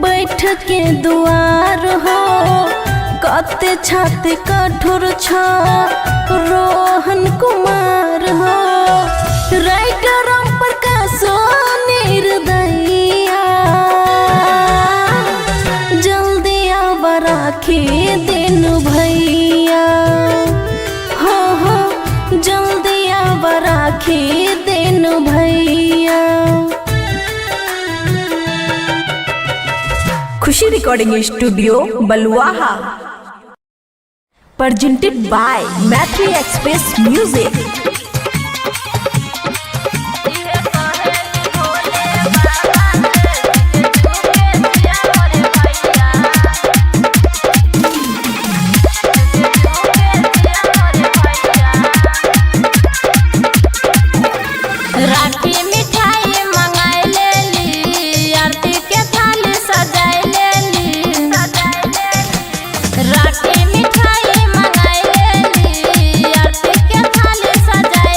बैठ के दुआर हो कते छाती कठोर छ रोहन कुमार हो राइटर प्रकाश निर्दयिया जल्दी आब राखी दिन भैया हो जल्दी आब राखी दिन भैया। Khushi recording studio Baluaha presented by Matri Express Music। राखी मिठाई मंगाई लेली आरती के थाली सजाई लेली राखी मिठाई मंगाई लेली आरती के थाली सजाई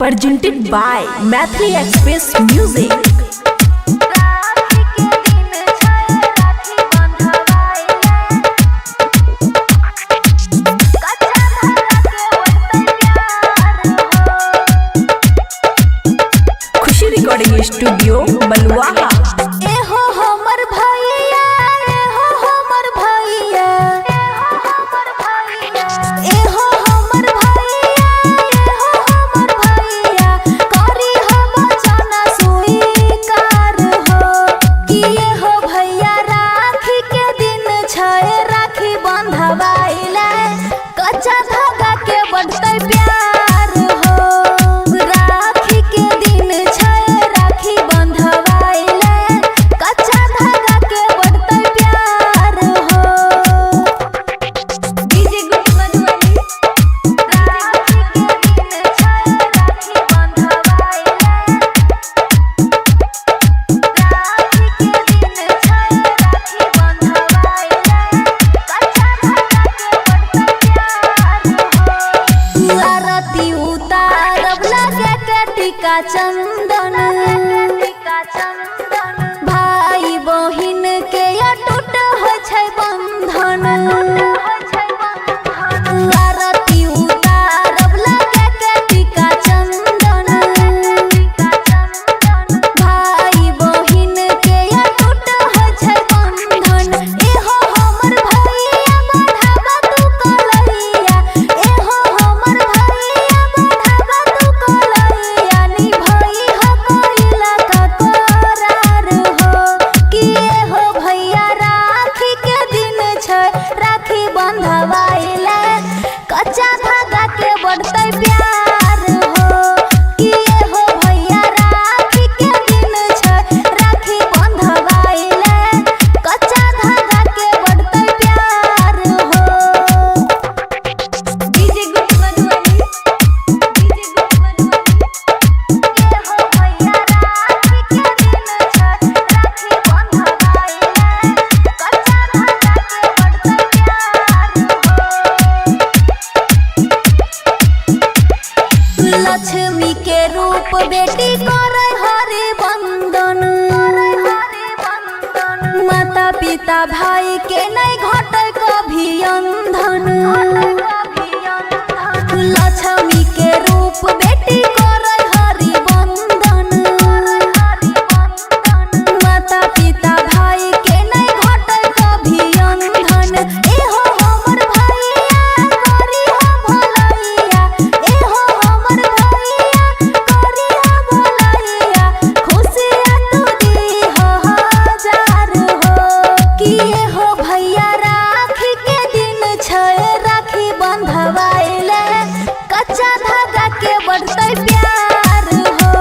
presented by Mathli Express Music. Khushi recording studio Baluaha. एहो हमर भैया, एहो हमर भैया, एहो हमर भैया, एहो हमर भैया, करी हम जाना स्वीकार हो कि एहो भैया राखी के दिन छै, राखी बंधवाइले कच्चा धागा के बढ़तै प्यार हो। राखी के दिन छै, राखी बंधवाइले कच्चा धागा के बढ़तै प्यार हो। डीजे गुड मधुबनी। राखी के दिन छै, राखी बंधवाइले, राखी के दिन छै, राखी बंधवाइले कच्चा धागा के बढ़तै प्यार हो। आरती उतारब लगे के टीका चंदन, भाई बहिन के अटूट होइ छै बंधन। आरती उतारब लगे के टीका चंदन, भाई बहिन के अटूट होइ छै बंधन। एहो हमर भैया बढ़ावा तू कलैया, एहो हमर भैया बढ़ावा तू कलैया, निभई हो कोइला का करार हो कि एहो भैया राखी के दिन छै, राखी बंधवाइले कच्चा धागा के बढ़तै प्यार हो कि एहो भैया राखी के दिन छै, राखी बंधवाइले कच्चा धागा के बढ़तै प्यार हो। डीजे गुड मधुबनी। डीजे गुड मधुबनी। एहो भैया राखी के दिन छै, राखी बंधवाइले कच्चा धागा के बढ़तै प्यार हो। लक्ष्मी के रूप बेटी करे हरि बंदन, माता पिता भाई के नहीं घटे कभी अंधन। लक्ष्मी के रूप बेटी करे हरि बंदन, माता पिता भाई के नहीं घटे कभी अंधन। एहो हमर भैया करी हो भलैया, एहो हमर भैया करी हो भलैया, खुशियाँ तू दीह हजार हो कि एहो भैया राखी के दिन छै, राखी बंधवाइले कच्चा धागा के बढ़तै प्यार हो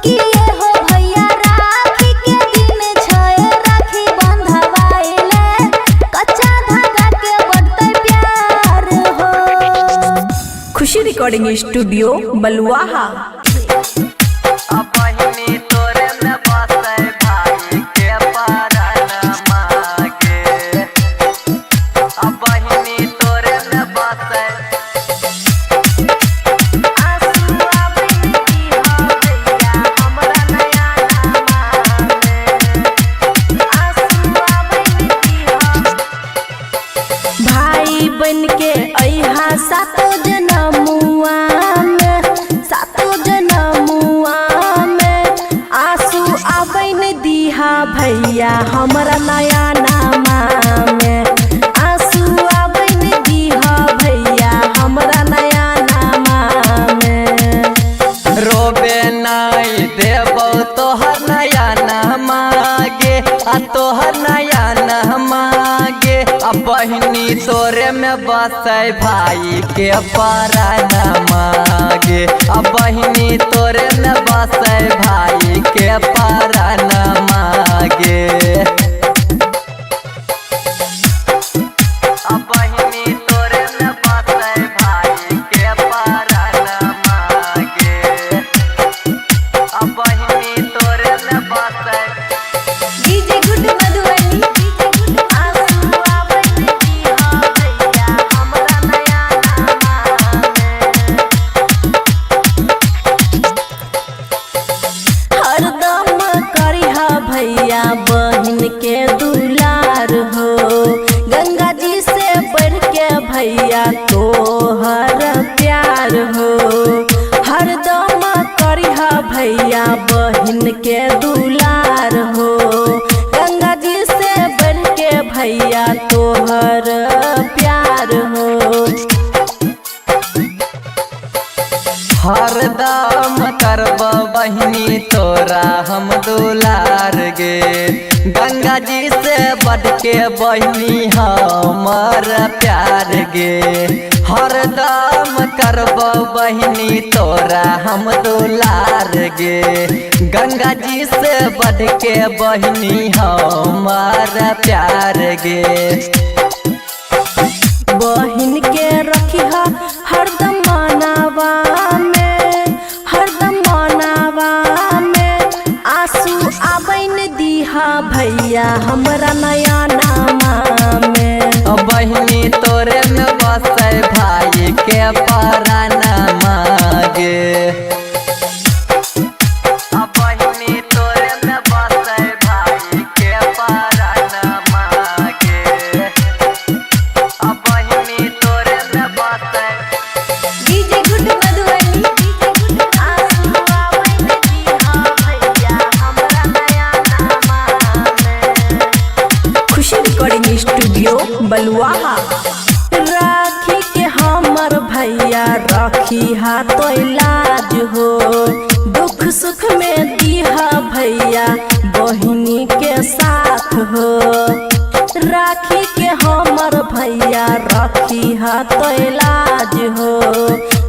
कि एहो भैया राखी के दिन छै, राखी बंधवाइले कच्चा धागा के बढ़तै प्यार हो। खुशी रिकॉर्डिंग स्टूडियो बलुआहा। बहिनी तोरे में बसे भाई के परानमा के, बहिनी तोरे में बसे भाई बन के अइहा सातो जनमुआ में, सातो जनमुआ में आंसू आबैन दीहा भैया हमरा नया नामा में। आंसू आबैन दीहा भैया हमरा नया नामा में। रोबे नहीं देबो तोहर नया न मागे, आ तोहर नया न मागे, आ बहिनी तोरे में बसे भाई के परानमा गे, आ बहिनी तोरे में बसे भाई के परानमा गे। आ बहिनी तोरे में बसे भाई के परानमा गे, आ बहिनी तोरे में बसे। डीजे गुड मधुबनी। आंसू आबैन दीहा भैया हमरा नया नामा में। बहिन के दुलार हो। गंगा जी से बढ़ के भैया तोहर प्यार हो। हरदम करब बहिनी तोरा हम दुलार गे। गंगा जी से बढ़ के बहिनी हमर प्यार गे। हरदम करब बहिनी तोरा हम दुलार गे। गंगा जी से बढ़ के बहिनी हमर प्यार गे। बहिन के रखिहा हरदम मनावा में, हरदम मनावा में। आंसू आबैन दीहा भैया हमरा नया नामा में। बहिनी तोरे में बसे भाई के परानमा गे। बहिनी तोरे में बसे भाई के परानमा गे। बहिनी तोरे में बसे डीजे गुड मधुबनी। आंसू आबैन दीहा भैया हमरा नया नामा में। खुशी रिकॉर्डिंग स्टूडियो बलुआहा। राखी के हमर भैया राखी हाथों लाज हो। दुख सुख में दीहा भैया बहिनी के साथ हो। राखी के हमर भैया राखी हाथों लाज हो।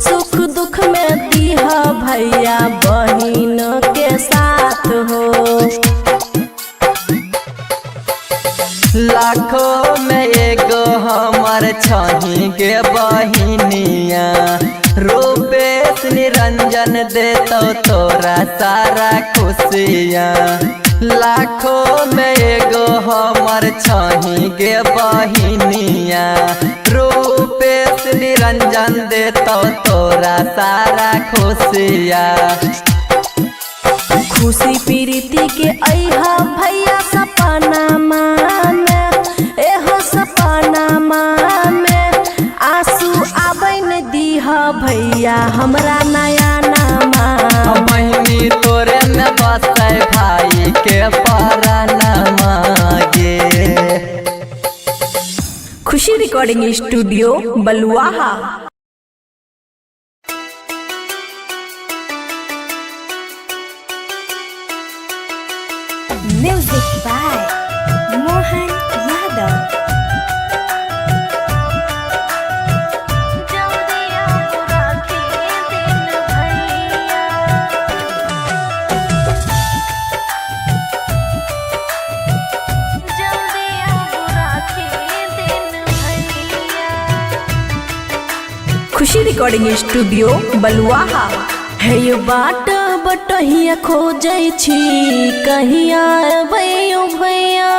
सुख दुख में दीहा भैया बहिन के साथ हो। लाखों में एगो हमर छही गे बहिनिया। रूपेश निरंजन देतो तोरा सारा खुशियाँ। लाखों में एगो हमर छही गे बहिनिया। रूपेश निरंजन देतो तोरा सारा खुशियाँ। खुशी प्रीति के अइहा भैया सपना में, एहो सपना में। आंसू आबैन दीहा भैया हमरा नया नामा। बहिनी तोरे में बसे भाई के परानमा गे। Khushi recording studio Baluaha. Music by Mohan Yadav. Khushi recording studio Baluaha. है ये बाट बटहिया खोजै छी कहिया अबैयो भैया।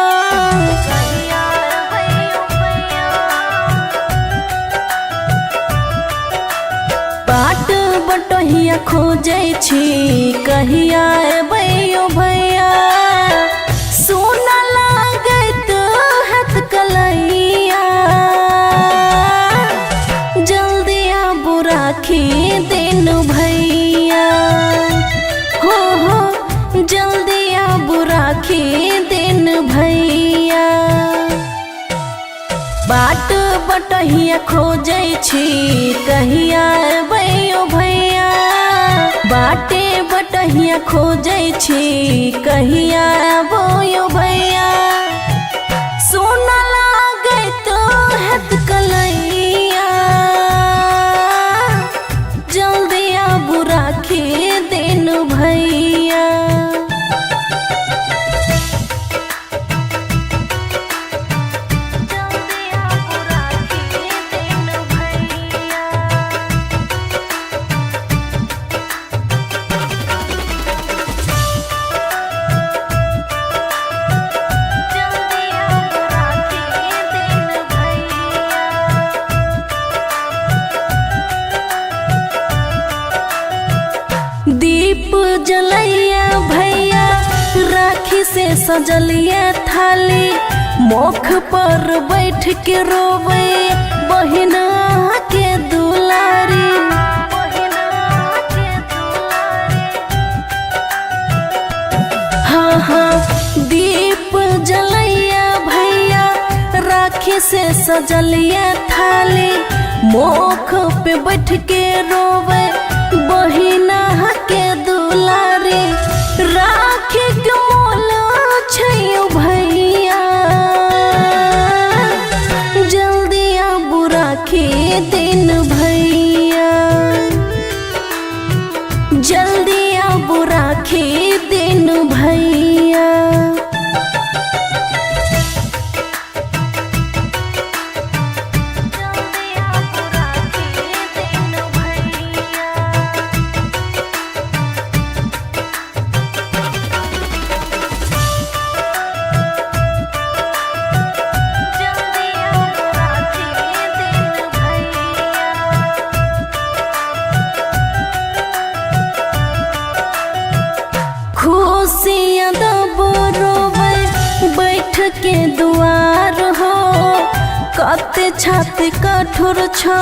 बाट बटहिया खोजै छी कहिया अबैयो भैया। सोना लागत हाथ कलैया। जल्दी आबू राखी दिन भैया। हो जल्दी आबू राखी दिन भैया। बाट बटहिया खोजै छी कहिया अबैयो भैया। बाटे बटहिया खोजै छी कहिया अबैयो भैया। सोना लागत हाथ कलैया। जल्दी आबू राखी दिन भैया। दीप जलैया भैया राखी से सजलिया थाली। मुख पर बैठ के रोवे बहिना के दुलारी। से सजलिए थाली मोख पे बैठ के रोवे बहिना के दुलारी राखी के मोल छैयो भैया जल्दी आबू राखी दिन भैया जल्दी आबू राखी दिन भैया खुशियाँ दबरोवे बैठ के दुआर हो कते छाती कठोर छ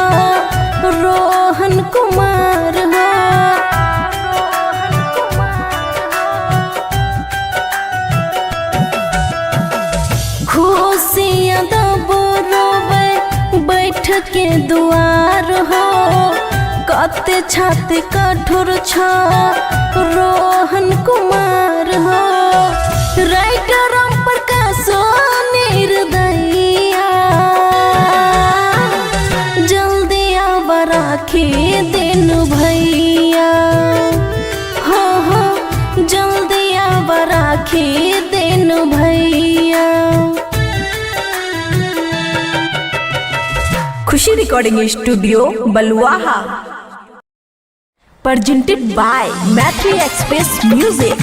रोहन कुमार हो खुशियाँ दबरोवे बैठ के दुआर हो कते छाती कठोर छ रोहन कुमार हो राइटर राम प्रकाश निर्दयिया जल्दी आब राखी दिन भैया हो जल्दी आब राखी दिन भैया। Khushi recording studio Baluaha presented by Matri Express Music।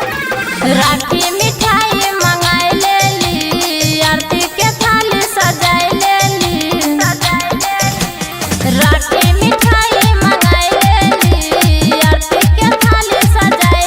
राखी मिठाई मंगाई लेली आरती के थाली सजाई लेली राखी मिठाई मंगाई लेली आरती के थाली सजाई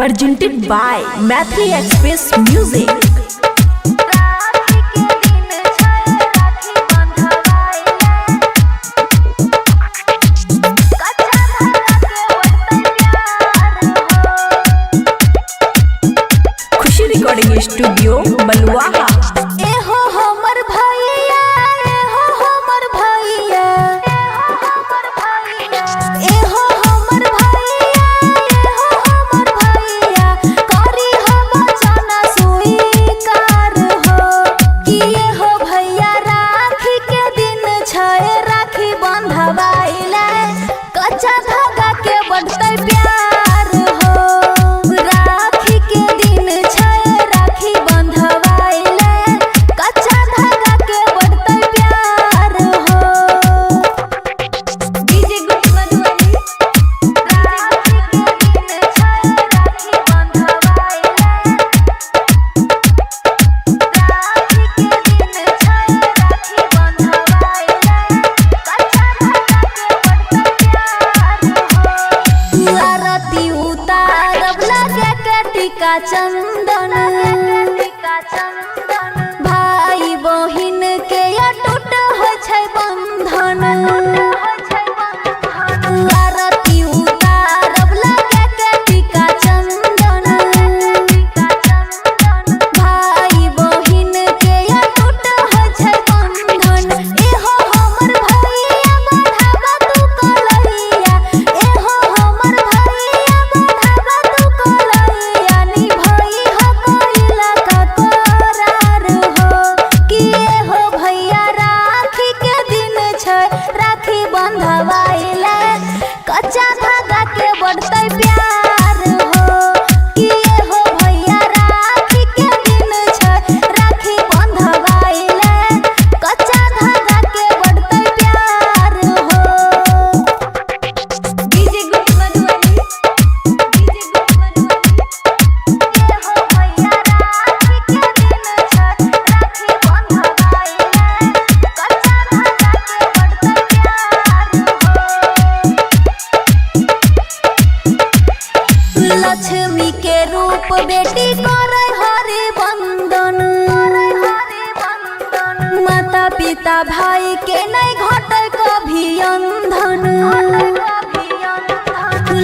presented by Mathli Express Music. Khushi recording studio Baluaha. ए हो हमर भैया, ए हो हमर भैया, ए हो हमर भैया, ए हो हमर भैया, करी हम जाना स्वीकार हो कि ए हो भैया राखी के दिन छै, राखी बंधवाइले कच्चा धागा के बढ़तै प्यार हो। राखी के दिन छै, राखी बंधवाइले कच्चा धागा के बढ़तै प्यार हो। डीजे गुड मधुबनी। राखी के दिन छै, राखी बंधवाइले राखी के दिन छै, राखी बंधवाइले कच्चा धागा के बढ़तै प्यार हो। आरती उतारब लगे के टीका चंदन, भाई बहिन के अटूट होइ छै बंधन। आरती उतारब लगे के टीका चंदन, भाई बहिन के अटूट होइ छै बंधन। एहो हमर भैया बढ़ावा तू कलैया, एहो हमर भैया बढ़ावा तू कलैया, निभई हो कोइला का करार हो कि एहो भैया राखी के दिन छै, राखी बंधवाइले कच्चा धागा के बढ़तै प्यार हो कि एहो भैया राखी के दिन छै, राखी बंधवाइले कच्चा धागा के बढ़तै प्यार हो। डीजे गुड मधुबनी। डीजे गुड मधुबनी। एहो भैया राखी के दिन छै, राखी बंधवाइले कच्चा धागा के बढ़तै प्यार हो। लक्ष्मी के रूप बेटी करे हरि बंदन, माता पिता भाई के नहीं घटे कभी अंधन।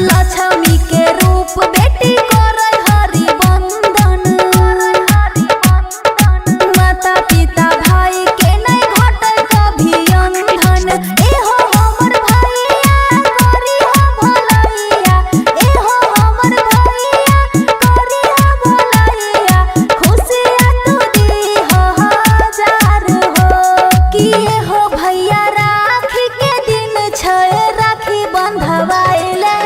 लक्ष्मी के रूप बेटी करे हरि बंदन, माता पिता भाई के नहीं घटे कभी अंधन। एहो हमर भैया करी हो भलैया, एहो हमर भैया करी हो भलैया, खुशियाँ तू दी हो हजार हो कि एहो भैया राखी के दिन छै, राखी बंधवाइले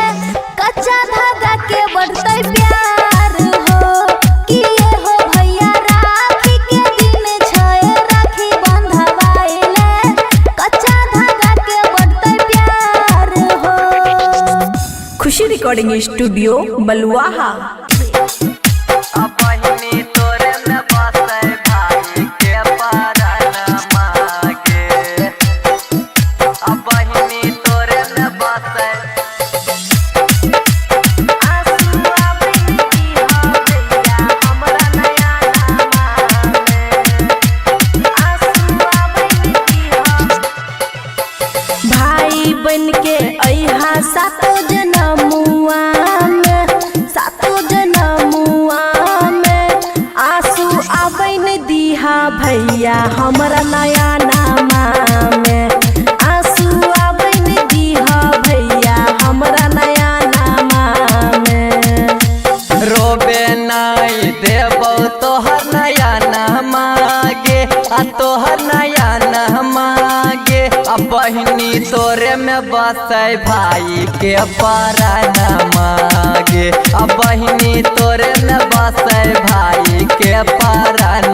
कच्चा धागा के बढ़तै प्यार हो कि एहो भैया राखी के दिन छै, राखी बंधवाइले कच्चा धागा के बढ़तै प्यार हो। खुशी रिकॉर्डिंग स्टूडियो बलुआहा। बहिनी तोरे में बसे भाई के परानमा के, बहिनी तोरे में बसे भाई बन के अइहा सातो जनमुआ में, सातो जनमुआ में आंसू आबैन दीहा भैया हमरा नया नामा में, आंसू आबैन दीहा भैया हमरा नया नामा में। रोबे नहीं देबो तोहर नया नहमागे, आ तोहर नया नहमागे, आ बहिनी तोरे में बसे भाई के परानमा गे, आ बहिनी तोरे में बसे भाई के परानमा